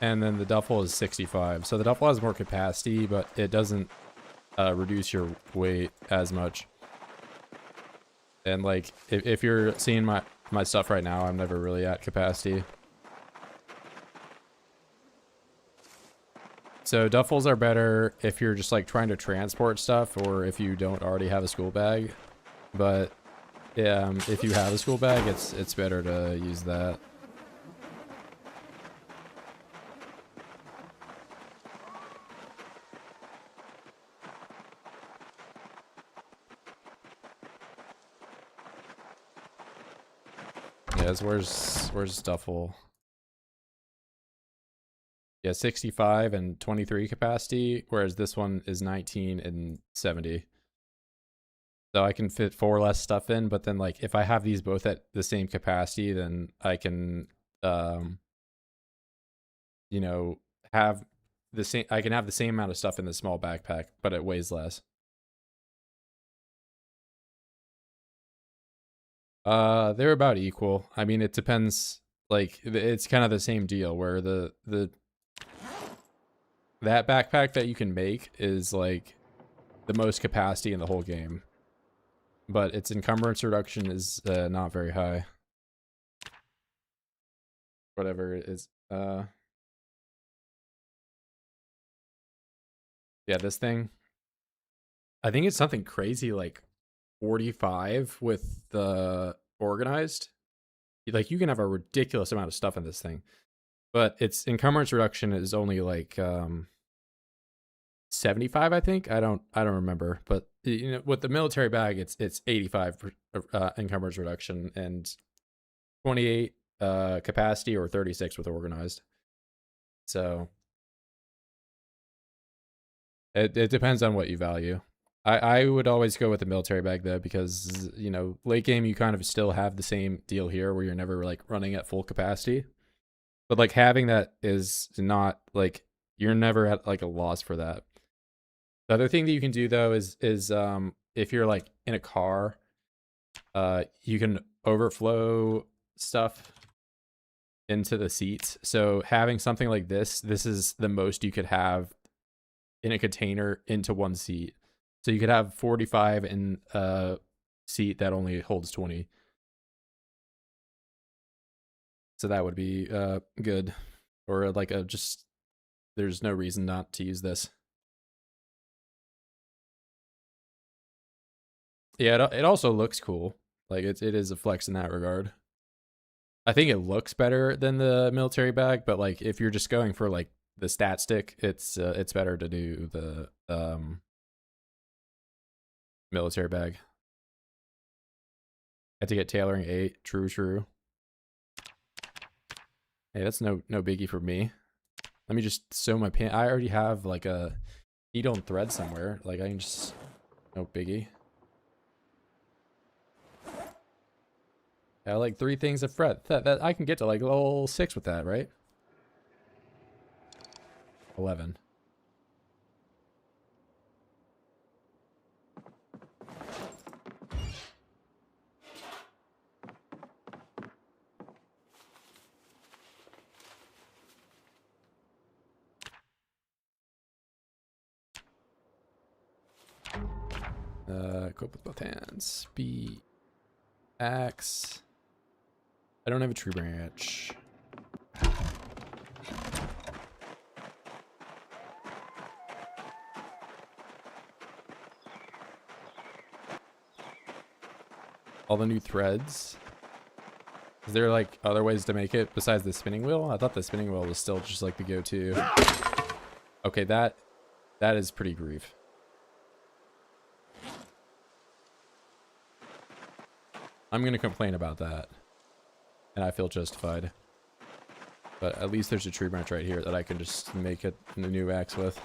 And then the duffel is 65. So the duffel has more capacity, but it doesn't reduce your weight as much. And like, if you're seeing my stuff right now, I'm never really at capacity. So duffels are better if you're just like trying to transport stuff, or if you don't already have a school bag. But if you have a school bag, it's better to use that. Yes, where's duffel? Yeah, 65 and 23 capacity, whereas this one is 19 and 70. So I can fit 4 less stuff in, but then like if I have these both at the same capacity, then I can you know, have the same I can have the same amount of stuff in the small backpack, but it weighs less. They're about equal. I mean, it depends, like it's kind of the same deal where that backpack that you can make is like the most capacity in the whole game, but its encumbrance reduction is not very high. Whatever it is. Yeah, this thing. I think it's something crazy like 45 with the organized. like you can have a ridiculous amount of stuff in this thing, but its encumbrance reduction is only like 75, I think. I don't remember, but you know, with the military bag, it's 85 encumbrance reduction and 28 capacity, or 36 with organized. So it depends on what you value. I would always go with the military bag though, because you know, late game you kind of still have the same deal here where you're never like running at full capacity. But like having that is not like, you're never at like a loss for that. The other thing that you can do though is if you're like in a car, you can overflow stuff into the seats. So having something like this is the most you could have in a container into one seat. So you could have 45 in a seat that only holds 20. So that would be good. Or like a just, there's no reason not to use this. Yeah, it also looks cool. Like it is a flex in that regard. I think it looks better than the military bag, but like if you're just going for like the stat stick, it's better to do the military bag. Had to get tailoring 8. True. Hey, that's no biggie for me. Let me just sew my pant. I already have like a needle and thread somewhere. Like I can just, no biggie. I like 3 things of fret. That I can get to like level 6 with that, right? 11. Equip with both hands. B, axe. I don't have a tree branch. All the new threads. Is there like other ways to make it besides the spinning wheel? I thought the spinning wheel was still just like the go-to. Okay, that is pretty grief. I'm gonna complain about that, and I feel justified. But at least there's a tree branch right here that I can just make a new axe with.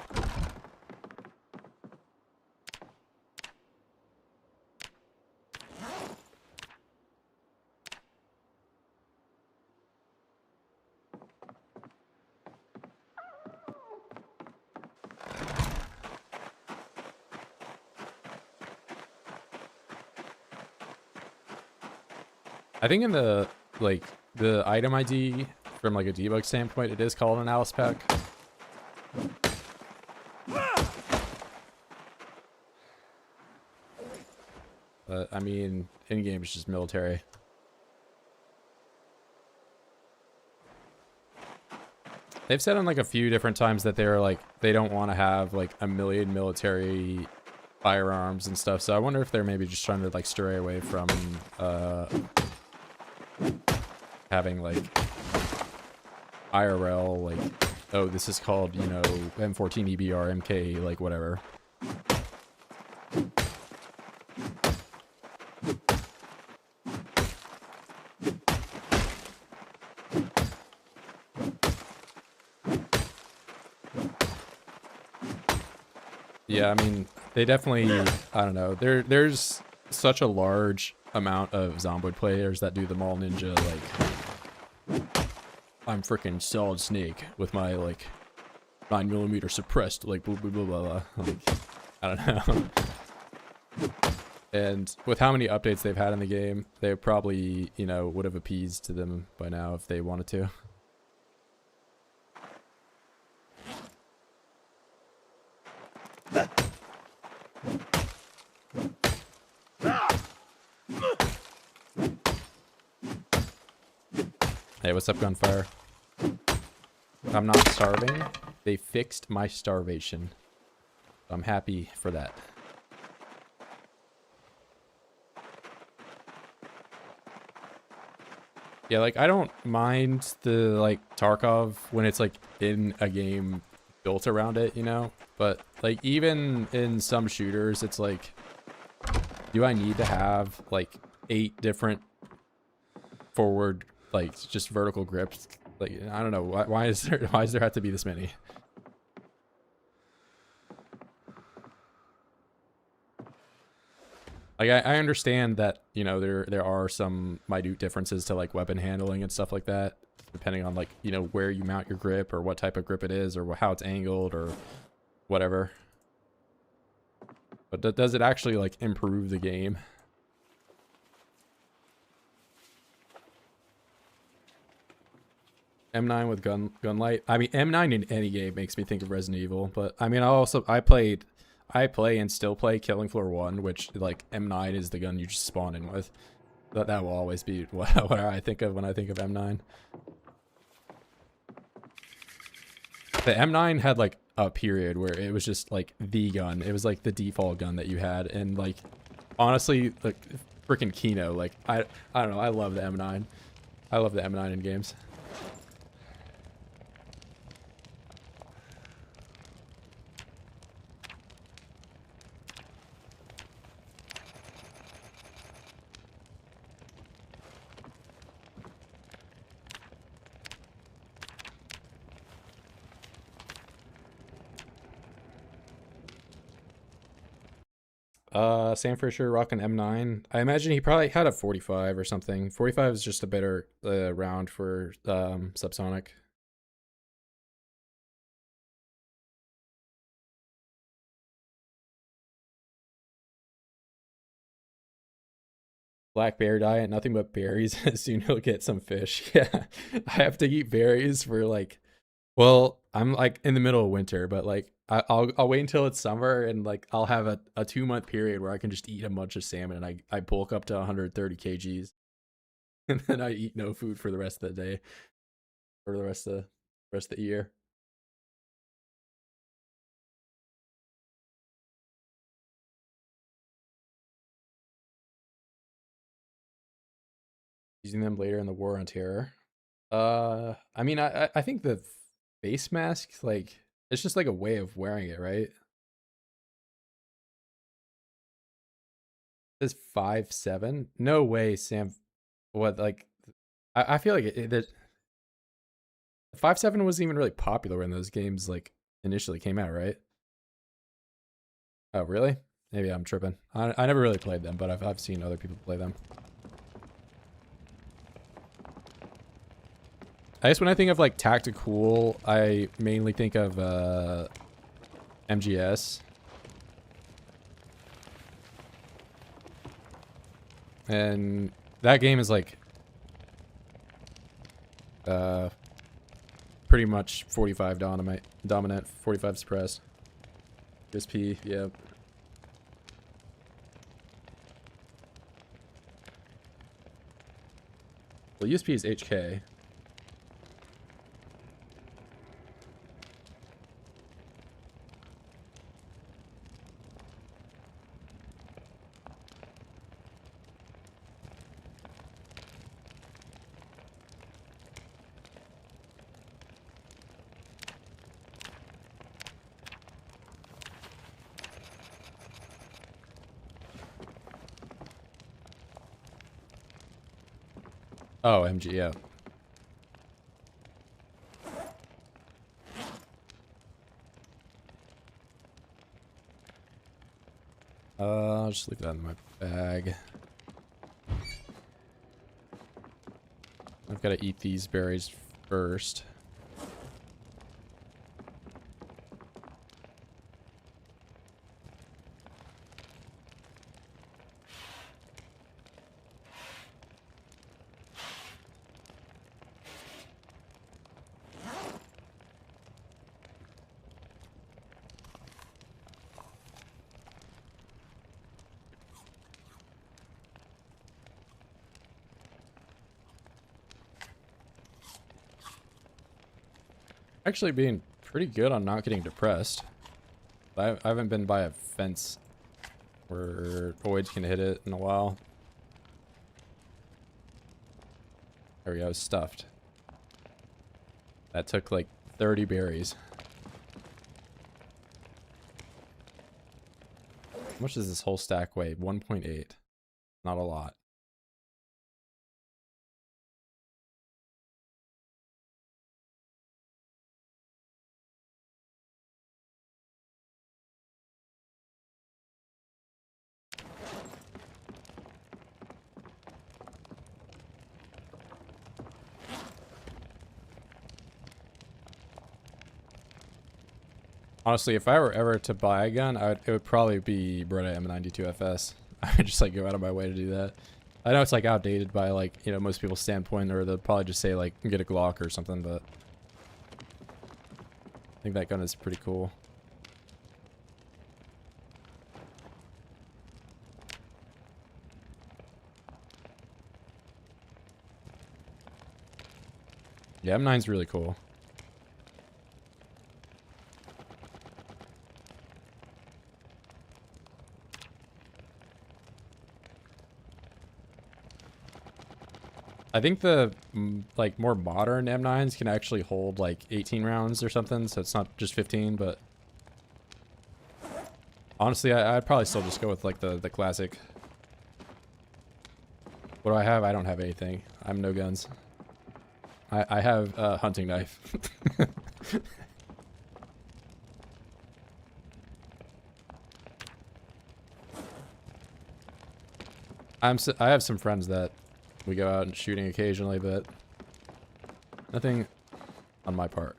I think in the, like, the item ID from like a debug standpoint, it is called an Alice pack. But I mean, in-game is just military. They've said on like a few different times that they're like, they don't want to have like a million military firearms and stuff. So I wonder if they're maybe just trying to like stray away from having like IRL, like, oh, this is called, you know, M14 EBR, MK, like whatever. Yeah, I mean, they definitely, I don't know, there's such a large amount of Zomboid players that do the Mall Ninja, like, I'm freaking Solid Snake with my, like, 9mm suppressed, like, blah, blah, blah, blah, blah. Like, I don't know. And with how many updates they've had in the game, they probably, you know, would have appeased to them by now if they wanted to. Hey, what's up, Gunfire? I'm not starving. They fixed my starvation. I'm happy for that. Yeah, like I don't mind the like Tarkov when it's like in a game built around it, you know? But like even in some shooters, it's like, do I need to have like 8 different forward, like just vertical grips? Like I don't know, why is there have to be this many? Like I understand that, you know, there are some minute differences to like weapon handling and stuff like that, depending on like, you know, where you mount your grip or what type of grip it is or how it's angled or whatever. But does it actually like improve the game? M9 with gun light. I mean, M9 in any game makes me think of Resident Evil, but I mean, I play and still play Killing Floor 1, which like M9 is the gun you just spawn in with. That will always be what I think of when I think of M9. The M9 had like a period where it was just like the gun. It was like the default gun that you had, and like honestly, like freaking Kino. Like I don't know. I love the M9. I love the M9 in games. Sam Fisher rocking M9. I imagine he probably had a 45 or something. 45 is just a better round for subsonic. Black bear diet, nothing but berries. Soon he'll get some fish. Yeah, I have to eat berries for like, well, I'm like in the middle of winter, but like I'll wait until it's summer and like I'll have a 2-month period where I can just eat a bunch of salmon and I bulk up to 130 kgs and then I eat no food for the rest of the day or the rest of the year. Using them later in the war on terror. I mean, I think the face mask, like, it's just like a way of wearing it, right? It's 5.7. No way, Sam. What, like, I feel like that 5.7 wasn't even really popular when those games like initially came out, right? Oh, really? Maybe I'm tripping. I never really played them, but I've seen other people play them. I guess when I think of like tactical, I mainly think of MGS. And that game is like pretty much 45 dominant, 45 suppressed. USP, yeah. Well, USP is HK. Oh, MG, yeah. I'll just leave that in my bag. I've got to eat these berries first. Actually being pretty good on not getting depressed. I haven't been by a fence where voids can hit it in a while. I There we go, stuffed. That took like 30 berries. How much does this whole stack weigh? 1.8. Not a lot. Honestly, if I were ever to buy a gun, it would probably be Beretta M92FS. I would just like go out of my way to do that. I know it's like outdated by like, you know, most people's standpoint, or they'll probably just say like get a Glock or something, but I think that gun is pretty cool. Yeah, M9's really cool. I think the like more modern M9s can actually hold like 18 rounds or something, so it's not just 15, but honestly, I'd probably still just go with like the classic. What do I have? I don't have anything. I'm no guns. I have a hunting knife. I have some friends that we go out and shooting occasionally, but nothing on my part.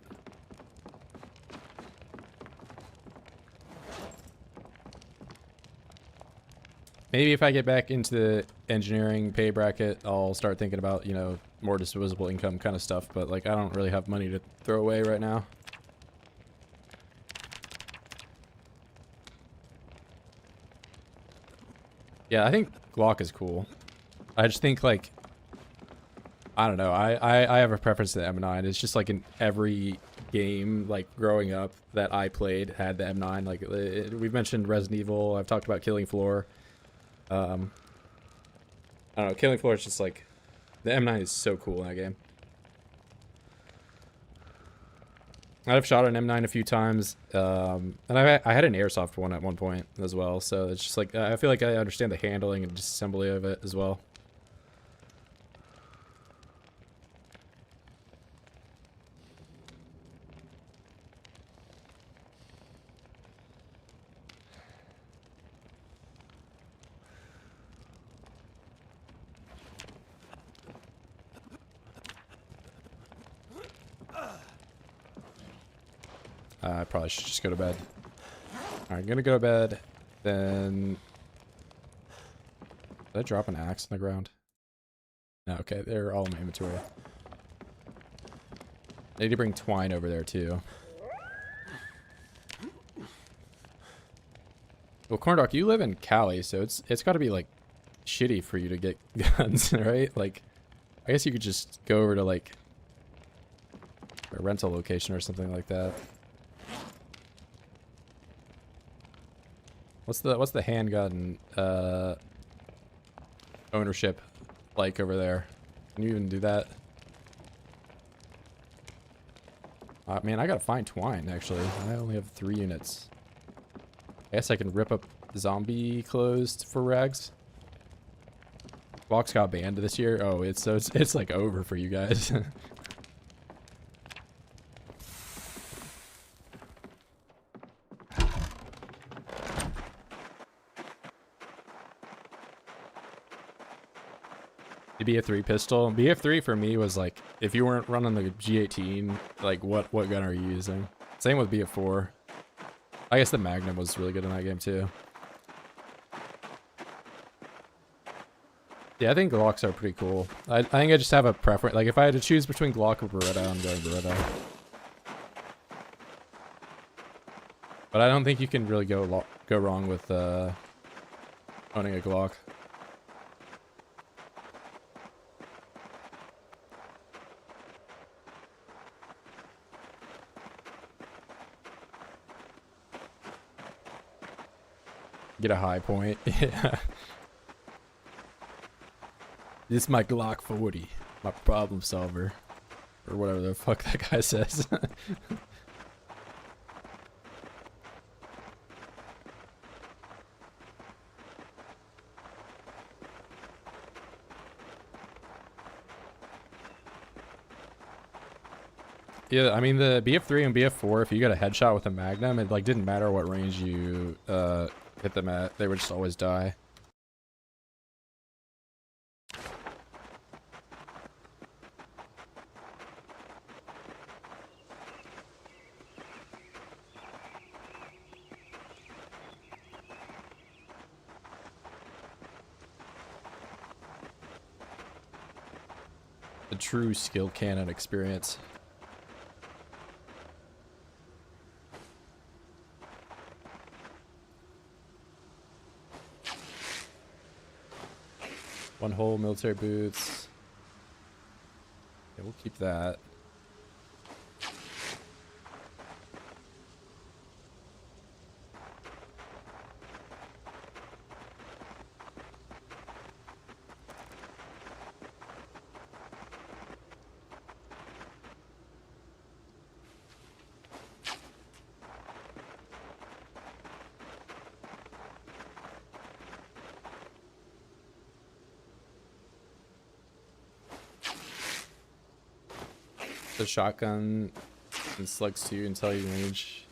Maybe if I get back into the engineering pay bracket, I'll start thinking about, you know, more disposable income kind of stuff, but like I don't really have money to throw away right now. Yeah, I think Glock is cool. I just think like, I don't know, I have a preference to the M9. It's just like in every game, like growing up that I played had the M9. Like we've mentioned Resident Evil, I've talked about Killing Floor. I don't know, Killing Floor is just like, the M9 is so cool in that game. I've shot an M9 a few times, and I had an airsoft one at one point as well, so it's just like, I feel like I understand the handling and disassembly of it as well. I probably should just go to bed. Alright, I'm gonna go to bed, then... Did I drop an axe on the ground? No, okay, they're all in my inventory. I need to bring twine over there too. Well, Corndog, you live in Cali, so it's got to be like shitty for you to get guns, right? Like, I guess you could just go over to like a rental location or something like that. What's the handgun ownership like over there? Can you even do that? Man, I gotta find twine actually. I only have 3 units. I guess I can rip up zombie clothes for rags. Box got banned this year. Oh, it's like over for you guys. The BF3 pistol. BF3 for me was like, if you weren't running the G18, like what gun are you using? Same with BF4. I guess the Magnum was really good in that game too. Yeah, I think Glocks are pretty cool. I think I just have a preference. Like if I had to choose between Glock or Beretta, I'm going Beretta. But I don't think you can really go wrong with owning a Glock. Get a high point. Yeah. This is my Glock 40. My problem solver. Or whatever the fuck that guy says. Yeah, I mean the BF3 and BF4, if you got a headshot with a Magnum, it like didn't matter what range you hit them at, they would just always die. The true skill cannon experience. One hole, military boots. Yeah, we'll keep that. The shotgun and slugs too until you range.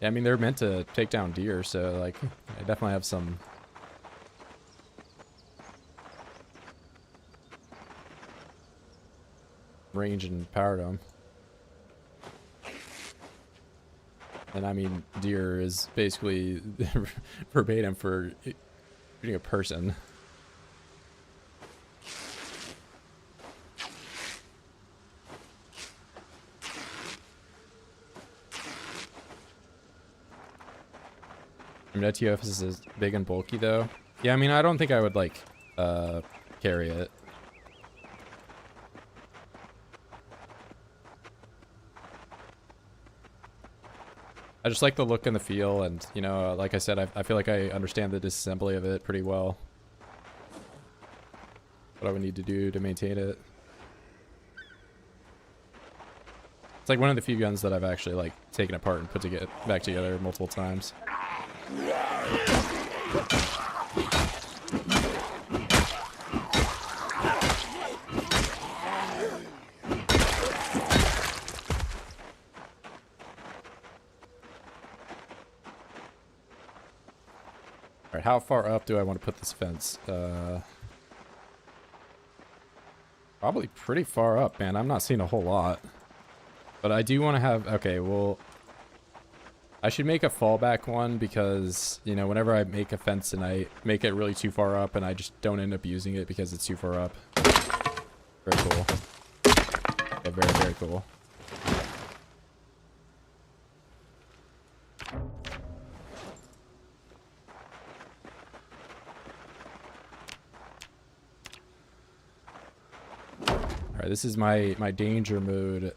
Yeah, I mean they're meant to take down deer, so like I definitely have some range and power to them. And I mean deer is basically verbatim for shooting a person. I mean, TOF is big and bulky though. Yeah, I mean, I don't think I would like carry it. I just like the look and the feel, and you know, like I said, I feel like I understand the disassembly of it pretty well. What I would need to do to maintain it. It's like one of the few guns that I've actually like taken apart and put back together multiple times. Alright, how far up do I want to put this fence? Probably pretty far up, man. I'm not seeing a whole lot. But I do want to have... Okay, well... I should make a fallback one because, you know, whenever I make a fence and I make it really too far up and I just don't end up using it because it's too far up. Very cool. Yeah, very, very cool. Alright, this is my danger mode.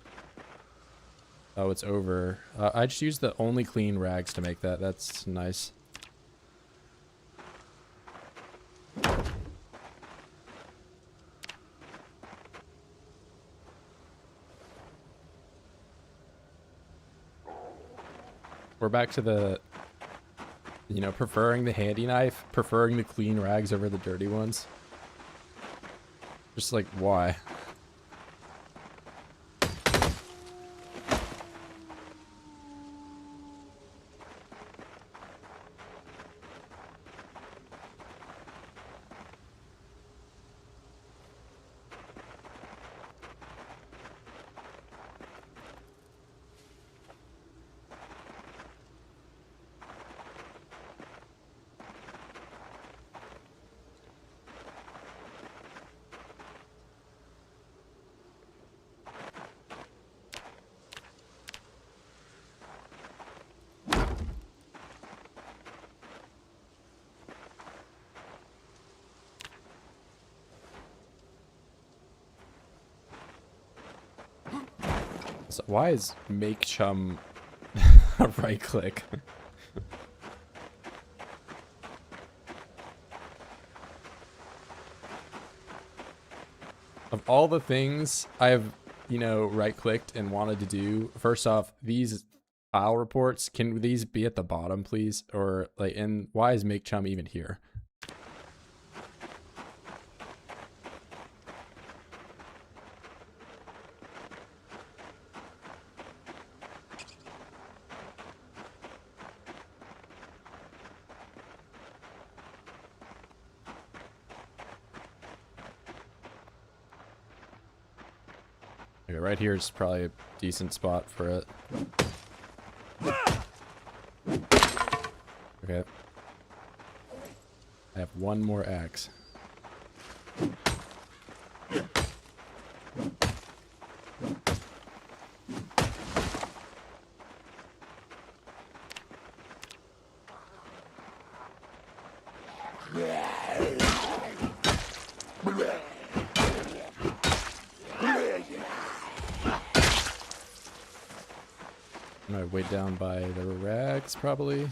Oh, it's over. I just used the only clean rags to make that. That's nice. We're back to the, you know, preferring the handy knife, preferring the clean rags over the dirty ones. Just like, why? So why is make chum a right click? Of all the things I've, you know, right-clicked and wanted to do, first off, these file reports, can these be at the bottom, please? Or like, and why is make chum even here? Okay, right here is probably a decent spot for it. Okay. I have one more axe. I'm gonna way down by the rags, probably.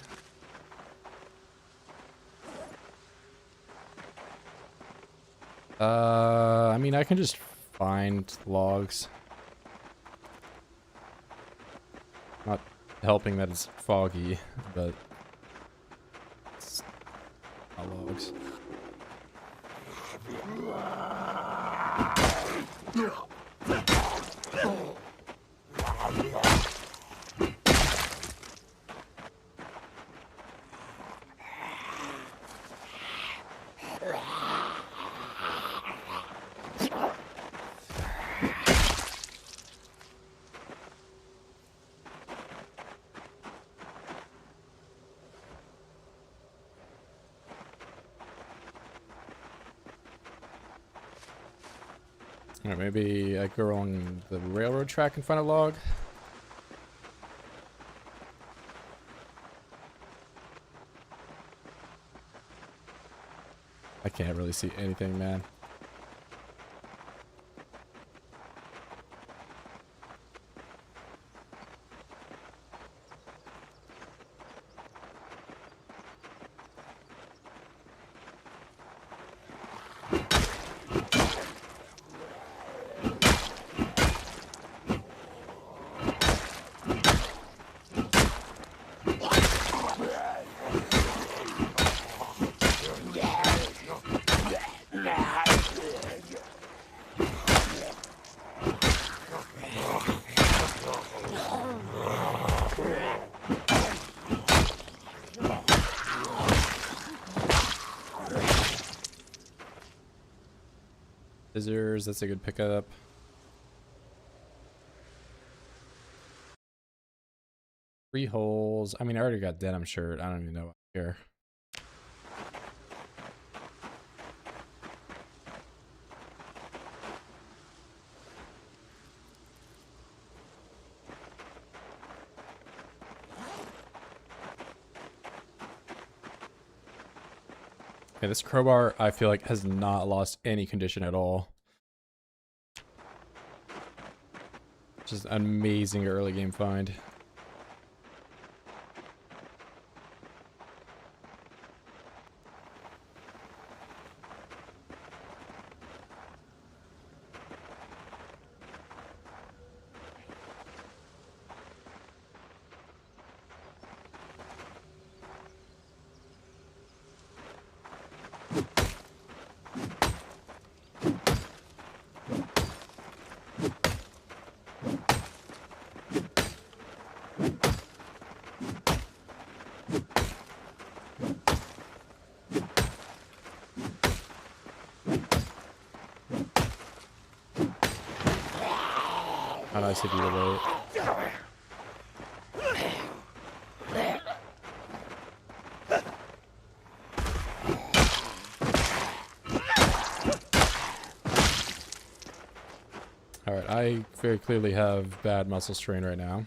I mean, I can just find logs. Not helping that it's foggy, but it's not logs. Alright, maybe I go along the railroad track and find a log. I can't really see anything, man. Scissors, that's a good pickup. Three holes. I mean, I already got denim shirt. I don't even know here. Okay, this crowbar, I feel like, has not lost any condition at all. Just an amazing early game find. How nice of you to wait. Alright, I very clearly have bad muscle strain right now.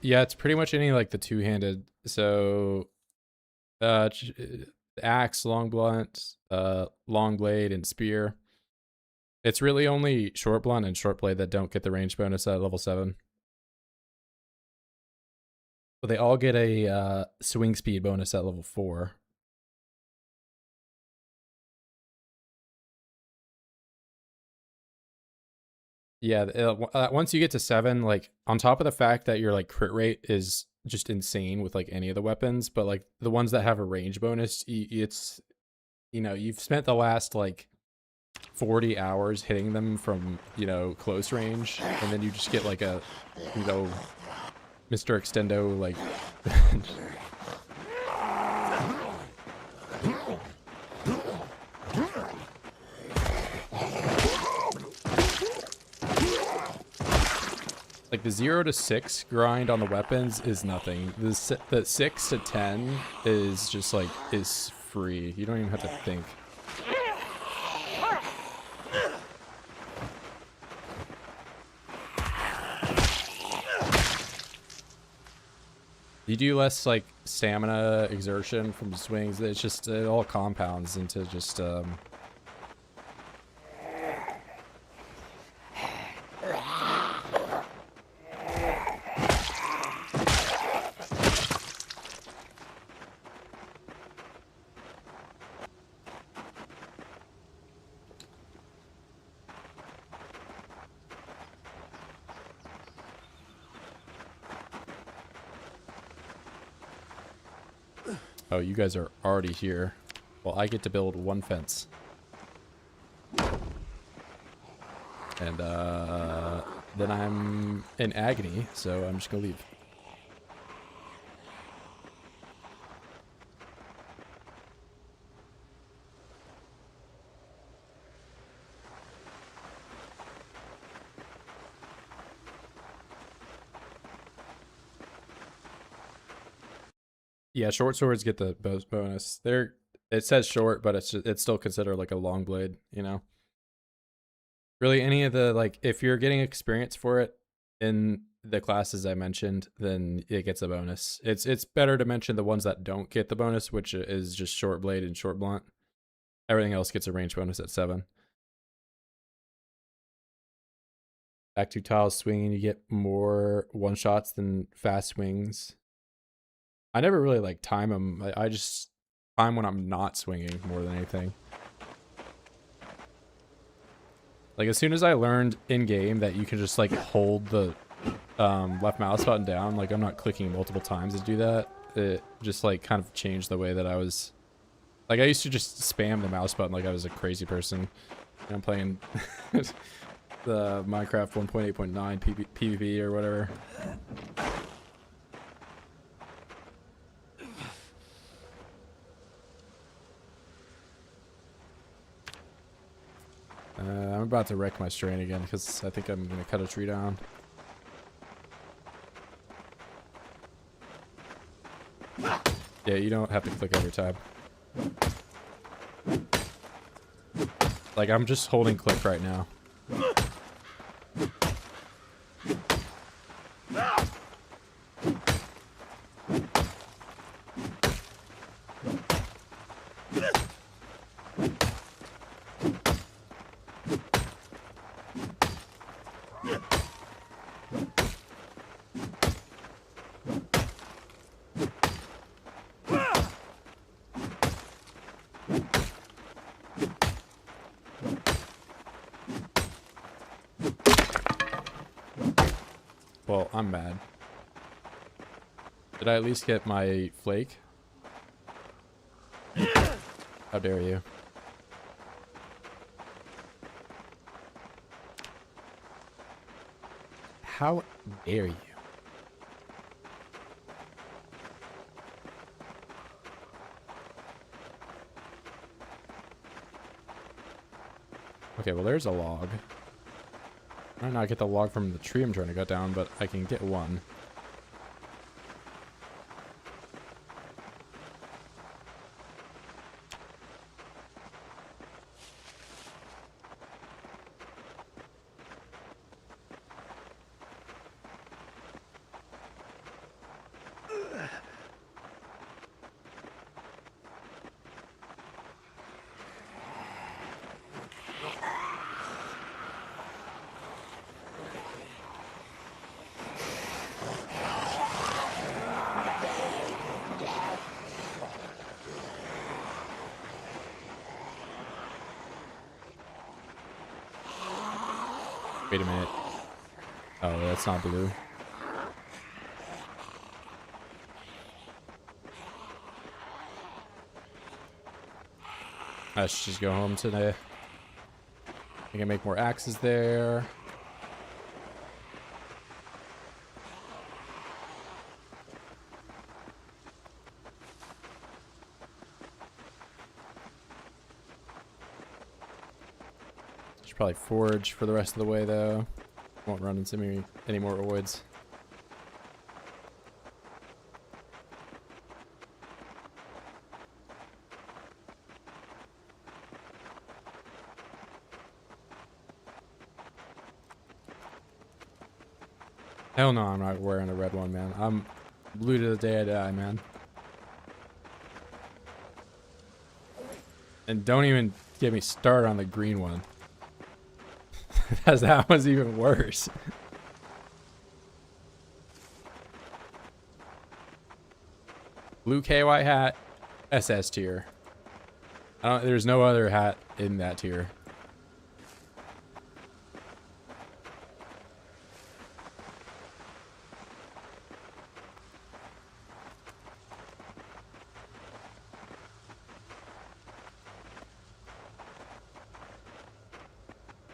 Yeah, it's pretty much any like the two-handed. So, axe, long blunt, long blade, and spear. It's really only short blunt and short blade that don't get the range bonus at level 7. But they all get a swing speed bonus at level 4. Yeah, once you get to 7, like on top of the fact that your like crit rate is just insane with like any of the weapons, but like the ones that have a range bonus, it's you've spent the last like 40 hours hitting them from close range, and then you just get like a Mr. Extendo like like the 0 to 6 grind on the weapons is nothing. The 6 to 10 is just like is free. You don't even have to think. You do less like stamina exertion from swings. It's just it all compounds into just Oh, you guys are already here. Well, I get to build one fence. And then I'm in agony, so I'm just gonna leave. Yeah, short swords get the bonus. It says short, but it's still considered like a long blade, Really, any of the like, if you're getting experience for it in the classes I mentioned, then it gets a bonus. It's better to mention the ones that don't get the bonus, which is just short blade and short blunt. Everything else gets a range bonus at 7. Back 2 tiles swinging, you get more one shots than fast swings. I never really like time them. I just time when I'm not swinging more than anything. Like as soon as I learned in game that you can just like hold the left mouse button down, like I'm not clicking multiple times to do that. It just like kind of changed the way that I was. Like I used to just spam the mouse button like I was a crazy person. And I'm playing the Minecraft 1.8.9 PvP or whatever. I'm about to wreck my strain again because I think I'm going to cut a tree down. Yeah, you don't have to click every time. Like, I'm just holding click right now. Well, I'm mad. Did I at least get my flake? How dare you? How dare you? Okay, well there's a log. I might not get the log from the tree I'm trying to cut down, but I can get one. Wait a minute. Oh, that's not blue. I should just go home today. I can make more axes there. Should probably forage for the rest of the way though. Won't run into me any more voids. Hell no, I'm not wearing a red one, man. I'm blue to the day I die, man. And don't even get me started on the green one. Because that one's even worse. Blue KY hat, SS tier. There's no other hat in that tier.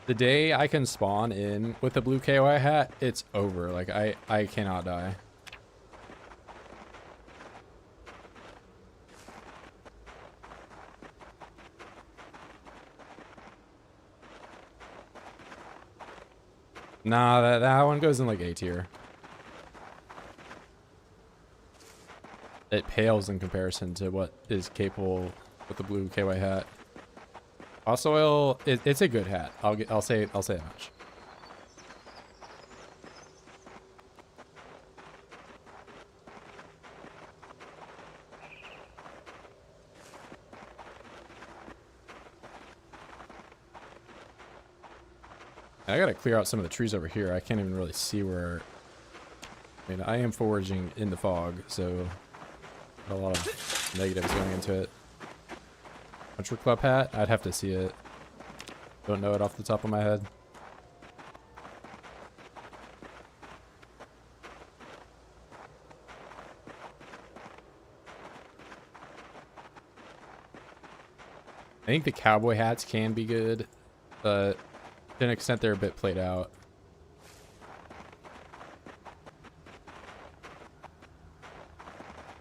The day I can spawn in with a blue KY hat, it's over. Like, I cannot die. Nah, that one goes in like A tier. It pales in comparison to what is capable with the blue KY hat. Also, it's a good hat. I'll say that much. I gotta clear out some of the trees over here. I can't even really see where. I mean, I am foraging in the fog, so a lot of negatives going into it. Country club hat? I'd have to see it. Don't know it off the top of my head. I think the cowboy hats can be good, but to an extent they're a bit played out.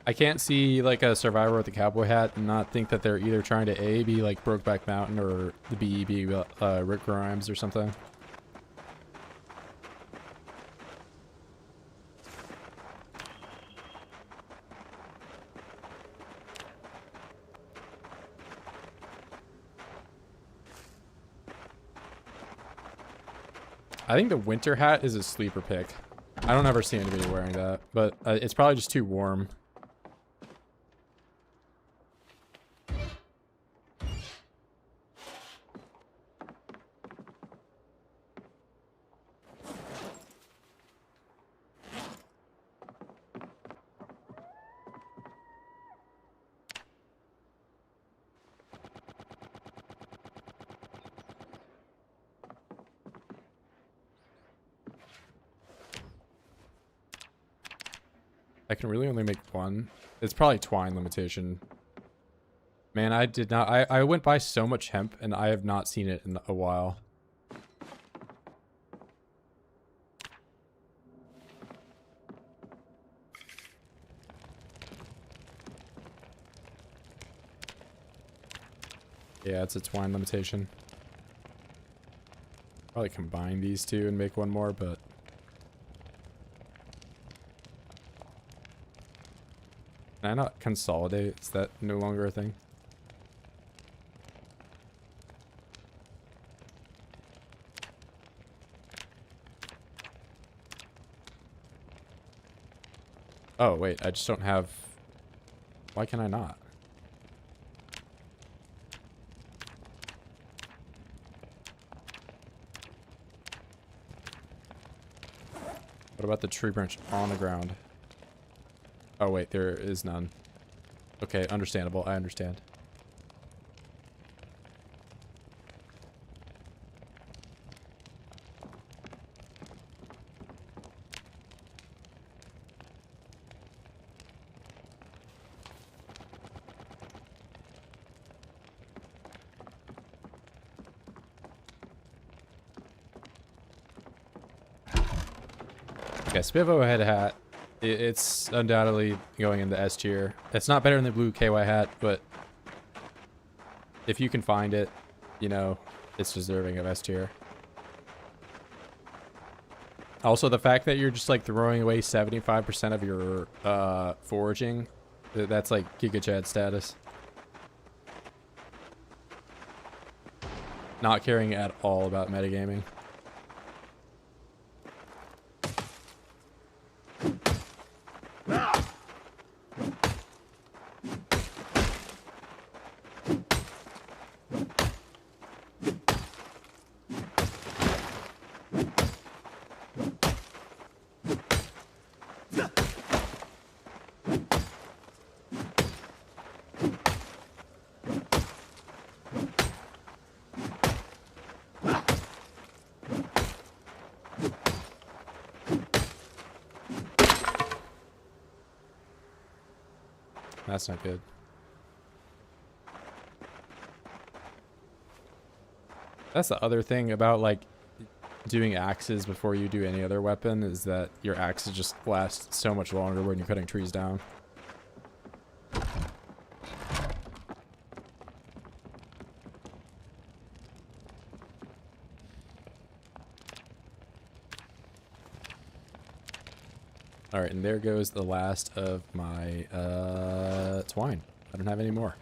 I can't see like a survivor with a cowboy hat and not think that they're either trying to A, be like Brokeback Mountain, or the B, be Rick Grimes or something. I think the winter hat is a sleeper pick. I don't ever see anybody wearing that, but it's probably just too warm. I can really only make one. It's probably twine limitation. Man, I did not. I went by so much hemp and I have not seen it in a while. Yeah, it's a twine limitation. Probably combine these two and make one more, but can I not consolidate? Is that no longer a thing? Oh, wait, I just don't have... Why can I not? What about the tree branch on the ground? Oh, wait, there is none. Okay, understandable. I understand. Okay, Spivo head hat. It's undoubtedly going in the S tier. It's not better than the blue KY hat, but if you can find it, you know, it's deserving of S tier. Also, the fact that you're just like throwing away 75% of your foraging, that's like Giga Chad status. Not caring at all about metagaming. That's not good. That's the other thing about like doing axes before you do any other weapon, is that your axes just last so much longer when you're cutting trees down. All right, and there goes the last of my twine. I don't have any more.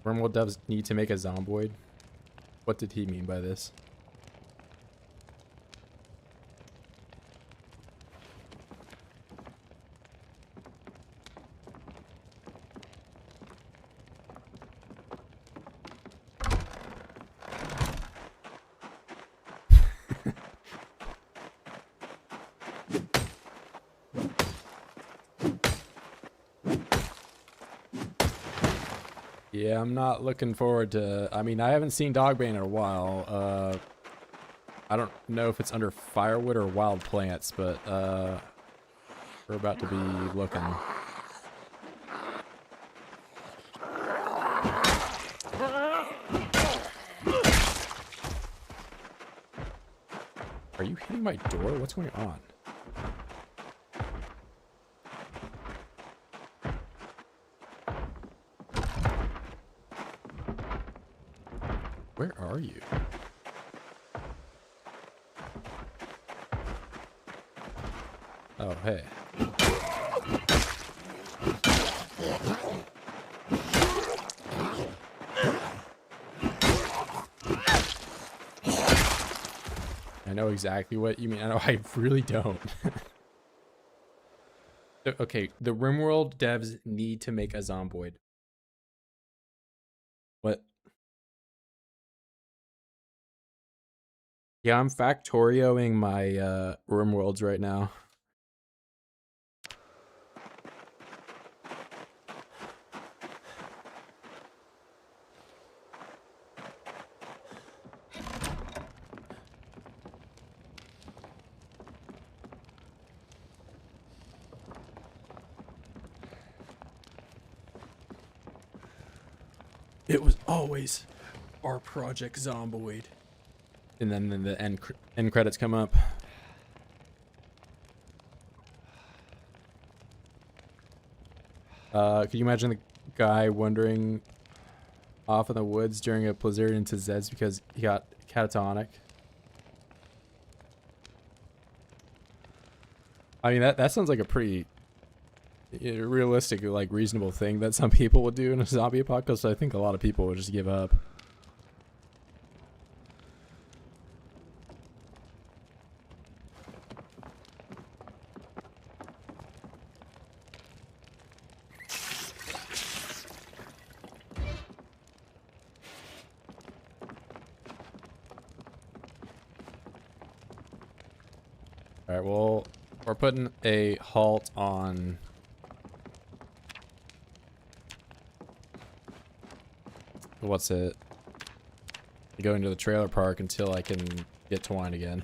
Wormwood doves need to make a zomboid. What did he mean by this? Yeah, I'm not looking forward to... I mean, I haven't seen Dogbane in a while. I don't know if it's under firewood or wild plants, but we're about to be looking. Are you hitting my door? What's going on? Where are you? Oh, hey. I know exactly what you mean. I know, I really don't. Okay, the RimWorld devs need to make a zomboid. What? Yeah, I'm factorioing my RimWorlds right now. It was always our project zomboid. And then the end credits come up. Could you imagine the guy wandering off in the woods during a blizzard into Zeds because he got catatonic? I mean, that sounds like a pretty realistic, like reasonable thing that some people would do in a zombie apocalypse. I think a lot of people would just give up. All right, well, we're putting a halt on what's it? Going to the trailer park until I can get twine again.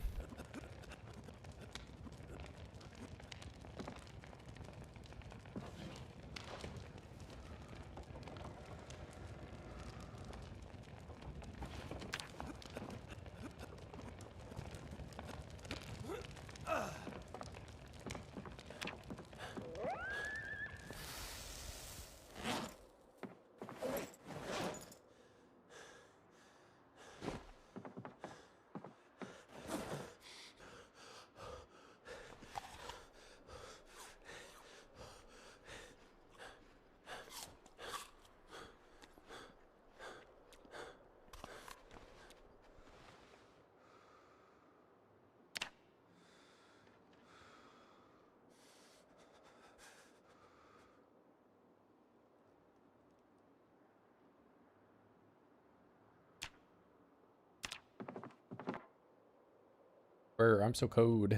I'm so cold.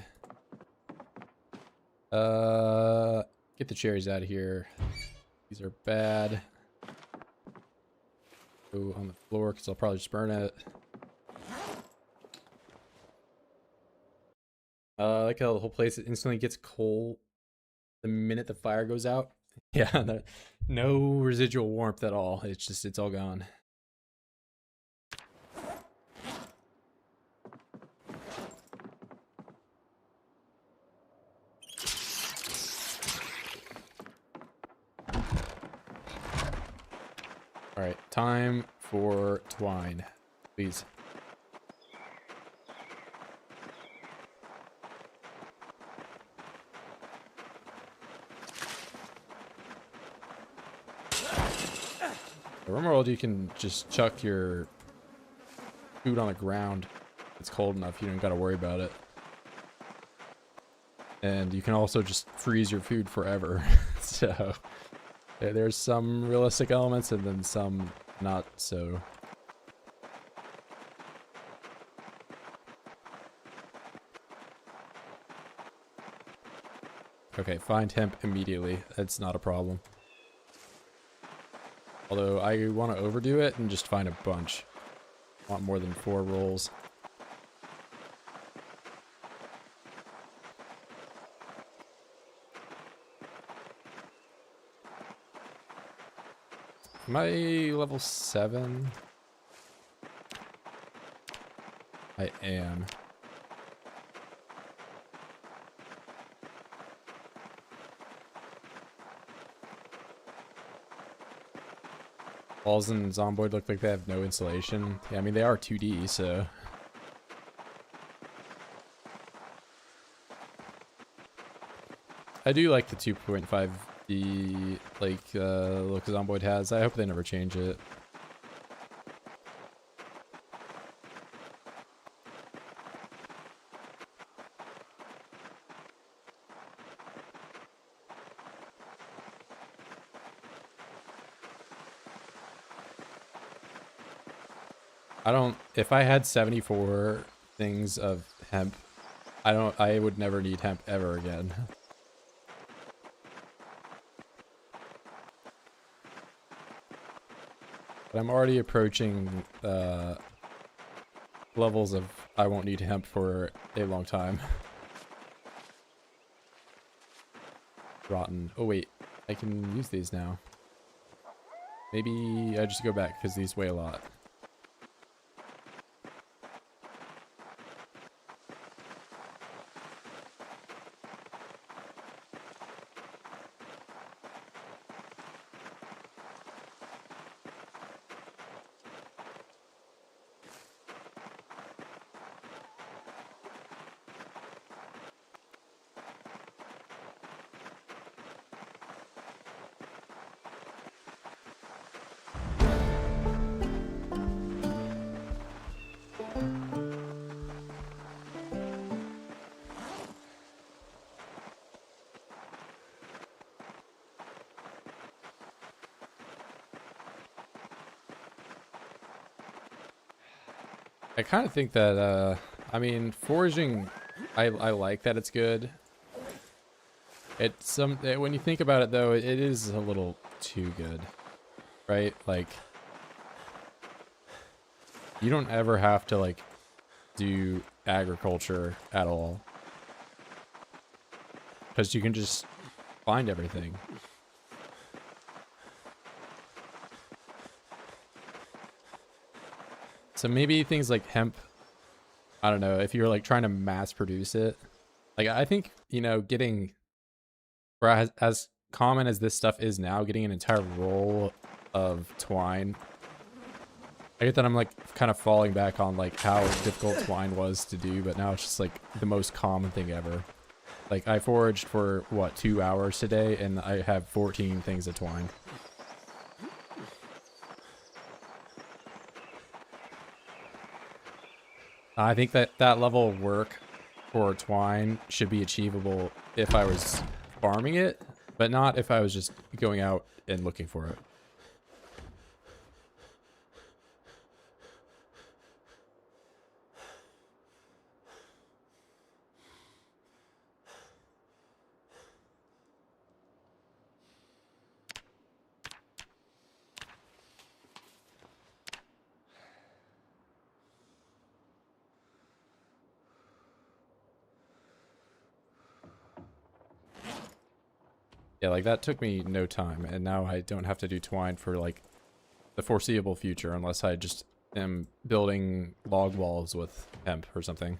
Get the cherries out of here. These are bad. Go on the floor because I'll probably just burn it. I like how the whole place instantly gets cold the minute the fire goes out. Yeah, no residual warmth at all. It's all gone. All right, time for twine, please. The rumor world, you can just chuck your food on the ground. It's cold enough, you don't gotta worry about it. And you can also just freeze your food forever. So there's some realistic elements and then some not so. Okay, find hemp immediately. That's not a problem. Although I want to overdo it and just find a bunch. I want more than 4 rolls. Am I level 7? I am. Walls in Zomboid look like they have no insulation. Yeah, I mean, they are 2D, so... I do like the 2.5D, like, look Zomboid has. I hope they never change it. If I had 74 things of hemp, I would never need hemp ever again. But I'm already approaching levels of I won't need hemp for a long time. Rotten. Oh wait, I can use these now. Maybe I just go back because these weigh a lot. I kind of think that, I mean, foraging, I like that it's good. When you think about it though, it is a little too good, right? Like, you don't ever have to like do agriculture at all. Because you can just find everything. So maybe things like hemp, I don't know, if you're like trying to mass produce it. Like I think, you know, getting, or as common as this stuff is now, getting an entire roll of twine. I get that I'm like kind of falling back on like how difficult twine was to do, but now it's just like the most common thing ever. Like I foraged for what, 2 hours today and I have 14 things of twine. I think that that level of work for twine should be achievable if I was farming it, but not if I was just going out and looking for it. Yeah, like that took me no time, and now I don't have to do twine for like the foreseeable future unless I just am building log walls with hemp or something.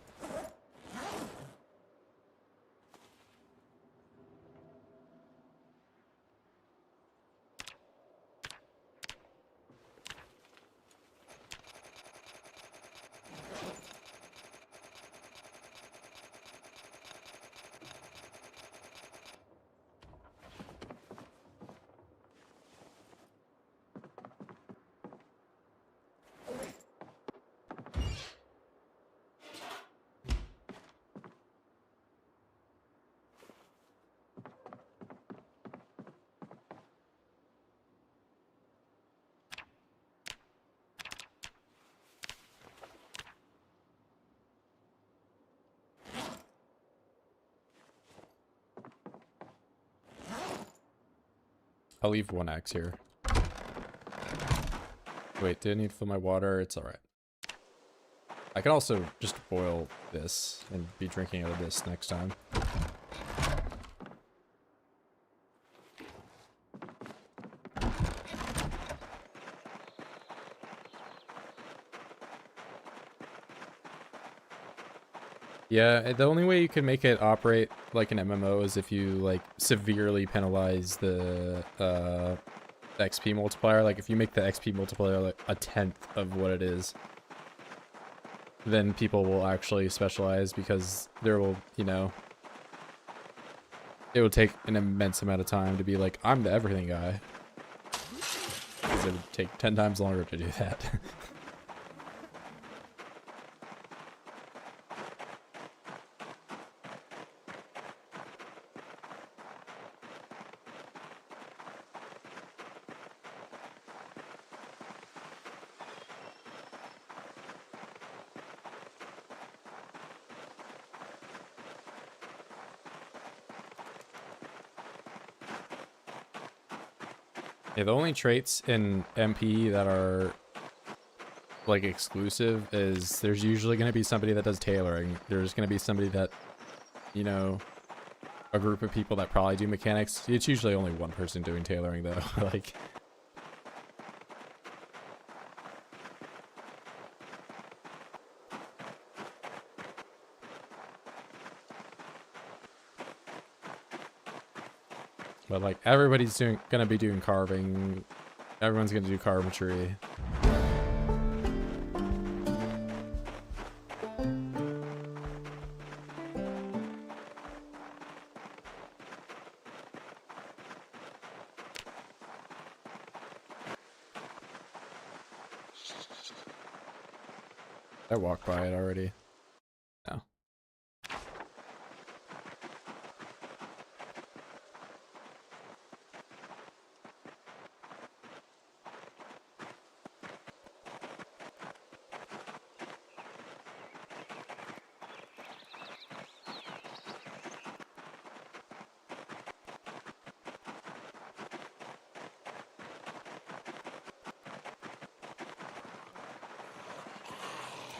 I'll leave one axe here. Wait, did I need to fill my water? It's alright. I can also just boil this and be drinking out of this next time. Yeah, the only way you can make it operate like an MMO is if you like severely penalize the XP multiplier. Like if you make the XP multiplier like a tenth of what it is, then people will actually specialize because there will, you know, it would take an immense amount of time to be like, I'm the everything guy. Because it would take 10 times longer to do that. Yeah, the only traits in MP that are like exclusive is there's usually going to be somebody that does tailoring. There's going to be somebody that, you know, a group of people that probably do mechanics. It's usually only one person doing tailoring though. Like, but like everybody's gonna be doing carving. Everyone's gonna do carpentry. I walked by it already. No.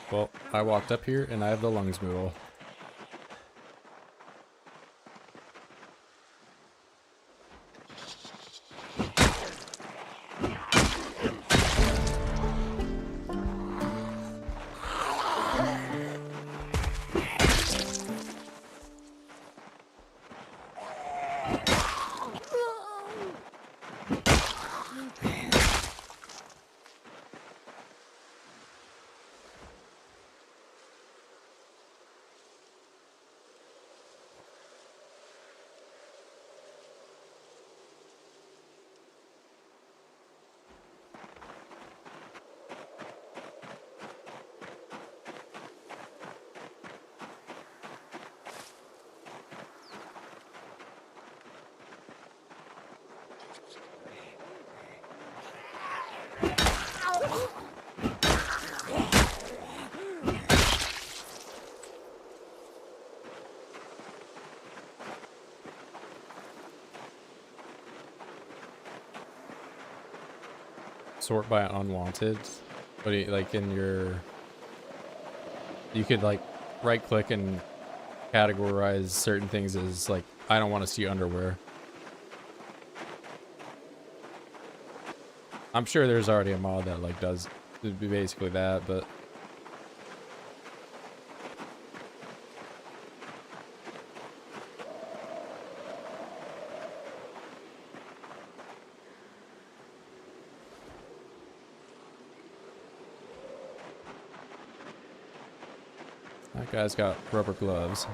Well, I walked up here and I have the lungs moodle. Sort by unwanted. What do you like in your? You could like right click and categorize certain things as like I don't want to see underwear. I'm sure there's already a mod that like does basically that, but that guy's got rubber gloves.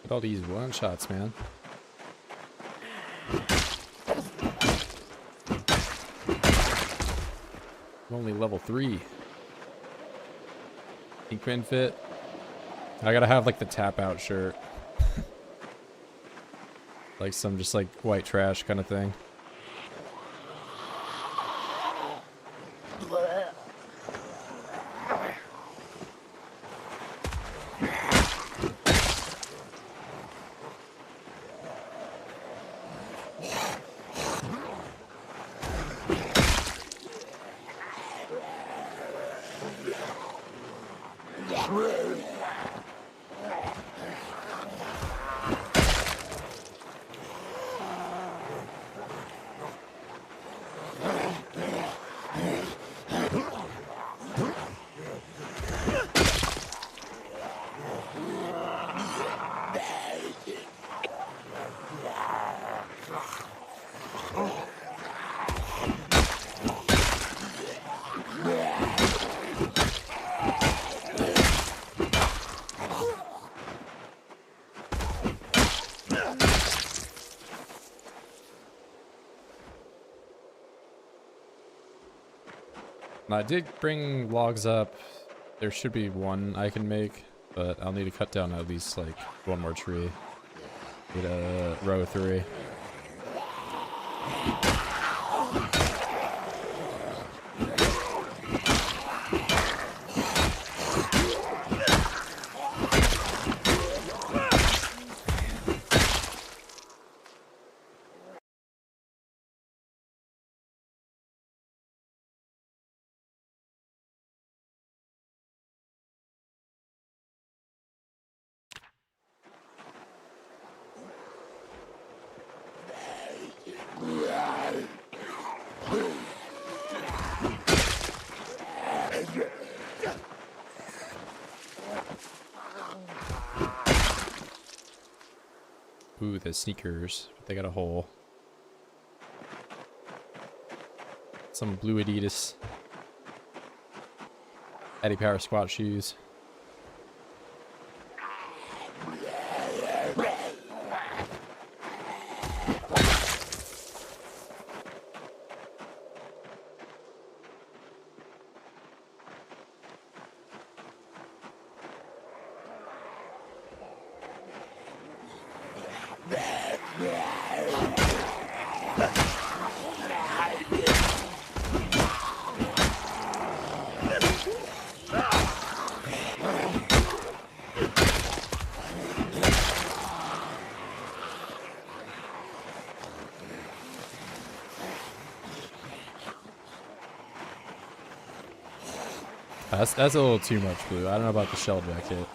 All these one shots, man. I'm only level 3. Sequin fit. I gotta have like the tap out shirt. Like some just like white trash kind of thing. I did bring logs up. There should be one I can make, but I'll need to cut down at least like one more tree. Need a row 3. Ooh, the sneakers. They got a hole. Some blue Adidas. Eddie Power squat shoes. That's a little too much blue. I don't know about the shell jacket.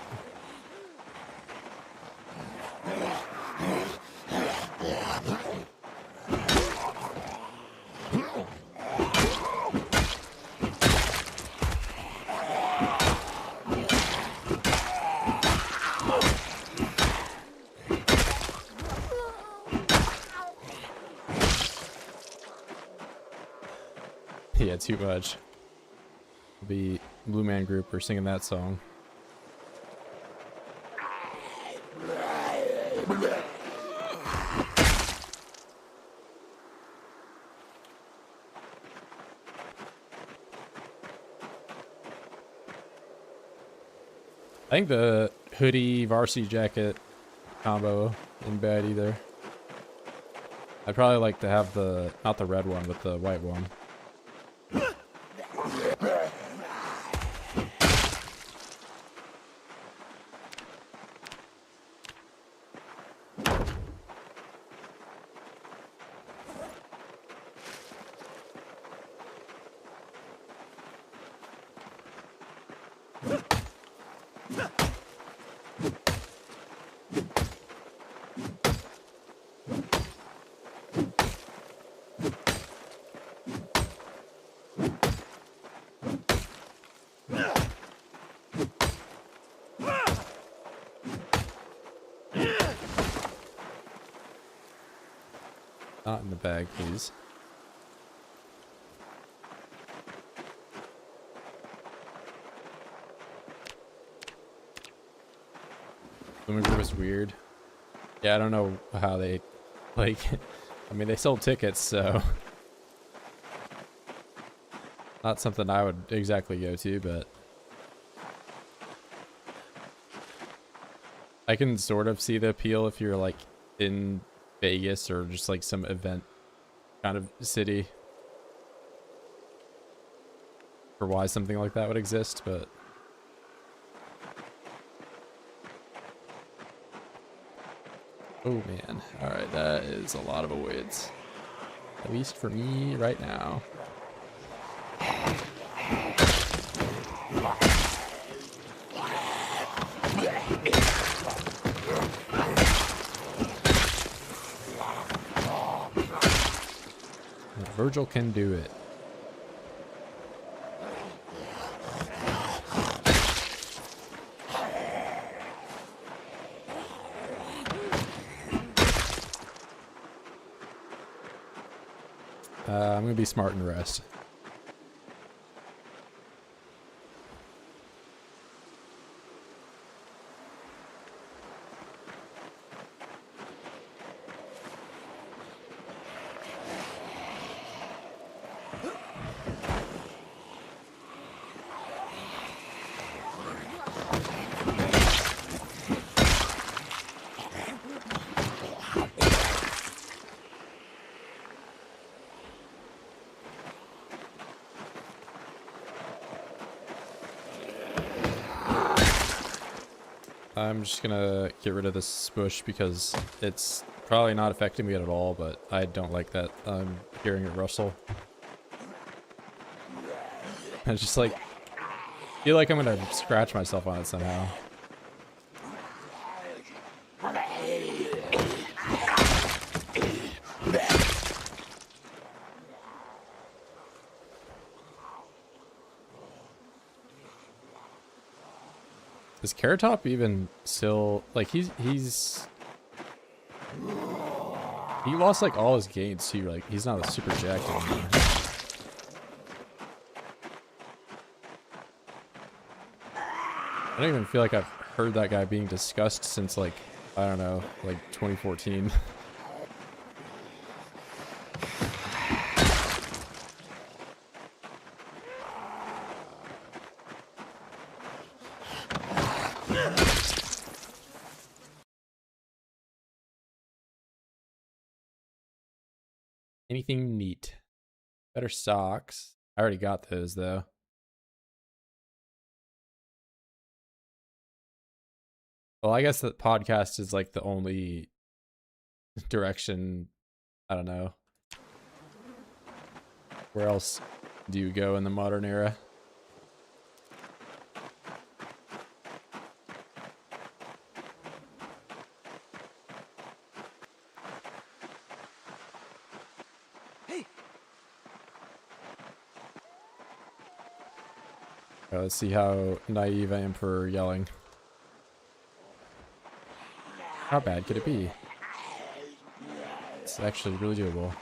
Yeah, too much. It'll be Blue Man Group or singing that song. I think the hoodie varsity jacket combo isn't bad either. I'd probably like to have the, not the red one, but the white one. Not in the bag, please. Swimming group is weird. Yeah, I don't know how they, like, I mean, they sold tickets, so not something I would exactly go to, but I can sort of see the appeal if you're like in Vegas or just like some event kind of city for why something like that would exist, but oh man, all right, that is a lot of avoids, at least for me right now. Virgil can do it. I'm gonna be smart and rest. I'm just gonna get rid of this bush because it's probably not affecting me at all, but I don't like that I'm hearing it rustle. I just like feel like I'm gonna scratch myself on it somehow. Is Carrot Top even still like he lost like all his gains too, like he's not a super jacked anymore. I don't even feel like I've heard that guy being discussed since like, I don't know, like 2014. Anything neat? Better socks. I already got those though. Well, I guess that podcast is like the only direction. I don't know. Where else do you go in the modern era? Let's see how naive I am for yelling. How bad could it be? It's actually really doable.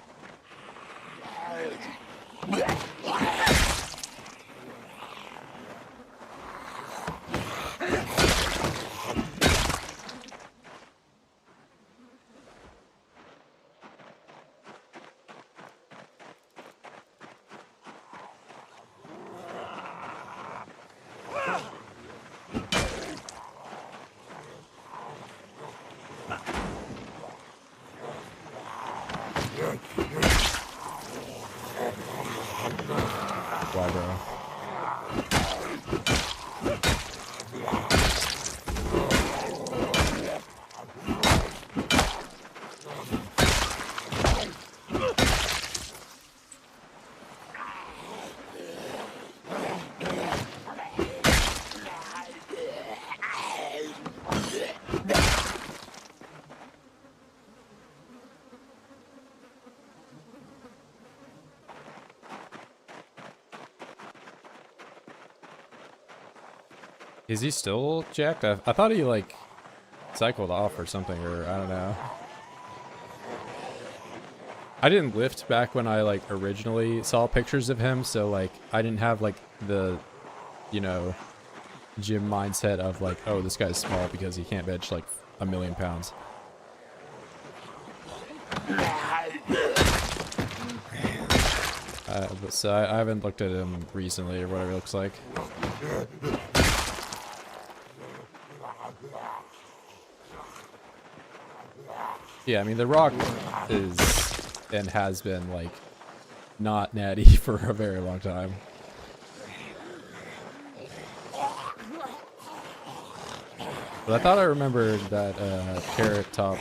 Why, bro? Is he still jacked? I thought he like cycled off or something, or I don't know. I didn't lift back when I like originally saw pictures of him, so like I didn't have like the, you know, gym mindset of like, oh, this guy's small because he can't bench like 1,000,000 pounds. But so I haven't looked at him recently or whatever it looks like. Yeah, I mean, The Rock is and has been like not natty for a very long time. But I thought I remembered that Carrot Top,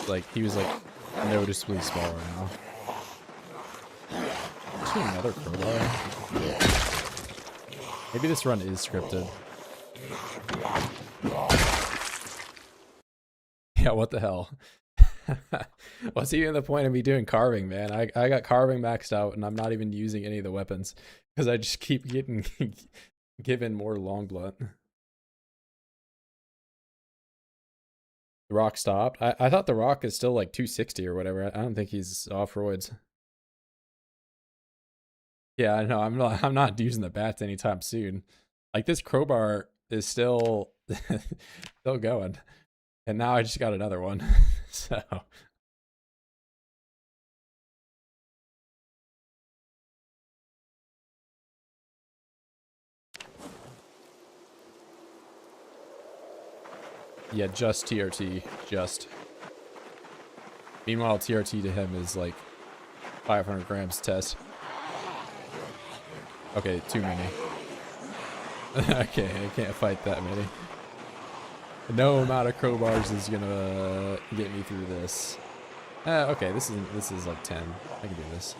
like he was like noticeably smaller now. Actually, another crowbar. Maybe this run is scripted. Yeah, what the hell? What's even the point of me doing carving, man? I got carving maxed out and I'm not even using any of the weapons because I just keep getting given more long blunt. The Rock stopped. I thought The Rock is still like 260 or whatever. I don't think he's off roids. Yeah, I know. I'm not using the bats anytime soon. Like this crowbar is still still going. And now I just got another one. So yeah, just TRT. Just. Meanwhile, TRT to him is like 500 grams test. Okay, too many. Okay, I can't fight that many. No amount of crowbars is gonna get me through this. Okay, this is like 10. I can do this.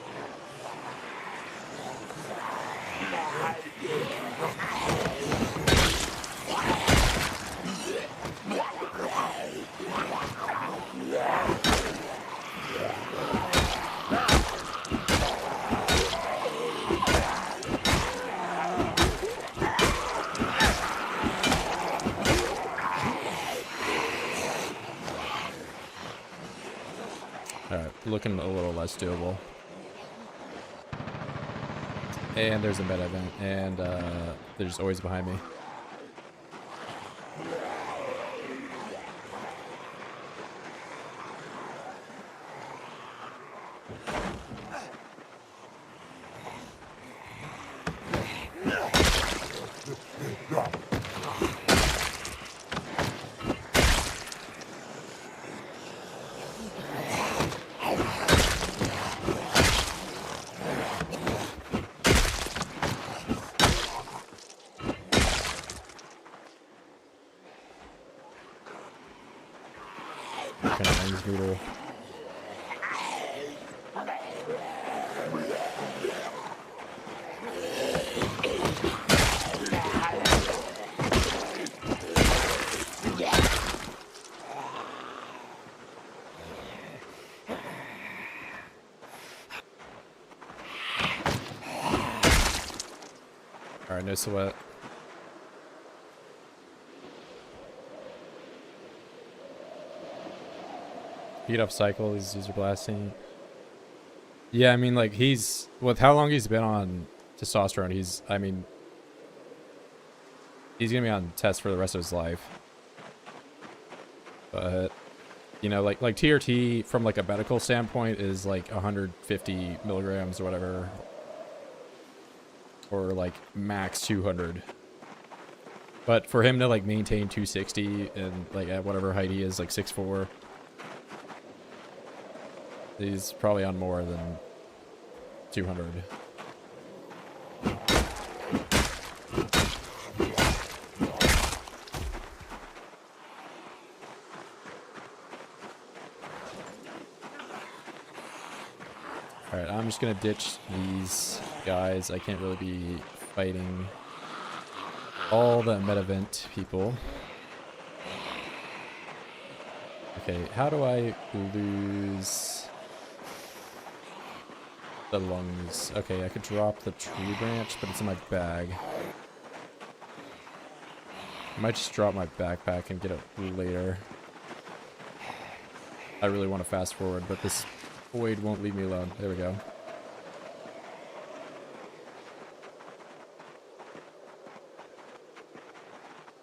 Alright, looking a little less doable. And there's a meta event, and they're just always behind me. Kind of rings brutal. Alright, no sweat. Beat up cycle, he's user blasting. Yeah, I mean, like, he's, with how long he's been on testosterone, he's, I mean, he's gonna be on test for the rest of his life. But, you know, like TRT from like a medical standpoint is like 150 milligrams or whatever. Or like max 200. But for him to like maintain 260 and like at whatever height he is, like 6'4", he's probably on more than 200. Alright, I'm just gonna ditch these guys. I can't really be fighting all the meta-event people. Okay, how do I lose the lungs? Okay, I could drop the tree branch, but it's in my bag. I might just drop my backpack and get it later. I really want to fast forward, but this void won't leave me alone. There we go.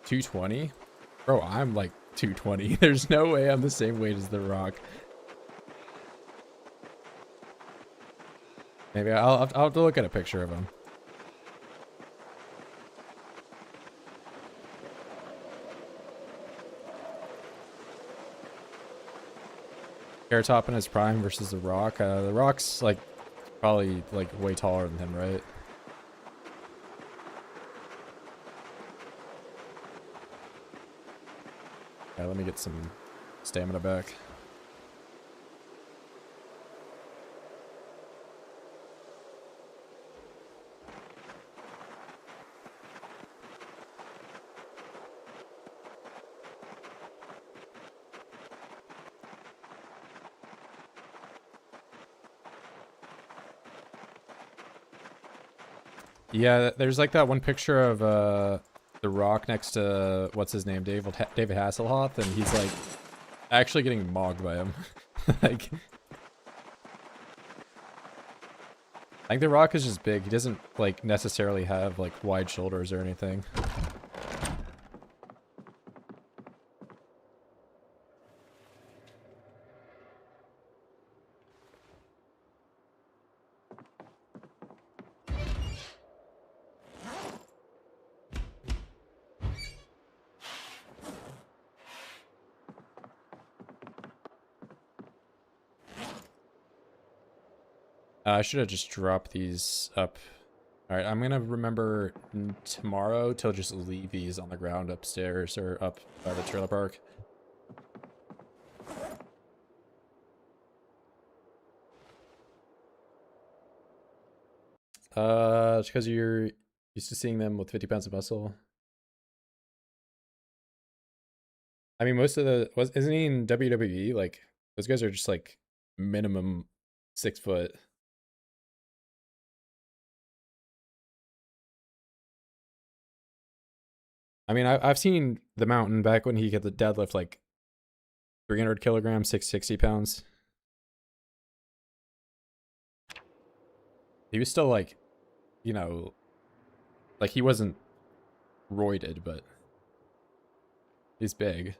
$220? Bro, I'm like 220. There's no way I'm the same weight as the rock. Maybe I'll have to look at a picture of him. Carrot Top in his prime versus the rock. The rock's like probably like way taller than him, right? Yeah, let me get some stamina back. Yeah, there's like that one picture of the rock next to what's his name, David Hasselhoff, and he's like actually getting mogged by him. Like, I think the rock is just big. He doesn't like necessarily have like wide shoulders or anything. I should have just dropped these up. Alright, I'm gonna remember tomorrow to just leave these on the ground upstairs or up by the trailer park. It's because you're used to seeing them with 50 pounds of muscle. I mean, most of the isn't he in WWE? Like those guys are just like minimum 6 foot. I mean, I've seen the Mountain back when he had the deadlift like 300 kilograms, 660 pounds. He was still like, you know, like he wasn't roided, but he's big.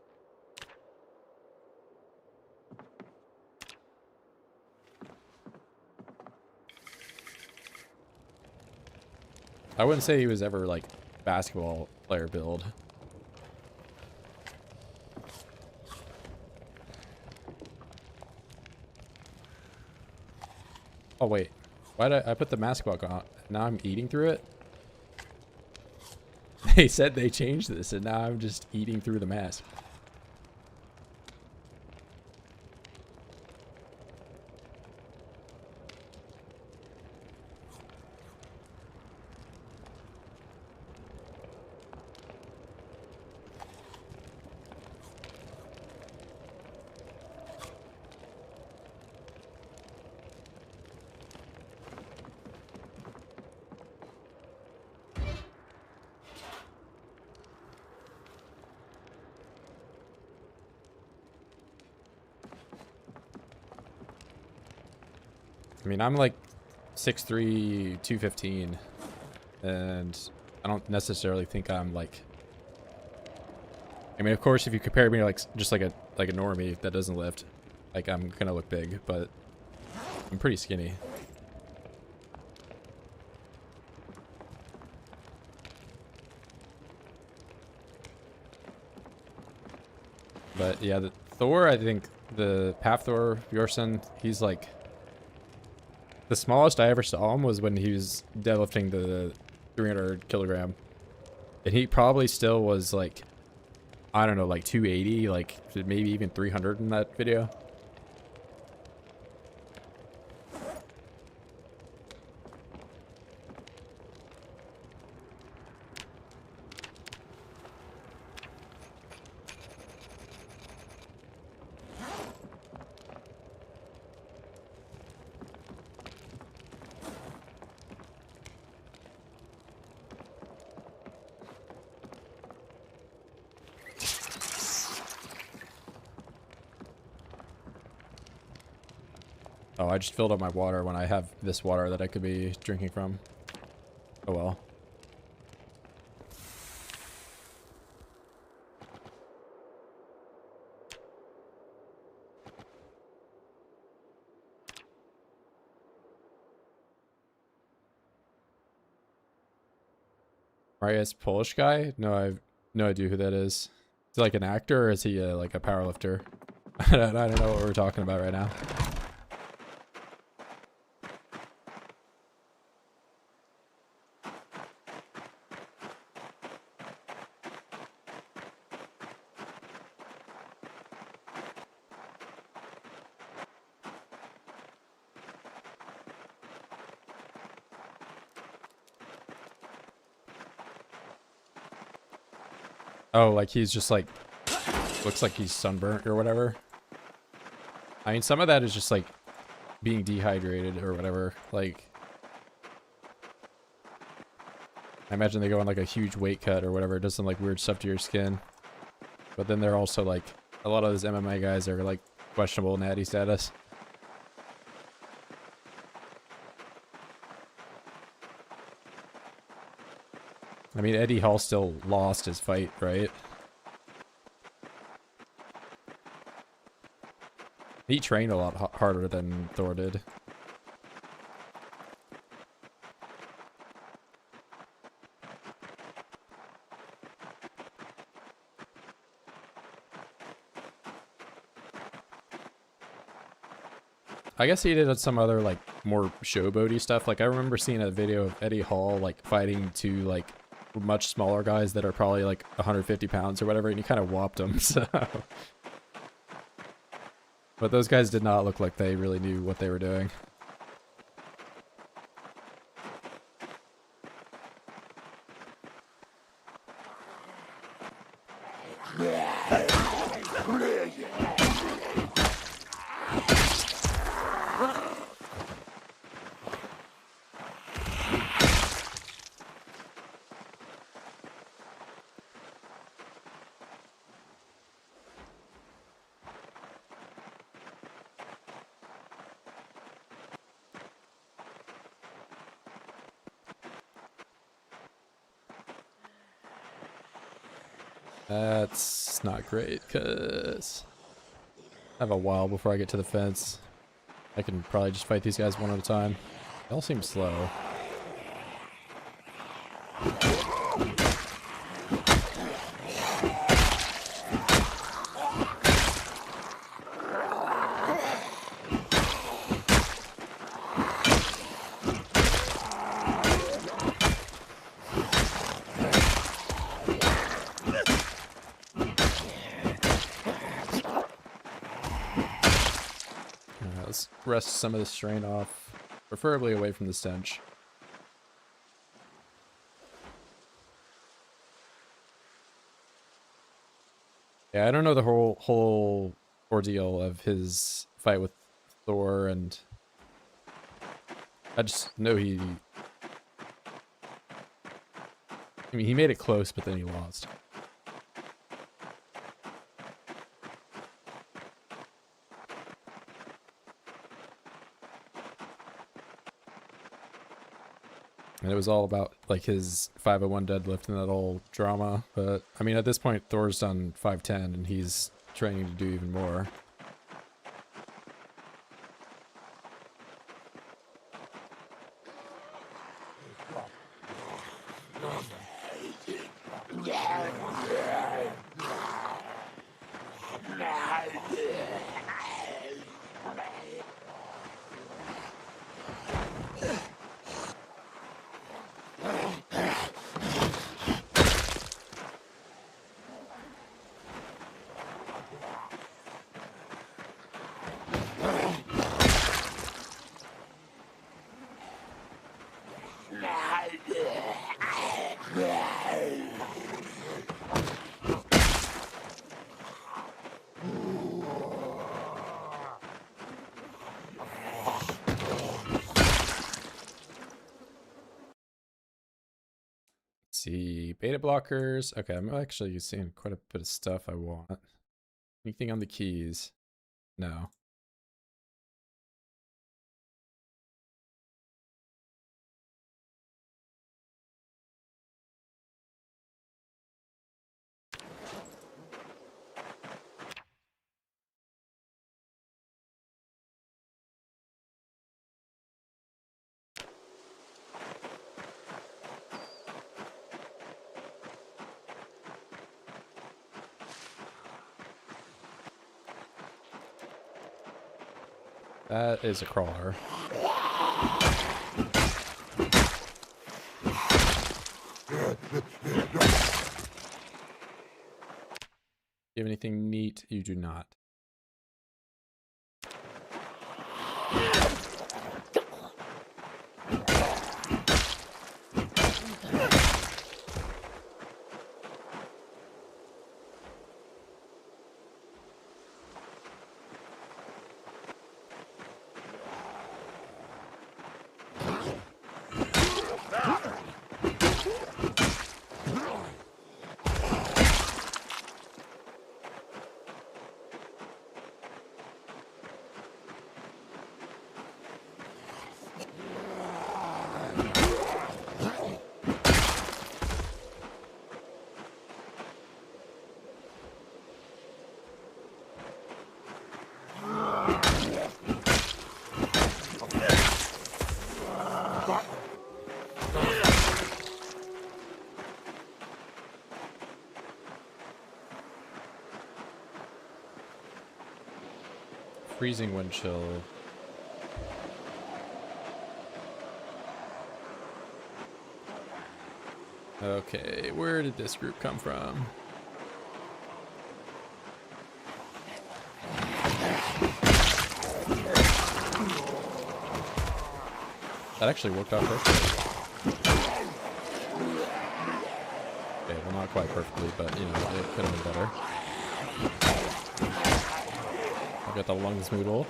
I wouldn't say he was ever like basketball player build. Oh wait, why did I put the mask back on? Now I'm eating through it? They said they changed this and now I'm just eating through the mask. I mean, I'm like 6'3", 215, and I don't necessarily think I'm like. I mean, of course, if you compare me to like just like a normie that doesn't lift, like I'm gonna look big, but I'm pretty skinny. But yeah, the Thor, I think the Path Thor Bjornsson, he's like The smallest I ever saw him was when he was deadlifting the 300 kilogram. And he probably still was like, I don't know, like 280, like maybe even 300 in that video. Oh, I just filled up my water when I have this water that I could be drinking from. Oh well. Marius Polish guy? No, I have no idea who that is. Is he like an actor or is he like a powerlifter? I don't know what we're talking about right now. Oh, like he's just like, looks like he's sunburnt or whatever. I mean, some of that is just like being dehydrated or whatever. Like, I imagine they go on like a huge weight cut or whatever. It does some like weird stuff to your skin. But then they're also like, a lot of those MMA guys are like questionable natty status. I mean, Eddie Hall still lost his fight, right? He trained a lot harder than Thor did. I guess he did some other like more showboaty stuff. Like I remember seeing a video of Eddie Hall like fighting two like much smaller guys that are probably like 150 pounds or whatever, and he kind of whopped them. So, but those guys did not look like they really knew what they were doing. That's not great, because I have a while before I get to the fence. I can probably just fight these guys one at a time. They all seem slow. Let's rest some of the strain off, preferably away from the stench. Yeah, I don't know the whole ordeal of his fight with Thor, and I just know I mean, he made it close, but then he lost. And it was all about like his 501 deadlift and that whole drama. But I mean, at this point, Thor's done 510 and he's training to do even more. See, beta blockers. Okay, I'm actually seeing quite a bit of stuff I want. Anything on the keys? No. That is a crawler. Do you have anything neat? You do not. Freezing wind chill. Okay, where did this group come from? That actually worked out perfectly. Okay, well not quite perfectly, but you know, it could have been better. I got the lungs noodle.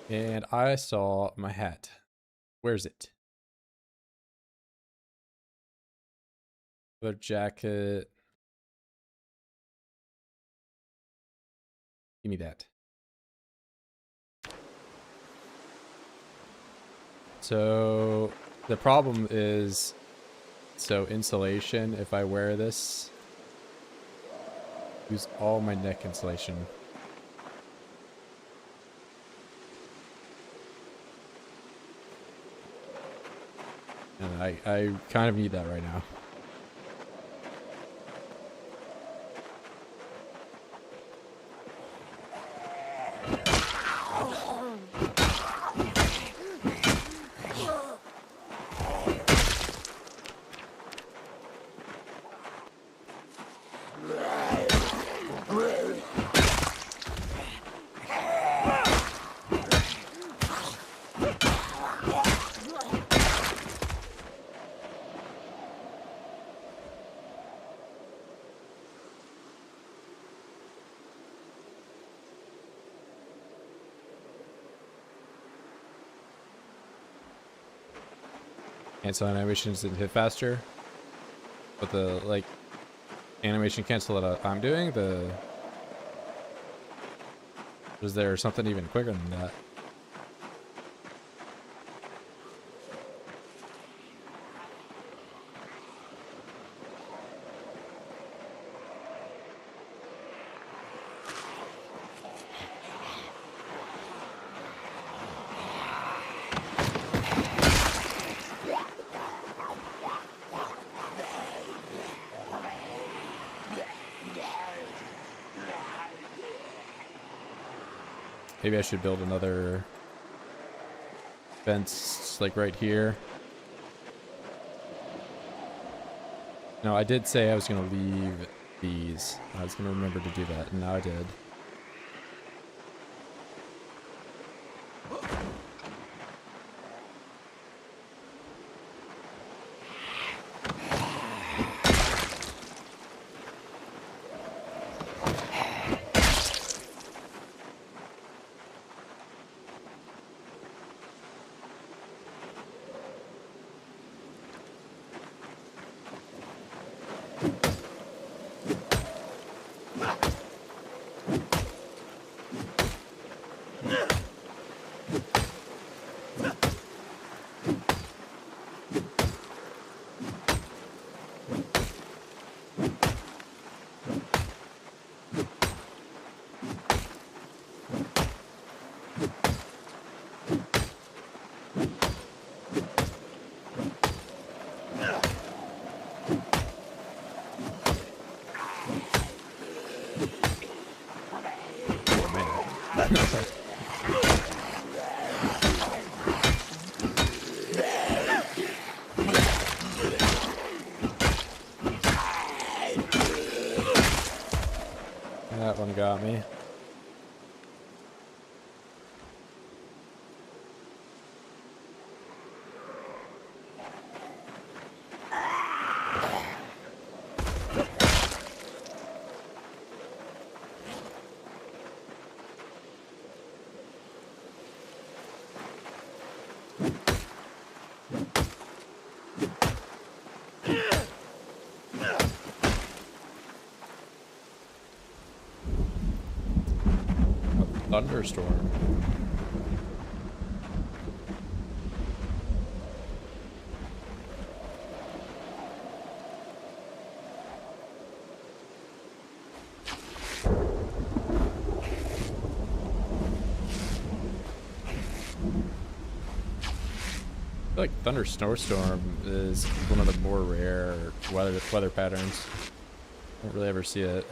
And I saw my hat. Where's it? Leather jacket. Give me that. So the problem is, so insulation, if I wear this, use all my neck insulation. And I kind of need that right now. Cancel animations didn't hit faster, but the like animation cancel that I'm doing, was there something even quicker than that? Maybe I should build another fence like right here. No, I did say I was going to leave these. I was going to remember to do that, and now I did. That one got me. Thunderstorm. I feel like thunder snowstorm is one of the more rare weather patterns. Don't really ever see it.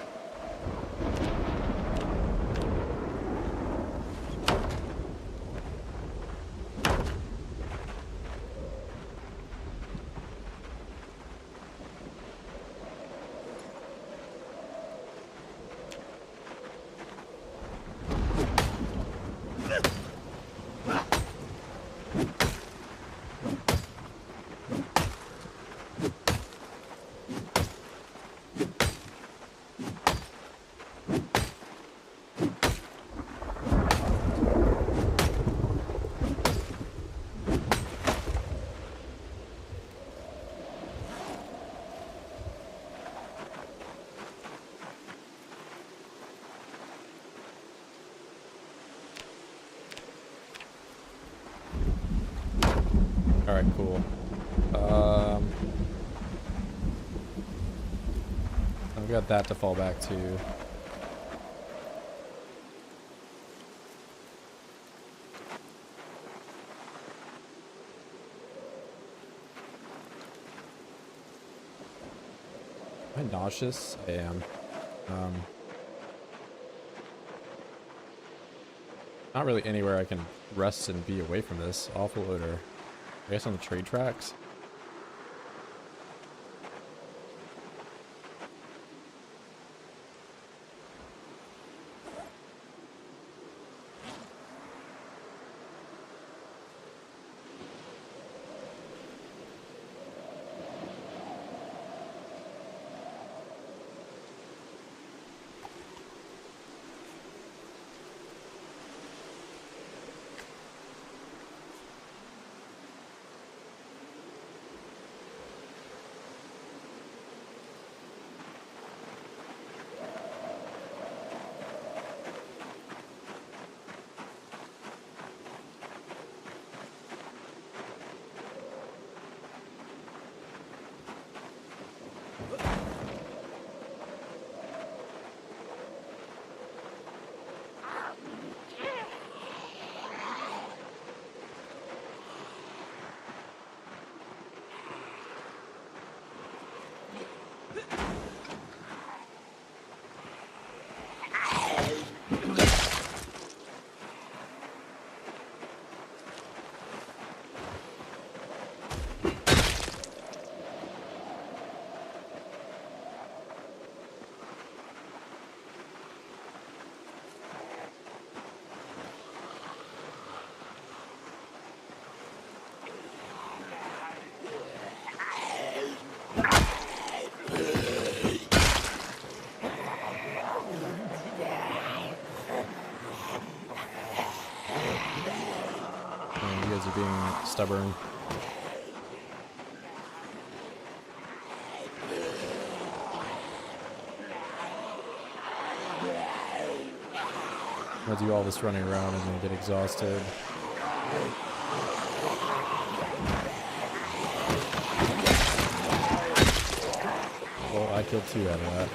Alright, cool. I've got that to fall back to. Am I nauseous? I am. Not really anywhere I can rest and be away from this awful odor. I guess on the trade tracks. are being stubborn. I'll do all this running around and then get exhausted. Well, I killed 2 out of that.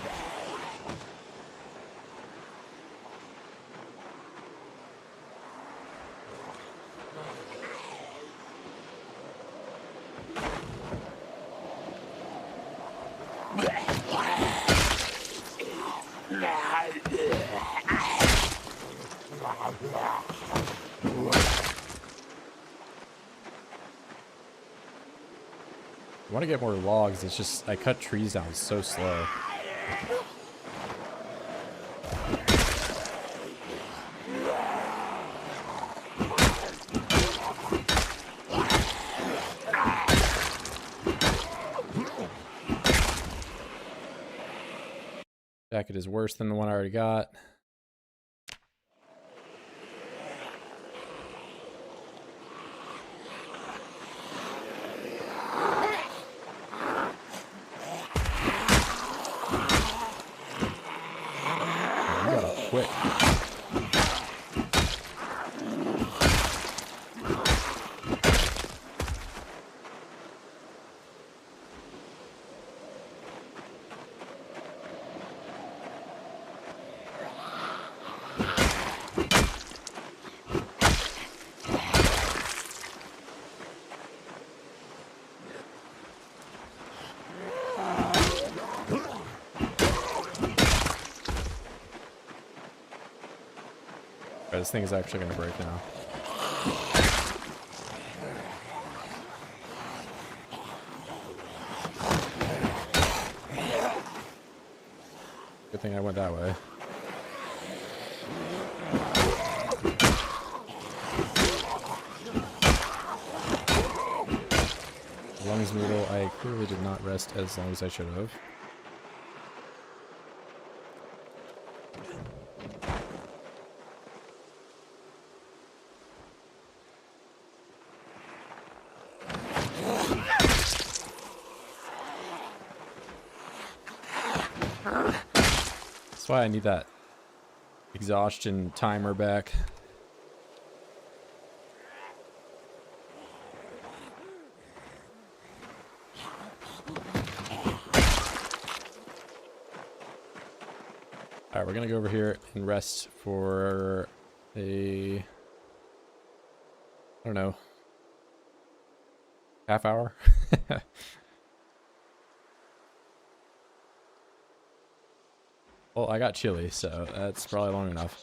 I want to get more logs, it's just I cut trees down so slow. Jacket is worse than the one I already got. Quick. This thing is actually going to break now. Good thing I went that way. Lungs noodle, I clearly did not rest as long as I should have. That's why I need that exhaustion timer back. Alright, we're gonna go over here and rest for a, I don't know, half hour. Well, I got chili, so that's probably long enough.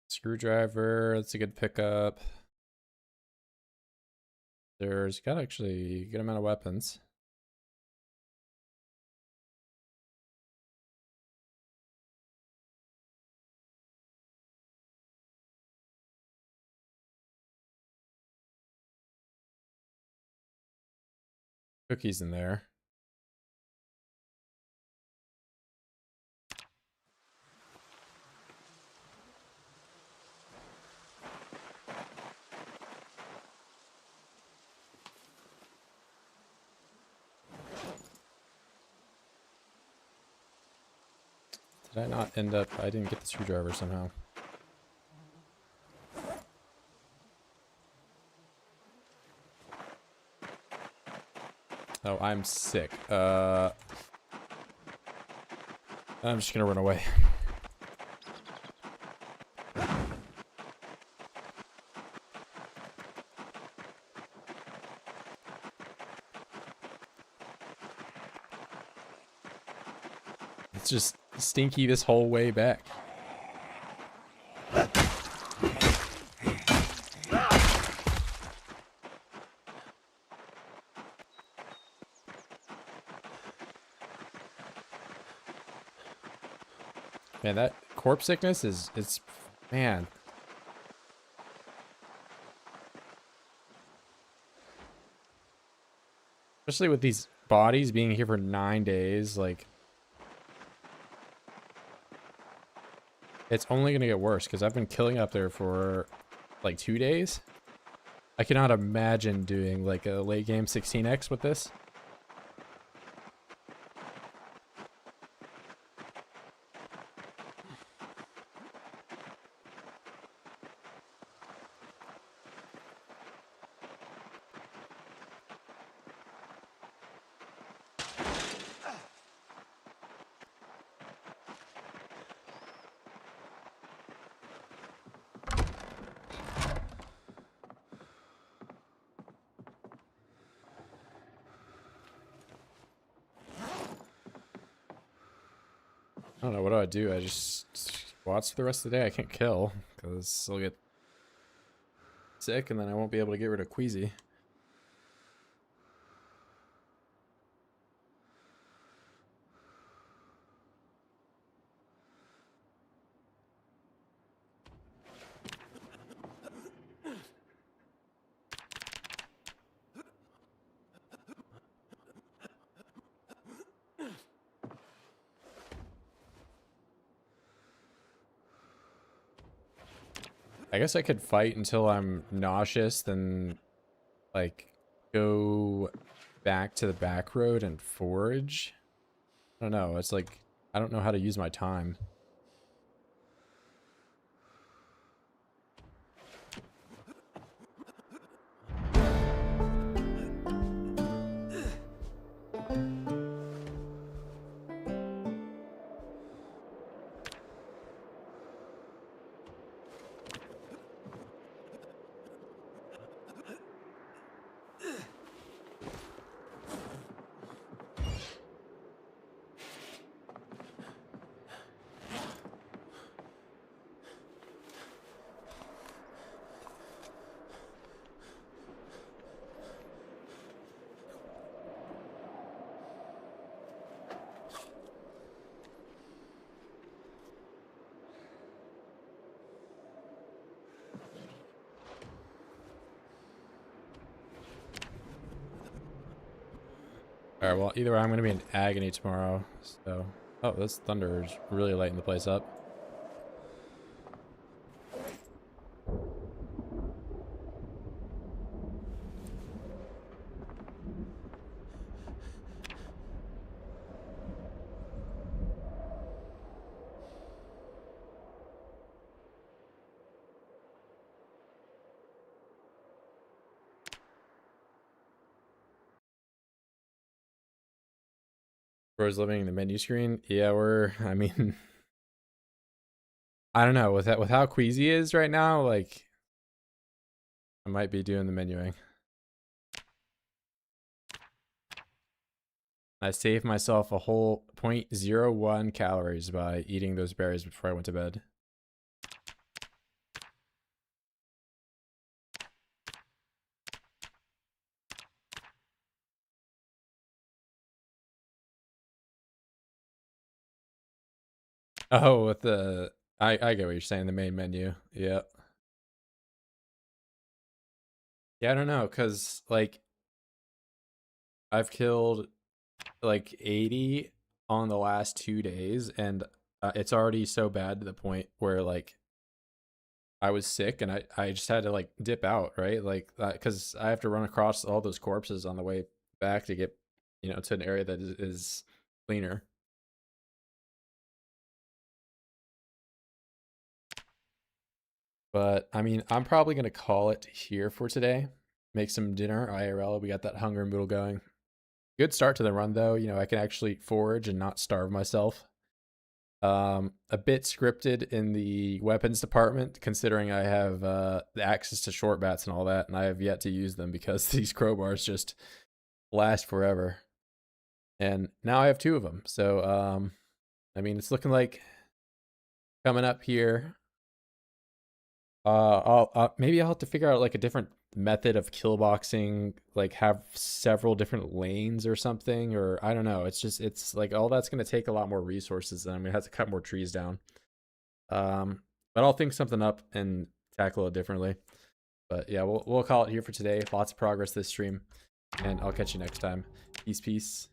Screwdriver, that's a good pickup. There's got actually a good amount of weapons. cookies in there. Did I not end up... I didn't get the screwdriver somehow. Oh, I'm sick. I'm just gonna run away. It's just stinky this whole way back. Man, that corpse sickness is, it's, man. Especially with these bodies being here for 9 days, like, it's only gonna get worse because I've been killing up there for like 2 days. I cannot imagine doing like a late game 16x with this. I don't know, what do I do? I just watch the rest of the day. I can't kill because I'll get sick and then I won't be able to get rid of Queasy. I guess I could fight until I'm nauseous, then like go back to the back road and forage. I don't know. It's like I don't know how to use my time. Alright, well, either way, I'm going to be in agony tomorrow, so... Oh, this thunder is really lighting the place up. Bro's living in the menu screen? Yeah, I mean... I don't know, with how Queasy is right now, like... I might be doing the menuing. I saved myself a whole 0.01 calories by eating those berries before I went to bed. Oh, with the... I get what you're saying, the main menu. Yeah. Yeah, I don't know, because, like... I've killed like 80 on the last 2 days, and it's already so bad to the point where like I was sick and I just had to like dip out, right? Like, because I have to run across all those corpses on the way back to get, to an area that is cleaner. But I mean, I'm probably gonna call it here for today. Make some dinner IRL. We got that hunger noodle going. Good start to the run though. I can actually forage and not starve myself. A bit scripted in the weapons department, considering I have the access to short bats and all that, and I have yet to use them because these crowbars just last forever. And now I have two of them. So, I mean, it's looking like coming up here. Maybe I'll have to figure out like a different method of kill boxing, like have several different lanes or something, or I don't know. It's like all that's gonna take a lot more resources, and I'm gonna have to cut more trees down. But I'll think something up and tackle it differently. But yeah, we'll call it here for today. Lots of progress this stream, and I'll catch you next time. Peace, peace.